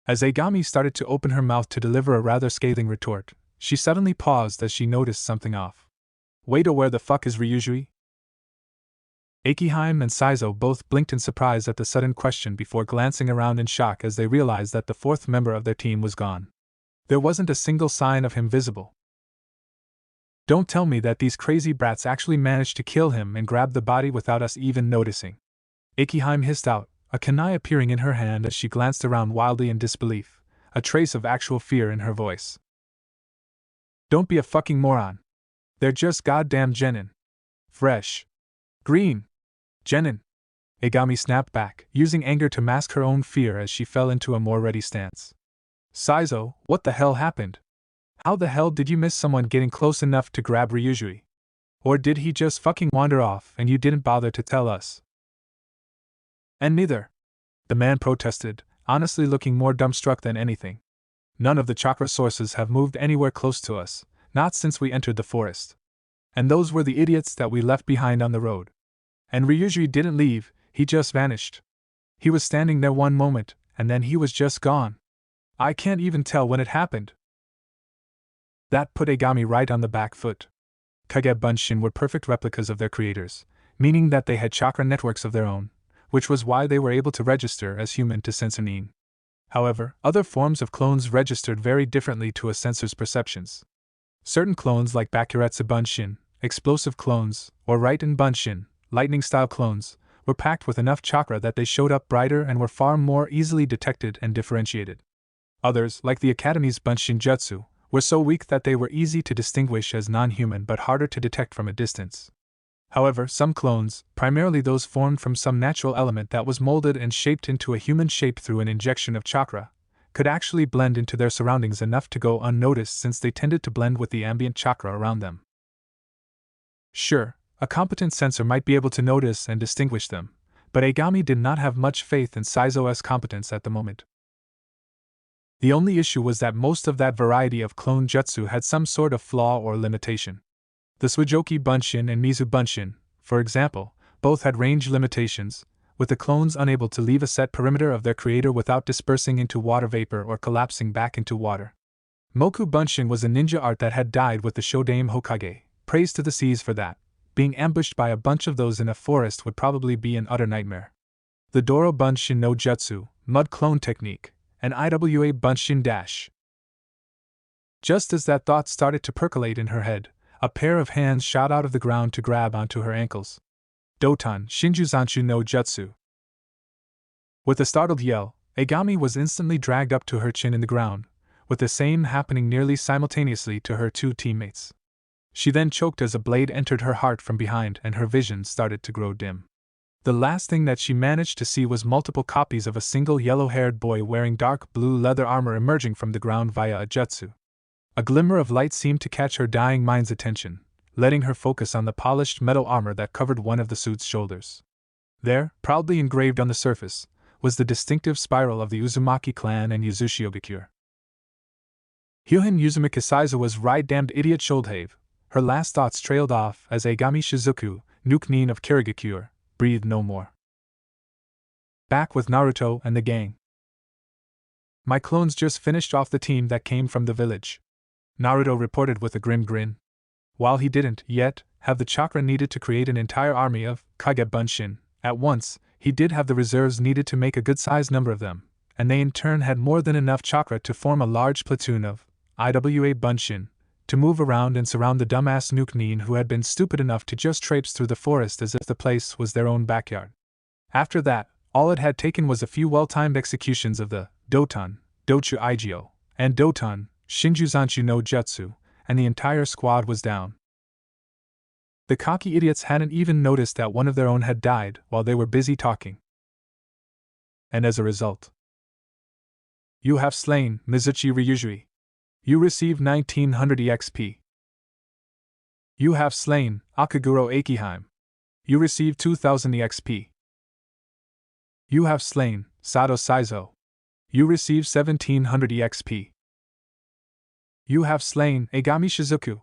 As Agami started to open her mouth to deliver a rather scathing retort, she suddenly paused as she noticed something off. Wait, where the fuck is Ryujui? Akiheim and Saizo both blinked in surprise at the sudden question before glancing around in shock as they realized that the 4th member of their team was gone. There wasn't a single sign of him visible. Don't tell me that these crazy brats actually managed to kill him and grab the body without us even noticing. Akiheim hissed out, a kunai appearing in her hand as she glanced around wildly in disbelief, a trace of actual fear in her voice. Don't be a fucking moron. They're just goddamn genin. Fresh. Green. Genin. Agami snapped back, using anger to mask her own fear as she fell into a more ready stance. Saizo, what the hell happened? How the hell did you miss someone getting close enough to grab Ryujui? Or did he just fucking wander off and you didn't bother to tell us? And neither. The man protested, honestly looking more dumbstruck than anything. None of the chakra sources have moved anywhere close to us, not since we entered the forest. And those were the idiots that we left behind on the road. And Ryujui didn't leave, he just vanished. He was standing there one moment, and then he was just gone. I can't even tell when it happened. That put Agami right on the back foot. Kage Bunshin were perfect replicas of their creators, meaning that they had chakra networks of their own, which was why they were able to register as human to sensorin. However, other forms of clones registered very differently to a sensor's perceptions. Certain clones like Bakuretsu Bunshin, explosive clones, or Raiten Bunshin, lightning-style clones, were packed with enough chakra that they showed up brighter and were far more easily detected and differentiated. Others, like the Academy's Bunshin Jutsu, were so weak that they were easy to distinguish as non-human but harder to detect from a distance. However, some clones, primarily those formed from some natural element that was molded and shaped into a human shape through an injection of chakra, could actually blend into their surroundings enough to go unnoticed since they tended to blend with the ambient chakra around them. Sure, a competent sensor might be able to notice and distinguish them, but Agami did not have much faith in Saizo's competence at the moment. The only issue was that most of that variety of clone jutsu had some sort of flaw or limitation. The Suijoki Bunshin and Mizu Bunshin, for example, both had range limitations, with the clones unable to leave a set perimeter of their creator without dispersing into water vapor or collapsing back into water. Moku Bunshin was a ninja art that had died with the Shodame Hokage, praise to the seas for that. Being ambushed by a bunch of those in a forest would probably be an utter nightmare. The Doro Bunshin no Jutsu, mud clone technique, and Iwa Bunshin dash. Just as that thought started to percolate in her head, a pair of hands shot out of the ground to grab onto her ankles. Doton Shinjuzanchu no Jutsu. With a startled yell, Agami was instantly dragged up to her chin in the ground, with the same happening nearly simultaneously to her two teammates. She then choked as a blade entered her heart from behind and her vision started to grow dim. The last thing that she managed to see was multiple copies of a single yellow-haired boy wearing dark blue leather armor emerging from the ground via a jutsu. A glimmer of light seemed to catch her dying mind's attention, letting her focus on the polished metal armor that covered one of the suit's shoulders. There, proudly engraved on the surface, was the distinctive spiral of the Uzumaki clan and Yuzushiogakure. Hyuhin Uzumaki Saizawa's right damned idiot Sholdhave. Her last thoughts trailed off as Agami Shizuku, Nuke-nin of Kirigakure, breathed no more. Back with Naruto and the gang. My clones just finished off the team that came from the village, Naruto reported with a grim grin. While he didn't, yet, have the chakra needed to create an entire army of Kage Bunshin at once, he did have the reserves needed to make a good-sized number of them, and they in turn had more than enough chakra to form a large platoon of Iwa Bunshin, to move around and surround the dumbass Nuke-nin who had been stupid enough to just traipse through the forest as if the place was their own backyard. After that, all it had taken was a few well-timed executions of the Doton, Dochu Igyo, and Doton, Shinjuzanchu no Jutsu, and the entire squad was down. The cocky idiots hadn't even noticed that one of their own had died while they were busy talking. And as a result, you have slain Mizuchi Ryujui. You receive 1900 EXP. You have slain Akaguro Akiheim. You receive 2000 EXP. You have slain Sato Saizo. You receive 1700 EXP. You have slain Agami Shizuku.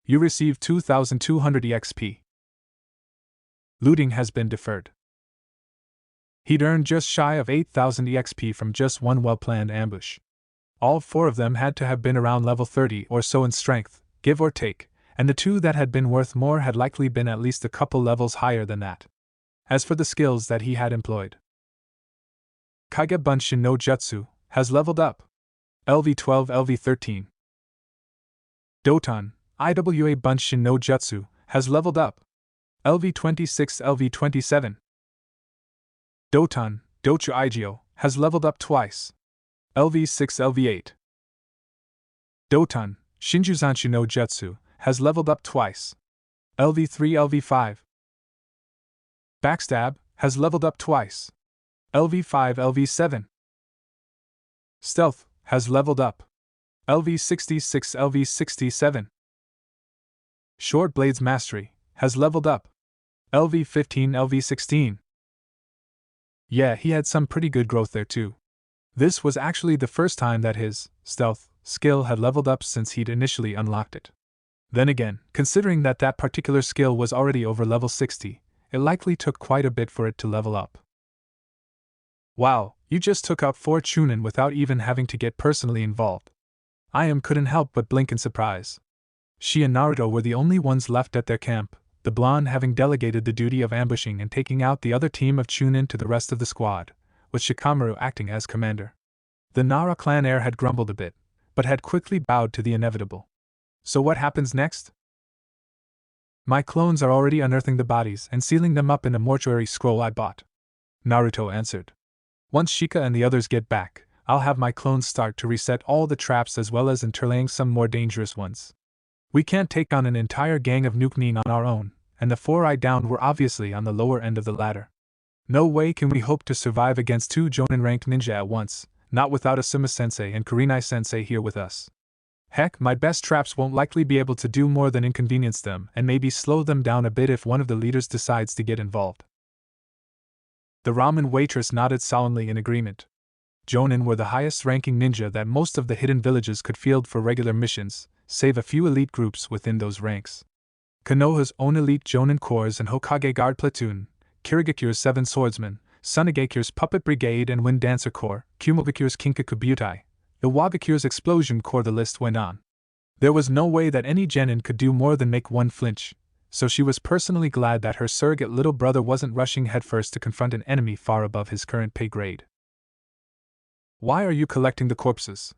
You receive 2200 EXP. Looting has been deferred. He'd earned just shy of 8000 EXP from just one well-planned ambush. All four of them had to have been around level 30 or so in strength, give or take, and the two that had been worth more had likely been at least a couple levels higher than that. As for the skills that he had employed, Kage Bunshin no Jutsu has leveled up. LV12 LV13. Doton, Iwa Bunshin no Jutsu has leveled up. LV26 LV27. Doton, Dochu Igyo has leveled up twice. LV6 LV8. Doton, Shinjuzanchu no Jutsu has leveled up twice. LV3 LV5. Backstab has leveled up twice. LV5 LV7. Stealth has leveled up. LV66 LV67. Short Blades Mastery has leveled up. LV15 LV16. Yeah, he had some pretty good growth there too. This was actually the first time that his stealth skill had leveled up since he'd initially unlocked it. Then again, considering that that particular skill was already over level 60, it likely took quite a bit for it to level up. Wow, you just took out 4 Chunin without even having to get personally involved. Couldn't help but blink in surprise. She and Naruto were the only ones left at their camp, the blonde having delegated the duty of ambushing and taking out the other team of Chunin to the rest of the squad, with Shikamaru acting as commander. The Nara clan heir had grumbled a bit, but had quickly bowed to the inevitable. So what happens next? My clones are already unearthing the bodies and sealing them up in a mortuary scroll I bought, Naruto answered. Once Shika and the others get back, I'll have my clones start to reset all the traps as well as interlaying some more dangerous ones. We can't take on an entire gang of Nukenin on our own, and the 4 I downed were obviously on the lower end of the ladder. No way can we hope to survive against 2 Jonin-ranked ninja at once, not without Asuma-sensei and Kurenai-sensei here with us. Heck, my best traps won't likely be able to do more than inconvenience them and maybe slow them down a bit if one of the leaders decides to get involved. The ramen waitress nodded solemnly in agreement. Jonin were the highest-ranking ninja that most of the hidden villages could field for regular missions, save a few elite groups within those ranks. Konoha's own elite Jonin Corps and Hokage Guard Platoon, Kirigakure's 7 Swordsmen, Sunegakure's Puppet Brigade and Wind Dancer Corps, Kumogakure's Kinkaku Butai, Iwagakure's Explosion Corps. The list went on. There was no way that any genin could do more than make one flinch, so she was personally glad that her surrogate little brother wasn't rushing headfirst to confront an enemy far above his current pay grade. Why are you collecting the corpses?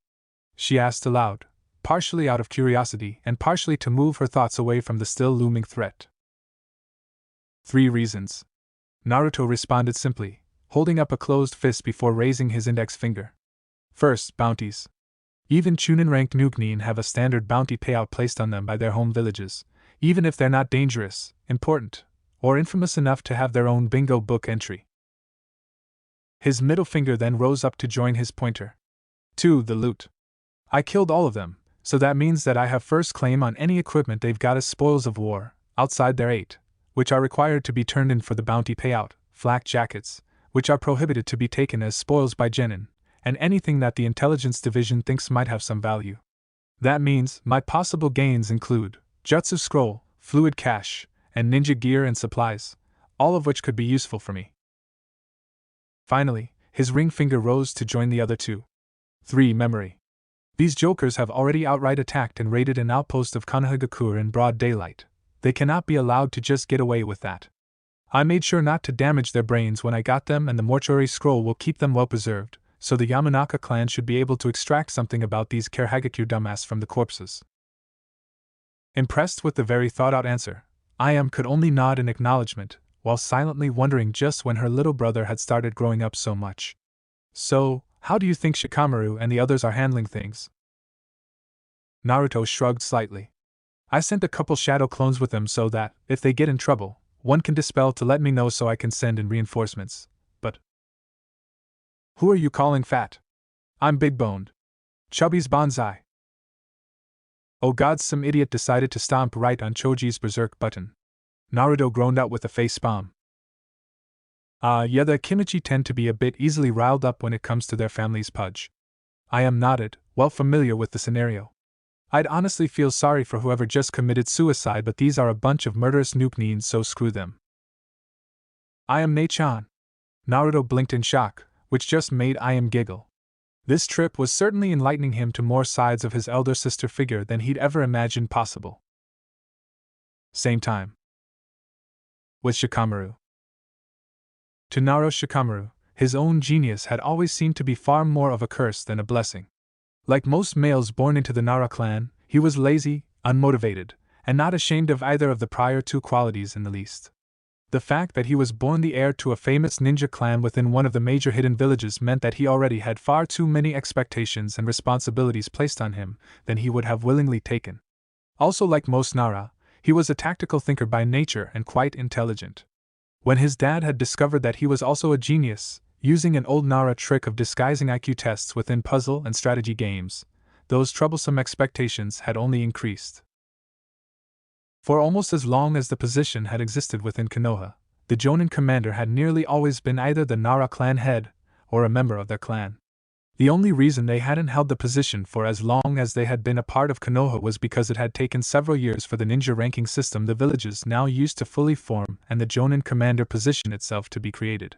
She asked aloud, partially out of curiosity and partially to move her thoughts away from the still looming threat. 3 reasons. Naruto responded simply, holding up a closed fist before raising his index finger. First, bounties. Even Chunin-ranked Nukenin have a standard bounty payout placed on them by their home villages, even if they're not dangerous, important, or infamous enough to have their own bingo book entry. His middle finger then rose up to join his pointer. 2. The loot. I killed all of them, so that means that I have first claim on any equipment they've got as spoils of war, outside their 8, which are required to be turned in for the bounty payout, flak jackets, which are prohibited to be taken as spoils by genin, and anything that the intelligence division thinks might have some value. That means my possible gains include jutsu scroll, fluid cash, and ninja gear and supplies, all of which could be useful for me. Finally, his ring finger rose to join the other 2. 3. Memory. These jokers have already outright attacked and raided an outpost of Konohagakure in broad daylight. They cannot be allowed to just get away with that. I made sure not to damage their brains when I got them, and the mortuary scroll will keep them well preserved, so the Yamanaka clan should be able to extract something about these Karehagakure dumbass from the corpses. Impressed with the very thought-out answer, could only nod in acknowledgement, while silently wondering just when her little brother had started growing up so much. So, how do you think Shikamaru and the others are handling things? Naruto shrugged slightly. I sent a couple shadow clones with them so that, if they get in trouble, one can dispel to let me know so I can send in reinforcements. But who are you calling fat? I'm big-boned. Chubby's bonsai. Oh god, some idiot decided to stomp right on Choji's berserk button. Naruto groaned out with a facepalm. Yeah, the Kimichi tend to be a bit easily riled up when it comes to their family's pudge. I nodded, well familiar with the scenario. I'd honestly feel sorry for whoever just committed suicide, but these are a bunch of murderous Nukenins, so screw them. I am Ne-chan. Naruto blinked in shock, which just made giggle. This trip was certainly enlightening him to more sides of his elder sister figure than he'd ever imagined possible. Same time. With Shikamaru. To Naruto Shikamaru, his own genius had always seemed to be far more of a curse than a blessing. Like most males born into the Nara clan, he was lazy, unmotivated, and not ashamed of either of the prior 2 qualities in the least. The fact that he was born the heir to a famous ninja clan within one of the major hidden villages meant that he already had far too many expectations and responsibilities placed on him than he would have willingly taken. Also, like most Nara, he was a tactical thinker by nature and quite intelligent. When his dad had discovered that he was also a genius, using an old Nara trick of disguising IQ tests within puzzle and strategy games, those troublesome expectations had only increased. For almost as long as the position had existed within Konoha, the Jonin commander had nearly always been either the Nara clan head or a member of their clan. The only reason they hadn't held the position for as long as they had been a part of Konoha was because it had taken several years for the ninja ranking system the villages now used to fully form and the Jonin commander position itself to be created.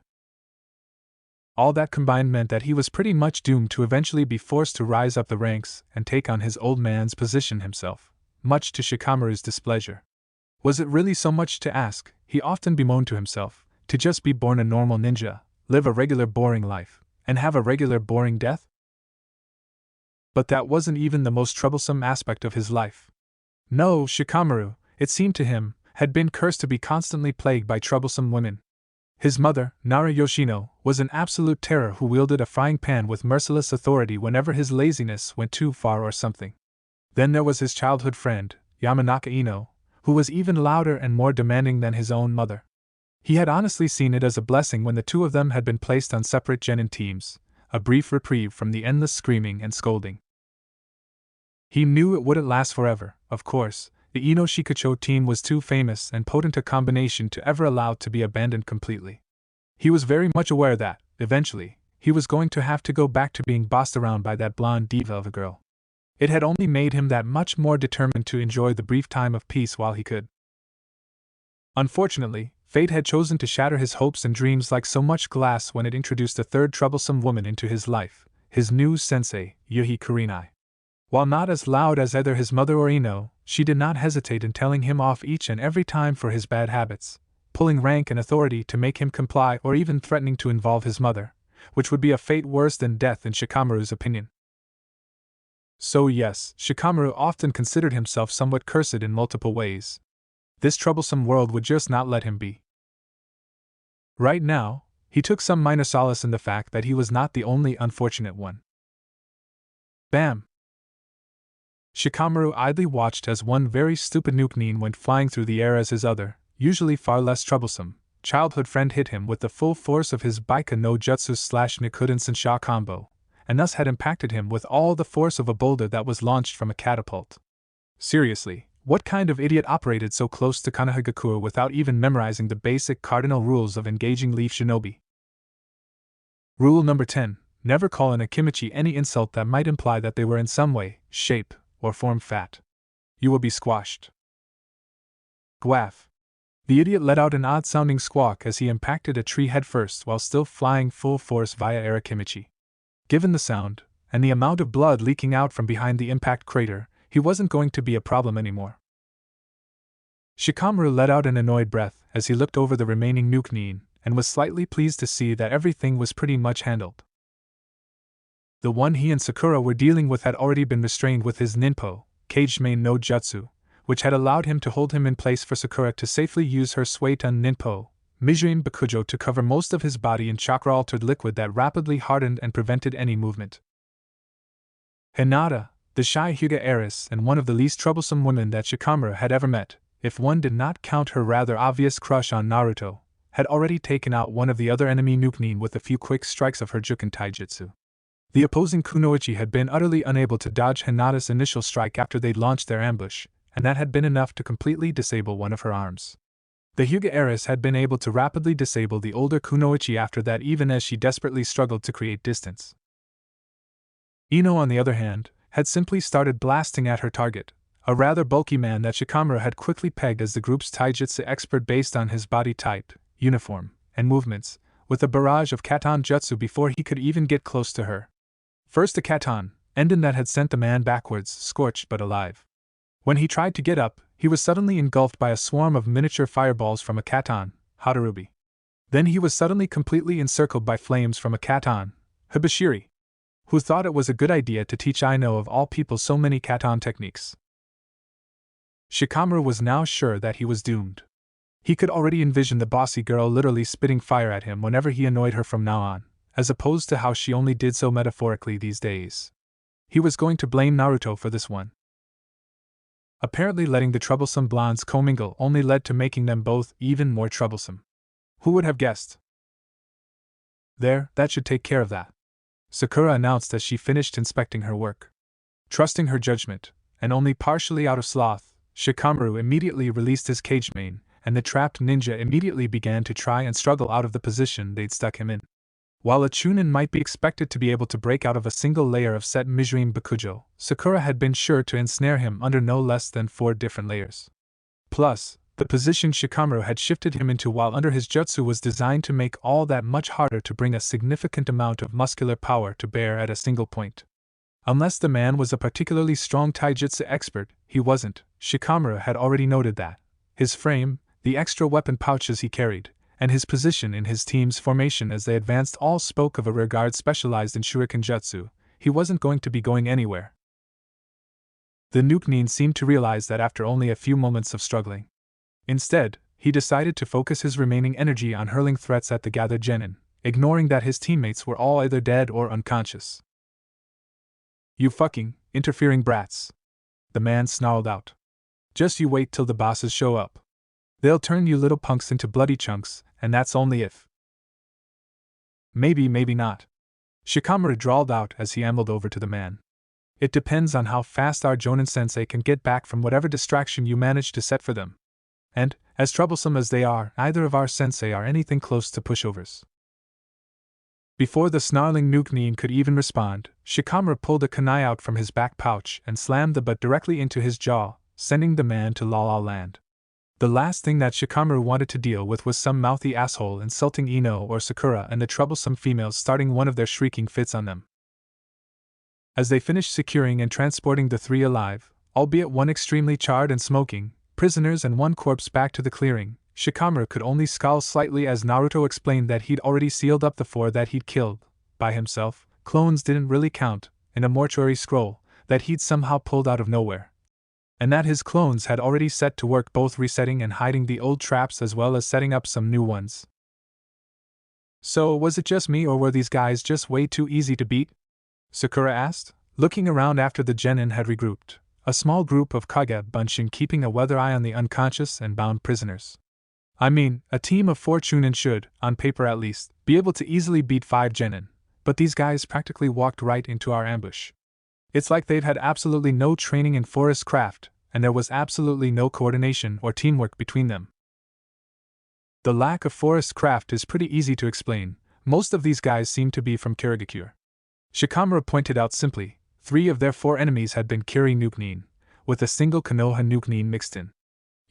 All that combined meant that he was pretty much doomed to eventually be forced to rise up the ranks and take on his old man's position himself, much to Shikamaru's displeasure. Was it really so much to ask, he often bemoaned to himself, to just be born a normal ninja, live a regular boring life, and have a regular boring death? But that wasn't even the most troublesome aspect of his life. No, Shikamaru, it seemed to him, had been cursed to be constantly plagued by troublesome women. His mother, Nara Yoshino, was an absolute terror who wielded a frying pan with merciless authority whenever his laziness went too far or something. Then there was his childhood friend, Yamanaka Ino, who was even louder and more demanding than his own mother. He had honestly seen it as a blessing when the two of them had been placed on separate genin teams, a brief reprieve from the endless screaming and scolding. He knew it wouldn't last forever, of course. The Ino Shikucho team was too famous and potent a combination to ever allow to be abandoned completely. He was very much aware that, eventually, he was going to have to go back to being bossed around by that blonde diva of a girl. It had only made him that much more determined to enjoy the brief time of peace while he could. Unfortunately, fate had chosen to shatter his hopes and dreams like so much glass when it introduced a third troublesome woman into his life, his new sensei, Yuhi Kurenai. While not as loud as either his mother or Ino, she did not hesitate in telling him off each and every time for his bad habits, pulling rank and authority to make him comply or even threatening to involve his mother, which would be a fate worse than death in Shikamaru's opinion. So yes, Shikamaru often considered himself somewhat cursed in multiple ways. This troublesome world would just not let him be. Right now, he took some minor solace in the fact that he was not the only unfortunate one. Bam! Shikamaru idly watched as one very stupid nuke went flying through the air as his other, usually far less troublesome, childhood friend hit him with the full force of his Baika no Jutsu / Nikuden Sensha combo, and thus had impacted him with all the force of a boulder that was launched from a catapult. Seriously, what kind of idiot operated so close to Konohagakure without even memorizing the basic cardinal rules of engaging Leaf Shinobi? Rule number 10. Never call an Akimichi any insult that might imply that they were in some way, shape, or form fat. You will be squashed. Gwaff. The idiot let out an odd-sounding squawk as he impacted a tree headfirst while still flying full force via air Akimichi. Given the sound, and the amount of blood leaking out from behind the impact crater, he wasn't going to be a problem anymore. Shikamaru let out an annoyed breath as he looked over the remaining nuke and was slightly pleased to see that everything was pretty much handled. The one he and Sakura were dealing with had already been restrained with his Ninpo, Caged Main no Jutsu, which had allowed him to hold him in place for Sakura to safely use her Suiton Ninpo, Mijuin Bakujo, to cover most of his body in chakra-altered liquid that rapidly hardened and prevented any movement. Hinata, the shy Hyuga heiress and one of the least troublesome women that Shikamaru had ever met, if one did not count her rather obvious crush on Naruto, had already taken out one of the other enemy nuke with a few quick strikes of her Juken Taijutsu. The opposing kunoichi had been utterly unable to dodge Hinata's initial strike after they'd launched their ambush, and that had been enough to completely disable one of her arms. The Hyuga heiress had been able to rapidly disable the older kunoichi after that, even as she desperately struggled to create distance. Ino, on the other hand, had simply started blasting at her target, a rather bulky man that Shikamaru had quickly pegged as the group's taijutsu expert based on his body type, uniform, and movements, with a barrage of Katon Jutsu before he could even get close to her. First a Katon, Endon that had sent the man backwards, scorched but alive. When he tried to get up, he was suddenly engulfed by a swarm of miniature fireballs from a Katon, Hadarubi. Then he was suddenly completely encircled by flames from a Katon, Hibashiri, who thought it was a good idea to teach Ino of all people so many Katon techniques. Shikamaru was now sure that he was doomed. He could already envision the bossy girl literally spitting fire at him whenever he annoyed her from now on, as opposed to how she only did so metaphorically these days. He was going to blame Naruto for this one. Apparently letting the troublesome blondes commingle only led to making them both even more troublesome. Who would have guessed? There, that should take care of that, Sakura announced as she finished inspecting her work. Trusting her judgment, and only partially out of sloth, Shikamaru immediately released his cage mane, and the trapped ninja immediately began to try and struggle out of the position they'd stuck him in. While a Chunin might be expected to be able to break out of a single layer of set Mijuin Bakujo, Sakura had been sure to ensnare him under no less than 4 different layers. Plus, the position Shikamaru had shifted him into while under his jutsu was designed to make all that much harder to bring a significant amount of muscular power to bear at a single point. Unless the man was a particularly strong taijutsu expert, he wasn't. Shikamaru had already noted that. His frame, the extra weapon pouches he carried, and his position in his team's formation as they advanced all spoke of a rearguard specialized in shuriken jutsu. He wasn't going to be going anywhere. The Nukenin seemed to realize that after only a few moments of struggling. Instead, he decided to focus his remaining energy on hurling threats at the gathered genin, ignoring that his teammates were all either dead or unconscious. "You fucking interfering brats," the man snarled out. "Just you wait till the bosses show up. They'll turn you little punks into bloody chunks, and that's only if." "Maybe, maybe not," Shikamaru drawled out as he ambled over to the man. "It depends on how fast our Jonin-sensei can get back from whatever distraction you manage to set for them. And, as troublesome as they are, neither of our sensei are anything close to pushovers." Before the snarling Nukenin could even respond, Shikamaru pulled a kunai out from his back pouch and slammed the butt directly into his jaw, sending the man to La La Land. The last thing that Shikamaru wanted to deal with was some mouthy asshole insulting Ino or Sakura and the troublesome females starting one of their shrieking fits on them. As they finished securing and transporting the 3 alive, albeit one extremely charred and smoking, prisoners and 1 corpse back to the clearing, Shikamaru could only scowl slightly as Naruto explained that he'd already sealed up the 4 that he'd killed, by himself. Clones didn't really count, in a mortuary scroll, that he'd somehow pulled out of nowhere. And that his clones had already set to work both resetting and hiding the old traps as well as setting up some new ones. "So, was it just me or were these guys just way too easy to beat?" Sakura asked, looking around after the genin had regrouped, a small group of Kage Bunshin keeping a weather eye on the unconscious and bound prisoners. "I mean, a team of 4 Chunin should, on paper at least, be able to easily beat 5 genin, but these guys practically walked right into our ambush. It's like they've had absolutely no training in forest craft, and there was absolutely no coordination or teamwork between them." The lack of forest craft is pretty easy to explain. Most of these guys seem to be from Kirigakure. Shikamaru pointed out simply, 3 of their 4 enemies had been Kiri Nukenin, with a single Konoha Nukenin mixed in.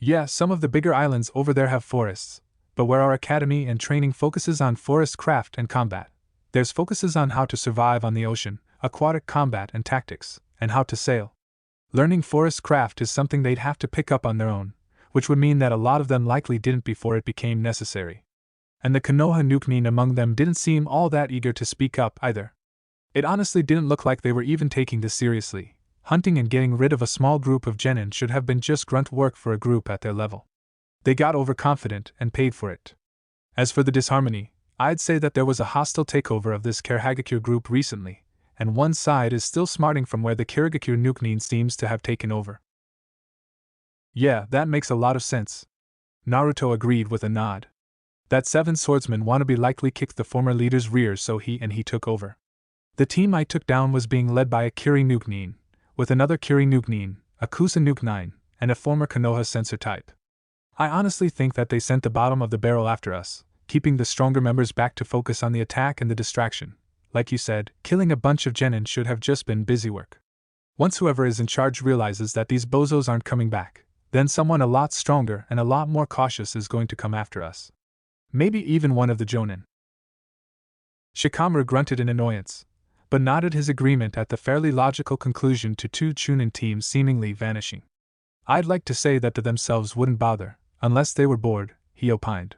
Yeah, some of the bigger islands over there have forests, but where our academy and training focuses on forest craft and combat, there's focuses on how to survive on the ocean, aquatic combat and tactics, and how to sail. Learning forest craft is something they'd have to pick up on their own, which would mean that a lot of them likely didn't before it became necessary. And the Konoha Nukenin among them didn't seem all that eager to speak up either. It honestly didn't look like they were even taking this seriously. Hunting and getting rid of a small group of genin should have been just grunt work for a group at their level. They got overconfident and paid for it. As for the disharmony, I'd say that there was a hostile takeover of this Kirigakure group recently, and one side is still smarting from where the Kirigakure Nukenin seems to have taken over. "Yeah, that makes a lot of sense," Naruto agreed with a nod. "That 7 swordsman wannabe likely kicked the former leader's rear so he took over. The team I took down was being led by a Kiri Nukenin, with another Kiri Nukenin, a Kusa Nukenin, and a former Konoha sensor type. I honestly think that they sent the bottom of the barrel after us, keeping the stronger members back to focus on the attack and the distraction. Like you said, killing a bunch of genin should have just been busy work. Once whoever is in charge realizes that these bozos aren't coming back, then someone a lot stronger and a lot more cautious is going to come after us. Maybe even one of the jonin." Shikamaru grunted in annoyance, but nodded his agreement at the fairly logical conclusion to 2 Chunin teams seemingly vanishing. "I'd like to say that they themselves wouldn't bother, unless they were bored," he opined.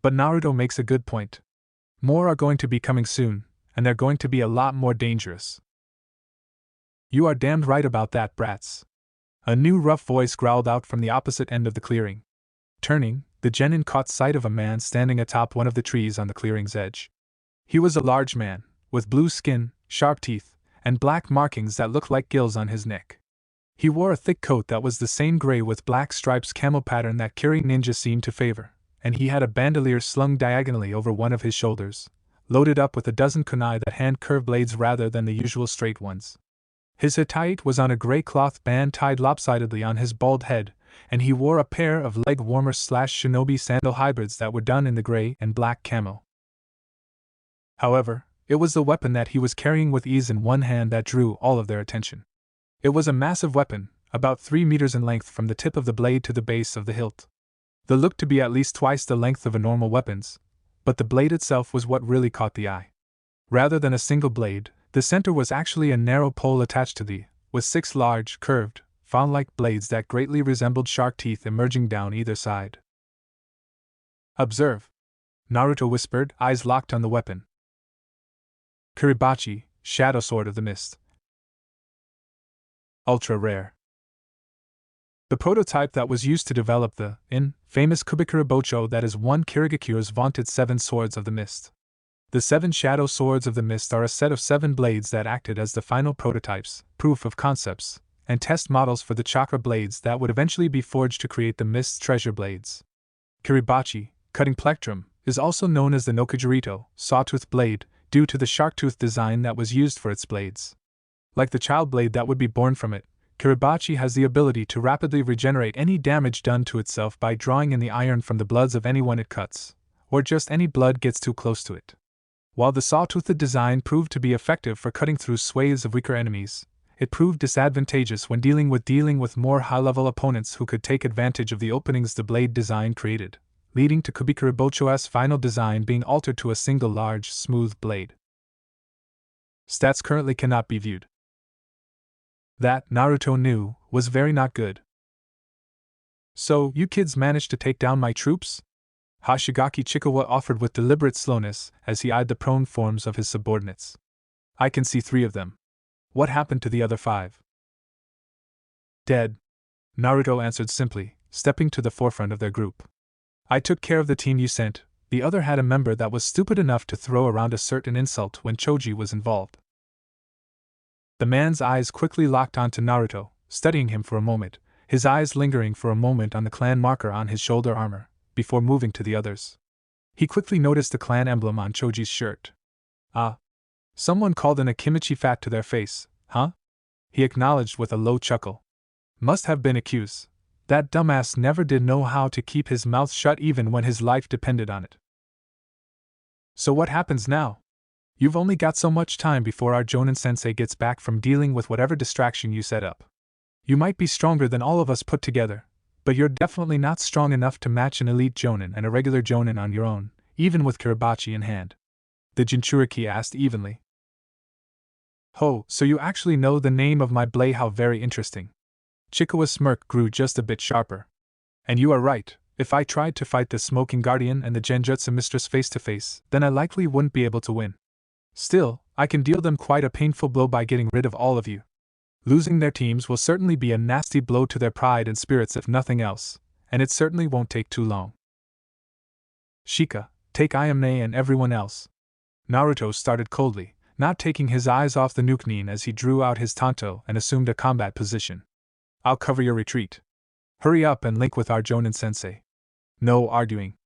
"But Naruto makes a good point. More are going to be coming soon, and they're going to be a lot more dangerous." "You are damned right about that, brats," a new rough voice growled out from the opposite end of the clearing. Turning, the genin caught sight of a man standing atop one of the trees on the clearing's edge. He was a large man, with blue skin, sharp teeth, and black markings that looked like gills on his neck. He wore a thick coat that was the same gray with black stripes camo pattern that Kiri ninja seemed to favor, and he had a bandolier slung diagonally over one of his shoulders, loaded up with a dozen kunai that hand-curved blades rather than the usual straight ones. His Hittite was on a gray cloth band tied lopsidedly on his bald head, and he wore a pair of leg-warmer/shinobi sandal hybrids that were done in the gray and black camo. However, it was the weapon that he was carrying with ease in one hand that drew all of their attention. It was a massive weapon, about 3 meters in length from the tip of the blade to the base of the hilt. The looked to be at least twice the length of a normal weapon's, but the blade itself was what really caught the eye. Rather than a single blade, the center was actually a narrow pole attached to with 6 large, curved, fawn-like blades that greatly resembled shark teeth emerging down either side. "Observe," Naruto whispered, eyes locked on the weapon. Kiribachi, Shadow Sword of the Mist. Ultra rare. The prototype that was used to develop the famous Kubikuribocho, that is one Kirigakure's vaunted 7 Swords of the Mist. The 7 Shadow Swords of the Mist are a set of 7 blades that acted as the final prototypes, proof of concepts, and test models for the chakra blades that would eventually be forged to create the Mist's treasure blades. Kiribachi, cutting plectrum, is also known as the Nokujirito, sawtooth blade, due to the shark tooth design that was used for its blades. Like the child blade that would be born from it, Kiribachi has the ability to rapidly regenerate any damage done to itself by drawing in the iron from the bloods of anyone it cuts, or just any blood gets too close to it. While the sawtoothed design proved to be effective for cutting through swathes of weaker enemies, it proved disadvantageous when dealing with more high-level opponents who could take advantage of the openings the blade design created, leading to Kubikuribocho's final design being altered to a single large, smooth blade. Stats currently cannot be viewed. That, Naruto knew, was very not good. "So, you kids managed to take down my troops?" Hoshigaki Chikawa offered with deliberate slowness as he eyed the prone forms of his subordinates. "I can see 3 of them. What happened to the other 5? "Dead," Naruto answered simply, stepping to the forefront of their group. "I took care of the team you sent. The other had a member that was stupid enough to throw around a certain insult when Choji was involved." The man's eyes quickly locked onto Naruto, studying him for a moment, his eyes lingering for a moment on the clan marker on his shoulder armor, before moving to the others. He quickly noticed the clan emblem on Choji's shirt. "Ah. Someone called an Akimichi fat to their face, huh?" he acknowledged with a low chuckle. "Must have been accused. That dumbass never did know how to keep his mouth shut even when his life depended on it." "So what happens now? You've only got so much time before our Jonin-sensei gets back from dealing with whatever distraction you set up. You might be stronger than all of us put together, but you're definitely not strong enough to match an elite Jonin and a regular Jonin on your own, even with Kiribachi in hand," the Jinchuriki asked evenly. "Ho, so you actually know the name of my blade? How very interesting." Chikawa's smirk grew just a bit sharper. "And you are right, if I tried to fight the Smoking Guardian and the Genjutsu Mistress face to face, then I likely wouldn't be able to win. Still, I can deal them quite a painful blow by getting rid of all of you. Losing their teams will certainly be a nasty blow to their pride and spirits if nothing else, and it certainly won't take too long. Shika, take Ayame and everyone else." Naruto started coldly, not taking his eyes off the Nukenin as he drew out his tanto and assumed a combat position. "I'll cover your retreat. Hurry up and link with our Jonin-sensei. No arguing."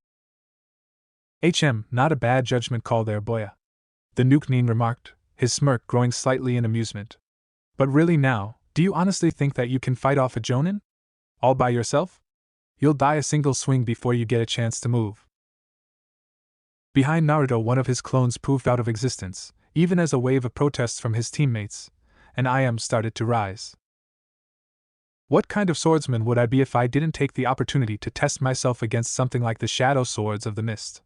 Not a bad judgment call there, boya," the Nukenin remarked, his smirk growing slightly in amusement. "But really now, do you honestly think that you can fight off a Jonin? All by yourself? You'll die a single swing before you get a chance to move." Behind Naruto, one of his clones poofed out of existence, even as a wave of protests from his teammates, and Ayame started to rise. "What kind of swordsman would I be if I didn't take the opportunity to test myself against something like the Shadow Swords of the Mist?"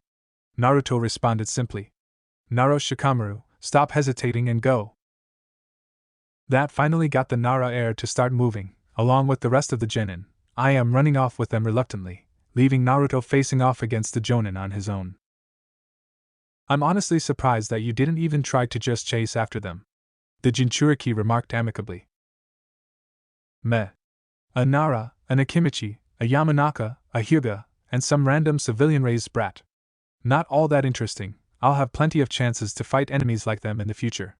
Naruto responded simply. "Naro Shikamaru, stop hesitating and go." That finally got the Nara heir to start moving, along with the rest of the genin. I am running off with them reluctantly, leaving Naruto facing off against the Jonin on his own. "I'm honestly surprised that you didn't even try to just chase after them," the Jinchuriki remarked amicably. "Meh. A Nara, an Akimichi, a Yamanaka, a Hyuga, and some random civilian-raised brat. Not all that interesting. I'll have plenty of chances to fight enemies like them in the future,"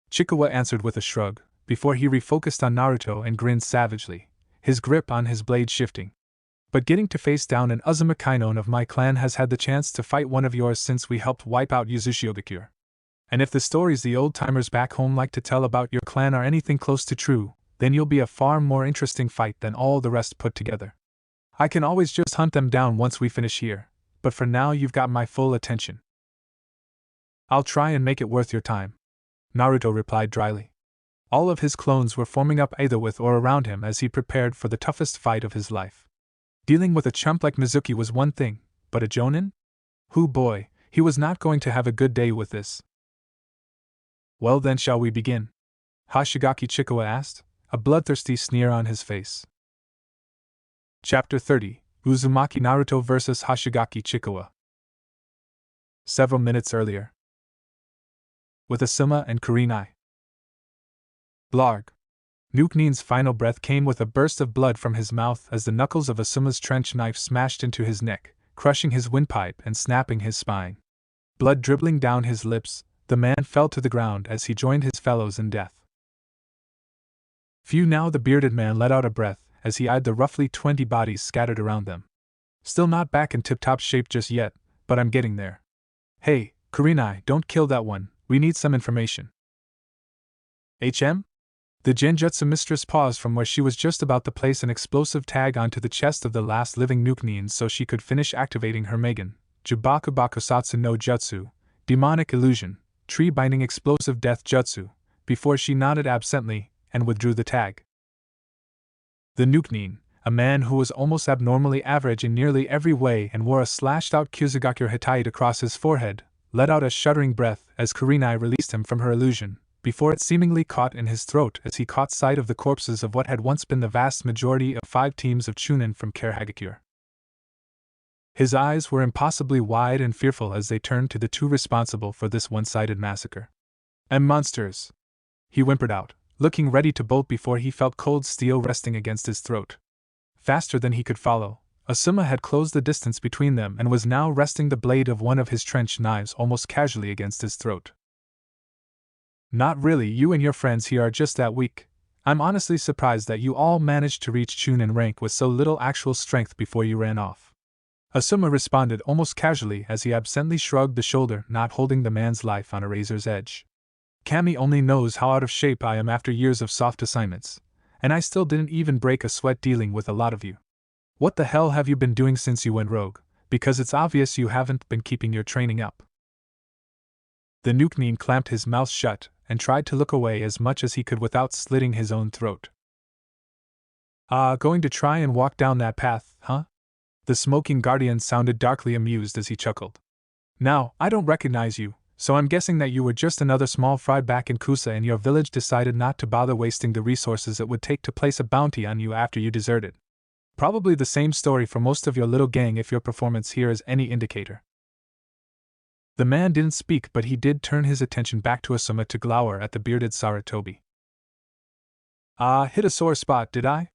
Chikawa answered with a shrug, before he refocused on Naruto and grinned savagely, his grip on his blade shifting. "But getting to face down an Uzuma Kainon of my clan has had the chance to fight one of yours since we helped wipe out Yuzushiogakure. And if the stories the old-timers back home like to tell about your clan are anything close to true, then you'll be a far more interesting fight than all the rest put together. I can always just hunt them down once we finish here, but for now you've got my full attention. I'll try and make it worth your time, Naruto replied dryly. All of his clones were forming up either with or around him as he prepared for the toughest fight of his life. Dealing with a chump like Mizuki was one thing, but a Jonin? Hoo boy, he was not going to have a good day with this. Well then, shall we begin? Hoshigaki Chikawa asked, a bloodthirsty sneer on his face. Chapter 30, Uzumaki Naruto vs. Hoshigaki Chikawa. Several minutes earlier. With Asuma and Kurenai. Blarg. Nuke-Nin's final breath came with a burst of blood from his mouth as the knuckles of Asuma's trench knife smashed into his neck, crushing his windpipe and snapping his spine. Blood dribbling down his lips, the man fell to the ground as he joined his fellows in death. Phew! Now the bearded man let out a breath as he eyed the roughly 20 bodies scattered around them. Still not back in tip-top shape just yet, but I'm getting there. Hey, Kurenai, don't kill that one, we need some information. HM? The Genjutsu mistress paused from where she was just about to place an explosive tag onto the chest of the last living Nuke-Nin so she could finish activating her Megan, Jubaku Bakusatsu no Jutsu, demonic illusion, tree-binding explosive death jutsu, before she nodded absently and withdrew the tag. The Nuke-Nin, a man who was almost abnormally average in nearly every way and wore a slashed-out Kyuzugaku Hitaite across his forehead, let out a shuddering breath as Kurenai released him from her illusion, before it seemingly caught in his throat as he caught sight of the corpses of what had once been the vast majority of 5 teams of Chunin from Karehagakure. His eyes were impossibly wide and fearful as they turned to the two responsible for this one-sided massacre. Monsters! He whimpered out, looking ready to bolt before he felt cold steel resting against his throat. Faster than he could follow, Asuma had closed the distance between them and was now resting the blade of one of his trench knives almost casually against his throat. Not really, you and your friends here are just that weak. I'm honestly surprised that you all managed to reach Chunin rank with so little actual strength before you ran off. Asuma responded almost casually as he absently shrugged the shoulder, not holding the man's life on a razor's edge. Kami only knows how out of shape I am after years of soft assignments, and I still didn't even break a sweat dealing with a lot of you. What the hell have you been doing since you went rogue? Because it's obvious you haven't been keeping your training up. The Nuke-Nin clamped his mouth shut and tried to look away as much as he could without slitting his own throat. Going to try and walk down that path, huh? The smoking guardian sounded darkly amused as he chuckled. Now, I don't recognize you, so I'm guessing that you were just another small fry back in Kusa and your village decided not to bother wasting the resources it would take to place a bounty on you after you deserted. Probably the same story for most of your little gang if your performance here is any indicator. The man didn't speak, but he did turn his attention back to Asuma to glower at the bearded Sarutobi. Hit a sore spot, did I?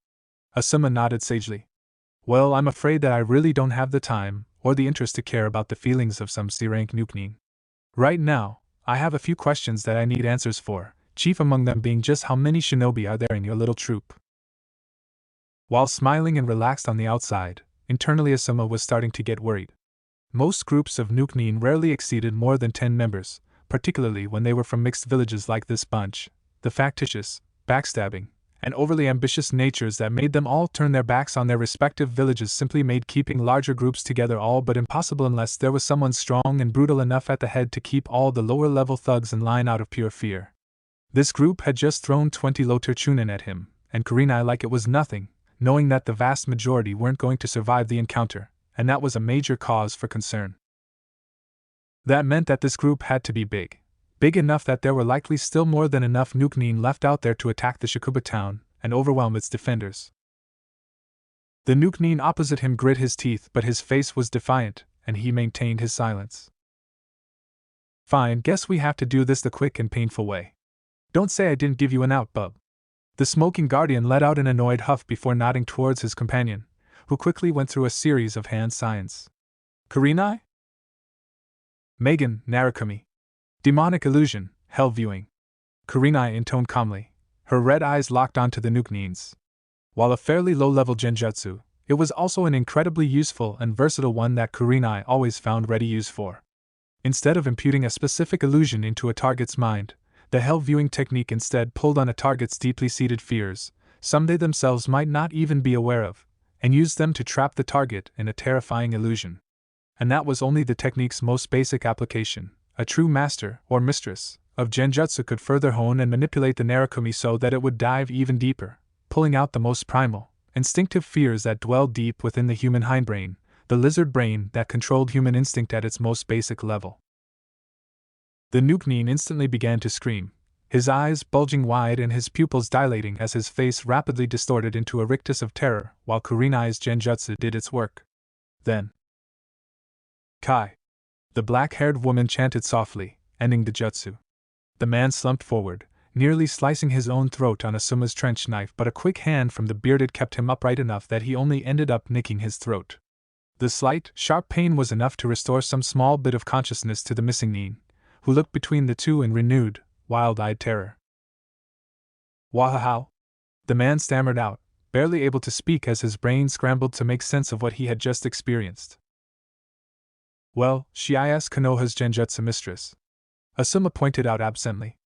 Asuma nodded sagely. Well, I'm afraid that I really don't have the time or the interest to care about the feelings of some C-rank Nuke-Nin. Right now, I have a few questions that I need answers for, chief among them being just how many shinobi are there in your little troop. While smiling and relaxed on the outside, internally Asuma was starting to get worried. Most groups of Nuke-Nin rarely exceeded more than 10 members, particularly when they were from mixed villages like this bunch. The factitious, backstabbing, and overly ambitious natures that made them all turn their backs on their respective villages simply made keeping larger groups together all but impossible unless there was someone strong and brutal enough at the head to keep all the lower-level thugs in line out of pure fear. This group had just thrown 20 Lotur Chunin at him, and Kurenai like it was nothing, knowing that the vast majority weren't going to survive the encounter, and that was a major cause for concern. That meant that this group had to be big. Big enough that there were likely still more than enough Nuke-Nin left out there to attack the Shakuba town and overwhelm its defenders. The Nuke-Nin opposite him grit his teeth, but his face was defiant, and he maintained his silence. Fine, guess we have to do this the quick and painful way. Don't say I didn't give you an out, bub. The smoking guardian let out an annoyed huff before nodding towards his companion, who quickly went through a series of hand signs. Kurenai? Megan, Narukami. Demonic illusion, hell viewing. Kurenai intoned calmly, her red eyes locked onto the Nuke-Nins. While a fairly low-level genjutsu, it was also an incredibly useful and versatile one that Kurenai always found ready use for. Instead of imputing a specific illusion into a target's mind, the hell viewing technique instead pulled on a target's deeply seated fears, some they themselves might not even be aware of, and used them to trap the target in a terrifying illusion. And that was only the technique's most basic application. A true master, or mistress, of genjutsu could further hone and manipulate the Narukami so that it would dive even deeper, pulling out the most primal, instinctive fears that dwelled deep within the human hindbrain, the lizard brain that controlled human instinct at its most basic level. The Nukenin instantly began to scream, his eyes bulging wide and his pupils dilating as his face rapidly distorted into a rictus of terror while Kurenai's genjutsu did its work. Then, Kai! The black-haired woman chanted softly, ending the jutsu. The man slumped forward, nearly slicing his own throat on Asuma's trench knife, but a quick hand from the bearded kept him upright enough that he only ended up nicking his throat. The slight, sharp pain was enough to restore some small bit of consciousness to the missing nin, who looked between the two in renewed, wild-eyed terror. Wahahow! The man stammered out, barely able to speak as his brain scrambled to make sense of what he had just experienced. Well, she is Konoha's genjutsu mistress, Asuma pointed out absently.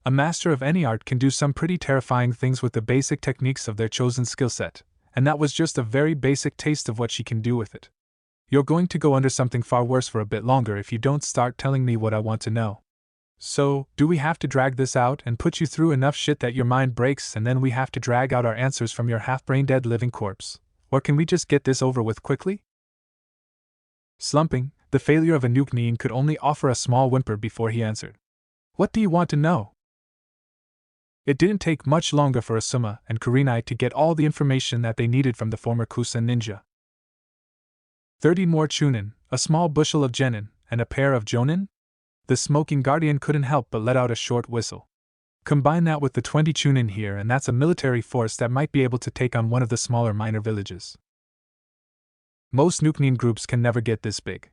A master of any art can do some pretty terrifying things with the basic techniques of their chosen skill set, and that was just a very basic taste of what she can do with it. You're going to go under something far worse for a bit longer if you don't start telling me what I want to know. So, do we have to drag this out and put you through enough shit that your mind breaks and then we have to drag out our answers from your half-brain dead living corpse? Or can we just get this over with quickly? Slumping, the failure of a Nukenin could only offer a small whimper before he answered. What do you want to know? It didn't take much longer for Asuma and Kurenai to get all the information that they needed from the former Kusa ninja. 30 more chunin, a small bushel of genin, and a pair of jonin? The smoking guardian couldn't help but let out a short whistle. Combine that with the 20 chunin here and that's a military force that might be able to take on one of the smaller minor villages. Most Nukenin groups can never get this big.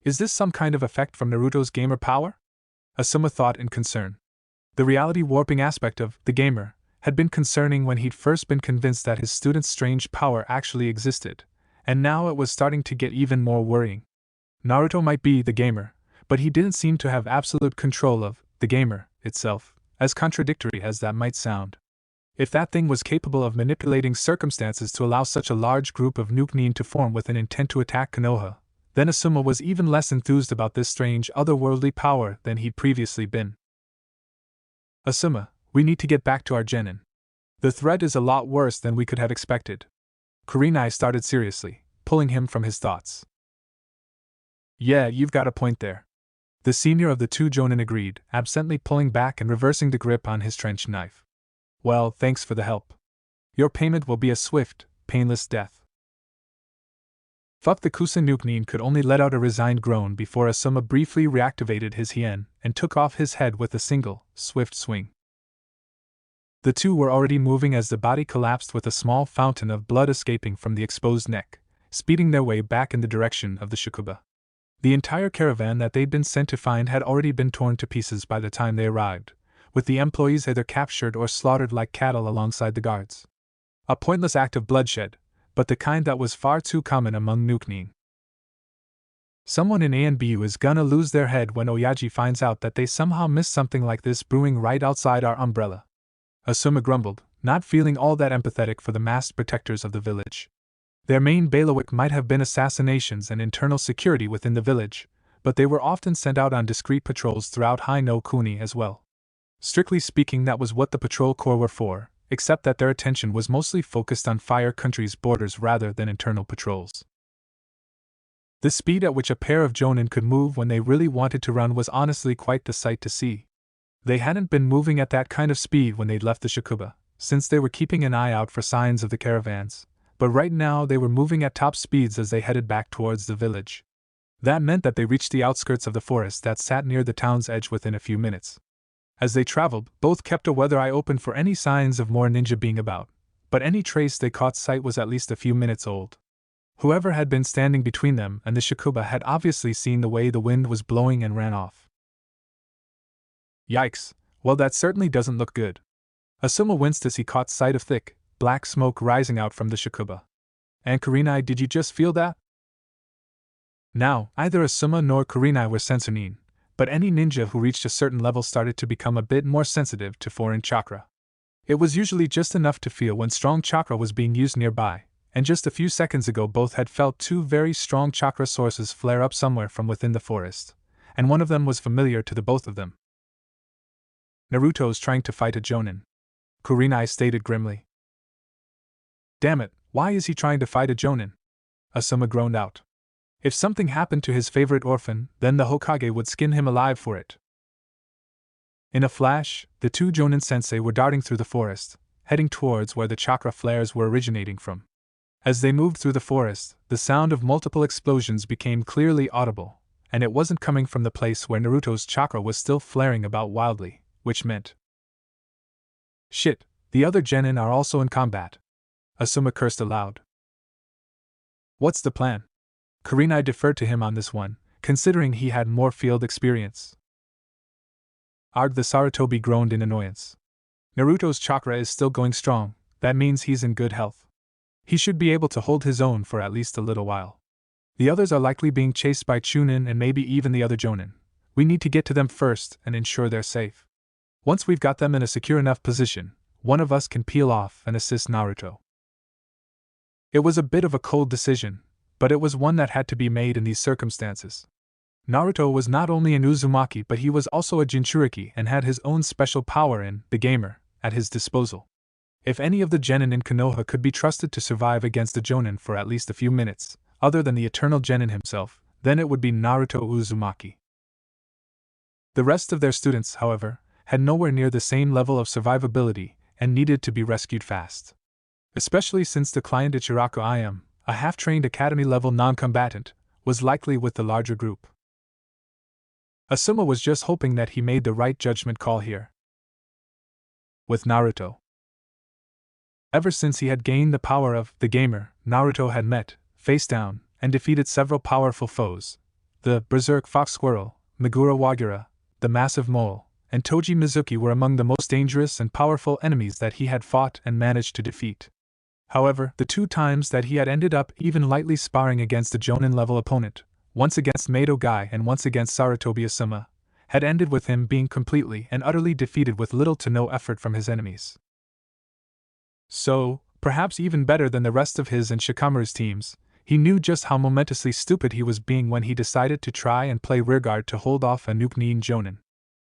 Is this some kind of effect from Naruto's gamer power? Asuma thought in concern. The reality warping aspect of the gamer had been concerning when he'd first been convinced that his student's strange power actually existed, and now it was starting to get even more worrying. Naruto might be the gamer, but he didn't seem to have absolute control of the gamer itself, as contradictory as that might sound. If that thing was capable of manipulating circumstances to allow such a large group of Nukenin to form with an intent to attack Konoha, then Asuma was even less enthused about this strange otherworldly power than he'd previously been. Asuma, we need to get back to our genin. The threat is a lot worse than we could have expected. Kurenai started seriously, pulling him from his thoughts. Yeah, you've got a point there. The senior of the two jonin agreed, absently pulling back and reversing the grip on his trench knife. Well, thanks for the help. Your payment will be a swift, painless death. Fuck the Kusa Nukenin could only let out a resigned groan before Asuma briefly reactivated his hien and took off his head with a single, swift swing. The two were already moving as the body collapsed with a small fountain of blood escaping from the exposed neck, speeding their way back in the direction of the Shakuba. The entire caravan that they'd been sent to find had already been torn to pieces by the time they arrived, with the employees either captured or slaughtered like cattle alongside the guards. A pointless act of bloodshed, but the kind that was far too common among Nukenin. Someone in ANBU is gonna lose their head when Oyaji finds out that they somehow missed something like this brewing right outside our umbrella. Asuma grumbled, not feeling all that empathetic for the masked protectors of the village. Their main bailiwick might have been assassinations and internal security within the village, but they were often sent out on discreet patrols throughout Hai no Kuni as well. Strictly speaking, that was what the patrol corps were for, except that their attention was mostly focused on Fire Country's borders rather than internal patrols. The speed at which a pair of jonin could move when they really wanted to run was honestly quite the sight to see. They hadn't been moving at that kind of speed when they'd left the Shakuba, since they were keeping an eye out for signs of the caravans, but right now they were moving at top speeds as they headed back towards the village. That meant that they reached the outskirts of the forest that sat near the town's edge within a few minutes. As they traveled, both kept a weather eye open for any signs of more ninja being about, but any trace they caught sight was at least a few minutes old. Whoever had been standing between them and the Shakuba had obviously seen the way the wind was blowing and ran off. Yikes, well that certainly doesn't look good. Asuma winced as he caught sight of thick, black smoke rising out from the Shakuba. And Kurenai, did you just feel that? Now, neither Asuma nor Kurenai were sensunin, but any ninja who reached a certain level started to become a bit more sensitive to foreign chakra. It was usually just enough to feel when strong chakra was being used nearby, and just a few seconds ago both had felt two very strong chakra sources flare up somewhere from within the forest, and one of them was familiar to the both of them. Naruto's trying to fight a Jonin, Kurenai stated grimly. Damn it, why is he trying to fight a Jonin? Asuma groaned out. If something happened to his favorite orphan, then the Hokage would skin him alive for it. In a flash, the two Jonin sensei were darting through the forest, heading towards where the chakra flares were originating from. As they moved through the forest, the sound of multiple explosions became clearly audible, and it wasn't coming from the place where Naruto's chakra was still flaring about wildly, which meant, shit, the other genin are also in combat. Asuma cursed aloud. What's the plan? Kurenai deferred to him on this one, considering he had more field experience. Arg, the Sarutobi groaned in annoyance. Naruto's chakra is still going strong, that means he's in good health. He should be able to hold his own for at least a little while. The others are likely being chased by Chunin and maybe even the other Jonin. We need to get to them first and ensure they're safe. Once we've got them in a secure enough position, one of us can peel off and assist Naruto. It was a bit of a cold decision, but it was one that had to be made in these circumstances. Naruto was not only an Uzumaki but he was also a Jinchuriki and had his own special power in the gamer at his disposal. If any of the genin in Konoha could be trusted to survive against a Jonin for at least a few minutes, other than the eternal genin himself, then it would be Naruto Uzumaki. The rest of their students, however, had nowhere near the same level of survivability and needed to be rescued fast. Especially since the client Ichiraku Ayam, a half-trained academy-level non-combatant, was likely with the larger group. Asuma was just hoping that he made the right judgment call here. With Naruto. Ever since he had gained the power of the gamer, Naruto had met, face down, and defeated several powerful foes. The Berserk Fox Squirrel, Megura Wagura, the Massive Mole, and Toji Mizuki were among the most dangerous and powerful enemies that he had fought and managed to defeat. However, the two times that he had ended up even lightly sparring against a Jonin-level opponent, once against Mado Guy and once against Sarutobi Asuma, had ended with him being completely and utterly defeated with little to no effort from his enemies. So, perhaps even better than the rest of his and Shikamaru's teams, he knew just how momentously stupid he was being when he decided to try and play rearguard to hold off a Nuke-Nin Jonin.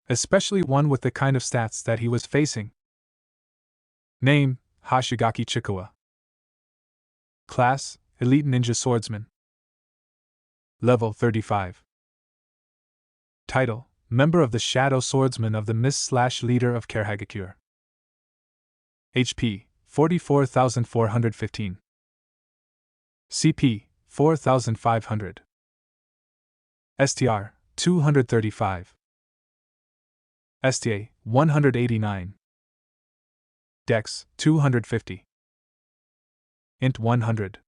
Especially one with the kind of stats that he was facing. Name, Hoshigaki Chikawa. Class, Elite Ninja Swordsman. Level 35. Title, Member of the Shadow Swordsman of the Mist/Leader of Karehagakure. HP, 44,415. CP, 4,500. STR, 235. STA, 189. Dex, 250. Int 100.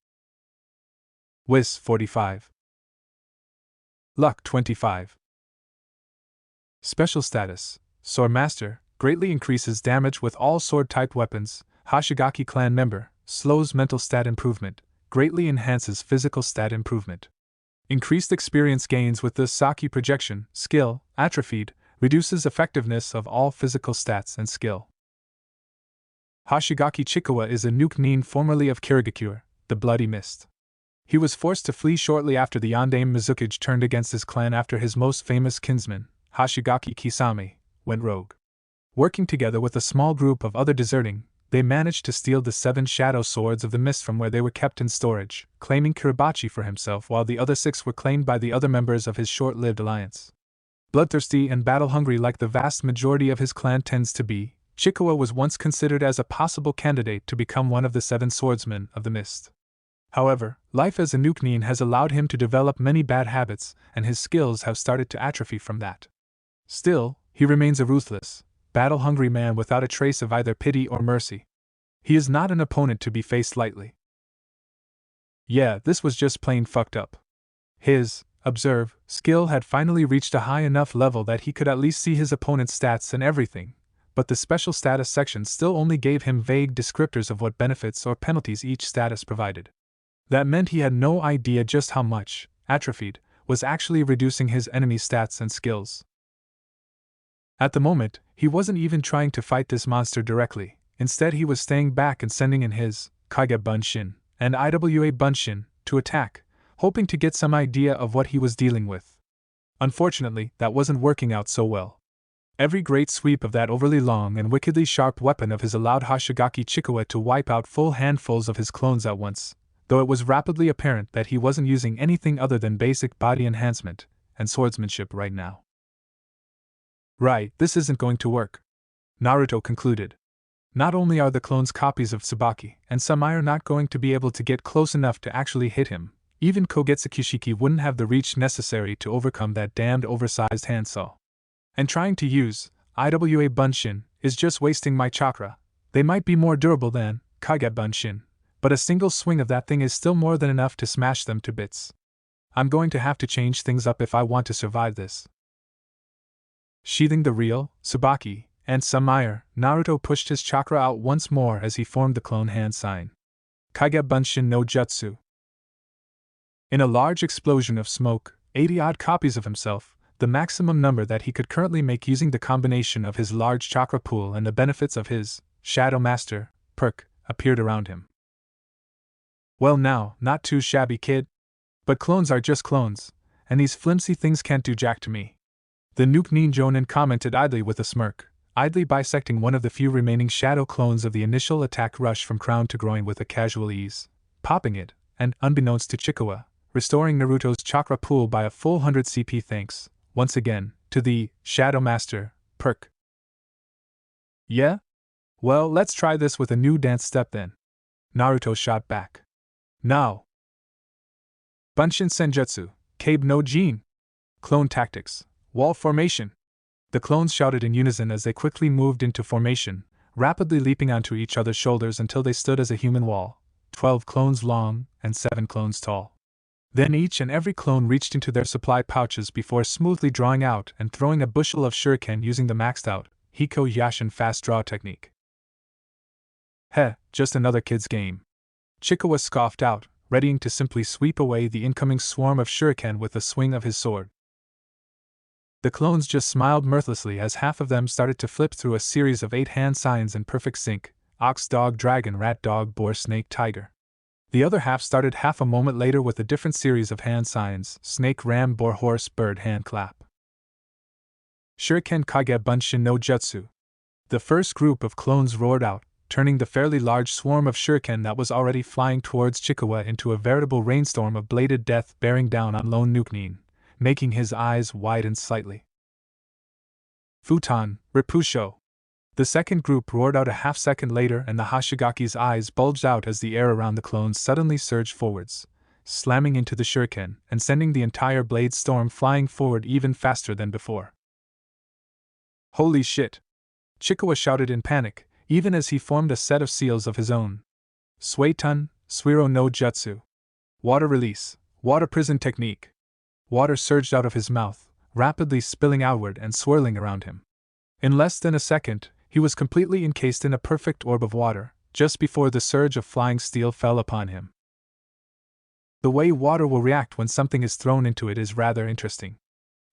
Wis 45. Luck 25. Special status, Sword Master, greatly increases damage with all sword-type weapons. Hoshigaki clan member, slows mental stat improvement, greatly enhances physical stat improvement. Increased experience gains with the Saki projection, skill, atrophied, reduces effectiveness of all physical stats and skill. Hoshigaki Chikawa is a Nuke-Nin formerly of Karehagakure, the Bloody Mist. He was forced to flee shortly after the Yondaime Mizukage turned against his clan after his most famous kinsman, Hoshigaki Kisame, went rogue. Working together with a small group of other deserting, they managed to steal the 7 shadow swords of the mist from where they were kept in storage, claiming Kiribachi for himself while the other 6 were claimed by the other members of his short-lived alliance. Bloodthirsty and battle-hungry like the vast majority of his clan tends to be, Chikawa was once considered as a possible candidate to become one of the 7 swordsmen of the mist. However, life as a Nuke-Nin has allowed him to develop many bad habits, and his skills have started to atrophy from that. Still, he remains a ruthless, battle-hungry man without a trace of either pity or mercy. He is not an opponent to be faced lightly. Yeah, this was just plain fucked up. His, observe, skill had finally reached a high enough level that he could at least see his opponent's stats and everything, but the special status section still only gave him vague descriptors of what benefits or penalties each status provided. That meant he had no idea just how much, atrophied, was actually reducing his enemy's stats and skills. At the moment, he wasn't even trying to fight this monster directly. Instead, he was staying back and sending in his Kage Bunshin and Iwa Bunshin to attack, hoping to get some idea of what he was dealing with. Unfortunately, that wasn't working out so well. Every great sweep of that overly long and wickedly sharp weapon of his allowed Hoshigaki Chikawa to wipe out full handfuls of his clones at once, though it was rapidly apparent that he wasn't using anything other than basic body enhancement and swordsmanship right now. Right, this isn't going to work, Naruto concluded. Not only are the clones copies of Tsubaki, and Samaire not going to be able to get close enough to actually hit him, even Kogetsukushiki wouldn't have the reach necessary to overcome that damned oversized handsaw. And trying to use Iwa Bunshin is just wasting my chakra. They might be more durable than Kage Bunshin, but a single swing of that thing is still more than enough to smash them to bits. I'm going to have to change things up if I want to survive this. Sheathing the real Tsubaki and Samaire, Naruto pushed his chakra out once more as he formed the clone hand sign. Kage Bunshin no Jutsu. In a large explosion of smoke, 80-odd copies of himself, the maximum number that he could currently make using the combination of his large chakra pool and the benefits of his Shadow Master perk, appeared around him. Well now, not too shabby, kid. But clones are just clones, and these flimsy things can't do jack to me. The Nuke Ninjonin commented idly with a smirk, idly bisecting one of the few remaining shadow clones of the initial attack rush from crown to groin with a casual ease, popping it, and, unbeknownst to Chikawa, restoring Naruto's chakra pool by a full 100 CP thanks, once again, to the Shadow Master perk. Yeah? Well, let's try this with a new dance step then. Naruto shot back. Now! Bunshin Senjutsu, Kabe no Jin! Clone tactics, wall formation! The clones shouted in unison as they quickly moved into formation, rapidly leaping onto each other's shoulders until they stood as a human wall, 12 clones long and 7 clones tall. Then each and every clone reached into their supply pouches before smoothly drawing out and throwing a bushel of shuriken using the maxed-out Hiko Yashin fast draw technique. Heh, just another kid's game. Chikawa scoffed out, readying to simply sweep away the incoming swarm of shuriken with a swing of his sword. The clones just smiled mirthlessly as half of them started to flip through a series of 8 hand signs in perfect sync: ox, dog, dragon, rat, dog, boar, snake, tiger. The other half started half a moment later with a different series of hand signs: snake, ram, boar, horse, bird, hand clap. Shuriken Kage Bunshin no Jutsu. The first group of clones roared out, turning the fairly large swarm of shuriken that was already flying towards Chikawa into a veritable rainstorm of bladed death bearing down on lone Nuke-nin, making his eyes widen slightly. Futon, Repusho. The second group roared out a half-second later, and the Hoshigaki's eyes bulged out as the air around the clones suddenly surged forwards, slamming into the shuriken and sending the entire blade storm flying forward even faster than before. Holy shit! Chikawa shouted in panic, even as he formed a set of seals of his own. Suetun, Suiro no Jutsu. Water release, water prison technique. Water surged out of his mouth, rapidly spilling outward and swirling around him. In less than a second, he was completely encased in a perfect orb of water, just before the surge of flying steel fell upon him. The way water will react when something is thrown into it is rather interesting.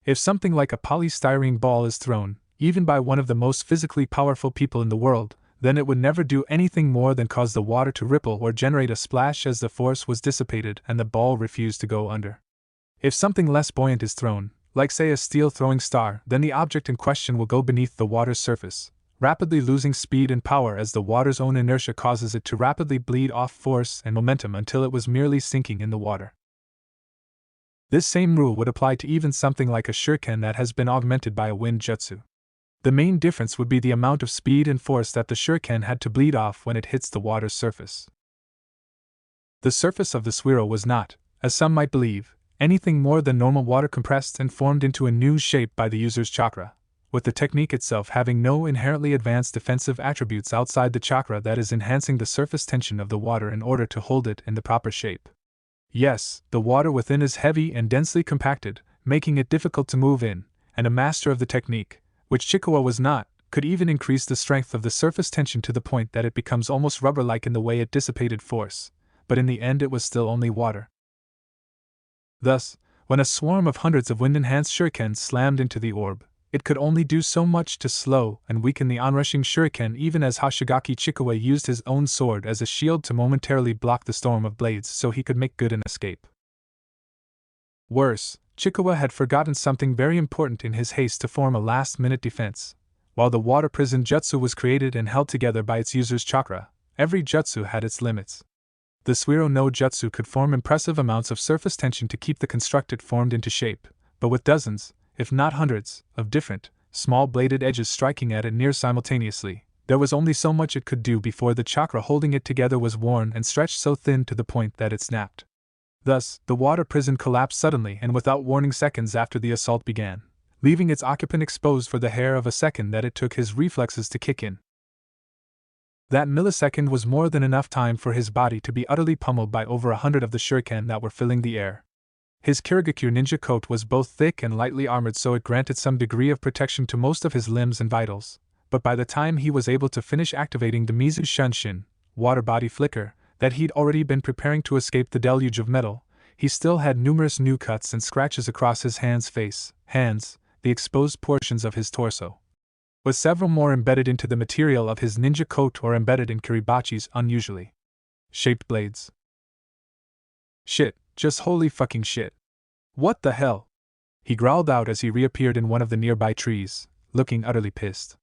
If something like a polystyrene ball is thrown, even by one of the most physically powerful people in the world, then it would never do anything more than cause the water to ripple or generate a splash as the force was dissipated and the ball refused to go under. If something less buoyant is thrown, like say a steel throwing star, then the object in question will go beneath the water's surface, rapidly losing speed and power as the water's own inertia causes it to rapidly bleed off force and momentum until it was merely sinking in the water. This same rule would apply to even something like a shuriken that has been augmented by a wind jutsu. The main difference would be the amount of speed and force that the shuriken had to bleed off when it hits the water's surface. The surface of the Suiro was not, as some might believe, anything more than normal water compressed and formed into a new shape by the user's chakra, with the technique itself having no inherently advanced defensive attributes outside the chakra that is enhancing the surface tension of the water in order to hold it in the proper shape. Yes, the water within is heavy and densely compacted, making it difficult to move in, and a master of the technique, which Chikawa was not, could even increase the strength of the surface tension to the point that it becomes almost rubber-like in the way it dissipated force, but in the end it was still only water. Thus, When a swarm of hundreds of wind-enhanced shurikens slammed into the orb, it could only do so much to slow and weaken the onrushing shuriken, even as Hoshigaki Chikawa used his own sword as a shield to momentarily block the storm of blades so he could make good an escape. Worse, Chikawa had forgotten something very important in his haste to form a last-minute defense. While the water prison jutsu was created and held together by its user's chakra, every jutsu had its limits. The Suiro no Jutsu could form impressive amounts of surface tension to keep the constructed formed into shape, but with dozens, if not hundreds, of different, small bladed edges striking at it near simultaneously, there was only so much it could do before the chakra holding it together was worn and stretched so thin to the point that it snapped. Thus, the water prison collapsed suddenly and without warning seconds after the assault began, leaving its occupant exposed for the hair of a second that it took his reflexes to kick in. That millisecond was more than enough time for his body to be utterly pummeled by over 100 of the shuriken that were filling the air. His Kirigakure ninja coat was both thick and lightly armored, so it granted some degree of protection to most of his limbs and vitals, but by the time he was able to finish activating the Mizu Shunshin, water body flicker, that he'd already been preparing to escape the deluge of metal, he still had numerous new cuts and scratches across his hands, the exposed portions of his torso, with several more embedded into the material of his ninja coat or embedded in Kiribachi's unusually shaped blades. Shit, just holy fucking shit. What the hell? He growled out as he reappeared in one of the nearby trees, looking utterly pissed.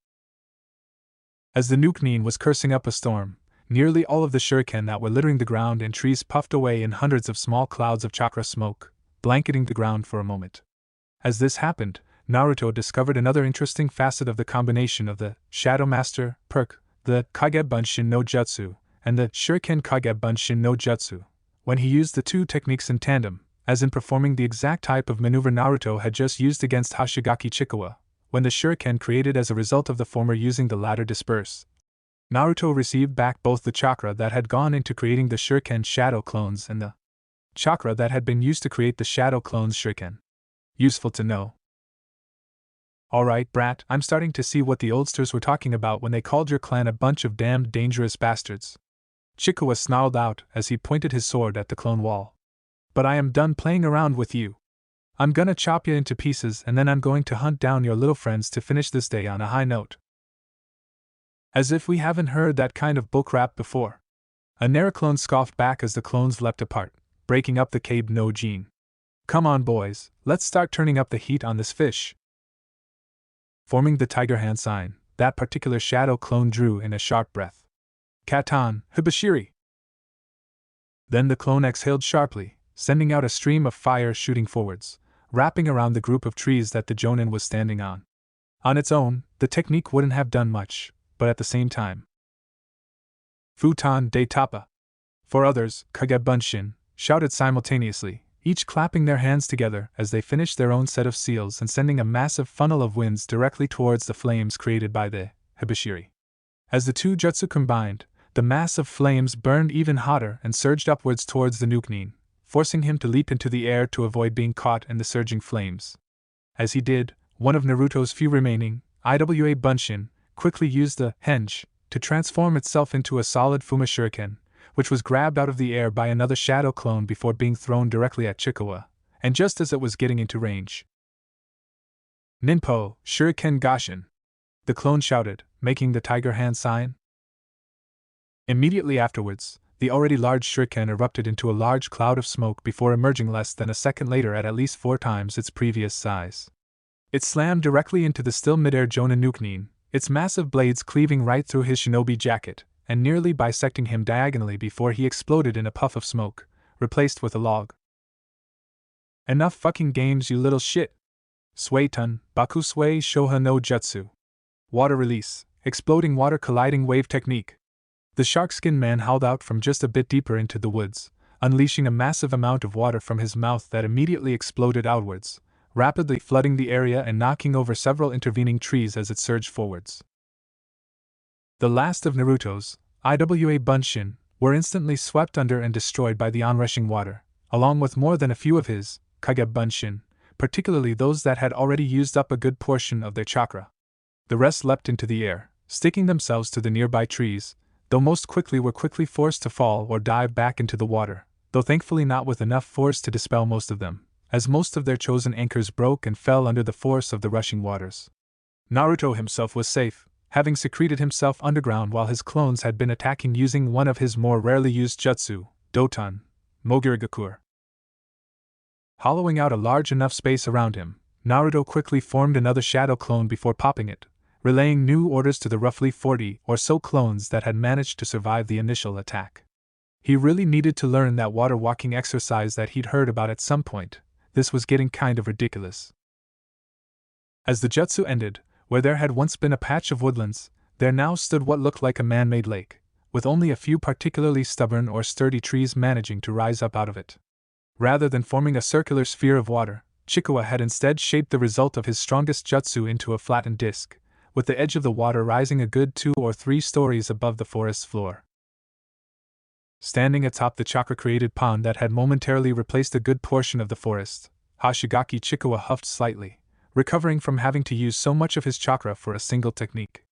As the Nuke-nin was cursing up a storm, nearly all of the shuriken that were littering the ground and trees puffed away in hundreds of small clouds of chakra smoke, blanketing the ground for a moment. As this happened, Naruto discovered another interesting facet of the combination of the Shadow Master perk, the Kagebunshin no Jutsu, and the Shuriken Kagebunshin no Jutsu, when he used the two techniques in tandem, as in performing the exact type of maneuver Naruto had just used against Hoshigaki Chikawa, when the shuriken created as a result of the former using the latter disperse. Naruto received back both the chakra that had gone into creating the shuriken shadow clones and the chakra that had been used to create the shadow clones shuriken. Useful to know. Alright, brat, I'm starting to see what the oldsters were talking about when they called your clan a bunch of damned dangerous bastards. Chikawa snarled out as he pointed his sword at the clone wall. But I am done playing around with you. I'm gonna chop you into pieces and then I'm going to hunt down your little friends to finish this day on a high note. As if we haven't heard that kind of bullcrap before. A Naraclone scoffed back as the clones leapt apart, breaking up the Cabe no Jin. Come on boys, let's start turning up the heat on this fish. Forming the tiger hand sign, that particular shadow clone drew in a sharp breath. Katan, Hibashiri! Then the clone exhaled sharply, sending out a stream of fire shooting forwards, wrapping around the group of trees that the Jonin was standing on. On its own, the technique wouldn't have done much, but at the same time. Futon de Tapa! For others, Kagebunshin, shouted simultaneously, each clapping their hands together as they finished their own set of seals and sending a massive funnel of winds directly towards the flames created by the Hibashiri. As the two jutsu combined, the mass of flames burned even hotter and surged upwards towards the Nuke-nin, forcing him to leap into the air to avoid being caught in the surging flames. As he did, one of Naruto's few remaining Iwa Bunshin quickly used the henge to transform itself into a solid Fuma Shuriken, which was grabbed out of the air by another shadow clone before being thrown directly at Chikawa, and just as it was getting into range. Ninpo, Shuriken Gashin! The clone shouted, making the tiger hand sign. Immediately afterwards, the already large shuriken erupted into a large cloud of smoke before emerging less than a second later at least 4 times its previous size. It slammed directly into the still midair Jonin Nuke-nin, its massive blades cleaving right through his shinobi jacket, and nearly bisecting him diagonally before he exploded in a puff of smoke, replaced with a log. Enough fucking games, you little shit! Suetun, Bakusui Shoha no Jutsu. Water release, exploding water colliding wave technique. The shark-skin man howled out from just a bit deeper into the woods, unleashing a massive amount of water from his mouth that immediately exploded outwards, rapidly flooding the area and knocking over several intervening trees as it surged forwards. The last of Naruto's Iwa Bunshin were instantly swept under and destroyed by the onrushing water, along with more than a few of his Kagebunshin, particularly those that had already used up a good portion of their chakra. The rest leapt into the air, sticking themselves to the nearby trees, though most quickly were quickly forced to fall or dive back into the water, though thankfully not with enough force to dispel most of them, as most of their chosen anchors broke and fell under the force of the rushing waters. Naruto himself was safe, having secreted himself underground while his clones had been attacking using one of his more rarely used jutsu, Doton, Mogirigakur. Hollowing out a large enough space around him, Naruto quickly formed another shadow clone before popping it, relaying new orders to the roughly 40 or so clones that had managed to survive the initial attack. He really needed to learn that water walking exercise that he'd heard about at some point. This was getting kind of ridiculous. As the jutsu ended, where there had once been a patch of woodlands, there now stood what looked like a man-made lake, with only a few particularly stubborn or sturdy trees managing to rise up out of it. Rather than forming a circular sphere of water, Chikawa had instead shaped the result of his strongest jutsu into a flattened disc, with the edge of the water rising a good 2 or 3 stories above the forest's floor. Standing atop the chakra-created pond that had momentarily replaced a good portion of the forest, Hoshigaki Chikawa huffed slightly, recovering from having to use so much of his chakra for a single technique.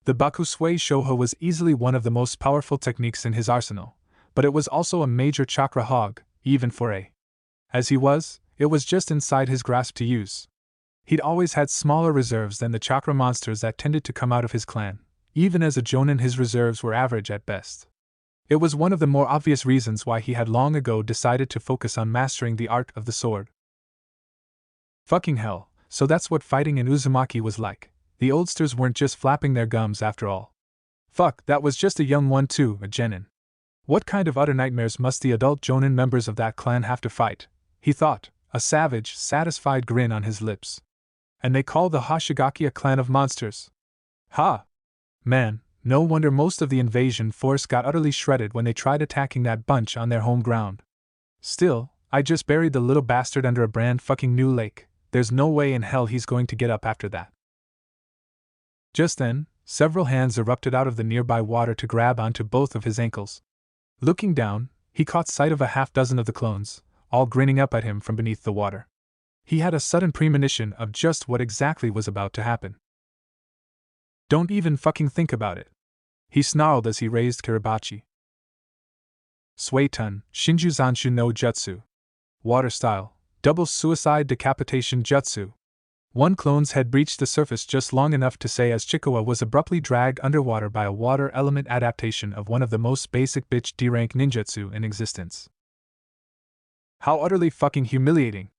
The Bakusui Shoho was easily one of the most powerful techniques in his arsenal, but it was also a major chakra hog, even for a. As he was, it was just inside his grasp to use. He'd always had smaller reserves than the chakra monsters that tended to come out of his clan. Even as a jonin, his reserves were average at best. It was one of the more obvious reasons why he had long ago decided to focus on mastering the art of the sword. Fucking hell, so that's what fighting in Uzumaki was like. The oldsters weren't just flapping their gums after all. Fuck, that was just a young one too, a genin. What kind of utter nightmares must the adult jonin members of that clan have to fight? He thought, a savage, satisfied grin on his lips. And they call the Hoshigaki a clan of monsters. Ha! Man, no wonder most of the invasion force got utterly shredded when they tried attacking that bunch on their home ground. Still, I just buried the little bastard under a brand fucking new lake. There's no way in hell he's going to get up after that. Just then, several hands erupted out of the nearby water to grab onto both of his ankles. Looking down, he caught sight of a half-dozen of the clones, all grinning up at him from beneath the water. He had a sudden premonition of just what exactly was about to happen. Don't even fucking think about it, he snarled as he raised Kiribachi. Suiton, Shinju Zanshu no Jutsu. Water style, double suicide decapitation jutsu. One clone's head breached the surface just long enough to say as Chikawa was abruptly dragged underwater by a water element adaptation of one of the most basic bitch D-rank ninjutsu in existence. How utterly fucking humiliating.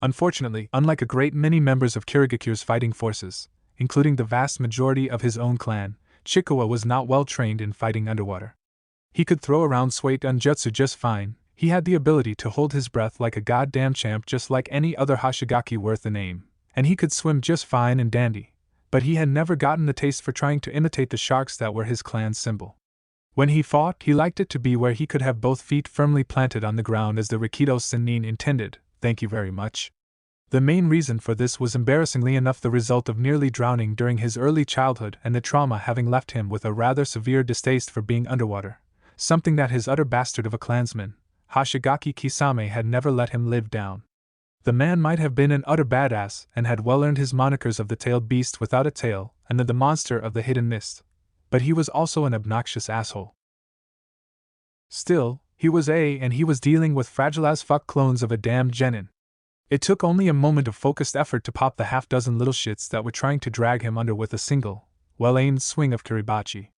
Unfortunately, unlike a great many members of Kirigakure's fighting forces, including the vast majority of his own clan, Chikawa was not well trained in fighting underwater. He could throw around Suiton jutsu just fine. He had the ability to hold his breath like a goddamn champ just like any other Hoshigaki worth a name, and he could swim just fine and dandy, but he had never gotten the taste for trying to imitate the sharks that were his clan's symbol. When he fought, he liked it to be where he could have both feet firmly planted on the ground as the Rikido Sennin intended, thank you very much. The main reason for this was embarrassingly enough the result of nearly drowning during his early childhood and the trauma having left him with a rather severe distaste for being underwater, something that his utter bastard of a clansman, Hoshigaki Kisame, had never let him live down. The man might have been an utter badass and had well earned his monikers of the tailed beast without a tail and the monster of the hidden mist, but he was also an obnoxious asshole. Still, he was and he was dealing with fragile as fuck clones of a damned genin. It took only a moment of focused effort to pop the half-dozen little shits that were trying to drag him under with a single, well-aimed swing of Kiribachi.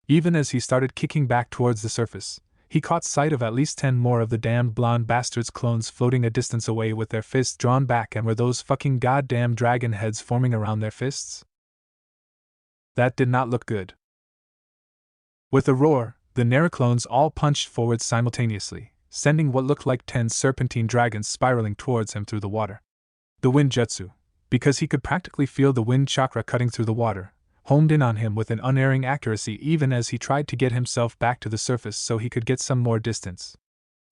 Even as he started kicking back towards the surface, he caught sight of at least 10 more of the damned blonde bastards' clones floating a distance away with their fists drawn back, and were those fucking goddamn dragon heads forming around their fists? That did not look good. With a roar, the Neroclones all punched forward simultaneously, sending what looked like 10 serpentine dragons spiraling towards him through the water. The wind jutsu, because he could practically feel the wind chakra cutting through the water, homed in on him with an unerring accuracy even as he tried to get himself back to the surface so he could get some more distance.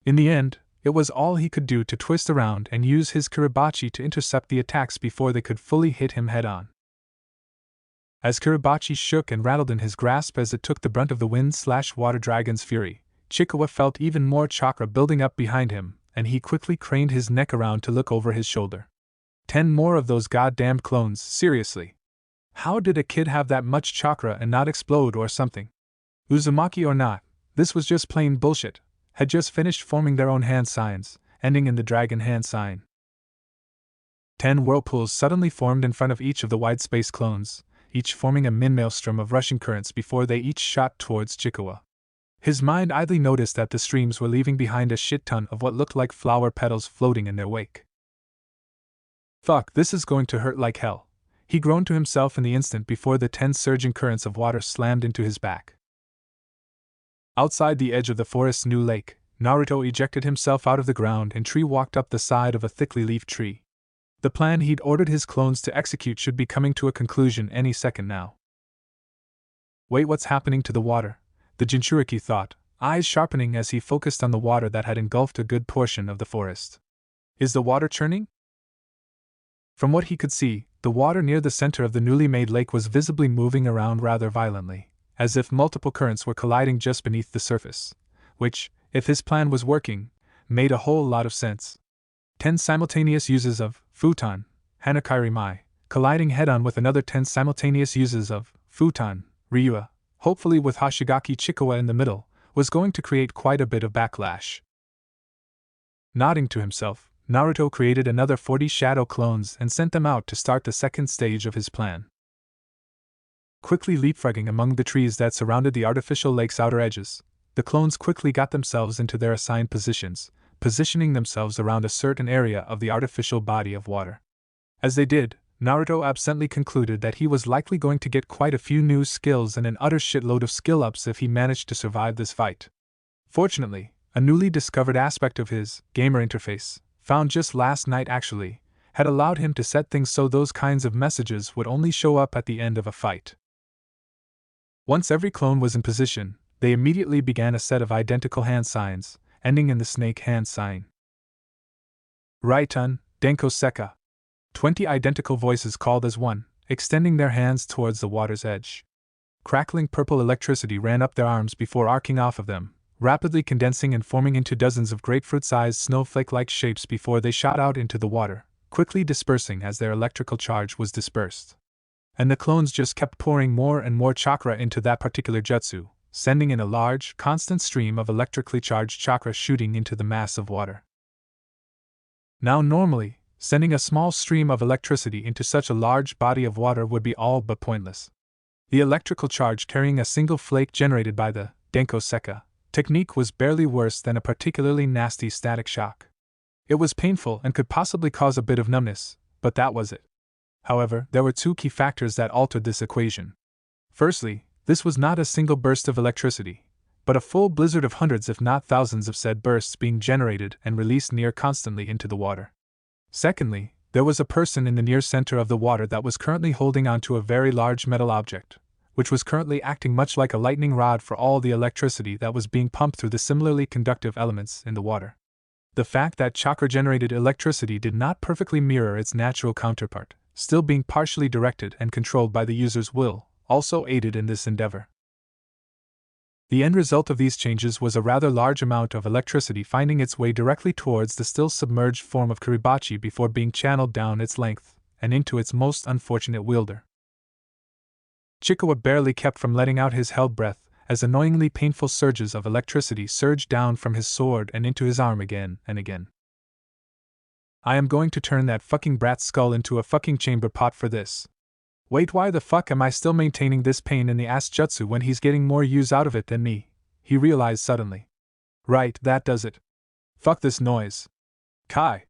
In the end, it was all he could do to twist around and use his Kiribachi to intercept the attacks before they could fully hit him head-on. As Kiribachi shook and rattled in his grasp as it took the brunt of the wind/water dragon's fury, Chikawa felt even more chakra building up behind him, and he quickly craned his neck around to look over his shoulder. 10 more of those goddamned clones, seriously. How did a kid have that much chakra and not explode or something? Uzumaki or not, this was just plain bullshit. Had just finished forming their own hand signs, ending in the dragon hand sign. 10 whirlpools suddenly formed in front of each of the wide space clones, each forming a maelstrom of rushing currents before they each shot towards Chikawa. His mind idly noticed that the streams were leaving behind a shit ton of what looked like flower petals floating in their wake. Fuck, this is going to hurt like hell, he groaned to himself in the instant before the 10 surging currents of water slammed into his back. Outside the edge of the forest's new lake, Naruto ejected himself out of the ground and walked up the side of a thickly leafed tree. The plan he'd ordered his clones to execute should be coming to a conclusion any second now. Wait, what's happening to the water? The Jinchuriki thought, eyes sharpening as he focused on the water that had engulfed a good portion of the forest. Is the water churning? From what he could see, the water near the center of the newly made lake was visibly moving around rather violently, as if multiple currents were colliding just beneath the surface, which, if his plan was working, made a whole lot of sense. 10 simultaneous uses of futon, Hanakairi Mai, colliding head-on with another 10 simultaneous uses of futon, Ryua, hopefully with Hoshigaki Chikawa in the middle, was going to create quite a bit of backlash. Nodding to himself, Naruto created another 40 shadow clones and sent them out to start the second stage of his plan. Quickly leapfrogging among the trees that surrounded the artificial lake's outer edges, the clones quickly got themselves into their assigned positions, positioning themselves around a certain area of the artificial body of water. As they did, Naruto absently concluded that he was likely going to get quite a few new skills and an utter shitload of skill-ups if he managed to survive this fight. Fortunately, a newly discovered aspect of his gamer interface, found just last night actually, had allowed him to set things so those kinds of messages would only show up at the end of a fight. Once every clone was in position, they immediately began a set of identical hand signs, ending in the snake hand sign. Raitan, Denko Seka. 20 identical voices called as one, extending their hands towards the water's edge. Crackling purple electricity ran up their arms before arcing off of them, rapidly condensing and forming into dozens of grapefruit-sized snowflake-like shapes before they shot out into the water, quickly dispersing as their electrical charge was dispersed. And the clones just kept pouring more and more chakra into that particular jutsu, sending in a large, constant stream of electrically charged chakra shooting into the mass of water. Now normally, sending a small stream of electricity into such a large body of water would be all but pointless. The electrical charge carrying a single flake generated by the Denko Seka technique was barely worse than a particularly nasty static shock. It was painful and could possibly cause a bit of numbness, but that was it. However, there were 2 key factors that altered this equation. Firstly, this was not a single burst of electricity, but a full blizzard of hundreds if not thousands of said bursts being generated and released near constantly into the water. Secondly, there was a person in the near center of the water that was currently holding onto a very large metal object, which was currently acting much like a lightning rod for all the electricity that was being pumped through the similarly conductive elements in the water. The fact that chakra-generated electricity did not perfectly mirror its natural counterpart, still being partially directed and controlled by the user's will, also aided in this endeavor. The end result of these changes was a rather large amount of electricity finding its way directly towards the still submerged form of Kiribachi before being channeled down its length and into its most unfortunate wielder. Chikawa barely kept from letting out his held breath as annoyingly painful surges of electricity surged down from his sword and into his arm again and again. I am going to turn that fucking brat's skull into a fucking chamber pot for this. Wait, why the fuck am I still maintaining this pain in the ass jutsu when he's getting more use out of it than me? He realized suddenly. Right, that does it. Fuck this noise. Kai.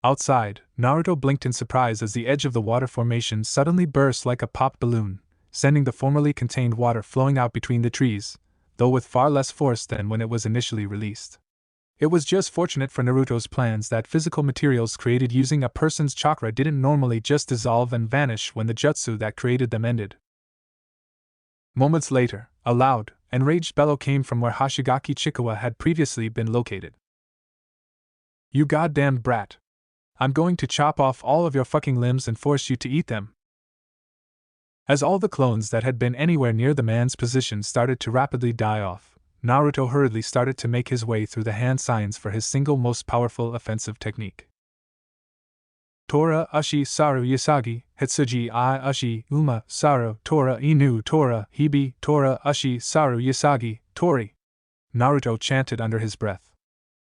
Outside, Naruto blinked in surprise as the edge of the water formation suddenly burst like a popped balloon, sending the formerly contained water flowing out between the trees, though with far less force than when it was initially released. It was just fortunate for Naruto's plans that physical materials created using a person's chakra didn't normally just dissolve and vanish when the jutsu that created them ended. Moments later, a loud, enraged bellow came from where Hoshigaki Chikawa had previously been located. You goddamned brat! I'm going to chop off all of your fucking limbs and force you to eat them! As all the clones that had been anywhere near the man's position started to rapidly die off, Naruto hurriedly started to make his way through the hand signs for his single most powerful offensive technique. Tora Ashi Saru Yasagi, Hitsuji I Ashi Uma Saru Tora Inu Tora Hibi Tora Ashi Saru Yasagi, Tori. Naruto chanted under his breath.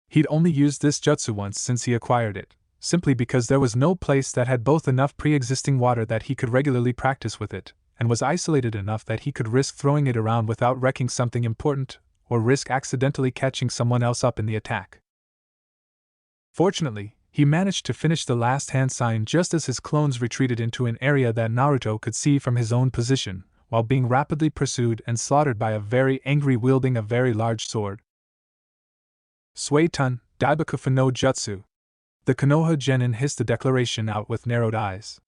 He'd only used this jutsu once since he acquired it, simply because there was no place that had both enough pre-existing water that he could regularly practice with it, and was isolated enough that he could risk throwing it around without wrecking something important, or risk accidentally catching someone else up in the attack. Fortunately, he managed to finish the last hand sign just as his clones retreated into an area that Naruto could see from his own position, while being rapidly pursued and slaughtered by a very angry wielding a very large sword. Suiton, Daibakufu no Jutsu. The Konoha genin hissed the declaration out with narrowed eyes.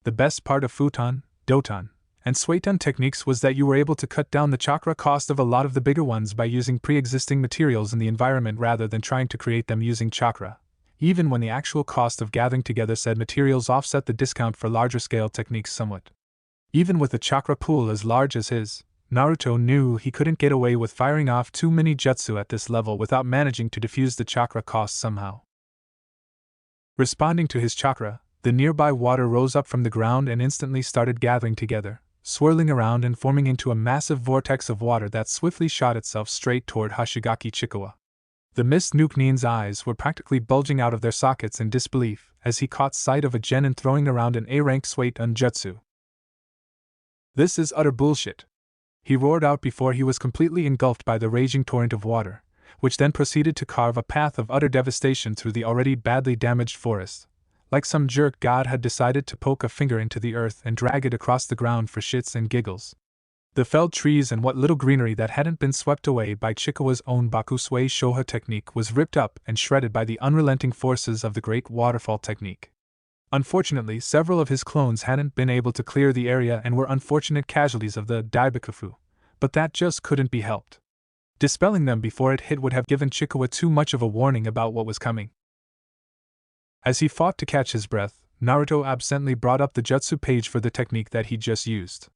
The best part of Futon, Doton, and Suiton techniques was that you were able to cut down the chakra cost of a lot of the bigger ones by using pre-existing materials in the environment rather than trying to create them using chakra, even when the actual cost of gathering together said materials offset the discount for larger-scale techniques somewhat. Even with a chakra pool as large as his, Naruto knew he couldn't get away with firing off too many jutsu at this level without managing to defuse the chakra cost somehow. Responding to his chakra, the nearby water rose up from the ground and instantly started gathering together, swirling around and forming into a massive vortex of water that swiftly shot itself straight toward Hoshigaki Chikawa. The Mist Nuke-Nin's eyes were practically bulging out of their sockets in disbelief as he caught sight of a genin throwing around an A-rank Suiton jutsu. This is utter bullshit, he roared out before he was completely engulfed by the raging torrent of water, which then proceeded to carve a path of utter devastation through the already badly damaged forest, like some jerk god had decided to poke a finger into the earth and drag it across the ground for shits and giggles. The felled trees and what little greenery that hadn't been swept away by Chikawa's own Bakusui Shoha technique was ripped up and shredded by the unrelenting forces of the Great Waterfall technique. Unfortunately, several of his clones hadn't been able to clear the area and were unfortunate casualties of the Daibakufu, but that just couldn't be helped. Dispelling them before it hit would have given Chikawa too much of a warning about what was coming. As he fought to catch his breath, Naruto absently brought up the jutsu page for the technique that he'd just used.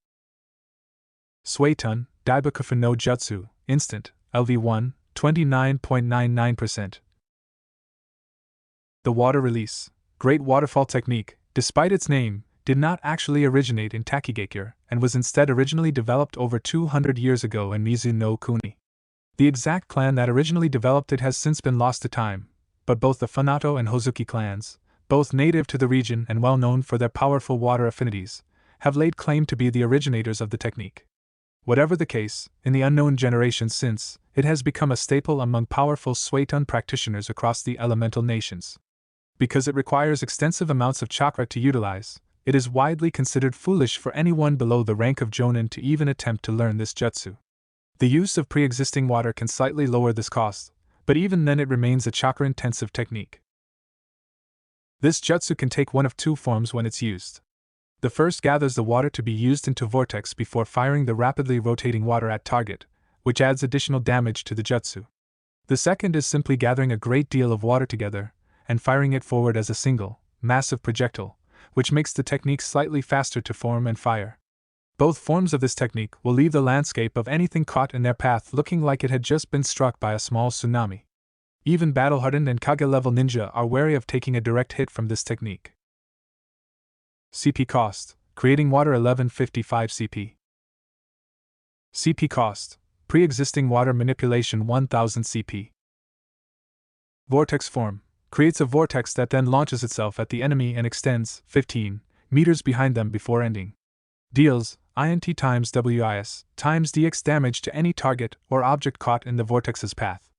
Suiton, Daibakufu no Jutsu, Instant, LV1, 29.99%. The water release, Great Waterfall technique, despite its name, did not actually originate in Takigakure and was instead originally developed over 200 years ago in Mizu no Kuni. The exact clan that originally developed it has since been lost to time, but both the Funato and Hozuki clans, both native to the region and well known for their powerful water affinities, have laid claim to be the originators of the technique. Whatever the case, in the unknown generations since, it has become a staple among powerful Suiton practitioners across the elemental nations. Because it requires extensive amounts of chakra to utilize, it is widely considered foolish for anyone below the rank of Jonin to even attempt to learn this jutsu. The use of pre-existing water can slightly lower this cost, but even then it remains a chakra-intensive technique. This jutsu can take one of two forms when it's used. The first gathers the water to be used into vortex before firing the rapidly rotating water at target, which adds additional damage to the jutsu. The second is simply gathering a great deal of water together and firing it forward as a single, massive projectile, which makes the technique slightly faster to form and fire. Both forms of this technique will leave the landscape of anything caught in their path looking like it had just been struck by a small tsunami. Even battle-hardened and Kage-level ninja are wary of taking a direct hit from this technique. CP cost, creating water 1155 CP. CP cost, pre-existing water manipulation 1000 CP. Vortex form, creates a vortex that then launches itself at the enemy and extends 15 meters behind them before ending. Deals INT times WIS times DX damage to any target or object caught in the vortex's path.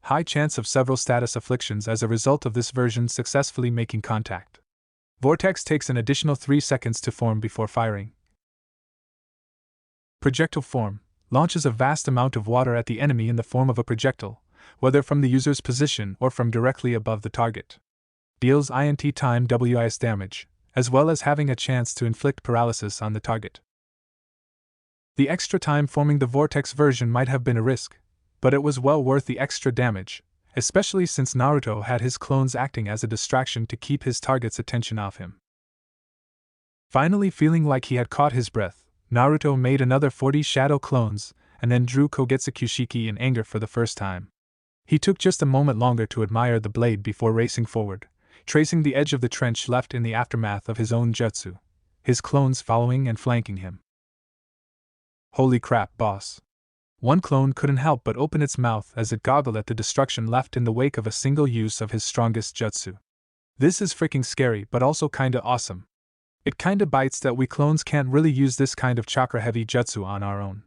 High chance of several status afflictions as a result of this version successfully making contact. Vortex takes an additional 3 seconds to form before firing. Projectile form launches a vast amount of water at the enemy in the form of a projectile, whether from the user's position or from directly above the target. Deals INT time WIS damage, as well as having a chance to inflict paralysis on the target. The extra time forming the vortex version might have been a risk, but it was well worth the extra damage, especially since Naruto had his clones acting as a distraction to keep his target's attention off him. Finally feeling like he had caught his breath, Naruto made another 40 shadow clones, and then drew Kogetsu Kyushiki in anger for the first time. He took just a moment longer to admire the blade before racing forward, tracing the edge of the trench left in the aftermath of his own jutsu, his clones following and flanking him. Holy crap, boss. One clone couldn't help but open its mouth as it goggled at the destruction left in the wake of a single use of his strongest jutsu. This is freaking scary but also kinda awesome. It kinda bites that we clones can't really use this kind of chakra-heavy jutsu on our own.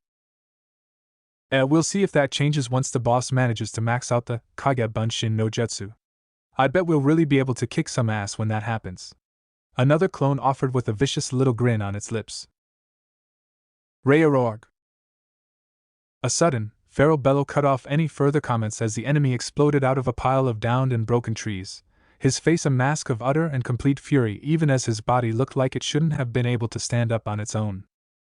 We'll see if that changes once the boss manages to max out the Kage Bunshin no Jutsu. I bet we'll really be able to kick some ass when that happens. Another clone offered with a vicious little grin on its lips. Rayarorg. A sudden, feral bellow cut off any further comments as the enemy exploded out of a pile of downed and broken trees, his face a mask of utter and complete fury even as his body looked like it shouldn't have been able to stand up on its own.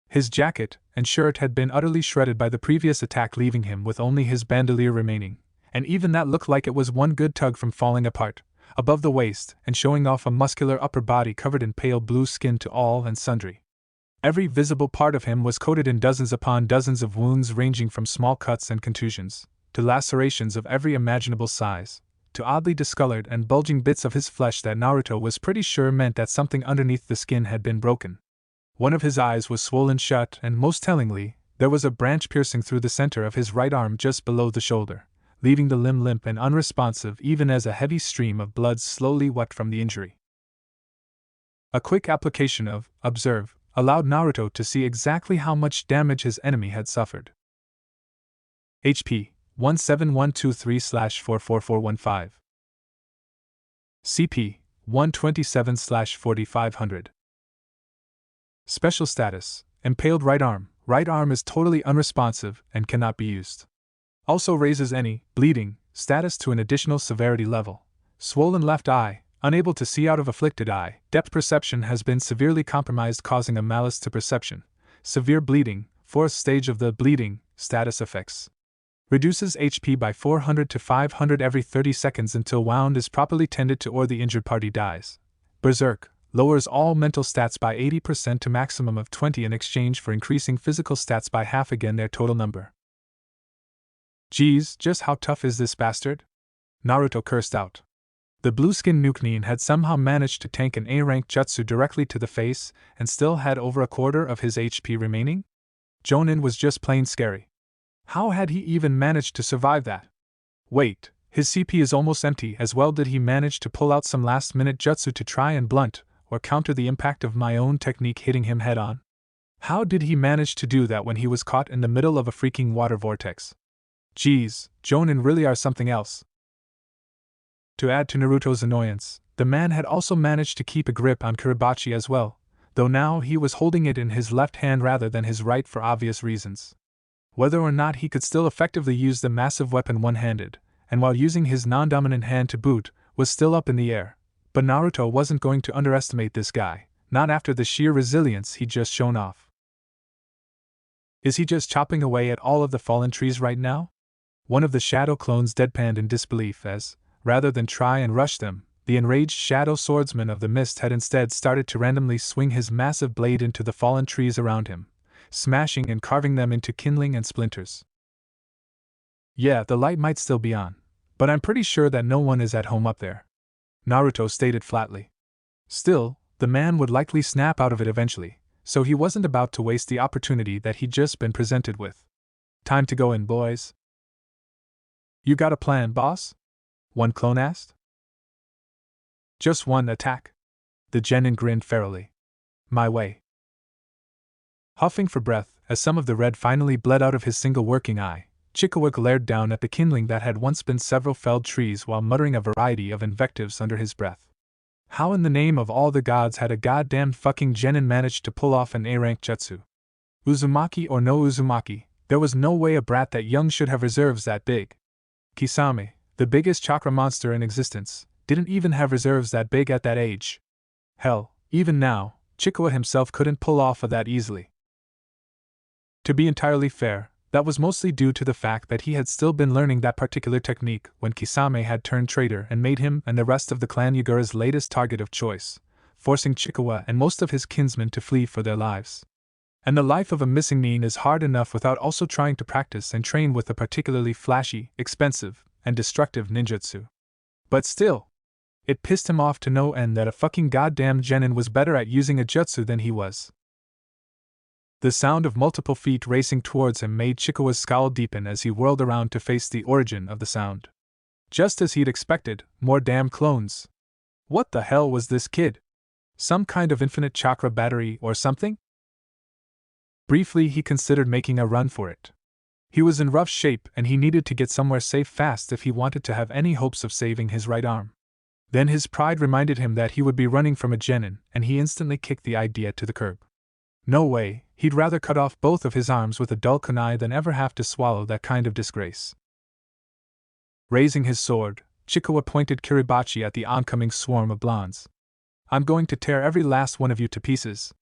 His jacket and shirt had been utterly shredded by the previous attack, leaving him with only his bandolier remaining, and even that looked like it was one good tug from falling apart, above the waist and showing off a muscular upper body covered in pale blue skin to all and sundry. Every visible part of him was coated in dozens upon dozens of wounds ranging from small cuts and contusions, to lacerations of every imaginable size, to oddly discolored and bulging bits of his flesh that Naruto was pretty sure meant that something underneath the skin had been broken. One of his eyes was swollen shut and, most tellingly, there was a branch piercing through the center of his right arm just below the shoulder, leaving the limb limp and unresponsive even as a heavy stream of blood slowly wept from the injury. A quick application of observe allowed Naruto to see exactly how much damage his enemy had suffered. HP 17123/44415. CP 127/4500. Special status: impaled right arm. Right arm is totally unresponsive and cannot be used. Also raises any bleeding status to an additional severity level. Swollen left eye. Unable to see out of afflicted eye, depth perception has been severely compromised, causing a malus to perception. Severe bleeding, 4th stage of the bleeding status effects. Reduces HP by 400 to 500 every 30 seconds until wound is properly tended to or the injured party dies. Berserk, lowers all mental stats by 80% to maximum of 20 in exchange for increasing physical stats by half again their total number. Geez, just how tough is this bastard? Naruto cursed out. The blue-skinned Nukenin had somehow managed to tank an A-rank jutsu directly to the face and still had over a quarter of his HP remaining? Jonin was just plain scary. How had he even managed to survive that? Wait, his CP is almost empty as well. Did he manage to pull out some last-minute jutsu to try and blunt or counter the impact of my own technique hitting him head-on? How did he manage to do that when he was caught in the middle of a freaking water vortex? Geez, Jonin really are something else. To add to Naruto's annoyance, the man had also managed to keep a grip on Kiribachi as well, though now he was holding it in his left hand rather than his right for obvious reasons. Whether or not he could still effectively use the massive weapon one-handed, and while using his non-dominant hand to boot, was still up in the air, but Naruto wasn't going to underestimate this guy, not after the sheer resilience he'd just shown off. Is he just chopping away at all of the fallen trees right now? One of the shadow clones deadpanned in disbelief as, rather than try and rush them, the enraged shadow swordsman of the mist had instead started to randomly swing his massive blade into the fallen trees around him, smashing and carving them into kindling and splinters. Yeah, the light might still be on, but I'm pretty sure that no one is at home up there, Naruto stated flatly. Still, the man would likely snap out of it eventually, so he wasn't about to waste the opportunity that he'd just been presented with. Time to go in, boys. You got a plan, boss? One clone asked. Just one attack. The genin grinned ferally. My way. Huffing for breath, as some of the red finally bled out of his single working eye, Chikawa glared down at the kindling that had once been several felled trees while muttering a variety of invectives under his breath. How in the name of all the gods had a goddamned fucking genin managed to pull off an A-rank jutsu? Uzumaki or no Uzumaki, there was no way a brat that young should have reserves that big. Kisame, the biggest chakra monster in existence, didn't even have reserves that big at that age. Hell, even now, Chikawa himself couldn't pull off of that easily. To be entirely fair, that was mostly due to the fact that he had still been learning that particular technique when Kisame had turned traitor and made him and the rest of the clan Yagura's latest target of choice, forcing Chikawa and most of his kinsmen to flee for their lives. And the life of a missing nin is hard enough without also trying to practice and train with a particularly flashy, expensive, and destructive ninjutsu. But still, it pissed him off to no end that a fucking goddamn genin was better at using a jutsu than he was. The sound of multiple feet racing towards him made Chikawa's scowl deepen as he whirled around to face the origin of the sound. Just as he'd expected, more damn clones. What the hell was this kid? Some kind of infinite chakra battery or something? Briefly, he considered making a run for it. He was in rough shape and he needed to get somewhere safe fast if he wanted to have any hopes of saving his right arm. Then his pride reminded him that he would be running from a genin, and he instantly kicked the idea to the curb. No way, he'd rather cut off both of his arms with a dull kunai than ever have to swallow that kind of disgrace. Raising his sword, Chikawa pointed Kiribachi at the oncoming swarm of blondes. I'm going to tear every last one of you to pieces.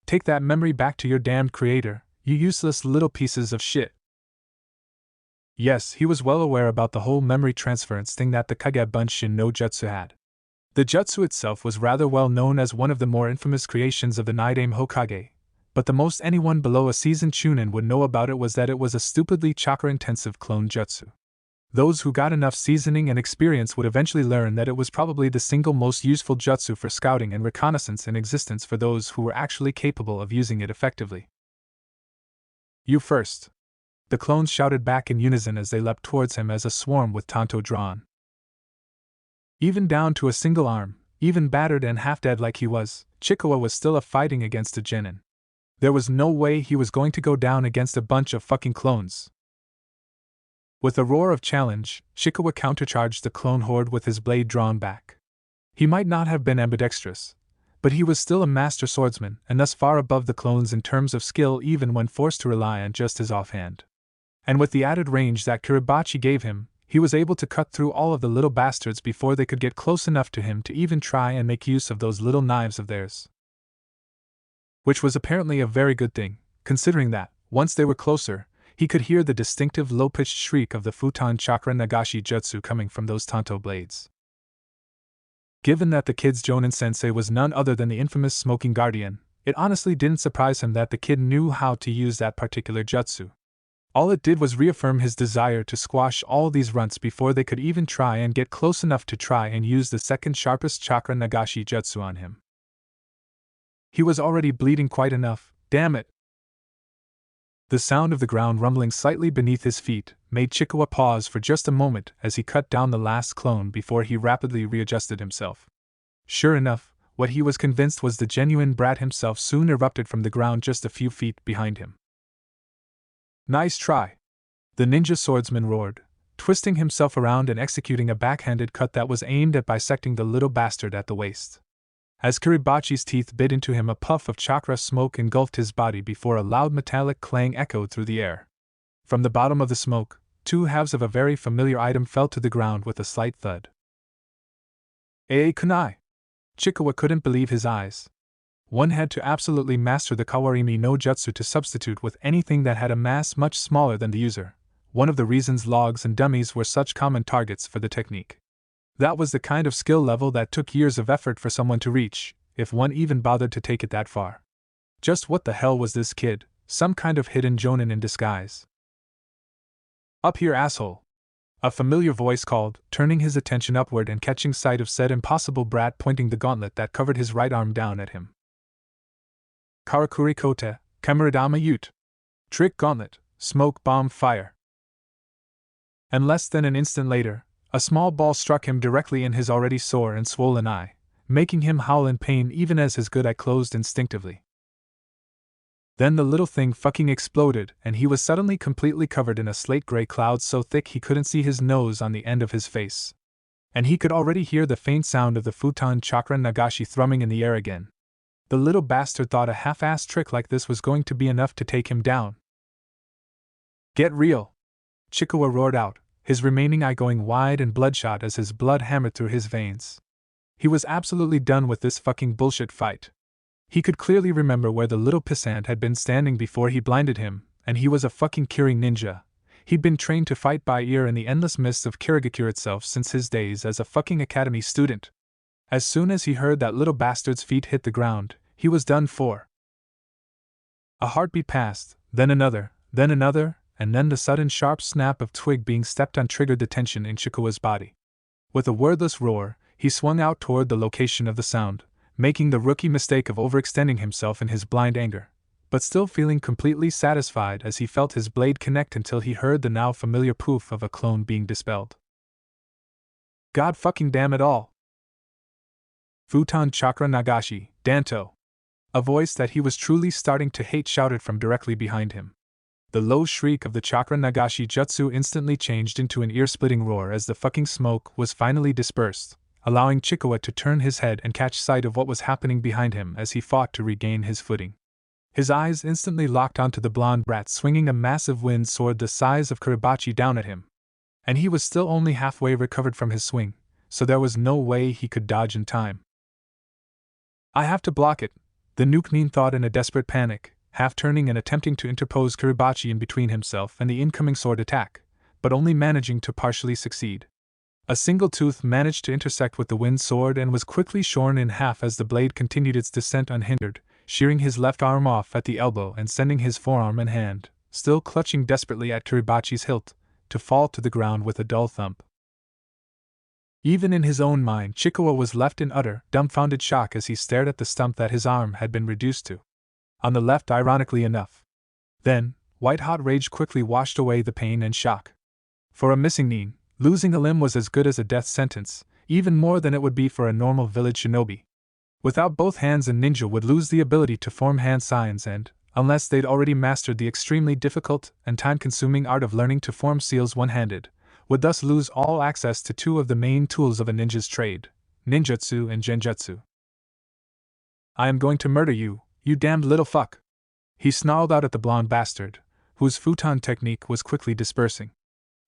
Take that memory back to your damned creator, you useless little pieces of shit. Yes, he was well aware about the whole memory transference thing that the Kage Bunshin no Jutsu had. The jutsu itself was rather well known as one of the more infamous creations of the Nidaime Hokage, but the most anyone below a seasoned chunin would know about it was that it was a stupidly chakra-intensive clone jutsu. Those who got enough seasoning and experience would eventually learn that it was probably the single most useful jutsu for scouting and reconnaissance in existence for those who were actually capable of using it effectively. You first. The clones shouted back in unison as they leapt towards him as a swarm with tanto drawn. Even down to a single arm, even battered and half-dead like he was, Chikawa was still fighting against a genin. There was no way he was going to go down against a bunch of fucking clones. With a roar of challenge, Chikawa countercharged the clone horde with his blade drawn back. He might not have been ambidextrous, but he was still a master swordsman and thus far above the clones in terms of skill even when forced to rely on just his offhand. And with the added range that Kiribachi gave him, he was able to cut through all of the little bastards before they could get close enough to him to even try and make use of those little knives of theirs. Which was apparently a very good thing, considering that, once they were closer, he could hear the distinctive low-pitched shriek of the Futon Chakra Nagashi Jutsu coming from those tanto blades. Given that the kid's Jonin sensei was none other than the infamous Smoking Guardian, it honestly didn't surprise him that the kid knew how to use that particular jutsu. All it did was reaffirm his desire to squash all these runts before they could even try and get close enough to try and use the second sharpest Chakra Nagashi Jutsu on him. He was already bleeding quite enough, damn it. The sound of the ground rumbling slightly beneath his feet made Chikawa pause for just a moment as he cut down the last clone before he rapidly readjusted himself. Sure enough, what he was convinced was the genuine brat himself soon erupted from the ground just a few feet behind him. Nice try! The ninja swordsman roared, twisting himself around and executing a backhanded cut that was aimed at bisecting the little bastard at the waist. As Kiribachi's teeth bit into him, a puff of chakra smoke engulfed his body before a loud metallic clang echoed through the air. From the bottom of the smoke, two halves of a very familiar item fell to the ground with a slight thud. Kunai! Chikawa couldn't believe his eyes. One had to absolutely master the Kawarimi no Jutsu to substitute with anything that had a mass much smaller than the user, one of the reasons logs and dummies were such common targets for the technique. That was the kind of skill level that took years of effort for someone to reach, if one even bothered to take it that far. Just what the hell was this kid, some kind of hidden jonin in disguise? Up here, asshole! A familiar voice called, turning his attention upward and catching sight of said impossible brat pointing the gauntlet that covered his right arm down at him. Karakuri Kote, Kamaradama Ute. Trick gauntlet, smoke bomb fire. And less than an instant later, a small ball struck him directly in his already sore and swollen eye, making him howl in pain even as his good eye closed instinctively. Then the little thing fucking exploded and he was suddenly completely covered in a slate-gray cloud so thick he couldn't see his nose on the end of his face. And he could already hear the faint sound of the Futon Chakra Nagashi thrumming in the air again. The little bastard thought a half-assed trick like this was going to be enough to take him down. Get real! Chikawa roared out, his remaining eye going wide and bloodshot as his blood hammered through his veins. He was absolutely done with this fucking bullshit fight. He could clearly remember where the little pissant had been standing before he blinded him, and he was a fucking Kirin ninja. He'd been trained to fight by ear in the endless mists of Kirigakure itself since his days as a fucking academy student. As soon as he heard that little bastard's feet hit the ground, he was done for. A heartbeat passed, then another, and then the sudden sharp snap of twig being stepped on triggered the tension in Chikawa's body. With a wordless roar, he swung out toward the location of the sound, making the rookie mistake of overextending himself in his blind anger, but still feeling completely satisfied as he felt his blade connect until he heard the now familiar poof of a clone being dispelled. God fucking damn it all! Futon Chakra Nagashi, Danto! A voice that he was truly starting to hate shouted from directly behind him. The low shriek of the Chakra Nagashi jutsu instantly changed into an ear-splitting roar as the fucking smoke was finally dispersed, allowing Chikawa to turn his head and catch sight of what was happening behind him as he fought to regain his footing. His eyes instantly locked onto the blonde brat swinging a massive wind sword the size of Kiribachi down at him. And he was still only halfway recovered from his swing, so there was no way he could dodge in time. I have to block it, the Nukenin thought in a desperate panic, half turning and attempting to interpose Kiribachi in between himself and the incoming sword attack, but only managing to partially succeed. A single tooth managed to intersect with the wind sword and was quickly shorn in half as the blade continued its descent unhindered, shearing his left arm off at the elbow and sending his forearm and hand, still clutching desperately at Kiribachi's hilt, to fall to the ground with a dull thump. Even in his own mind, Chikawa was left in utter, dumbfounded shock as he stared at the stump that his arm had been reduced to. On the left, ironically enough. Then, white-hot rage quickly washed away the pain and shock. For a missing nin, losing a limb was as good as a death sentence, even more than it would be for a normal village shinobi. Without both hands, a ninja would lose the ability to form hand signs and, unless they'd already mastered the extremely difficult and time-consuming art of learning to form seals one-handed, would thus lose all access to two of the main tools of a ninja's trade, ninjutsu and genjutsu. I am going to murder you, you damned little fuck! He snarled out at the blonde bastard, whose futon technique was quickly dispersing.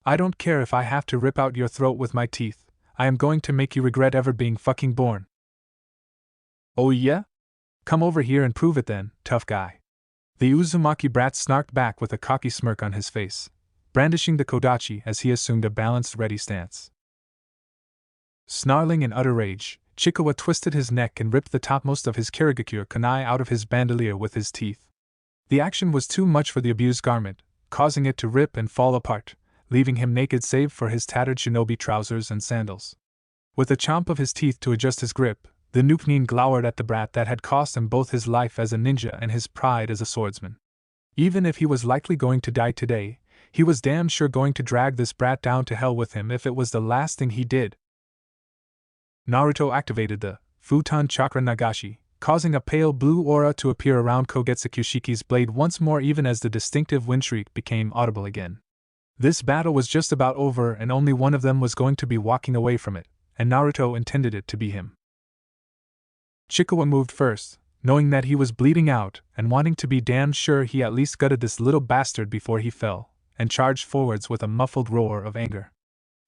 I don't care if I have to rip out your throat with my teeth, I am going to make you regret ever being fucking born. Oh yeah? Come over here and prove it then, tough guy. The Uzumaki brat snarked back with a cocky smirk on his face, brandishing the kodachi as he assumed a balanced ready stance. Snarling in utter rage, Chikawa twisted his neck and ripped the topmost of his Kirigakure kunai out of his bandolier with his teeth. The action was too much for the abused garment, causing it to rip and fall apart, leaving him naked save for his tattered shinobi trousers and sandals. With a chomp of his teeth to adjust his grip, the Nukenin glowered at the brat that had cost him both his life as a ninja and his pride as a swordsman. Even if he was likely going to die today, he was damn sure going to drag this brat down to hell with him if it was the last thing he did. Naruto activated the Futon Chakra Nagashi, causing a pale blue aura to appear around Kogetsu Kyushiki's blade once more even as the distinctive wind shriek became audible again. This battle was just about over and only one of them was going to be walking away from it, and Naruto intended it to be him. Chikawa moved first, knowing that he was bleeding out and wanting to be damn sure he at least gutted this little bastard before he fell, and charged forwards with a muffled roar of anger.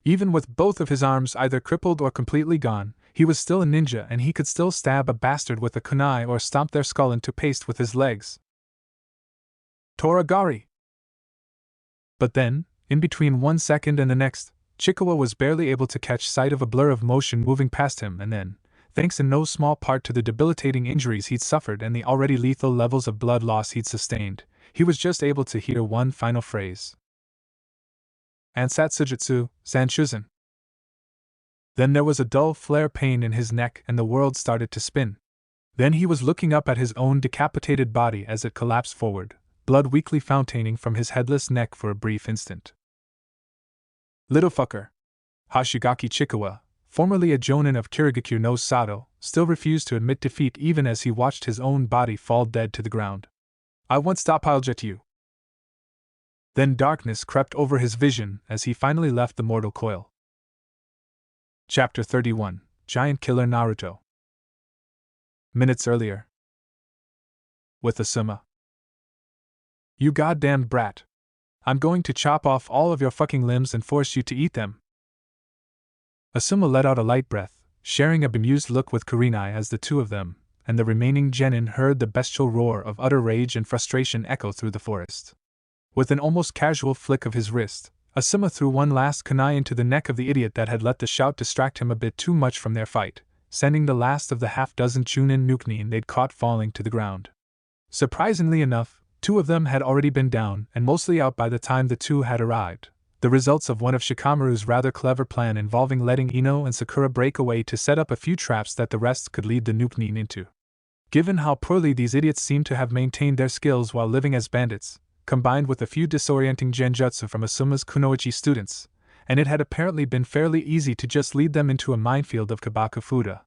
Even with both of his arms either crippled or completely gone, he was still a ninja and he could still stab a bastard with a kunai or stomp their skull into paste with his legs. Toragari! But then, in between 1 second and the next, Chikawa was barely able to catch sight of a blur of motion moving past him and then, thanks in no small part to the debilitating injuries he'd suffered and the already lethal levels of blood loss he'd sustained, he was just able to hear one final phrase. Ansatsujutsu, Sanshuzan. Then there was a dull flare pain in his neck and the world started to spin. Then he was looking up at his own decapitated body as it collapsed forward, blood weakly fontaining from his headless neck for a brief instant. Little fucker. Hashigaki Chikawa, formerly a jonin of Kirigakure no Sato, still refused to admit defeat even as he watched his own body fall dead to the ground. I won't stoppile you. Then darkness crept over his vision as he finally left the mortal coil. Chapter 31, Giant Killer Naruto. Minutes earlier. With Asuma. You goddamn brat. I'm going to chop off all of your fucking limbs and force you to eat them. Asuma let out a light breath, sharing a bemused look with Kurenai as the two of them, and the remaining genin heard the bestial roar of utter rage and frustration echo through the forest. With an almost casual flick of his wrist, Asuma threw one last kunai into the neck of the idiot that had let the shout distract him a bit too much from their fight, sending the last of the half-dozen Chunin Nukenin they'd caught falling to the ground. Surprisingly enough, 2 of them had already been down and mostly out by the time the 2 had arrived, the results of one of Shikamaru's rather clever plan involving letting Ino and Sakura break away to set up a few traps that the rest could lead the Nukenin into. Given how poorly these idiots seemed to have maintained their skills while living as bandits, combined with a few disorienting genjutsu from Asuma's kunoichi students, and it had apparently been fairly easy to just lead them into a minefield of kabakufuda.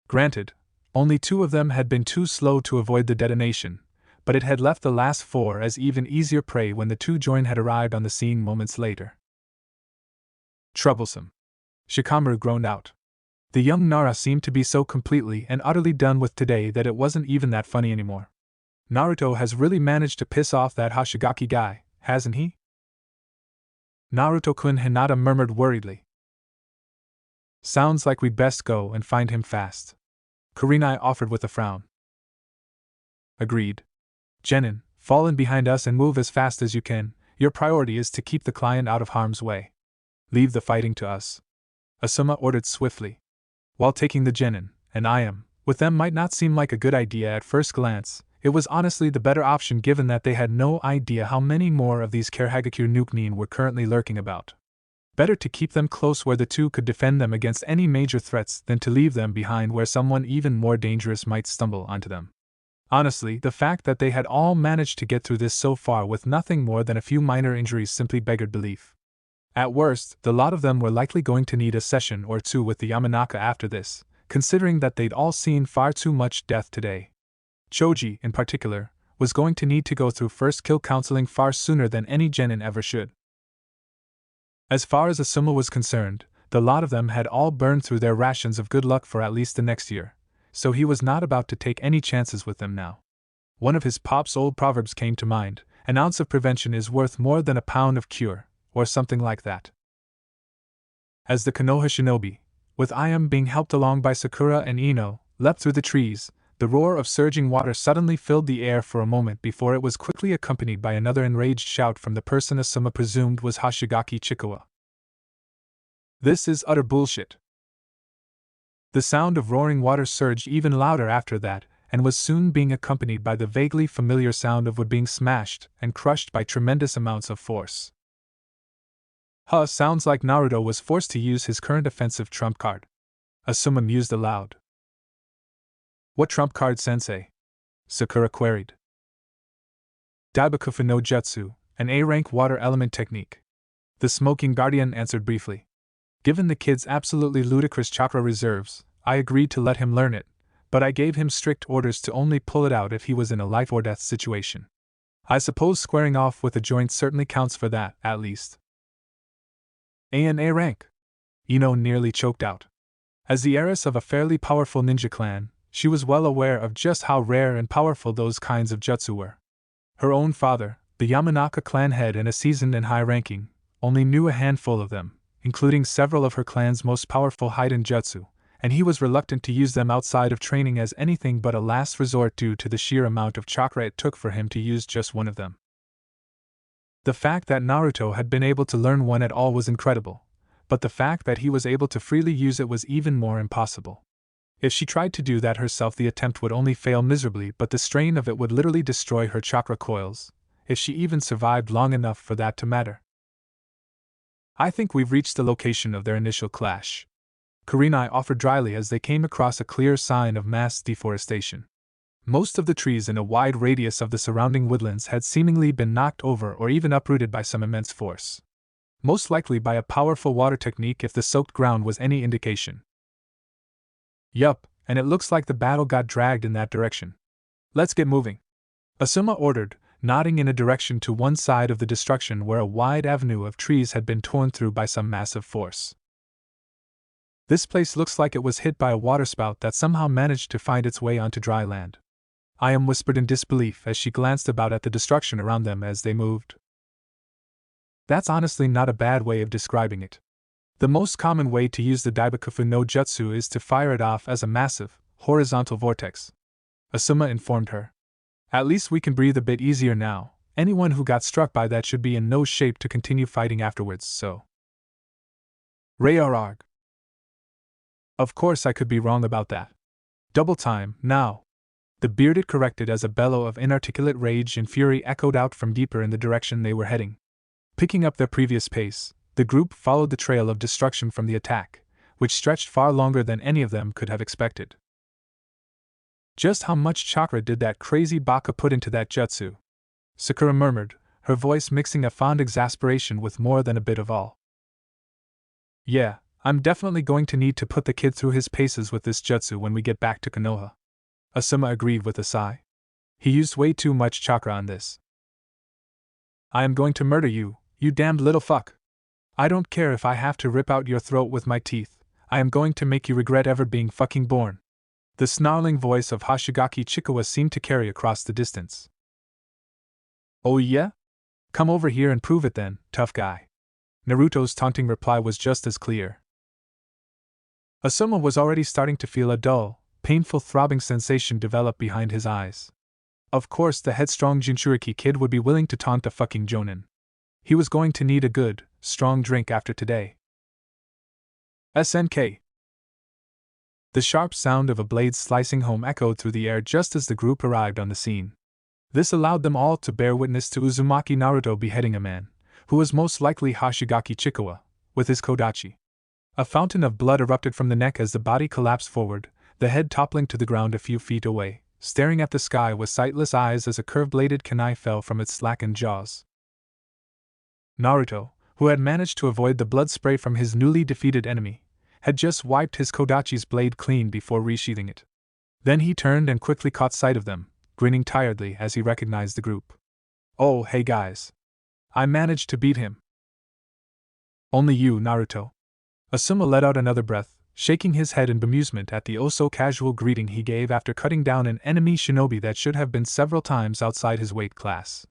Granted, only 2 of them had been too slow to avoid the detonation, but it had left the last 4 as even easier prey when the 2 join had arrived on the scene moments later. Troublesome. Shikamaru groaned out. The young Nara seemed to be so completely and utterly done with today that it wasn't even that funny anymore. Naruto has really managed to piss off that Hoshigaki guy, hasn't he? Naruto-kun, Hinata murmured worriedly. Sounds like we'd best go and find him fast. Kurenai offered with a frown. Agreed. Genin, fall in behind us and move as fast as you can. Your priority is to keep the client out of harm's way. Leave the fighting to us. Asuma ordered swiftly. While taking the genin, and IM, with them might not seem like a good idea at first glance, it was honestly the better option given that they had no idea how many more of these Karehagakure Nukenin were currently lurking about. Better to keep them close where the 2 could defend them against any major threats than to leave them behind where someone even more dangerous might stumble onto them. Honestly, the fact that they had all managed to get through this so far with nothing more than a few minor injuries simply beggared belief. At worst, the lot of them were likely going to need a session or 2 with the Yamanaka after this, considering that they'd all seen far too much death today. Choji, in particular, was going to need to go through first kill counseling far sooner than any genin ever should. As far as Asuma was concerned, the lot of them had all burned through their rations of good luck for at least the next year, so he was not about to take any chances with them now. One of his pop's old proverbs came to mind: an ounce of prevention is worth more than a pound of cure, or something like that. As the Konoha shinobi, with IM being helped along by Sakura and Ino, leapt through the trees, the roar of surging water suddenly filled the air for a moment before it was quickly accompanied by another enraged shout from the person Asuma presumed was Hoshigaki Chikawa. This is utter bullshit. The sound of roaring water surged even louder after that, and was soon being accompanied by the vaguely familiar sound of wood being smashed and crushed by tremendous amounts of force. Sounds like Naruto was forced to use his current offensive trump card. Asuma mused aloud. What trump card, sensei? Sakura queried. Daibakufu no Jutsu, an A-rank water element technique. The smoking guardian answered briefly. Given the kid's absolutely ludicrous chakra reserves, I agreed to let him learn it, but I gave him strict orders to only pull it out if he was in a life or death situation. I suppose squaring off with a joint certainly counts for that, at least. A rank. Ino nearly choked out. As the heiress of a fairly powerful ninja clan, she was well aware of just how rare and powerful those kinds of jutsu were. Her own father, the Yamanaka clan head and a seasoned and high-ranking, only knew a handful of them, including several of her clan's most powerful hidden jutsu, and he was reluctant to use them outside of training as anything but a last resort due to the sheer amount of chakra it took for him to use just one of them. The fact that Naruto had been able to learn one at all was incredible, but the fact that he was able to freely use it was even more impossible. If she tried to do that herself, the attempt would only fail miserably, but the strain of it would literally destroy her chakra coils, if she even survived long enough for that to matter. I think we've reached the location of their initial clash, Kurenai offered dryly as they came across a clear sign of mass deforestation. Most of the trees in a wide radius of the surrounding woodlands had seemingly been knocked over or even uprooted by some immense force. Most likely by a powerful water technique if the soaked ground was any indication. Yup, and it looks like the battle got dragged in that direction. Let's get moving. Asuma ordered, nodding in a direction to one side of the destruction where a wide avenue of trees had been torn through by some massive force. This place looks like it was hit by a waterspout that somehow managed to find its way onto dry land. Ayam whispered in disbelief as she glanced about at the destruction around them as they moved. That's honestly not a bad way of describing it. The most common way to use the Daibakufu no Jutsu is to fire it off as a massive, horizontal vortex, Asuma informed her. At least we can breathe a bit easier now. Anyone who got struck by that should be in no shape to continue fighting afterwards, so. Rayararg. Of course I could be wrong about that. Double time, now. The bearded corrected as a bellow of inarticulate rage and fury echoed out from deeper in the direction they were heading. Picking up their previous pace, the group followed the trail of destruction from the attack, which stretched far longer than any of them could have expected. Just how much chakra did that crazy baka put into that jutsu? Sakura murmured, her voice mixing a fond exasperation with more than a bit of awe. Yeah, I'm definitely going to need to put the kid through his paces with this jutsu when we get back to Konoha. Asuma agreed with a sigh. He used way too much chakra on this. I am going to murder you, you damned little fuck. I don't care if I have to rip out your throat with my teeth, I am going to make you regret ever being fucking born. The snarling voice of Hoshigaki Chikawa seemed to carry across the distance. Oh yeah? Come over here and prove it then, tough guy. Naruto's taunting reply was just as clear. Asuma was already starting to feel a dull, painful throbbing sensation develop behind his eyes. Of course the headstrong Jinchuriki kid would be willing to taunt a fucking jonin. He was going to need a good, strong drink after today. SNK. The sharp sound of a blade slicing home echoed through the air just as the group arrived on the scene. This allowed them all to bear witness to Uzumaki Naruto beheading a man, who was most likely Hoshigaki Chikawa, with his kodachi. A fountain of blood erupted from the neck as the body collapsed forward, the head toppling to the ground a few feet away, staring at the sky with sightless eyes as a curved-bladed kunai fell from its slackened jaws. Naruto, who had managed to avoid the blood spray from his newly defeated enemy, had just wiped his kodachi's blade clean before resheathing it. Then he turned and quickly caught sight of them, grinning tiredly as he recognized the group. Oh, hey guys. I managed to beat him. Only you, Naruto. Asuma let out another breath, shaking his head in bemusement at the oh-so-casual greeting he gave after cutting down an enemy shinobi that should have been several times outside his weight class.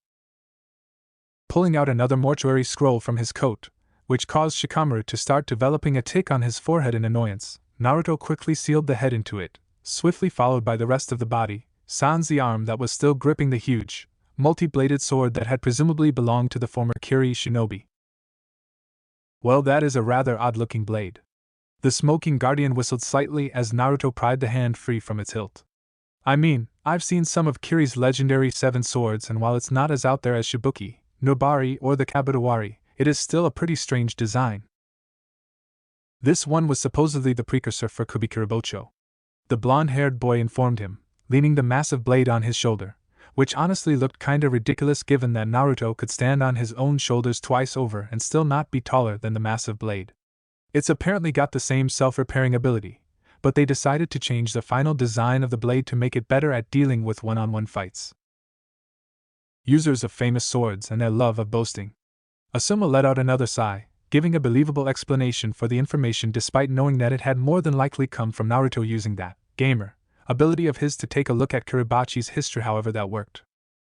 Pulling out another mortuary scroll from his coat, which caused Shikamaru to start developing a tick on his forehead in annoyance, Naruto quickly sealed the head into it, swiftly followed by the rest of the body, sans the arm that was still gripping the huge, multi-bladed sword that had presumably belonged to the former Kyrie shinobi. Well, that is a rather odd-looking blade. The smoking guardian whistled slightly as Naruto pried the hand free from its hilt. I mean, I've seen some of Kiri's legendary 7 swords, and while it's not as out there as Shibuki, Nobari, or the Kabutowari, it is still a pretty strange design. This one was supposedly the precursor for Kubikiribocho. The blonde-haired boy informed him, leaning the massive blade on his shoulder, which honestly looked kinda ridiculous given that Naruto could stand on his own shoulders twice over and still not be taller than the massive blade. It's apparently got the same self-repairing ability, but they decided to change the final design of the blade to make it better at dealing with one-on-one fights. Users of famous swords and their love of boasting. Asuma let out another sigh, giving a believable explanation for the information despite knowing that it had more than likely come from Naruto using that gamer ability of his to take a look at Kiribachi's history. However that worked.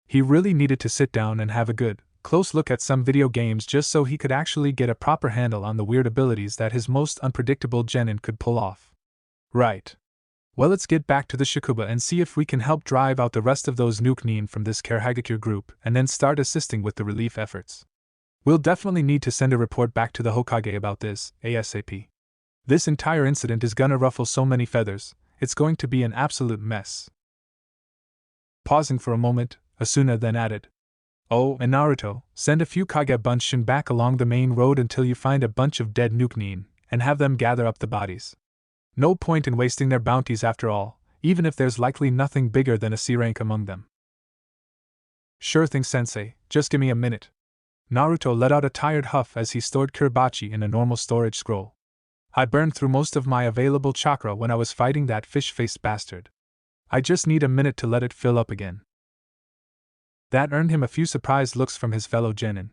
He really needed to sit down and have a good, close look at some video games just so he could actually get a proper handle on the weird abilities that his most unpredictable genin could pull off. Right. Well, let's get back to the Shikuba and see if we can help drive out the rest of those Nuke-nin from this Karahagakure group and then start assisting with the relief efforts. We'll definitely need to send a report back to the Hokage about this, ASAP. This entire incident is gonna ruffle so many feathers, it's going to be an absolute mess. Pausing for a moment, Asuna then added, Oh, and Naruto, send a few Kage Bunshin back along the main road until you find a bunch of dead Nuke-nin, and have them gather up the bodies. No point in wasting their bounties after all, even if there's likely nothing bigger than a C rank among them. Sure thing, sensei, just give me a minute. Naruto let out a tired huff as he stored Kiribachi in a normal storage scroll. I burned through most of my available chakra when I was fighting that fish-faced bastard. I just need a minute to let it fill up again. That earned him a few surprised looks from his fellow genin.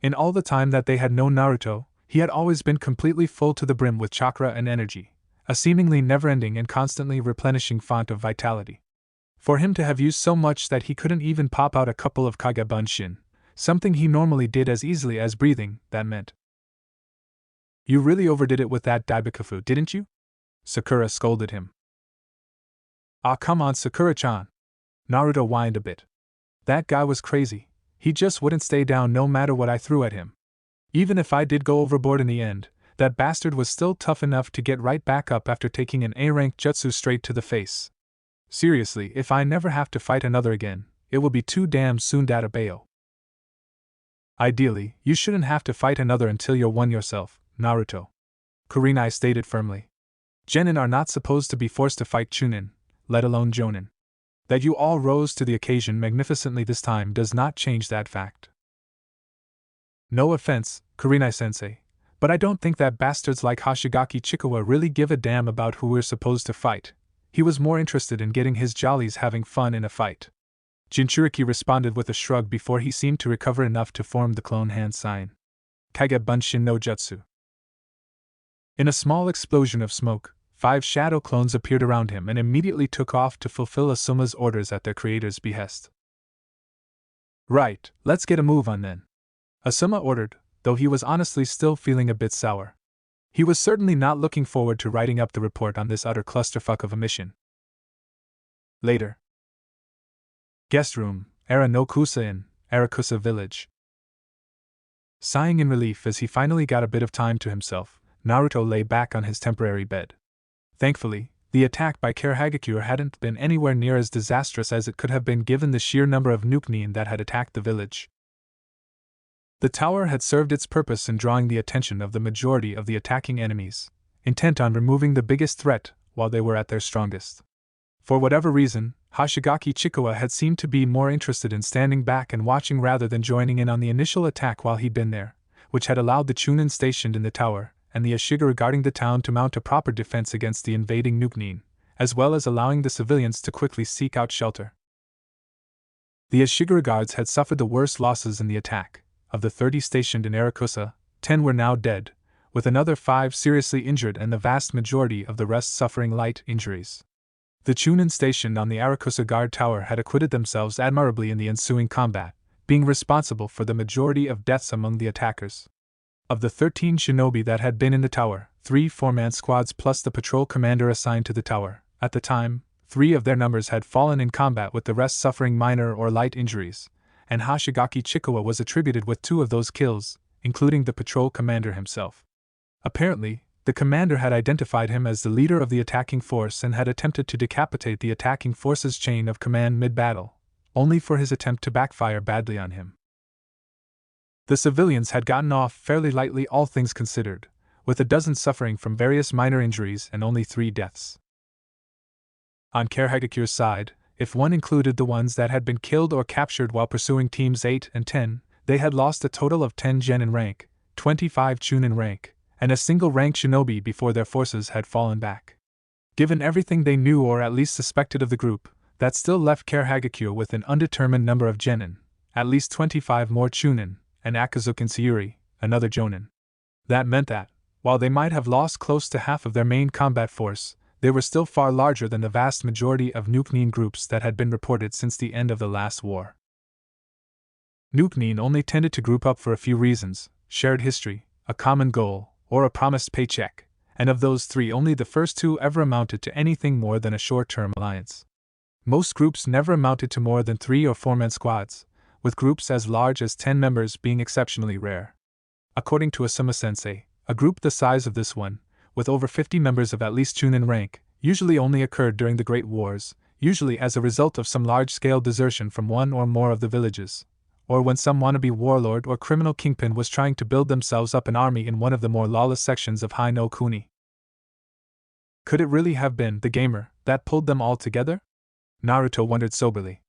In all the time that they had known Naruto, he had always been completely full to the brim with chakra and energy, a seemingly never-ending and constantly replenishing font of vitality. For him to have used so much that he couldn't even pop out a couple of Kage Bunshin, something he normally did as easily as breathing, that meant. You really overdid it with that Daibakafu, didn't you? Sakura scolded him. Ah, come on, Sakura-chan. Naruto whined a bit. That guy was crazy. He just wouldn't stay down no matter what I threw at him. Even if I did go overboard in the end, that bastard was still tough enough to get right back up after taking an A-rank jutsu straight to the face. Seriously, if I never have to fight another again, it will be too damn soon, Databayo. Ideally, you shouldn't have to fight another until you're one yourself, Naruto. Kurenai stated firmly. Genin are not supposed to be forced to fight Chunin, let alone Jonin. That you all rose to the occasion magnificently this time does not change that fact. No offense, Kurenai-sensei, but I don't think that bastards like Hoshigaki Chikawa really give a damn about who we're supposed to fight. He was more interested in getting his jollies having fun in a fight. Jinchuriki responded with a shrug before he seemed to recover enough to form the clone hand sign. Kage Bunshin no Jutsu. In a small explosion of smoke, 5 shadow clones appeared around him and immediately took off to fulfill Asuma's orders at their creator's behest. Right, let's get a move on then. Asuma ordered, though he was honestly still feeling a bit sour. He was certainly not looking forward to writing up the report on this utter clusterfuck of a mission. Later. Guest room, Ara no Kusa Inn, Arakusa village. Sighing in relief as he finally got a bit of time to himself, Naruto lay back on his temporary bed. Thankfully, the attack by Karahagakure hadn't been anywhere near as disastrous as it could have been given the sheer number of Nukenin that had attacked the village. The tower had served its purpose in drawing the attention of the majority of the attacking enemies, intent on removing the biggest threat while they were at their strongest. For whatever reason, Hoshigaki Chikawa had seemed to be more interested in standing back and watching rather than joining in on the initial attack while he'd been there, which had allowed the Chunin stationed in the tower and the Ashigara guarding the town to mount a proper defense against the invading Nukenin, as well as allowing the civilians to quickly seek out shelter. The Ashigara guards had suffered the worst losses in the attack. Of the 30 stationed in Arakusa, 10 were now dead, with another 5 seriously injured and the vast majority of the rest suffering light injuries. The Chunin stationed on the Arakusa guard tower had acquitted themselves admirably in the ensuing combat, being responsible for the majority of deaths among the attackers. Of the 13 shinobi that had been in the tower, 3 4-man squads plus the patrol commander assigned to the tower, at the time, 3 of their numbers had fallen in combat with the rest suffering minor or light injuries, and Hoshigaki Chikawa was attributed with 2 of those kills, including the patrol commander himself. Apparently, the commander had identified him as the leader of the attacking force and had attempted to decapitate the attacking force's chain of command mid-battle, only for his attempt to backfire badly on him. The civilians had gotten off fairly lightly, all things considered, with a dozen suffering from various minor injuries and only 3 deaths. On Karahagakure's side, if one included the ones that had been killed or captured while pursuing teams 8 and 10, they had lost a total of 10 genin rank, 25 chunin rank, and a single rank shinobi before their forces had fallen back. Given everything they knew or at least suspected of the group, that still left Karahagakure with an undetermined number of genin, at least 25 more chunin, and Akazuki and Sayuri, another jonin. That meant that, while they might have lost close to half of their main combat force, they were still far larger than the vast majority of Nukenin groups that had been reported since the end of the last war. Nukenin only tended to group up for a few reasons: shared history, a common goal, or a promised paycheck, and of those 3 only the first 2 ever amounted to anything more than a short-term alliance. Most groups never amounted to more than 3 or 4-man squads, with groups as large as 10 members being exceptionally rare. According to Asuma-sensei, a group the size of this one, with over 50 members of at least chunin rank, usually only occurred during the Great Wars, usually as a result of some large-scale desertion from one or more of the villages, or when some wannabe warlord or criminal kingpin was trying to build themselves up an army in one of the more lawless sections of Hai no Kuni. Could it really have been the gamer that pulled them all together? Naruto wondered soberly.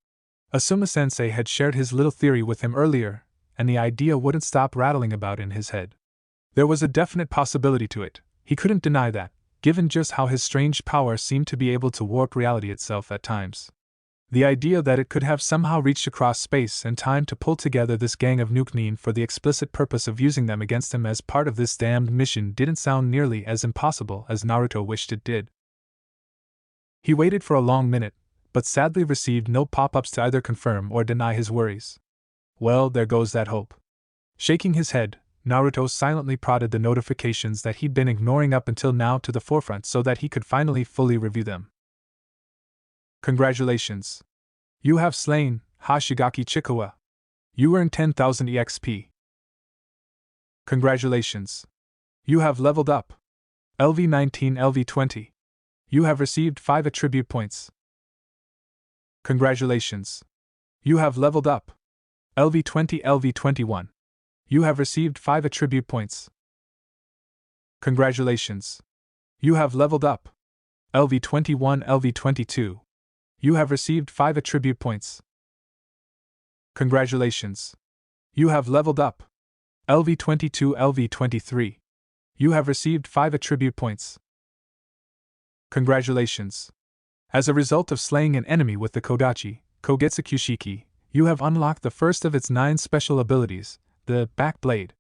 Asuma-sensei had shared his little theory with him earlier, and the idea wouldn't stop rattling about in his head. There was a definite possibility to it, he couldn't deny that, given just how his strange power seemed to be able to warp reality itself at times. The idea that it could have somehow reached across space and time to pull together this gang of Nukenin for the explicit purpose of using them against him as part of this damned mission didn't sound nearly as impossible as Naruto wished it did. He waited for a long minute, but sadly received no pop-ups to either confirm or deny his worries. Well, there goes that hope. Shaking his head, Naruto silently prodded the notifications that he'd been ignoring up until now to the forefront so that he could finally fully review them. Congratulations. You have slain Hoshigaki Chikawa. You earned 10,000 EXP. Congratulations. You have leveled up. LV19 LV20. You have received 5 attribute points. Congratulations. You have leveled up. LV20 LV21. You have received 5 attribute points. Congratulations. You have leveled up. LV21 LV22. You have received 5 attribute points. Congratulations! You have leveled up. LV22 LV23. You have received 5 attribute points. Congratulations! As a result of slaying an enemy with the Kodachi, Kogetsukushiki, you have unlocked the first of its 9 special abilities, the Back Blade.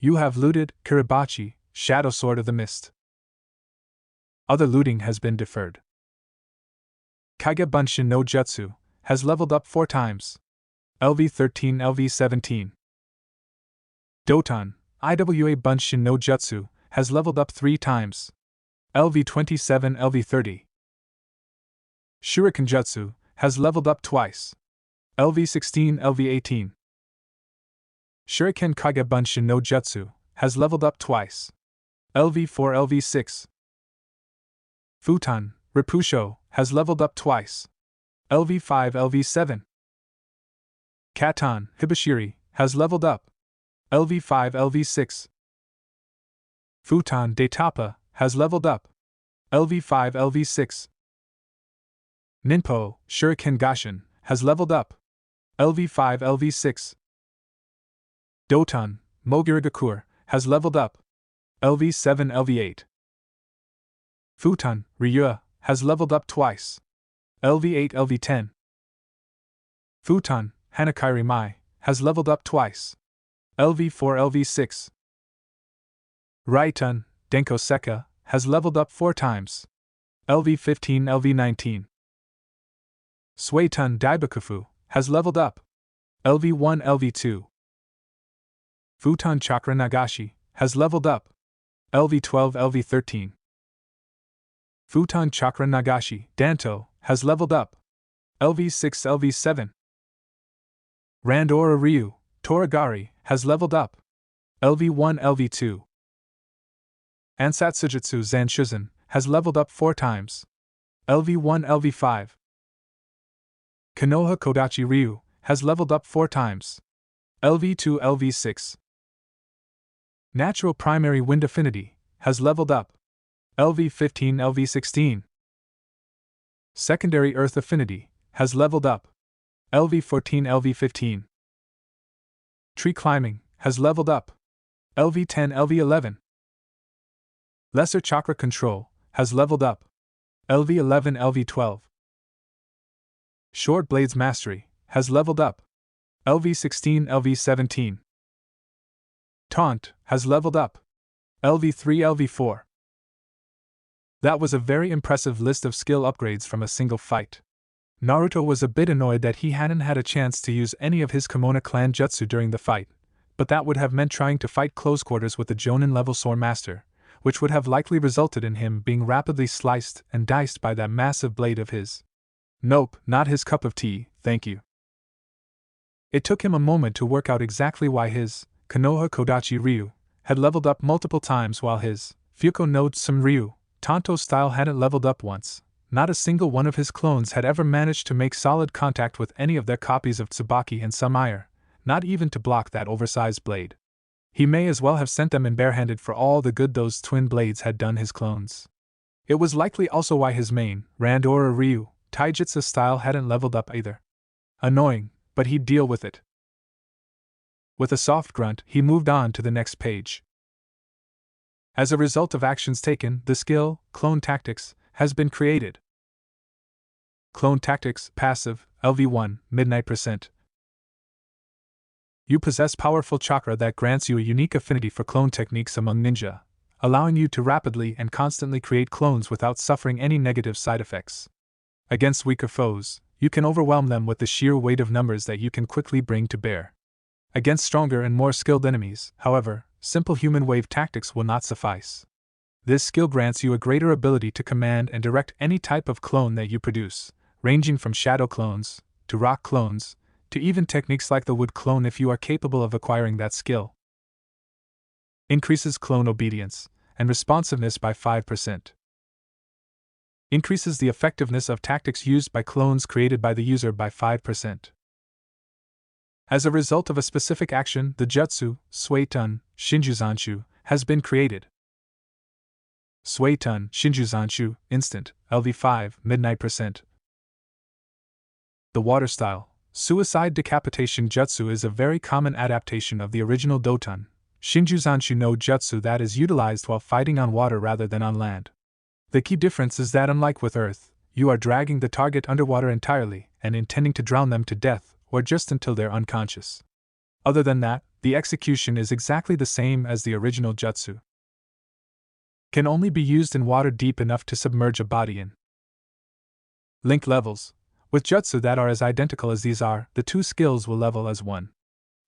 You have looted Kiribachi, Shadow Sword of the Mist. Other looting has been deferred. Kage Bunshin no Jutsu has leveled up 4 times. LV13 LV17. Doton, IWA Bunshin no Jutsu has leveled up 3 times. LV27 LV30. Shuriken Jutsu has leveled up twice. LV16 LV18. Shuriken Kage Bunshin no Jutsu has leveled up twice. LV4 LV6. Futon, Repusho, has leveled up twice. LV5 LV7. Katon, Hibashiri, has leveled up. LV5 LV6. Futon Daitapa has leveled up. LV5 LV6. Ninpo, Shuriken Gashin, has leveled up. LV5 LV6. Doton, Mogirigakur, has leveled up. LV7 LV8. Futon, Ryua, has leveled up twice. LV8 LV10. Futon, Hanakairi Mai, has leveled up twice. LV4 LV6. Raiton, Denko Seka, has leveled up 4 times. LV15 LV19. Suiton Daibakufu has leveled up. LV1 LV2. Futon Chakra Nagashi has leveled up. LV12 LV13. Futon Chakra Nagashi Danto has leveled up. LV6 LV7. Randora Ryu Toragari has leveled up. LV1 LV2. Ansatsujutsu Zanshuzen has leveled up 4 times. LV1 LV5. Konoha Kodachi Ryu has leveled up 4 times. LV2 LV6. Natural Primary Wind Affinity has leveled up. LV15 LV16. Secondary Earth Affinity has leveled up. LV14 LV15. Tree Climbing has leveled up. LV10 LV11. Lesser Chakra Control has leveled up. LV11 LV12. Short Blades Mastery has leveled up. LV16 LV17. Taunt has leveled up. LV3 LV4. That was a very impressive list of skill upgrades from a single fight. Naruto was a bit annoyed that he hadn't had a chance to use any of his Komono clan jutsu during the fight, but that would have meant trying to fight close quarters with the Jonin level Sword Master, which would have likely resulted in him being rapidly sliced and diced by that massive blade of his. Nope, not his cup of tea, thank you. It took him a moment to work out exactly why his Konoha Kodachi Ryu had leveled up multiple times while his Fuko no Tsum Ryu Tanto style hadn't leveled up once. Not a single one of his clones had ever managed to make solid contact with any of their copies of Tsubaki and Sumire, not even to block that oversized blade. He may as well have sent them in barehanded for all the good those twin blades had done his clones. It was likely also why his main, Randora Ryu, Taijutsu style hadn't leveled up either. Annoying, but he'd deal with it. With a soft grunt, he moved on to the next page. As a result of actions taken, the skill, Clone Tactics, has been created. Clone Tactics, Passive, LV1, Midnight %. You possess powerful chakra that grants you a unique affinity for clone techniques among ninja, allowing you to rapidly and constantly create clones without suffering any negative side effects. Against weaker foes, you can overwhelm them with the sheer weight of numbers that you can quickly bring to bear. Against stronger and more skilled enemies, however, simple human wave tactics will not suffice. This skill grants you a greater ability to command and direct any type of clone that you produce, ranging from shadow clones, to rock clones, to even techniques like the wood clone if you are capable of acquiring that skill. Increases clone obedience and responsiveness by 5%. Increases the effectiveness of tactics used by clones created by the user by 5%. As a result of a specific action, the jutsu, Suitun, Shinjuzanshu, has been created. Suitun, Shinjuzanshu, Instant, LV5, Midnight %. The water style, suicide decapitation jutsu, is a very common adaptation of the original Doton, Shinjuzanshu no Jutsu, that is utilized while fighting on water rather than on land. The key difference is that, unlike with Earth, you are dragging the target underwater entirely and intending to drown them to death or just until they're unconscious. Other than that, the execution is exactly the same as the original jutsu. Can only be used in water deep enough to submerge a body in. Link levels. With jutsu that are as identical as these are, the two skills will level as one.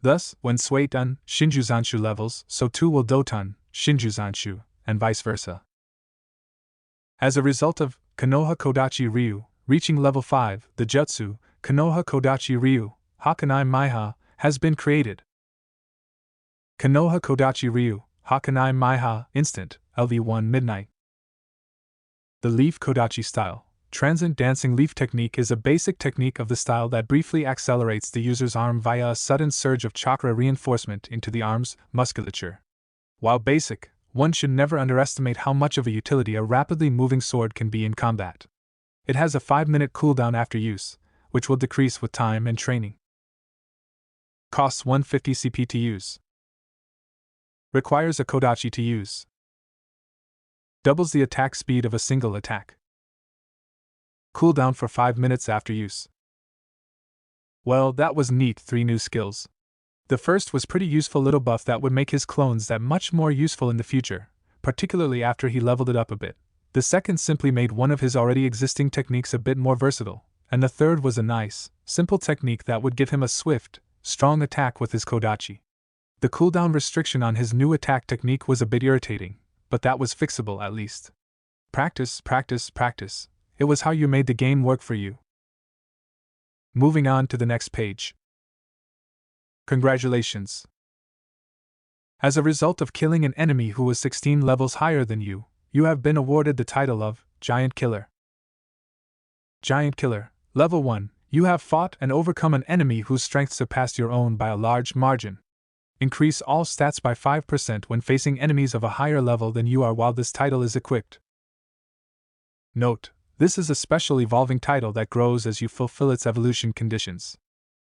Thus, when Suiton, Shinjuzanshu levels, so too will Doton, Shinjuzanshu, and vice versa. As a result of Konoha Kodachi Ryu reaching level 5, the jutsu, Konoha Kodachi Ryu, Hakanai Maiha, has been created. Konoha Kodachi Ryu, Hakanai Maiha, Instant, LV1 Midnight. The Leaf Kodachi style, Transient Dancing Leaf technique, is a basic technique of the style that briefly accelerates the user's arm via a sudden surge of chakra reinforcement into the arm's musculature. While basic, one should never underestimate how much of a utility a rapidly moving sword can be in combat. It has a 5-minute cooldown after use, which will decrease with time and training. Costs 150 CP to use. Requires a Kodachi to use. Doubles the attack speed of a single attack. Cooldown for 5 minutes after use. Well, that was neat. 3 new skills. The first was pretty useful little buff that would make his clones that much more useful in the future, particularly after he leveled it up a bit. The second simply made one of his already existing techniques a bit more versatile, and the third was a nice, simple technique that would give him a swift, strong attack with his Kodachi. The cooldown restriction on his new attack technique was a bit irritating, but that was fixable at least. Practice, practice, practice. It was how you made the game work for you. Moving on to the next page. Congratulations. As a result of killing an enemy who was 16 levels higher than you, you have been awarded the title of Giant Killer. Giant Killer, Level 1, you have fought and overcome an enemy whose strength surpassed your own by a large margin. Increase all stats by 5% when facing enemies of a higher level than you are while this title is equipped. Note, this is a special evolving title that grows as you fulfill its evolution conditions.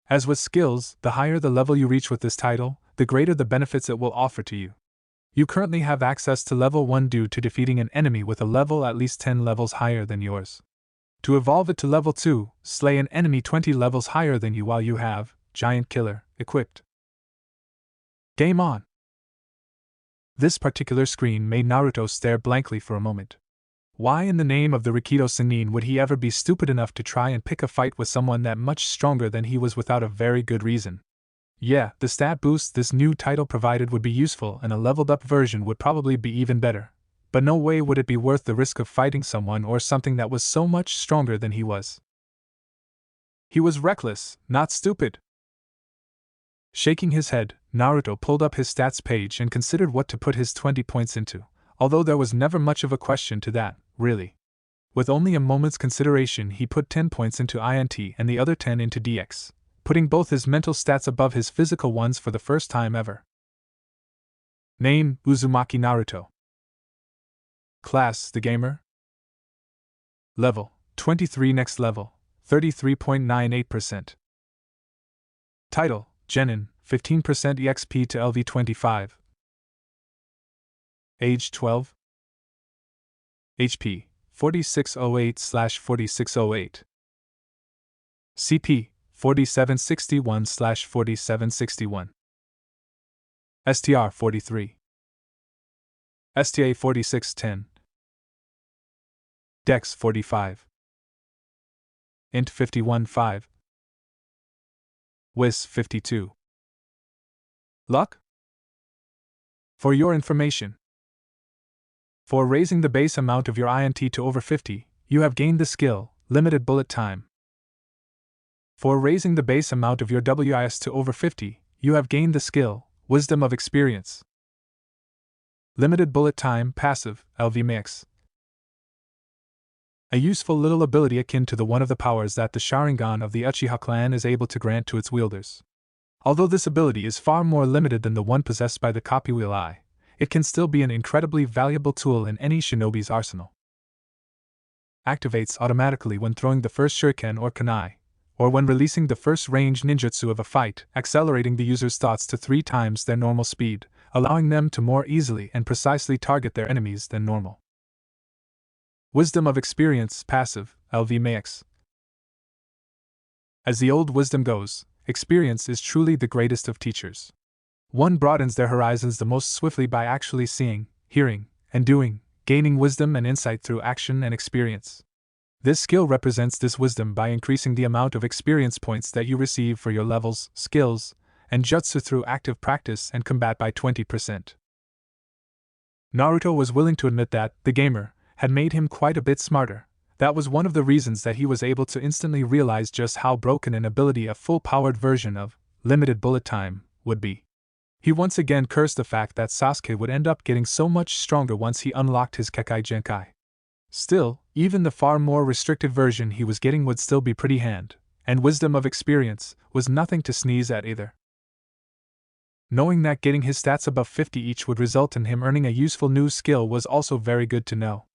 As with skills, the higher the level you reach with this title, the greater the benefits it will offer to you. You currently have access to level 1 due to defeating an enemy with a level at least 10 levels higher than yours. To evolve it to level 2, slay an enemy 20 levels higher than you while you have Giant Killer equipped. Game on! This particular screen made Naruto stare blankly for a moment. Why in the name of the Rikido Sennin would he ever be stupid enough to try and pick a fight with someone that much stronger than he was without a very good reason? Yeah, the stat boost this new title provided would be useful, and a leveled up version would probably be even better. But no way would it be worth the risk of fighting someone or something that was so much stronger than he was. He was reckless, not stupid. Shaking his head, Naruto pulled up his stats page and considered what to put his 20 points into, although there was never much of a question to that, really. With only a moment's consideration, he put 10 points into INT and the other 10 into DX, putting both his mental stats above his physical ones for the first time ever. Name, Uzumaki Naruto. Class, the gamer. Level, 23. Next level, 33.98%. Title, Genin, 15% EXP to LV25. Age 12. HP, 4608/4608. CP, 4761/4761. STR 43. STA 4610. Dex 45. Int 51.5. Wis 52. Luck? For your information, for raising the base amount of your INT to over 50, you have gained the skill, Limited Bullet Time. For raising the base amount of your WIS to over 50, you have gained the skill, Wisdom of Experience. Limited Bullet Time Passive, LV Mix. A useful little ability akin to the one of the powers that the Sharingan of the Uchiha clan is able to grant to its wielders. Although this ability is far more limited than the one possessed by the Copywheel Eye, it can still be an incredibly valuable tool in any shinobi's arsenal. Activates automatically when throwing the first shuriken or kunai, or when releasing the first range ninjutsu of a fight, accelerating the user's thoughts to 3 times their normal speed, allowing them to more easily and precisely target their enemies than normal. Wisdom of Experience, passive, LV Max. As the old wisdom goes, experience is truly the greatest of teachers. One broadens their horizons the most swiftly by actually seeing, hearing, and doing, gaining wisdom and insight through action and experience. This skill represents this wisdom by increasing the amount of experience points that you receive for your levels, skills, and jutsu through active practice and combat by 20%. Naruto was willing to admit that the gamer had made him quite a bit smarter. That was one of the reasons that he was able to instantly realize just how broken an ability a full-powered version of limited bullet time would be. He once again cursed the fact that Sasuke would end up getting so much stronger once he unlocked his Kekai Genkai. Still, even the far more restricted version he was getting would still be pretty hand, and wisdom of experience was nothing to sneeze at either. Knowing that getting his stats above 50 each would result in him earning a useful new skill was also very good to know.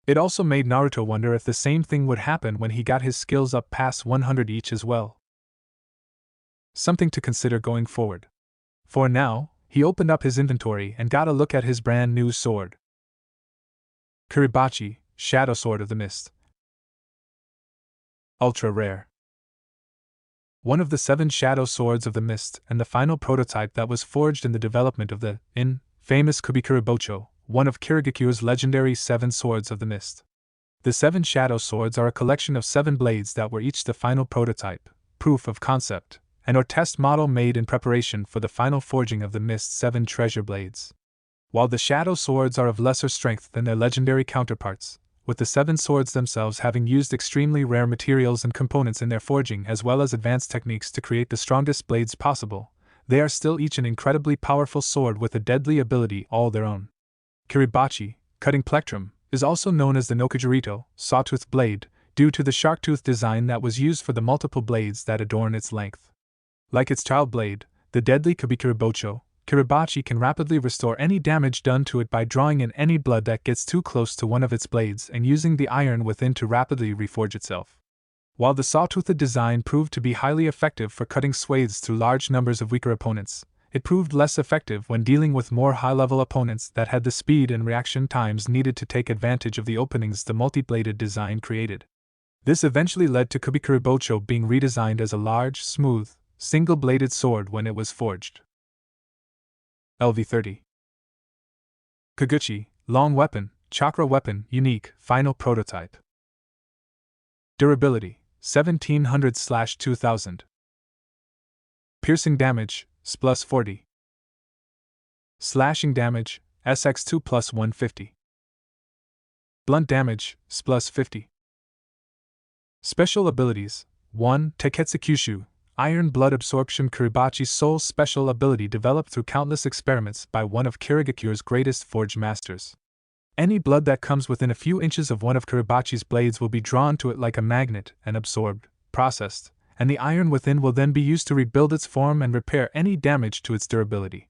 It also made Naruto wonder if the same thing would happen when he got his skills up past 100 each as well. Something to consider going forward. For now, he opened up his inventory and got a look at his brand new sword. Kiribachi, Shadow Sword of the Mist. Ultra rare. One of the 7 Shadow Swords of the Mist and the final prototype that was forged in the development of the famous Kubikuribocho, one of Kirigaku's legendary 7 Swords of the Mist. The 7 Shadow Swords are a collection of 7 blades that were each the final prototype, proof of concept, and or test model made in preparation for the final forging of the Mist's 7 treasure blades. While the Shadow Swords are of lesser strength than their legendary counterparts, with the 7 swords themselves having used extremely rare materials and components in their forging as well as advanced techniques to create the strongest blades possible, they are still each an incredibly powerful sword with a deadly ability all their own. Kiribachi, cutting plectrum, is also known as the Nokujirito, sawtooth blade, due to the shark-tooth design that was used for the multiple blades that adorn its length. Like its child blade, the deadly Kubikuribocho, Kiribachi can rapidly restore any damage done to it by drawing in any blood that gets too close to one of its blades and using the iron within to rapidly reforge itself. While the sawtoothed design proved to be highly effective for cutting swathes through large numbers of weaker opponents, it proved less effective when dealing with more high-level opponents that had the speed and reaction times needed to take advantage of the openings the multi-bladed design created. This eventually led to Kubikuribocho being redesigned as a large, smooth, single-bladed sword when it was forged. LV30. Kaguchi, long weapon, chakra weapon, unique, final prototype. Durability, 1700/2000. Piercing damage, plus 40. Slashing damage, SX2 plus 150. Blunt damage, plus 50. Special abilities, 1. Teketsu Kyushu, Iron Blood Absorption. Kiribachi's sole special ability developed through countless experiments by one of Kirigaku's greatest forge masters. Any blood that comes within a few inches of one of Kiribachi's blades will be drawn to it like a magnet and absorbed, processed, and the iron within will then be used to rebuild its form and repair any damage to its durability.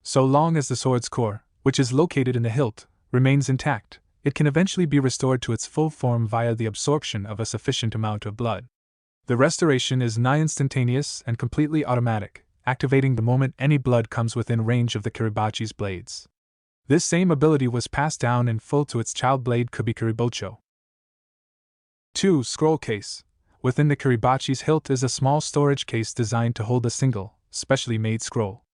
So long as the sword's core, which is located in the hilt, remains intact, it can eventually be restored to its full form via the absorption of a sufficient amount of blood. The restoration is nigh instantaneous and completely automatic, activating the moment any blood comes within range of the Kiribachi's blades. This same ability was passed down in full to its child blade Kubikuribocho. 2. Scroll case. Within the Kiribachi's hilt is a small storage case designed to hold a single, specially made scroll.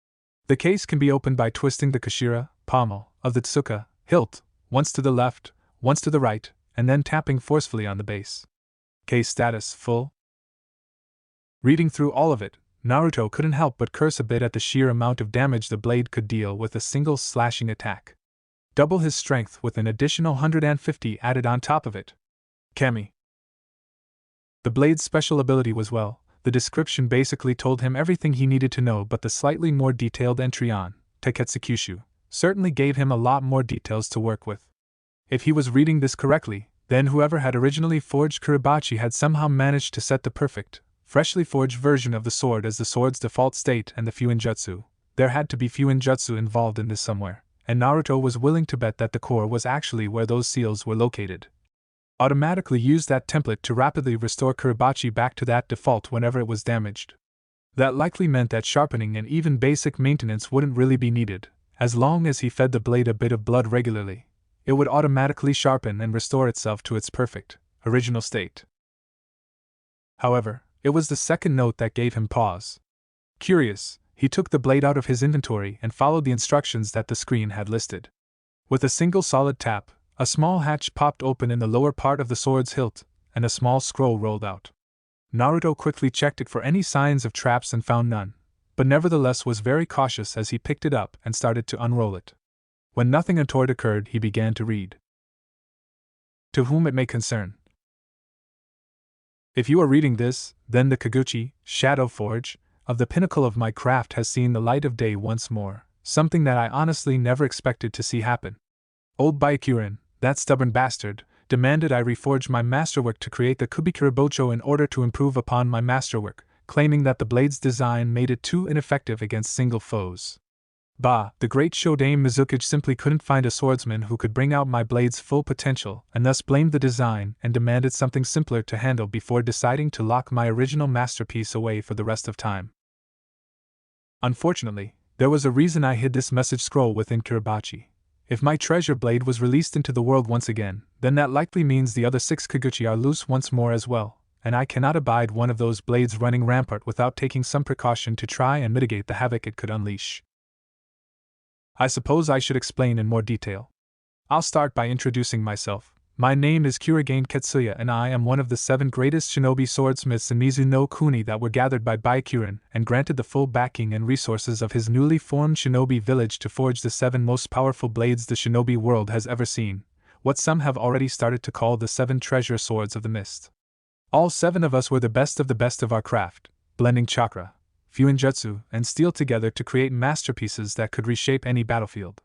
The case can be opened by twisting the kashira, pommel, of the tsuka, hilt, once to the left, once to the right, and then tapping forcefully on the base. Case status full. Reading through all of it, Naruto couldn't help but curse a bit at the sheer amount of damage the blade could deal with a single slashing attack. Double his strength with an additional 150 added on top of it. Kami. The blade's special ability was the description basically told him everything he needed to know, but the slightly more detailed entry on Teketsu Kyushu certainly gave him a lot more details to work with. If he was reading this correctly, then whoever had originally forged Kiribachi had somehow managed to set the perfect, freshly forged version of the sword as the sword's default state and the Fuinjutsu. There had to be Fuinjutsu involved in this somewhere, and Naruto was willing to bet that the core was actually where those seals were located. automatically used that template to rapidly restore Kiribachi back to that default whenever it was damaged. That likely meant that sharpening and even basic maintenance wouldn't really be needed, as long as he fed the blade a bit of blood regularly. It would automatically sharpen and restore itself to its perfect, original state. However, it was the second note that gave him pause. Curious, he took the blade out of his inventory and followed the instructions that the screen had listed. With a single solid tap, a small hatch popped open in the lower part of the sword's hilt, and a small scroll rolled out. Naruto quickly checked it for any signs of traps and found none, but nevertheless was very cautious as he picked it up and started to unroll it. When nothing untoward occurred, he began to read. To whom it may concern. If you are reading this, then the Kaguchi, Shadow Forge, of the pinnacle of my craft has seen the light of day once more, something that I honestly never expected to see happen. Old Byakuren, that stubborn bastard, demanded I reforge my masterwork to create the Kubikiribocho in order to improve upon my masterwork, claiming that the blade's design made it too ineffective against single foes. Bah, the great Shodame Mizukichi simply couldn't find a swordsman who could bring out my blade's full potential and thus blamed the design and demanded something simpler to handle before deciding to lock my original masterpiece away for the rest of time. Unfortunately, there was a reason I hid this message scroll within Kiribachi. If my treasure blade was released into the world once again, then that likely means the other 6 Kaguchi are loose once more as well, and I cannot abide one of those blades running rampart without taking some precaution to try and mitigate the havoc it could unleash. I suppose I should explain in more detail. I'll start by introducing myself. My name is Kurigane Ketsuya and I am one of the 7 greatest shinobi swordsmiths in Mizuno Kuni that were gathered by Byakuren and granted the full backing and resources of his newly formed shinobi village to forge the 7 most powerful blades the shinobi world has ever seen, what some have already started to call the 7 treasure swords of the mist. All 7 of us were the best of our craft, blending chakra, fuinjutsu, and steel together to create masterpieces that could reshape any battlefield.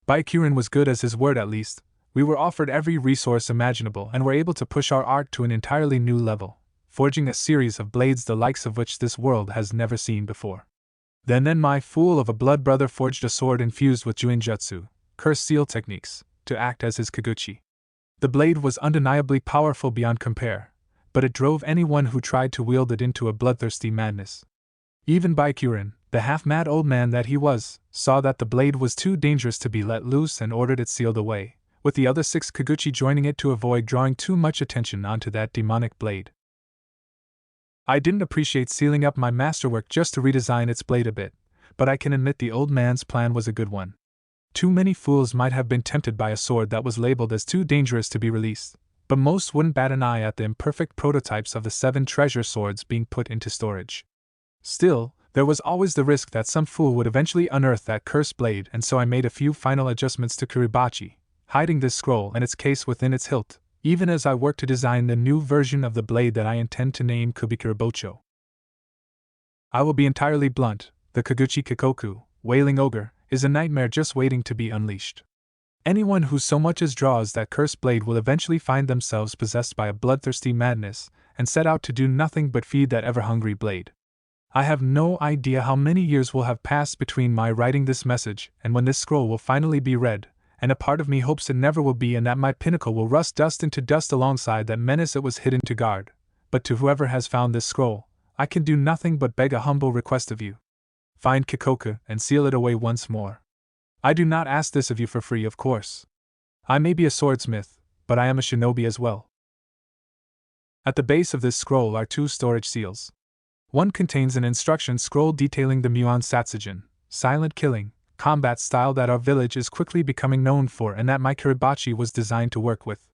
Byakuren was good as his word at least. We were offered every resource imaginable and were able to push our art to an entirely new level, forging a series of blades the likes of which this world has never seen before. Then my fool of a blood brother forged a sword infused with Juinjutsu, cursed seal techniques, to act as his Kaguchi. The blade was undeniably powerful beyond compare, but it drove anyone who tried to wield it into a bloodthirsty madness. Even Byakuren, the half-mad old man that he was, saw that the blade was too dangerous to be let loose and ordered it sealed away, with the other 6 Kaguchi joining it to avoid drawing too much attention onto that demonic blade. I didn't appreciate sealing up my masterwork just to redesign its blade a bit, but I can admit the old man's plan was a good one. Too many fools might have been tempted by a sword that was labeled as too dangerous to be released, but most wouldn't bat an eye at the imperfect prototypes of the 7 treasure swords being put into storage. Still, there was always the risk that some fool would eventually unearth that cursed blade, and so I made a few final adjustments to Kiribachi, hiding this scroll and its case within its hilt, even as I work to design the new version of the blade that I intend to name Kubikiribocho. I will be entirely blunt, the Kaguchi Kikoku, Wailing Ogre, is a nightmare just waiting to be unleashed. Anyone who so much as draws that cursed blade will eventually find themselves possessed by a bloodthirsty madness, and set out to do nothing but feed that ever-hungry blade. I have no idea how many years will have passed between my writing this message and when this scroll will finally be read, and a part of me hopes it never will be and that my pinnacle will rust dust into dust alongside that menace it was hidden to guard. But to whoever has found this scroll, I can do nothing but beg a humble request of you. Find Kikoku and seal it away once more. I do not ask this of you for free, of course. I may be a swordsmith, but I am a shinobi as well. At the base of this scroll are 2 storage seals. One contains an instruction scroll detailing the Muon Satsujin, silent killing, combat style that our village is quickly becoming known for and that my Kiribachi was designed to work with.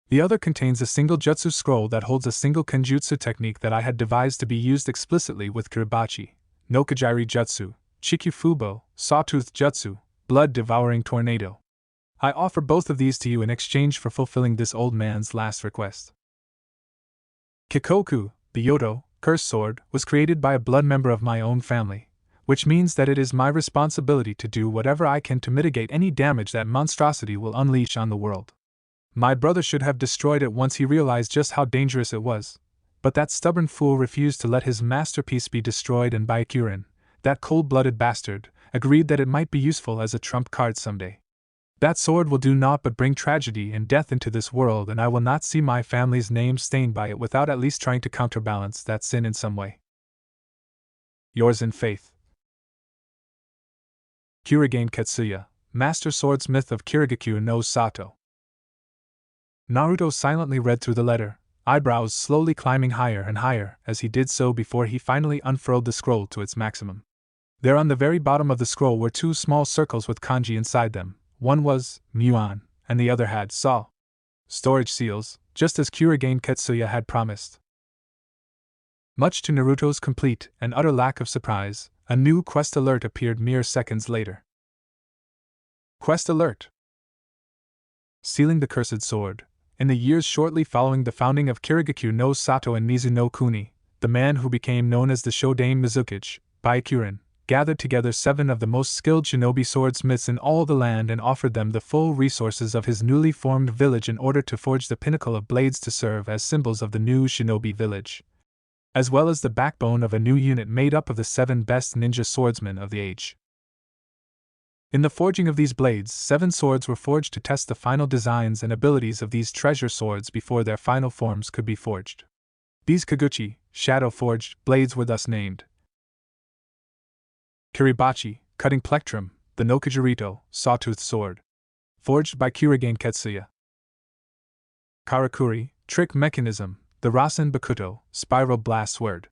The other contains a single jutsu scroll that holds a single kenjutsu technique that I had devised to be used explicitly with Kiribachi, Nokajiri Jutsu, Chikufubo, Sawtooth Jutsu, Blood-Devouring Tornado. I offer both of these to you in exchange for fulfilling this old man's last request. Kikoku, the Yoto, cursed sword, was created by a blood member of my own family, which means that it is my responsibility to do whatever I can to mitigate any damage that monstrosity will unleash on the world. My brother should have destroyed it once he realized just how dangerous it was, but that stubborn fool refused to let his masterpiece be destroyed, and Byakuren, that cold-blooded bastard, agreed that it might be useful as a trump card someday. That sword will do naught but bring tragedy and death into this world, and I will not see my family's name stained by it without at least trying to counterbalance that sin in some way. Yours in faith, Kurigane Ketsuya, Master Swordsmith of Kirigakyu no Sato. Naruto silently read through the letter, eyebrows slowly climbing higher and higher as he did so before he finally unfurled the scroll to its maximum. There on the very bottom of the scroll were two small circles with kanji inside them. One was Muon, and the other had Sa. Storage seals, just as Kurigane Ketsuya had promised. Much to Naruto's complete and utter lack of surprise, a new quest alert appeared mere seconds later. Quest alert! Sealing the cursed sword. In the years shortly following the founding of Kirigakyu no Sato and Mizu no Kuni, the man who became known as the Shodaime Mizukage, Byakuren, gathered together 7 of the most skilled shinobi swordsmiths in all the land and offered them the full resources of his newly formed village in order to forge the pinnacle of blades to serve as symbols of the new shinobi village, as well as the backbone of a new unit made up of the 7 best ninja swordsmen of the age. In the forging of these blades, 7 swords were forged to test the final designs and abilities of these treasure swords before their final forms could be forged. These Kaguchi, shadow-forged, blades were thus named Kiribachi, cutting plectrum, the Nokujirito, sawtooth sword, forged by Kurigane Ketsuya. Karakuri, trick mechanism, the Rasen Bakuto, spiral blast sword,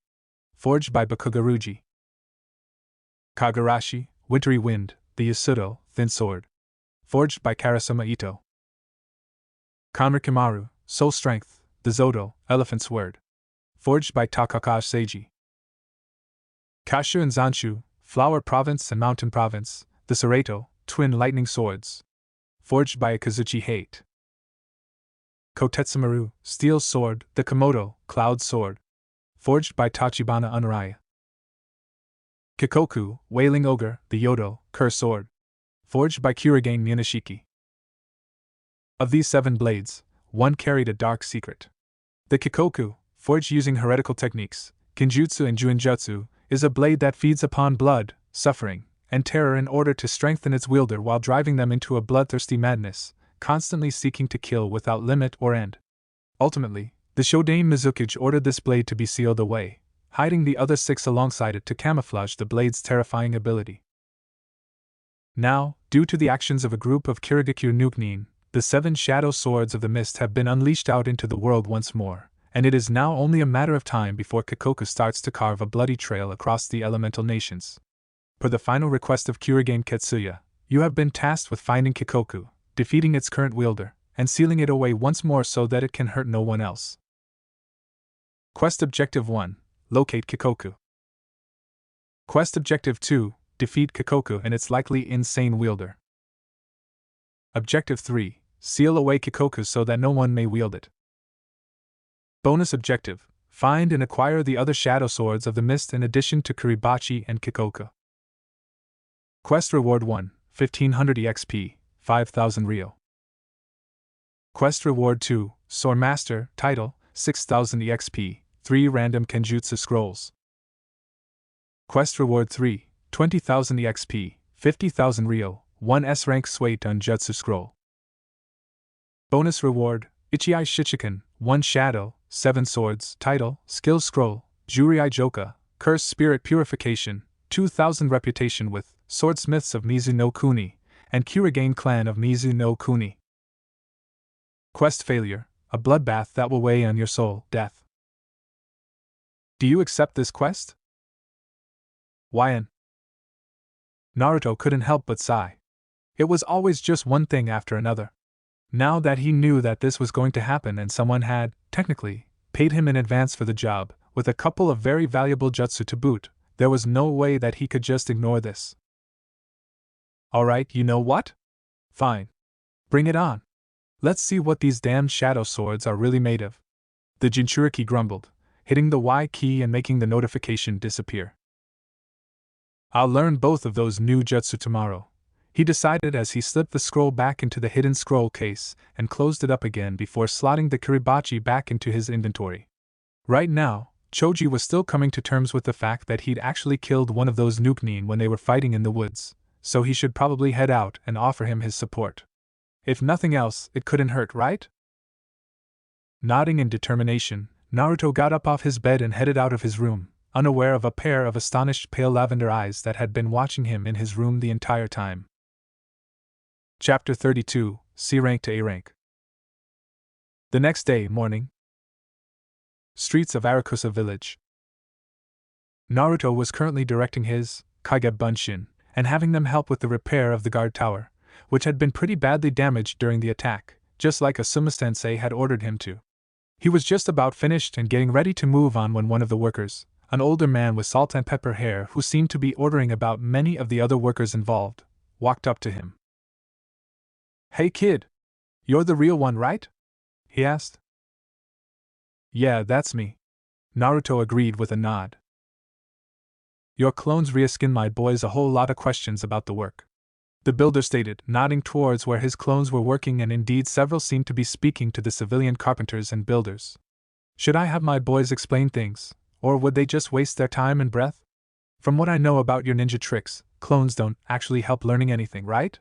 forged by Bakugaruji. Kagarashi, wintry wind, the Yasuto, thin sword, forged by Karasuma Ito. Kanrikimaru, soul strength, the Zoto, elephant sword, forged by Takakawa Seiji. Kashu and Zanshu, flower province and mountain province, the Soreto, twin lightning swords, forged by Akazuchi Hate. Kotetsumaru, steel sword, the Komodo, cloud sword, forged by Tachibana Unaraya. Kikoku, wailing ogre, the Yodo, curse sword, forged by Kurigane Munashiki. Of these 7 blades, 1 carried a dark secret. The Kikoku, forged using heretical techniques, Kinjutsu and Juinjutsu, is a blade that feeds upon blood, suffering, and terror in order to strengthen its wielder while driving them into a bloodthirsty madness, constantly seeking to kill without limit or end. Ultimately, the Shodaime Mizukage ordered this blade to be sealed away, hiding the other 6 alongside it to camouflage the blade's terrifying ability. Now, due to the actions of a group of Kirigakyu Nukenin, the 7 shadow swords of the mist have been unleashed out into the world once more, and it is now only a matter of time before Kikoku starts to carve a bloody trail across the elemental nations. Per the final request of Kurigane Ketsuya, you have been tasked with finding Kikoku, defeating its current wielder, and sealing it away once more so that it can hurt no one else. Quest Objective 1. Locate Kikoku. Quest Objective 2. Defeat Kikoku and its likely insane wielder. Objective 3. Seal away Kikoku so that no one may wield it. Bonus Objective. Find and acquire the other shadow swords of the mist in addition to Kiribachi and Kikoku. Quest Reward 1. 1500 EXP, 5000 Ryo. Quest Reward 2. Swordmaster, title, 6000 EXP, 3 random Kenjutsu scrolls. Quest Reward 3, 20,000 EXP, 50,000 Ryo, 1 S-rank Sway Jutsu scroll. Bonus Reward, Ichiai Shichiken, 1 Shadow, 7 Swords, title, skill scroll, Juriai Joka, Curse Spirit Purification, 2000 Reputation with Swordsmiths of Mizu no Kuni, and Kurigane Clan of Mizu no Kuni. Quest Failure, a bloodbath that will weigh on your soul, death. Do you accept this quest? Wyan. Naruto couldn't help but sigh. It was always just one thing after another. Now that he knew that this was going to happen and someone had, technically, paid him in advance for the job, with a couple of very valuable jutsu to boot, there was no way that he could just ignore this. Alright, you know what? Fine. Bring it on. Let's see what these damned shadow swords are really made of. The Jinchuriki grumbled, hitting the Y key and making the notification disappear. I'll learn both of those new jutsu tomorrow, he decided as he slipped the scroll back into the hidden scroll case and closed it up again before slotting the Kiribachi back into his inventory. Right now, Choji was still coming to terms with the fact that he'd actually killed one of those Nukenin when they were fighting in the woods, so he should probably head out and offer him his support. If nothing else, it couldn't hurt, right? Nodding in determination, Naruto got up off his bed and headed out of his room, unaware of a pair of astonished pale lavender eyes that had been watching him in his room the entire time. Chapter 32, C Rank to A Rank. The next day, morning. Streets of Arakusa village. Naruto was currently directing his Kage Bunshin and having them help with the repair of the guard tower, which had been pretty badly damaged during the attack, just like Asuma-sensei had ordered him to. He was just about finished and getting ready to move on when one of the workers, an older man with salt and pepper hair who seemed to be ordering about many of the other workers involved, walked up to him. "Hey kid, you're the real one, right?" he asked. "Yeah, that's me," Naruto agreed with a nod. "Your clones reasked my boys a whole lot of questions about the work," the builder stated, nodding towards where his clones were working, and indeed several seemed to be speaking to the civilian carpenters and builders. "Should I have my boys explain things, or would they just waste their time and breath? From what I know about your ninja tricks, clones don't actually help learning anything, right?"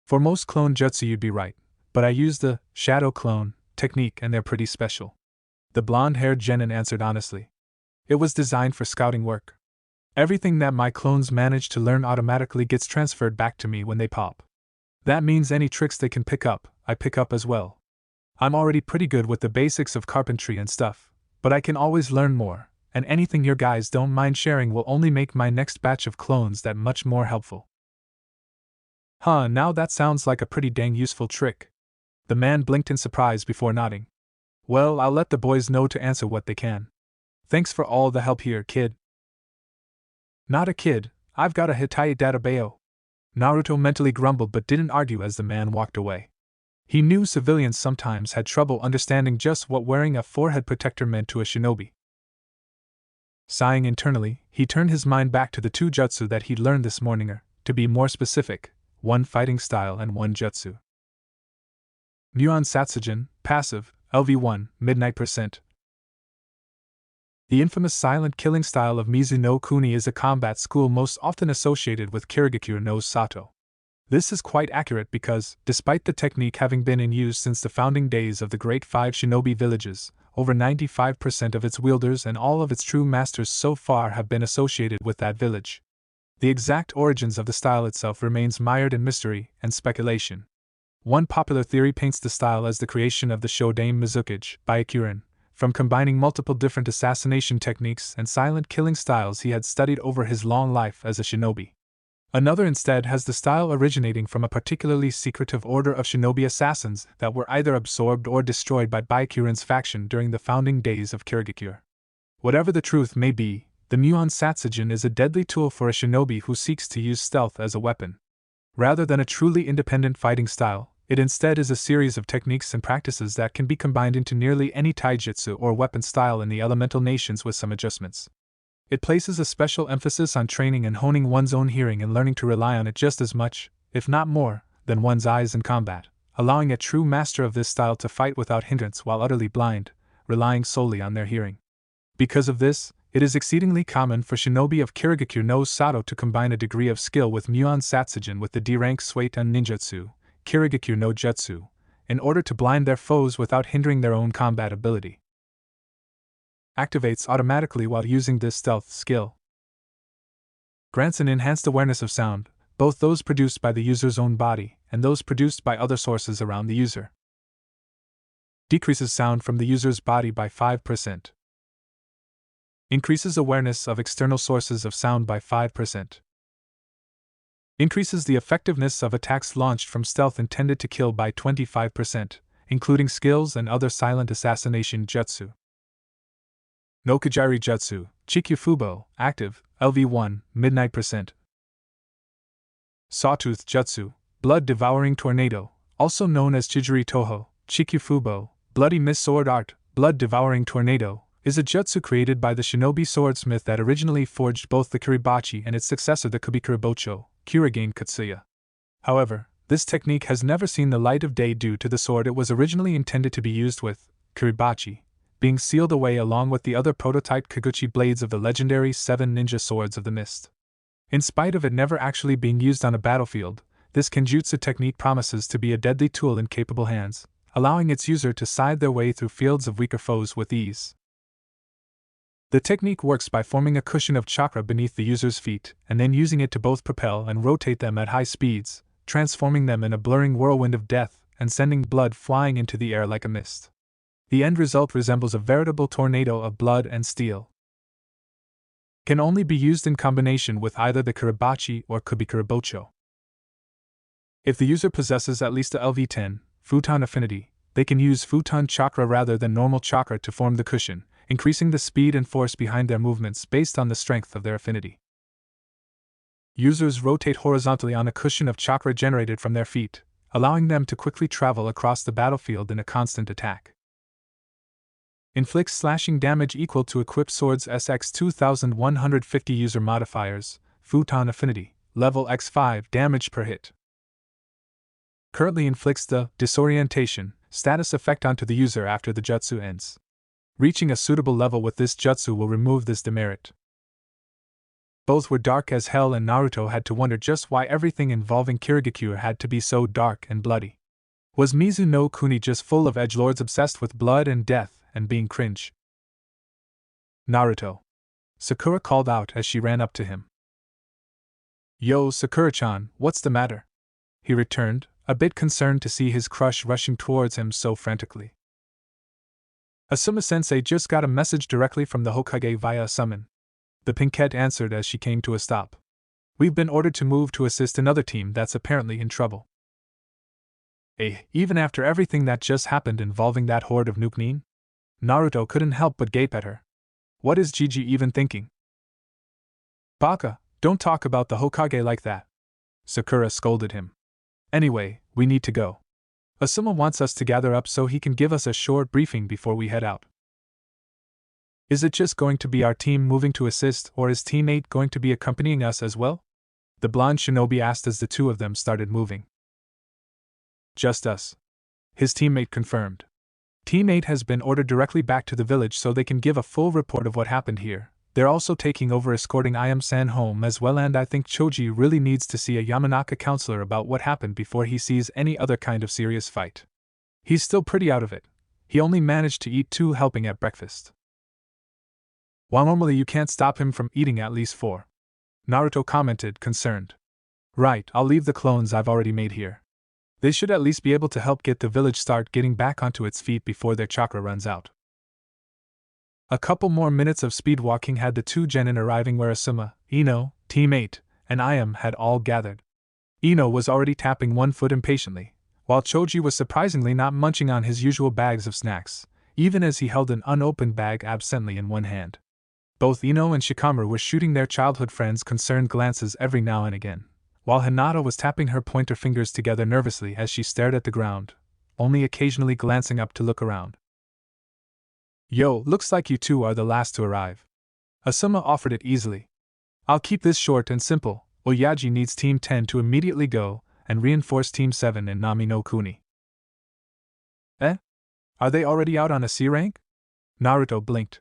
"For most clone jutsu you'd be right, but I use the shadow clone technique and they're pretty special," the blonde-haired genin answered honestly. "It was designed for scouting work. Everything that my clones manage to learn automatically gets transferred back to me when they pop. That means any tricks they can pick up, I pick up as well. I'm already pretty good with the basics of carpentry and stuff, but I can always learn more, and anything your guys don't mind sharing will only make my next batch of clones that much more helpful." "Huh, now that sounds like a pretty dang useful trick." The man blinked in surprise before nodding. "Well, I'll let the boys know to answer what they can. Thanks for all the help here, kid." "Not a kid, I've got a Hitai Databao," Naruto mentally grumbled but didn't argue as the man walked away. He knew civilians sometimes had trouble understanding just what wearing a forehead protector meant to a shinobi. Sighing internally, he turned his mind back to the two jutsu that he'd learned this morning, to be more specific, one fighting style and one jutsu. Muon Satsujin, passive, LV1, midnight %. The infamous silent killing style of Mizu no Kuni is a combat school most often associated with Kirigakure no Sato. This is quite accurate because, despite the technique having been in use since the founding days of the Great Five Shinobi villages, over 95% of its wielders and all of its true masters so far have been associated with that village. The exact origins of the style itself remains mired in mystery and speculation. One popular theory paints the style as the creation of the Shodaime Mizukage by Akurin, from combining multiple different assassination techniques and silent killing styles he had studied over his long life as a shinobi. Another instead has the style originating from a particularly secretive order of shinobi assassins that were either absorbed or destroyed by Byakurin's faction during the founding days of Kirigakure. Whatever the truth may be, the Muon Satsujin is a deadly tool for a shinobi who seeks to use stealth as a weapon. Rather than a truly independent fighting style, it instead is a series of techniques and practices that can be combined into nearly any taijutsu or weapon style in the elemental nations with some adjustments. It places a special emphasis on training and honing one's own hearing and learning to rely on it just as much, if not more, than one's eyes in combat, allowing a true master of this style to fight without hindrance while utterly blind, relying solely on their hearing. Because of this, it is exceedingly common for shinobi of Kirigakure no Sato to combine a degree of skill with Muon Satsujin with the D-rank Suitan ninjutsu, Kirigakure no Jutsu, in order to blind their foes without hindering their own combat ability. Activates automatically while using this stealth skill. Grants an enhanced awareness of sound, both those produced by the user's own body and those produced by other sources around the user. Decreases sound from the user's body by 5%. Increases awareness of external sources of sound by 5%. Increases the effectiveness of attacks launched from stealth intended to kill by 25%, including skills and other silent assassination jutsu. No Kajiri Jutsu, Chikyu Fubo, active, LV1, midnight %. Sawtooth Jutsu, Blood Devouring Tornado, also known as Chijiri Toho, Chikyu Fubo, Bloody Mist Sword Art, Blood Devouring Tornado, is a jutsu created by the shinobi swordsmith that originally forged both the kiribachi and its successor the kubikiribocho, Kurigane Katsuya. However, this technique has never seen the light of day due to the sword it was originally intended to be used with, kiribachi, being sealed away along with the other prototype Kaguchi blades of the legendary 7 ninja swords of the mist. In spite of it never actually being used on a battlefield, This Kenjutsu technique promises to be a deadly tool in capable hands, allowing its user to scythe their way through fields of weaker foes with ease. The technique works by forming a cushion of chakra beneath the user's feet and then using it to both propel and rotate them at high speeds, transforming them in a blurring whirlwind of death and sending blood flying into the air like a mist. The end result resembles a veritable tornado of blood and steel. Can only be used in combination with either the Kiribachi or Kubikiribocho. If the user possesses at least a LV10 futon affinity, they can use futon chakra rather than normal chakra to form the cushion, increasing the speed and force behind their movements based on the strength of their affinity. Users rotate horizontally on a cushion of chakra generated from their feet, allowing them to quickly travel across the battlefield in a constant attack. Inflicts slashing damage equal to equipped swords SX 2150 user modifiers, futon affinity, level X5 damage per hit. Currently inflicts the disorientation status effect onto the user after the jutsu ends. Reaching a suitable level with this jutsu will remove this demerit. Both were dark as hell, and Naruto had to wonder just why everything involving Kirigakure had to be so dark and bloody. Was Mizu no Kuni just full of edgelords obsessed with blood and death and being cringe? Naruto. Sakura called out as she ran up to him. Yo, Sakura-chan, what's the matter? He returned, a bit concerned to see his crush rushing towards him so frantically. Asuma-sensei just got a message directly from the Hokage via a summon. The pinkette answered as she came to a stop. We've been ordered to move to assist another team that's apparently in trouble. Even after everything that just happened involving that horde of Nukenin? Naruto couldn't help but gape at her. What is Gigi even thinking? Baka, don't talk about the Hokage like that. Sakura scolded him. Anyway, we need to go. Asuma wants us to gather up so he can give us a short briefing before we head out. Is it just going to be our team moving to assist, or is Team 8 going to be accompanying us as well? The blonde shinobi asked as the two of them started moving. Just us. His teammate confirmed. Team 8 has been ordered directly back to the village so they can give a full report of what happened here. They're also taking over escorting Ayam-san home as well, and I think Choji really needs to see a Yamanaka counselor about what happened before he sees any other kind of serious fight. He's still pretty out of it. He only managed to eat 2 helping at breakfast. While normally you can't stop him from eating at least 4. Naruto commented, concerned. Right, I'll leave the clones I've already made here. They should at least be able to help get the village start getting back onto its feet before their chakra runs out. A couple more minutes of speed walking had the 2 genin arriving where Asuma, Ino, Team 8, and Ayam had all gathered. Ino was already tapping one foot impatiently, while Choji was surprisingly not munching on his usual bags of snacks, even as he held an unopened bag absently in one hand. Both Ino and Shikamaru were shooting their childhood friends concerned glances every now and again, while Hinata was tapping her pointer fingers together nervously as she stared at the ground, only occasionally glancing up to look around. Yo, looks like you two are the last to arrive. Asuma offered it easily. I'll keep this short and simple. Oyaji needs Team 10 to immediately go and reinforce Team 7 and Nami no Kuni. Are they already out on a C rank? Naruto blinked.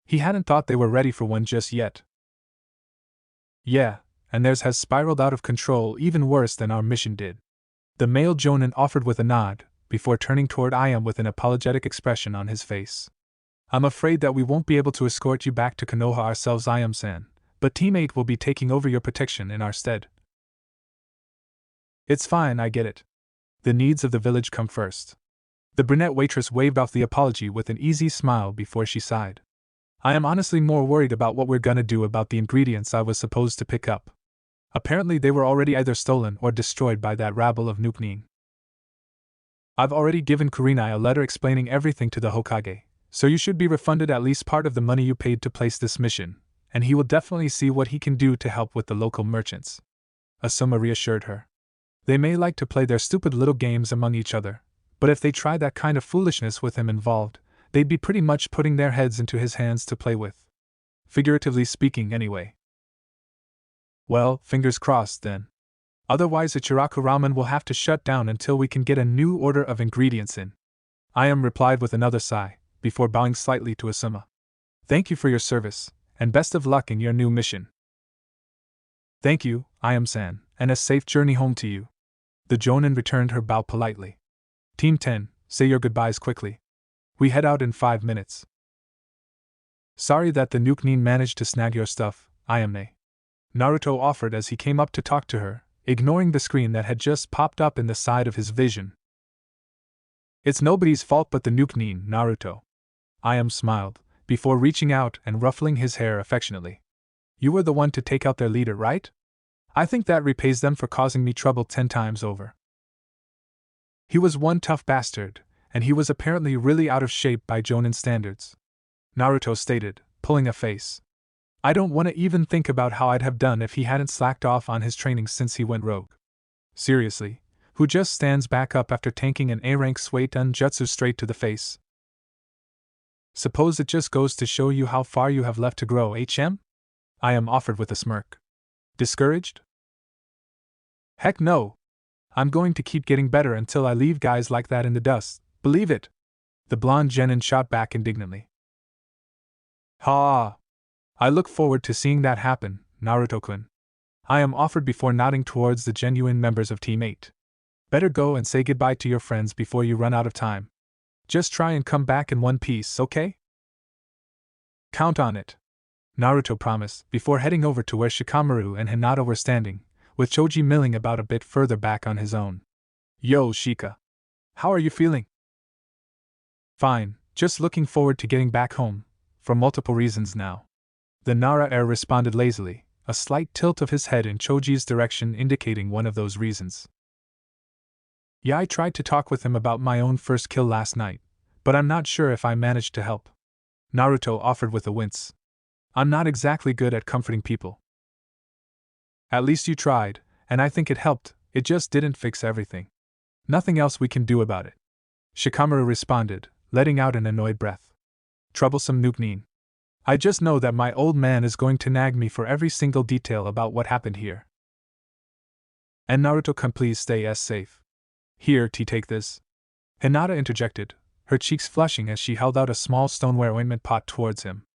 He hadn't thought they were ready for one just yet. Yeah, and theirs has spiraled out of control even worse than our mission did. The male jonin offered with a nod, before turning toward Ayam with an apologetic expression on his face. I'm afraid that we won't be able to escort you back to Konoha ourselves, Ayam-san, but Team 8 will be taking over your protection in our stead. It's fine, I get it. The needs of the village come first. The brunette waitress waved off the apology with an easy smile before she sighed. I am honestly more worried about what we're gonna do about the ingredients I was supposed to pick up. Apparently they were already either stolen or destroyed by that rabble of Nukenin. I've already given Kurenai a letter explaining everything to the Hokage, so you should be refunded at least part of the money you paid to place this mission, and he will definitely see what he can do to help with the local merchants. Asuma reassured her. They may like to play their stupid little games among each other, but if they try that kind of foolishness with him involved, they'd be pretty much putting their heads into his hands to play with. Figuratively speaking, anyway. Well, fingers crossed then. Otherwise Ichiraku Ramen will have to shut down until we can get a new order of ingredients in. Ayam replied with another sigh, before bowing slightly to Asuma. Thank you for your service, and best of luck in your new mission. Thank you, Ayam-san, and a safe journey home to you. The Jonin returned her bow politely. Team 10, say your goodbyes quickly. We head out in 5 minutes. Sorry that the Nuke Nin managed to snag your stuff, Ayame. Naruto offered as he came up to talk to her, ignoring the screen that had just popped up in the side of his vision. It's nobody's fault but the Nuke Nin, Naruto. Ayame smiled, before reaching out and ruffling his hair affectionately. You were the one to take out their leader, right? I think that repays them for causing me trouble 10 times over. He was one tough bastard, and he was apparently really out of shape by Jonin standards. Naruto stated, pulling a face. I don't want to even think about how I'd have done if he hadn't slacked off on his training since he went rogue. Seriously, who just stands back up after tanking an A-rank Suiton jutsu straight to the face? Suppose it just goes to show you how far you have left to grow, HM? I am offered with a smirk. Discouraged? Heck no! I'm going to keep getting better until I leave guys like that in the dust, believe it! The blonde genin shot back indignantly. Ha! I look forward to seeing that happen, Naruto-kun. I am offered before nodding towards the genuine members of Team 8. Better go and say goodbye to your friends before you run out of time. Just try and come back in one piece, okay? Count on it. Naruto promised, before heading over to where Shikamaru and Hinata were standing, with Choji milling about a bit further back on his own. Yo, Shika. How are you feeling? Fine, just looking forward to getting back home, for multiple reasons now. The Nara heir responded lazily, a slight tilt of his head in Choji's direction indicating one of those reasons. Yeah, I tried to talk with him about my own first kill last night, but I'm not sure if I managed to help. Naruto offered with a wince. I'm not exactly good at comforting people. At least you tried, and I think it helped, it just didn't fix everything. Nothing else we can do about it. Shikamaru responded, letting out an annoyed breath. Troublesome Nuke Nin. I just know that my old man is going to nag me for every single detail about what happened here. And Naruto-kun, please stay as safe. Here, take this. Hinata interjected, her cheeks flushing as she held out a small stoneware ointment pot towards him.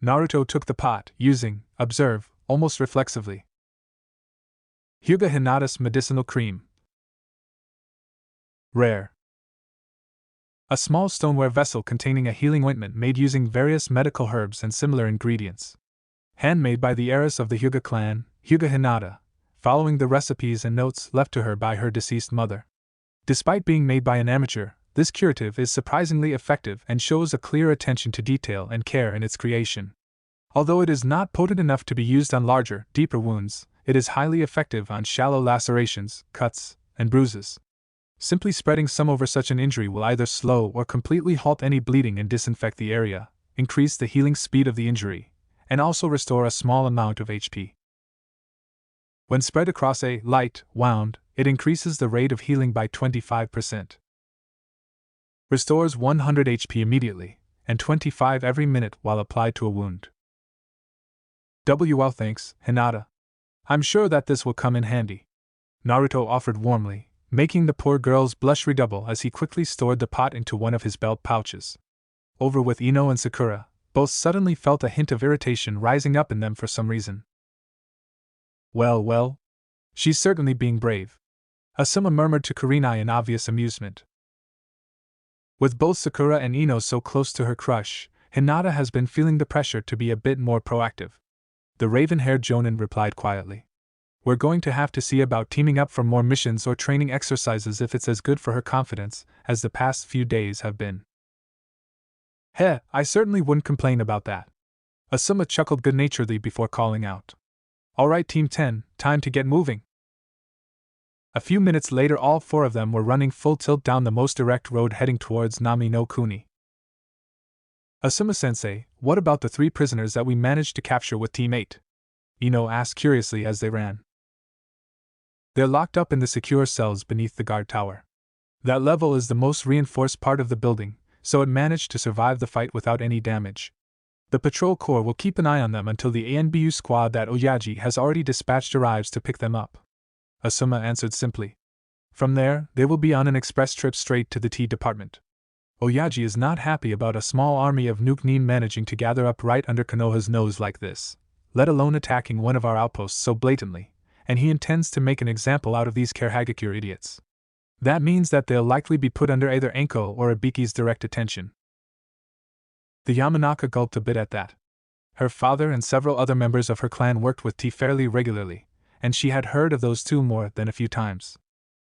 Naruto took the pot, using, observe, almost reflexively. Hyuga Hinata's medicinal cream. Rare. A small stoneware vessel containing a healing ointment made using various medical herbs and similar ingredients. Handmade by the heiress of the Hyuga clan, Hyuga Hinata, following the recipes and notes left to her by her deceased mother. Despite being made by an amateur, this curative is surprisingly effective and shows a clear attention to detail and care in its creation. Although it is not potent enough to be used on larger, deeper wounds, it is highly effective on shallow lacerations, cuts, and bruises. Simply spreading some over such an injury will either slow or completely halt any bleeding and disinfect the area, increase the healing speed of the injury, and also restore a small amount of HP. When spread across a light wound, it increases the rate of healing by 25%. Restores 100 HP immediately, and 25 every minute while applied to a wound. Well, thanks, Hinata. I'm sure that this will come in handy. Naruto offered warmly, making the poor girl's blush redouble as he quickly stored the pot into one of his belt pouches. Over with Ino and Sakura, both suddenly felt a hint of irritation rising up in them for some reason. Well, she's certainly being brave. Asuma murmured to Kurenai in obvious amusement. With both Sakura and Ino so close to her crush, Hinata has been feeling the pressure to be a bit more proactive. The raven-haired Jonin replied quietly. We're going to have to see about teaming up for more missions or training exercises if it's as good for her confidence as the past few days have been. Heh, I certainly wouldn't complain about that. Asuma chuckled good-naturedly before calling out. Alright, Team 10, time to get moving. A few minutes later, all 4 of them were running full tilt down the most direct road heading towards Nami no Kuni. Asuma-sensei, what about the 3 prisoners that we managed to capture with Team 8? Ino asked curiously as they ran. They're locked up in the secure cells beneath the guard tower. That level is the most reinforced part of the building, so it managed to survive the fight without any damage. The patrol corps will keep an eye on them until the ANBU squad that Oyaji has already dispatched arrives to pick them up. Asuma answered simply. From there, they will be on an express trip straight to the tea department. Oyaji is not happy about a small army of Nuke Nin managing to gather up right under Konoha's nose like this, let alone attacking one of our outposts so blatantly, and he intends to make an example out of these Carehagakure idiots. That means that they'll likely be put under either Anko or Ibiki's direct attention. The Yamanaka gulped a bit at that. Her father and several other members of her clan worked with tea fairly regularly, and she had heard of those two more than a few times.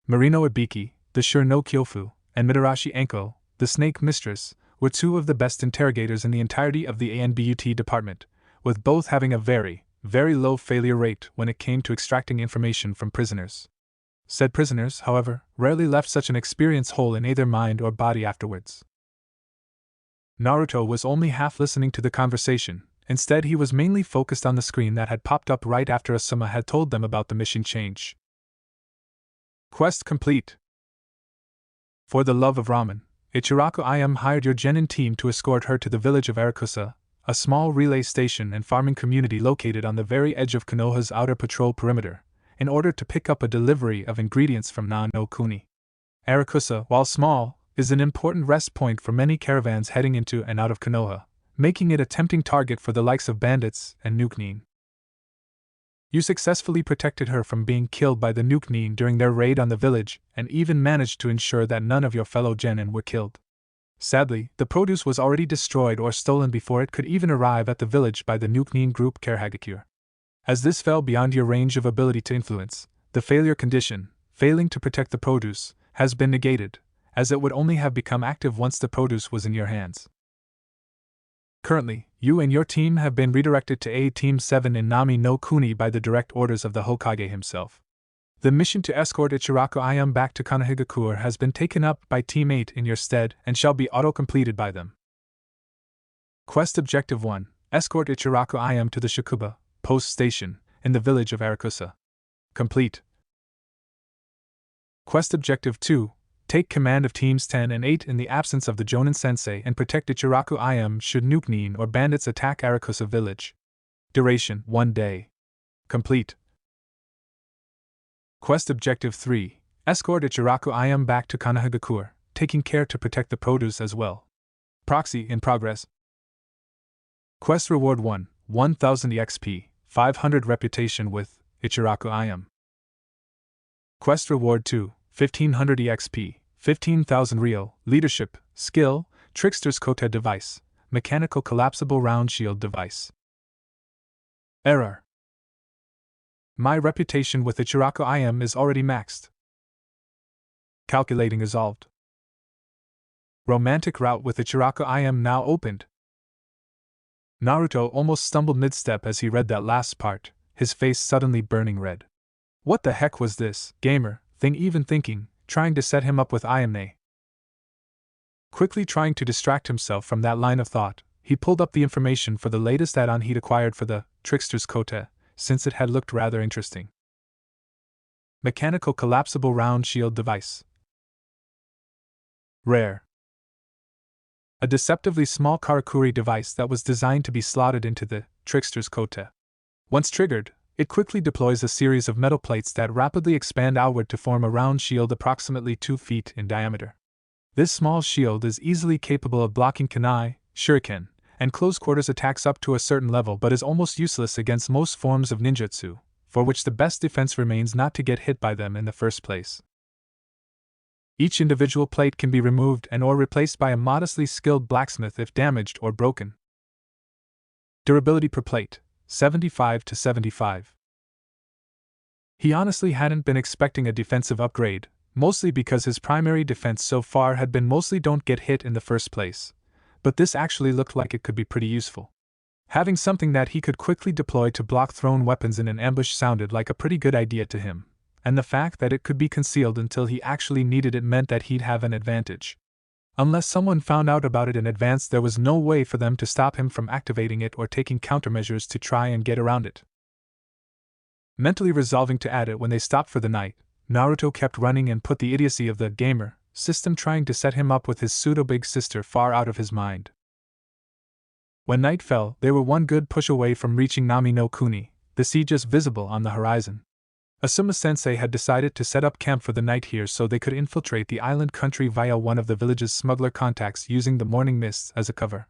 Marino Ibiki, the Sure no Kyofu, and Mitarashi Anko, the Snake Mistress, were two of the best interrogators in the entirety of the ANBUT department, with both having a very, very low failure rate when it came to extracting information from prisoners. Said prisoners, however, rarely left such an experience whole in either mind or body afterwards. Naruto was only half listening to the conversation. Instead, he was mainly focused on the screen that had popped up right after Asuma had told them about the mission change. Quest complete. For the love of ramen, Ichiraku IM hired your genin team to escort her to the village of Arakusa, a small relay station and farming community located on the very edge of Konoha's outer patrol perimeter, in order to pick up a delivery of ingredients from No Kuni. Arakusa, while small, is an important rest point for many caravans heading into and out of Konoha, making it a tempting target for the likes of bandits and Nuknin. You successfully protected her from being killed by the Nuknin during their raid on the village, and even managed to ensure that none of your fellow genin were killed. Sadly, the produce was already destroyed or stolen before it could even arrive at the village by the Nuknin group Carehagakure. As this fell beyond your range of ability to influence, the failure condition, failing to protect the produce, has been negated, as it would only have become active once the produce was in your hands. Currently, you and your team have been redirected to A Team 7 in Nami no Kuni by the direct orders of the Hokage himself. The mission to escort Ichiraku IM back to Kanehagakure has been taken up by Team 8 in your stead and shall be auto-completed by them. Quest Objective 1: Escort Ichiraku IM to the Shakuba Post Station in the village of Arakusa. Complete. Quest Objective 2: Take command of Teams 10 and 8 in the absence of the Jonin Sensei and protect Ichiraku IM should Nuknin or bandits attack Arakusa village. Duration: 1 day. Complete. Quest Objective 3: Escort Ichiraku IM back to Kanehagakure, taking care to protect the produce as well. Proxy in progress. Quest Reward 1: 1000 EXP, 500 Reputation with Ichiraku IM. Quest Reward 2: 1500 EXP, 15,000 Rio, Leadership, Skill, Trickster's Kote Device, Mechanical Collapsible Round Shield Device. Error. My reputation with Ichiraku IM is already maxed. Calculating resolved. Romantic route with Ichiraku IM now opened. Naruto almost stumbled mid-step as he read that last part, his face suddenly burning red. What the heck was this gamer thing even thinking, trying to set him up with Ayame? Quickly trying to distract himself from that line of thought, he pulled up the information for the latest add-on he'd acquired for the Trickster's Kote, since it had looked rather interesting. Mechanical Collapsible Round Shield Device. Rare. A deceptively small Karakuri device that was designed to be slotted into the Trickster's Kote. Once triggered, it quickly deploys a series of metal plates that rapidly expand outward to form a round shield approximately 2 feet in diameter. This small shield is easily capable of blocking kunai, shuriken, and close-quarters attacks up to a certain level but is almost useless against most forms of ninjutsu, for which the best defense remains not to get hit by them in the first place. Each individual plate can be removed and or replaced by a modestly skilled blacksmith if damaged or broken. Durability per plate, 75 to 75. He honestly hadn't been expecting a defensive upgrade, mostly because his primary defense so far had been mostly don't get hit in the first place, but this actually looked like it could be pretty useful. Having something that he could quickly deploy to block thrown weapons in an ambush sounded like a pretty good idea to him, and the fact that it could be concealed until he actually needed it meant that he'd have an advantage. Unless someone found out about it in advance, there was no way for them to stop him from activating it or taking countermeasures to try and get around it. Mentally resolving to add it when they stopped for the night, Naruto kept running and put the idiocy of the gamer system trying to set him up with his pseudo-big sister far out of his mind. When night fell, they were one good push away from reaching Nami no Kuni, the sea just visible on the horizon. Asuma-sensei had decided to set up camp for the night here so they could infiltrate the island country via one of the village's smuggler contacts using the morning mists as a cover.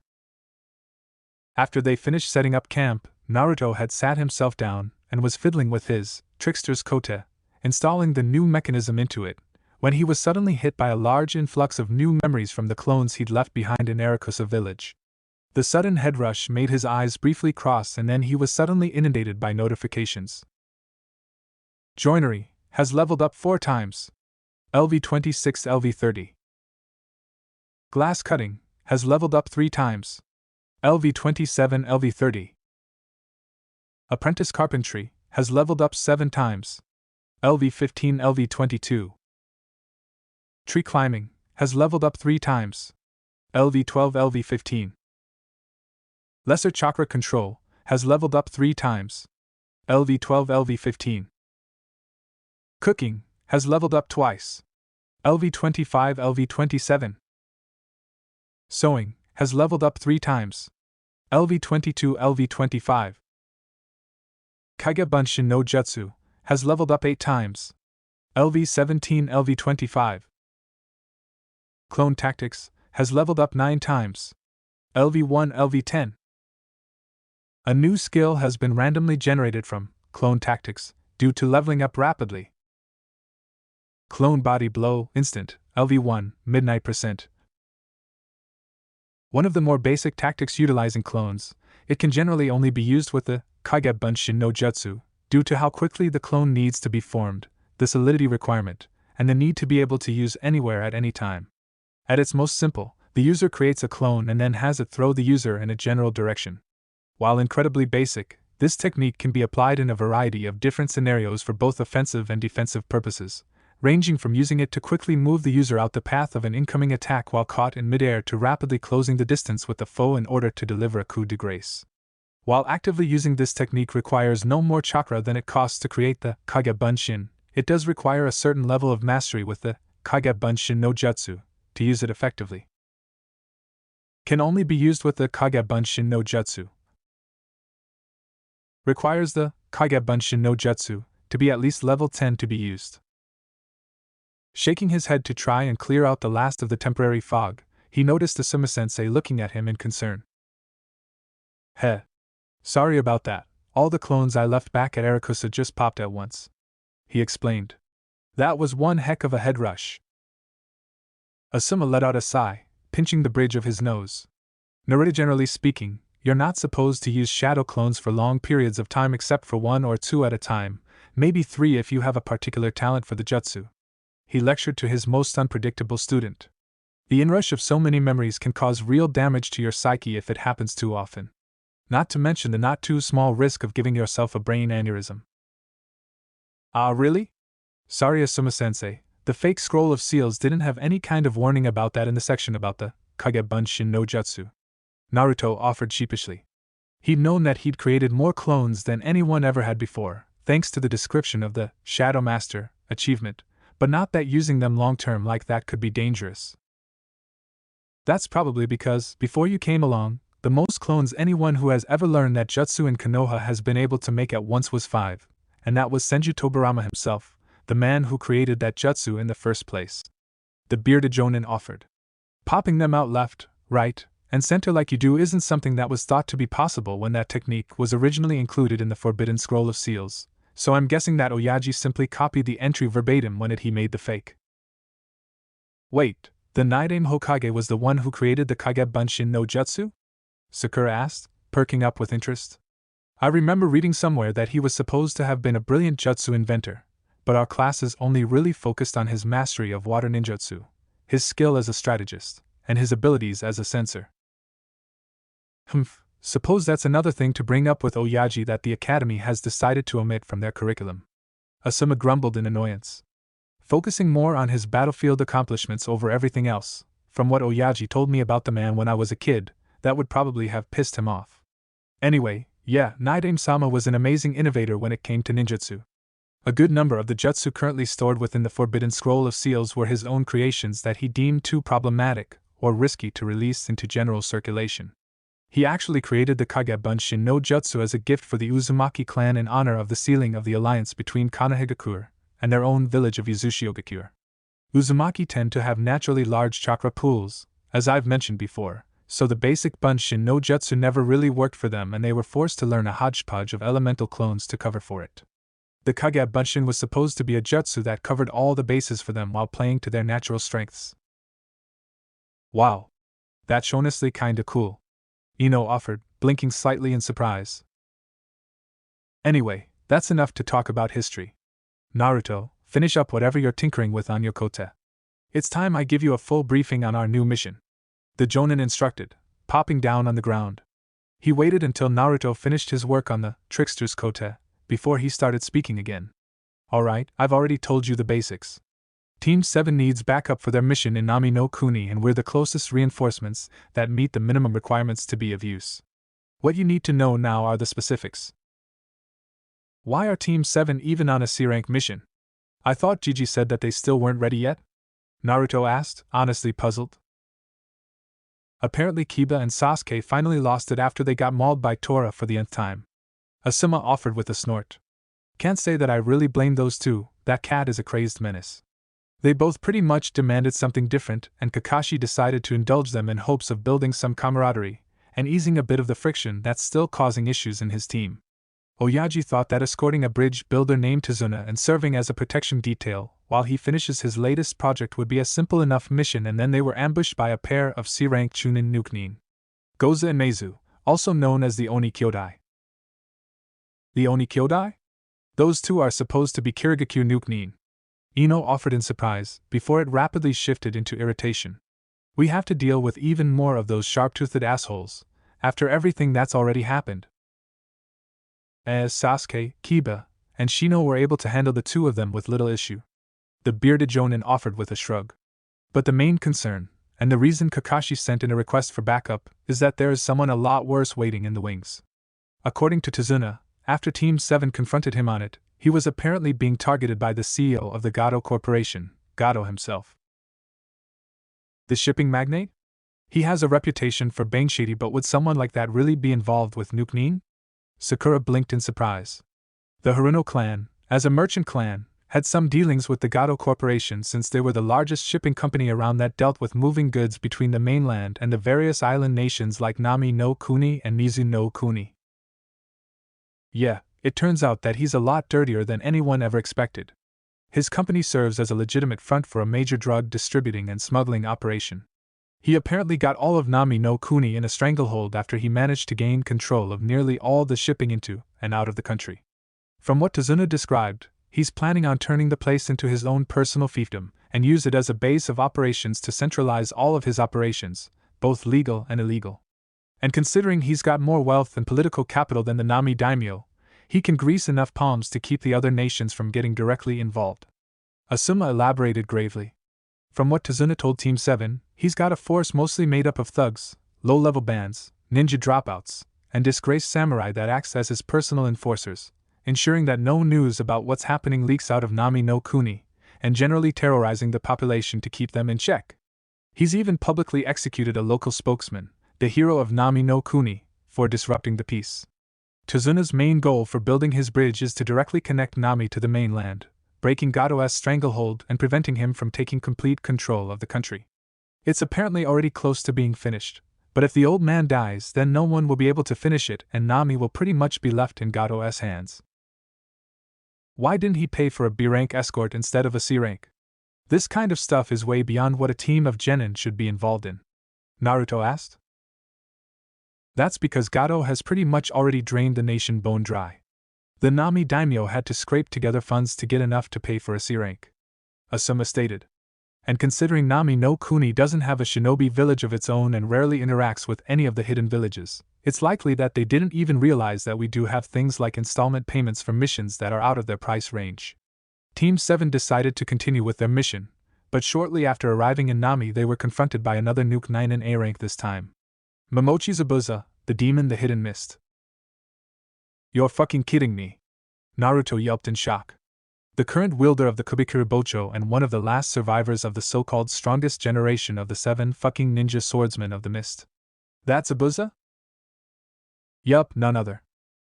After they finished setting up camp, Naruto had sat himself down and was fiddling with his trickster's kote, installing the new mechanism into it, when he was suddenly hit by a large influx of new memories from the clones he'd left behind in Arakusa village. The sudden head rush made his eyes briefly cross, and then he was suddenly inundated by notifications. Joinery has leveled up 4 times. LV26 LV30. Glass cutting has leveled up 3 times. LV27 LV30. Apprentice carpentry has leveled up 7 times. LV15 LV22. Tree climbing has leveled up 3 times. LV12 LV15. Lesser chakra control has leveled up 3 times. LV12 LV15. Cooking has leveled up twice. LV25 LV27. Sewing has leveled up 3 times. LV22 LV25. Kage Bunshin no Jutsu has leveled up 8 times. LV17 LV25. Clone Tactics has leveled up 9 times. LV1 LV10. A new skill has been randomly generated from Clone Tactics due to leveling up rapidly. Clone Body Blow Instant LV1 Midnight %. One of the more basic tactics utilizing clones, it can generally only be used with the Kage Bunshin no Jutsu due to how quickly the clone needs to be formed, the solidity requirement, and the need to be able to use anywhere at any time. At its most simple, the user creates a clone and then has it throw the user in a general direction. While incredibly basic, this technique can be applied in a variety of different scenarios for both offensive and defensive purposes, ranging from using it to quickly move the user out the path of an incoming attack while caught in midair to rapidly closing the distance with the foe in order to deliver a coup de grace. While actively using this technique requires no more chakra than it costs to create the Kage Bunshin, it does require a certain level of mastery with the Kage Bunshin no Jutsu to use it effectively. Can only be used with the Kage Bunshin no Jutsu. Requires the Kage Bunshin no Jutsu to be at least level 10 to be used. Shaking his head to try and clear out the last of the temporary fog, he noticed Asuma-sensei looking at him in concern. Heh. Sorry about that, all the clones I left back at Arakusa just popped at once, he explained. That was one heck of a head rush. Asuma let out a sigh, pinching the bridge of his nose. Naruto, generally speaking, you're not supposed to use shadow clones for long periods of time except for 1 or 2 at a time, maybe 3 if you have a particular talent for the jutsu. He lectured to his most unpredictable student. The inrush of so many memories can cause real damage to your psyche if it happens too often. Not to mention the not too small risk of giving yourself a brain aneurysm. Ah, really? Sorry, Asuma-sensei, the fake scroll of seals didn't have any kind of warning about that in the section about the Kage Bunshin no Jutsu. Naruto offered sheepishly. He'd known that he'd created more clones than anyone ever had before, thanks to the description of the Shadow Master achievement, but not that using them long-term like that could be dangerous. That's probably because, before you came along, the most clones anyone who has ever learned that jutsu in Konoha has been able to make at once was 5, and that was Senju Tobarama himself, the man who created that jutsu in the first place. The bearded jonin offered. Popping them out left, right, and center like you do isn't something that was thought to be possible when that technique was originally included in the Forbidden Scroll of Seals, so I'm guessing that Oyaji simply copied the entry verbatim when he made the fake. Wait, the Nidaime Hokage was the one who created the Kage Bunshin no Jutsu? Sakura asked, perking up with interest. I remember reading somewhere that he was supposed to have been a brilliant jutsu inventor, but our classes only really focused on his mastery of water ninjutsu, his skill as a strategist, and his abilities as a censor. Suppose that's another thing to bring up with Oyaji that the academy has decided to omit from their curriculum. Asuma grumbled in annoyance. Focusing more on his battlefield accomplishments over everything else, from what Oyaji told me about the man when I was a kid, that would probably have pissed him off. Anyway, yeah, Nidaime-sama was an amazing innovator when it came to ninjutsu. A good number of the jutsu currently stored within the Forbidden Scroll of Seals were his own creations that he deemed too problematic or risky to release into general circulation. He actually created the Kage Bunshin no Jutsu as a gift for the Uzumaki clan in honor of the sealing of the alliance between Konohagakure and their own village of Uzushiogakure. Uzumaki tend to have naturally large chakra pools, as I've mentioned before, so the basic Bunshin no Jutsu never really worked for them and they were forced to learn a hodgepodge of elemental clones to cover for it. The Kage Bunshin was supposed to be a jutsu that covered all the bases for them while playing to their natural strengths. Wow. That's honestly kinda cool, Ino offered, blinking slightly in surprise. Anyway, that's enough to talk about history. Naruto, finish up whatever you're tinkering with on your kote. It's time I give you a full briefing on our new mission, the Jonin instructed, popping down on the ground. He waited until Naruto finished his work on the trickster's kote before he started speaking again. Alright, I've already told you the basics. Team 7 needs backup for their mission in Nami no Kuni, and we're the closest reinforcements that meet the minimum requirements to be of use. What you need to know now are the specifics. Why are Team 7 even on a C-rank mission? I thought Gigi said that they still weren't ready yet? Naruto asked, honestly puzzled. Apparently Kiba and Sasuke finally lost it after they got mauled by Tora for the nth time. Asuma offered with a snort. Can't say that I really blame those two, that cat is a crazed menace. They both pretty much demanded something different, and Kakashi decided to indulge them in hopes of building some camaraderie and easing a bit of the friction that's still causing issues in his team. Oyaji thought that escorting a bridge builder named Tazuna and serving as a protection detail while he finishes his latest project would be a simple enough mission, and then they were ambushed by a pair of C-rank Chunin Nukunin, Goza and Meizu, also known as the Oni Kyodai. The Oni Kyodai? Those two are supposed to be Kirigakyu Nukunin, Ino offered in surprise, before it rapidly shifted into irritation. We have to deal with even more of those sharp-toothed assholes, after everything that's already happened. As Sasuke, Kiba, and Shino were able to handle the two of them with little issue, the bearded Jonin offered with a shrug. But the main concern, and the reason Kakashi sent in a request for backup, is that there is someone a lot worse waiting in the wings. According to Tazuna, after Team 7 confronted him on it, he was apparently being targeted by the CEO of the Gado Corporation, Gado himself. The shipping magnate? He has a reputation for being shady, but would someone like that really be involved with Nukunin? Sakura blinked in surprise. The Haruno clan, as a merchant clan, had some dealings with the Gado Corporation since they were the largest shipping company around that dealt with moving goods between the mainland and the various island nations like Nami no Kuni and Mizu no Kuni. Yeah, it turns out that he's a lot dirtier than anyone ever expected. His company serves as a legitimate front for a major drug distributing and smuggling operation. He apparently got all of Nami no Kuni in a stranglehold after he managed to gain control of nearly all the shipping into and out of the country. From what Tazuna described, he's planning on turning the place into his own personal fiefdom and use it as a base of operations to centralize all of his operations, both legal and illegal. And considering he's got more wealth and political capital than the Nami daimyo, he can grease enough palms to keep the other nations from getting directly involved. Asuma elaborated gravely. From what Tazuna told Team 7, he's got a force mostly made up of thugs, low-level bands, ninja dropouts, and disgraced samurai that acts as his personal enforcers, ensuring that no news about what's happening leaks out of Nami no Kuni, and generally terrorizing the population to keep them in check. He's even publicly executed a local spokesman, the hero of Nami no Kuni, for disrupting the peace. Tazuna's main goal for building his bridge is to directly connect Nami to the mainland, breaking Gado's stranglehold and preventing him from taking complete control of the country. It's apparently already close to being finished, but if the old man dies, then no one will be able to finish it and Nami will pretty much be left in Gado's hands. Why didn't he pay for a B-rank escort instead of a C-rank? This kind of stuff is way beyond what a team of genin should be involved in, Naruto asked. That's because Gado has pretty much already drained the nation bone dry. The Nami daimyo had to scrape together funds to get enough to pay for a C-rank, Asuma stated. And considering Nami no Kuni doesn't have a shinobi village of its own and rarely interacts with any of the hidden villages, it's likely that they didn't even realize that we do have things like installment payments for missions that are out of their price range. Team 7 decided to continue with their mission, but shortly after arriving in Nami they were confronted by another Nuke 9 in A rank this time. Momochi Zabuza, the demon the hidden mist. You're fucking kidding me. Naruto yelped in shock. The current wielder of the Kubikuru Bocho and one of the last survivors of the so-called strongest generation of the 7 fucking ninja swordsmen of the mist. That's Zabuza? Yup, none other.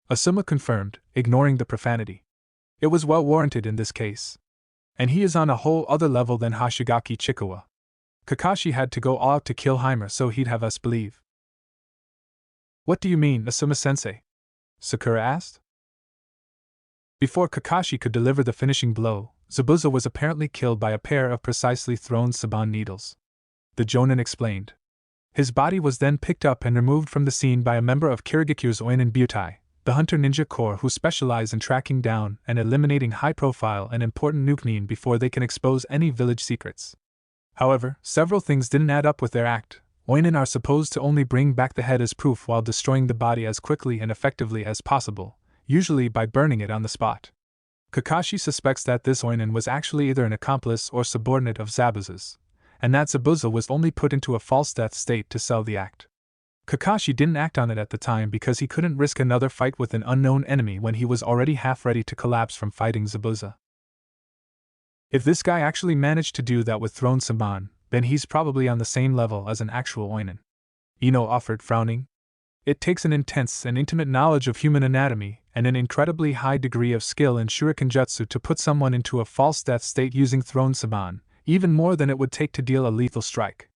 Asuma confirmed, ignoring the profanity. It was well warranted in this case. And he is on a whole other level than Hashigaki Chikawa. Kakashi had to go all out to kill Heimer so he'd have us believe. What do you mean, Asuma-sensei? Sakura asked. Before Kakashi could deliver the finishing blow, Zabuza was apparently killed by a pair of precisely thrown Saban needles. The Jonin explained. His body was then picked up and removed from the scene by a member of Kirigakure's Oinin Butai, the Hunter Ninja Corps who specialize in tracking down and eliminating high-profile and important nukenin before they can expose any village secrets. However, several things didn't add up with their act. Oinin are supposed to only bring back the head as proof while destroying the body as quickly and effectively as possible, usually by burning it on the spot. Kakashi suspects that this Oinin was actually either an accomplice or subordinate of Zabuza's, and that Zabuza was only put into a false death state to sell the act. Kakashi didn't act on it at the time because he couldn't risk another fight with an unknown enemy when he was already half ready to collapse from fighting Zabuza. If this guy actually managed to do that with thrown Saban, then he's probably on the same level as an actual Oinin. Ino offered, frowning. It takes an intense and intimate knowledge of human anatomy and an incredibly high degree of skill in shuriken jutsu to put someone into a false death state using thrown Saban, even more than it would take to deal a lethal strike.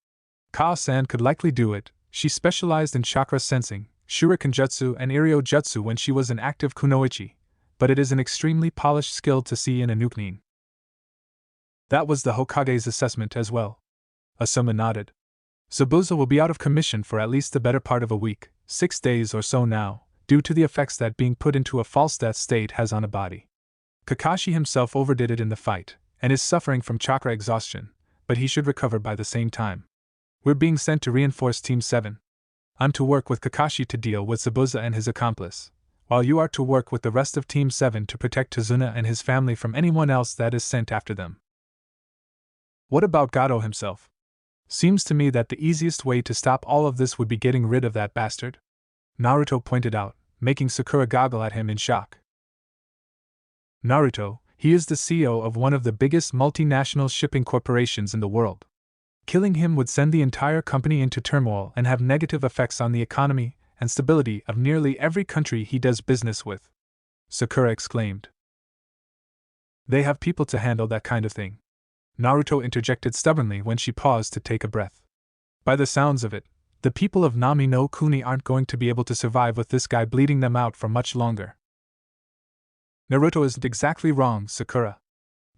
Kao-san could likely do it. She specialized in chakra sensing, shuriken jutsu and Iryo jutsu when she was an active kunoichi, but it is an extremely polished skill to see in a nukenin. That was the Hokage's assessment as well. Asuma nodded. Zabuza will be out of commission for at least the better part of a week, 6 days or so now, due to the effects that being put into a false death state has on a body. Kakashi himself overdid it in the fight, and is suffering from chakra exhaustion, but he should recover by the same time. We're being sent to reinforce Team 7. I'm to work with Kakashi to deal with Zabuza and his accomplice, while you are to work with the rest of Team 7 to protect Tazuna and his family from anyone else that is sent after them. What about Gato himself? Seems to me that the easiest way to stop all of this would be getting rid of that bastard, Naruto pointed out, making Sakura goggle at him in shock. Naruto, he is the CEO of one of the biggest multinational shipping corporations in the world. Killing him would send the entire company into turmoil and have negative effects on the economy and stability of nearly every country he does business with, Sakura exclaimed. They have people to handle that kind of thing, Naruto interjected stubbornly when she paused to take a breath. By the sounds of it, the people of Nami no Kuni aren't going to be able to survive with this guy bleeding them out for much longer. Naruto isn't exactly wrong, Sakura,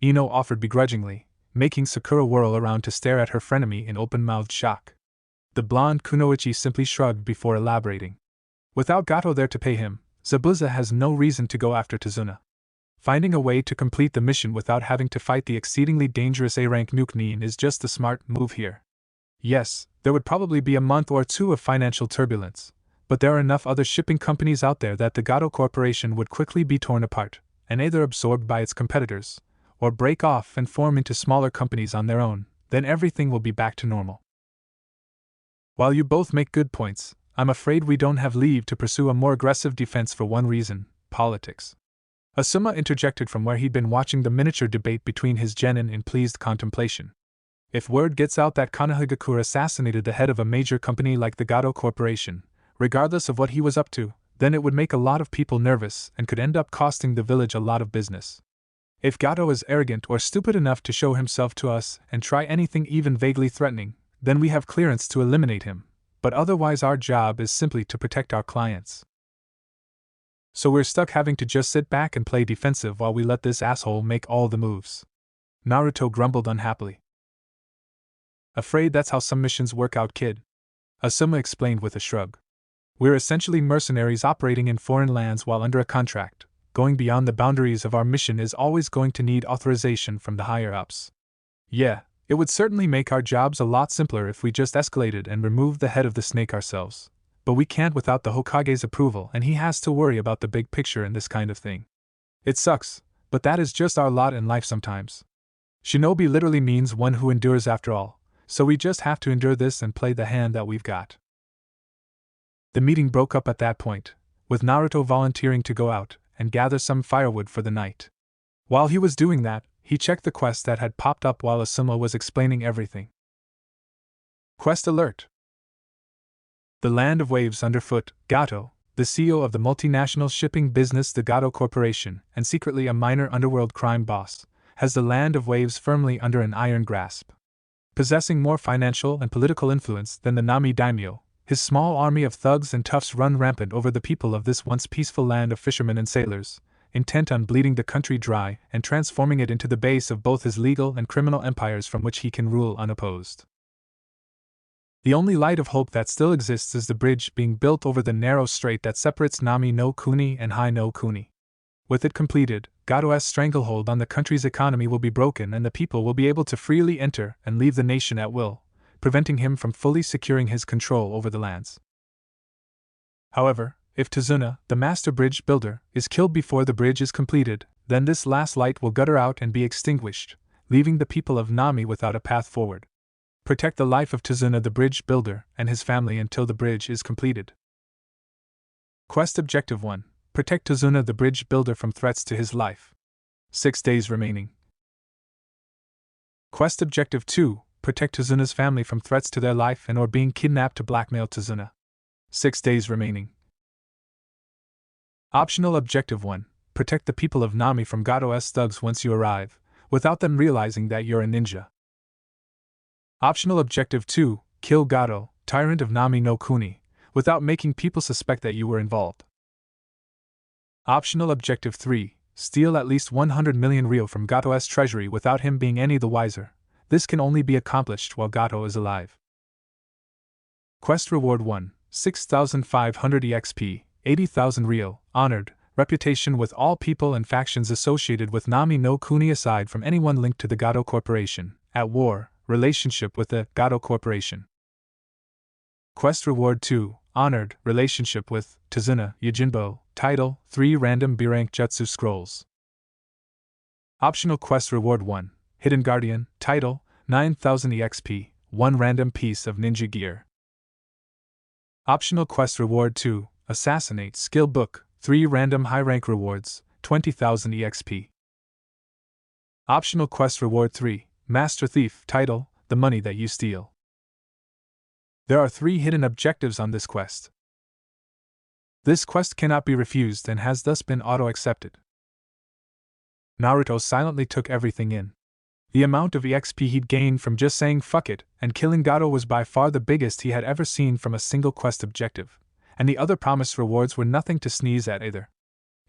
Ino offered begrudgingly, making Sakura whirl around to stare at her frenemy in open-mouthed shock. The blonde kunoichi simply shrugged before elaborating. Without Gato there to pay him, Zabuza has no reason to go after Tazuna. Finding a way to complete the mission without having to fight the exceedingly dangerous A-rank nukenin is just the smart move here. Yes, there would probably be a month or two of financial turbulence, but there are enough other shipping companies out there that the Gato Corporation would quickly be torn apart, and either absorbed by its competitors, or break off and form into smaller companies on their own. Then everything will be back to normal. While you both make good points, I'm afraid we don't have leave to pursue a more aggressive defense for one reason: politics. Asuma interjected from where he'd been watching the miniature debate between his genin in pleased contemplation. If word gets out that Konohagakure assassinated the head of a major company like the Gato Corporation, regardless of what he was up to, then it would make a lot of people nervous and could end up costing the village a lot of business. If Gato is arrogant or stupid enough to show himself to us and try anything even vaguely threatening, then we have clearance to eliminate him, but otherwise our job is simply to protect our clients. So we're stuck having to just sit back and play defensive while we let this asshole make all the moves. Naruto grumbled unhappily. Afraid that's how some missions work out, kid, Asuma explained with a shrug. We're essentially mercenaries operating in foreign lands while under a contract. Going beyond the boundaries of our mission is always going to need authorization from the higher-ups. Yeah, it would certainly make our jobs a lot simpler if we just escalated and removed the head of the snake ourselves, but we can't without the Hokage's approval, and he has to worry about the big picture in this kind of thing. It sucks, but that is just our lot in life sometimes. Shinobi literally means one who endures after all, so we just have to endure this and play the hand that we've got. The meeting broke up at that point, with Naruto volunteering to go out and gather some firewood for the night. While he was doing that, he checked the quest that had popped up while Asuma was explaining everything. Quest alert! The land of waves underfoot, Gato, the CEO of the multinational shipping business the Gato Corporation, and secretly a minor underworld crime boss, has the land of waves firmly under an iron grasp. Possessing more financial and political influence than the Nami daimyo, his small army of thugs and toughs run rampant over the people of this once peaceful land of fishermen and sailors, intent on bleeding the country dry and transforming it into the base of both his legal and criminal empires from which he can rule unopposed. The only light of hope that still exists is the bridge being built over the narrow strait that separates Nami no Kuni and Hai no Kuni. With it completed, Gado's stranglehold on the country's economy will be broken and the people will be able to freely enter and leave the nation at will, preventing him from fully securing his control over the lands. However, if Tazuna, the master bridge builder, is killed before the bridge is completed, then this last light will gutter out and be extinguished, leaving the people of Nami without a path forward. Protect the life of Tazuna the bridge builder and his family until the bridge is completed. Quest Objective 1. Protect Tazuna the bridge builder from threats to his life. 6 days remaining. Quest Objective 2. Protect Tazuna's family from threats to their life and or being kidnapped to blackmail Tazuna. 6 days remaining. Optional Objective 1. Protect the people of Nami from Gado's thugs once you arrive, without them realizing that you're a ninja. Optional Objective 2. Kill Gado, tyrant of Nami no Kuni, without making people suspect that you were involved. Optional Objective 3. Steal at least 100 million ryo from Gado's treasury without him being any the wiser. This can only be accomplished while Gado is alive. Quest Reward 1. 6,500 EXP, 80,000 ryo, honored, reputation with all people and factions associated with Nami no Kuni aside from anyone linked to the Gado Corporation, at war, relationship with the Gado Corporation. Quest Reward 2, honored, relationship with Tazuna Yojinbo, title, 3 random B-rank Jutsu scrolls. Optional Quest Reward 1, Hidden Guardian, title, 9,000 EXP, 1 random piece of ninja gear. Optional Quest Reward 2, Assassinate Skill Book, 3 random high-rank rewards, 20,000 EXP. Optional Quest Reward 3, Master Thief, title, The Money That You Steal. There are 3 hidden objectives on this quest. This quest cannot be refused and has thus been auto-accepted. Naruto silently took everything in. The amount of EXP he'd gained from just saying fuck it and killing Gado was by far the biggest he had ever seen from a single quest objective, and the other promised rewards were nothing to sneeze at either.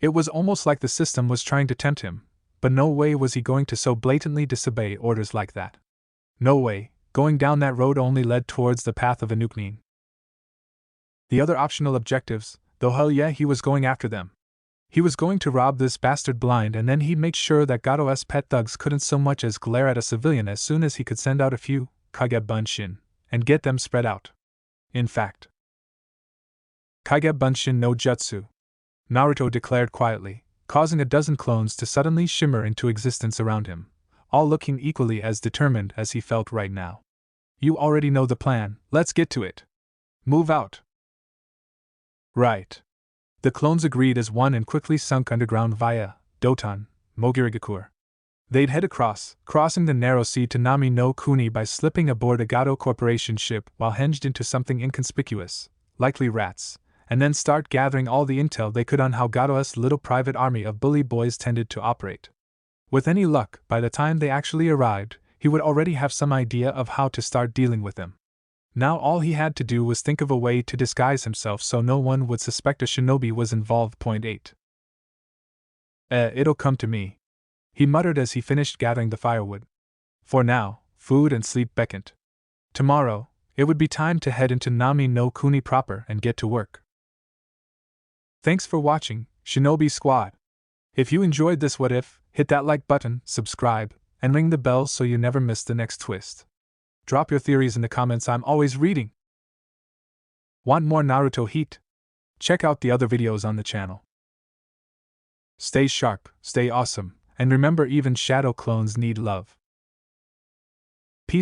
It was almost like the system was trying to tempt him, but no way was he going to so blatantly disobey orders like that. No way, going down that road only led towards the path of Anuknin. The other optional objectives, though hell yeah he was going after them. He was going to rob this bastard blind and then he'd make sure that Gado's pet thugs couldn't so much as glare at a civilian as soon as he could send out a few Kage Bunshin and get them spread out. In fact, Kage Bunshin no Jutsu, Naruto declared quietly, causing a dozen clones to suddenly shimmer into existence around him, all looking equally as determined as he felt right now. You already know the plan, let's get to it. Move out. Right. The clones agreed as one and quickly sunk underground via Doton, Mogirigakur. They'd head across, crossing the narrow sea to Nami no Kuni by slipping aboard a Gado Corporation ship while hinged into something inconspicuous, likely rats, and then start gathering all the intel they could on how Gado's little private army of bully boys tended to operate. With any luck, by the time they actually arrived, he would already have some idea of how to start dealing with them. Now all he had to do was think of a way to disguise himself so no one would suspect a shinobi was involved. 8. It'll come to me, he muttered as he finished gathering the firewood. For now, food and sleep beckoned. Tomorrow, it would be time to head into Nami no Kuni proper and get to work. Thanks for watching, Shinobi Squad. If you enjoyed this what if, hit that like button, subscribe, and ring the bell so you never miss the next twist. Drop your theories in the comments, I'm always reading. Want more Naruto heat? Check out the other videos on the channel. Stay sharp, stay awesome, and remember even shadow clones need love.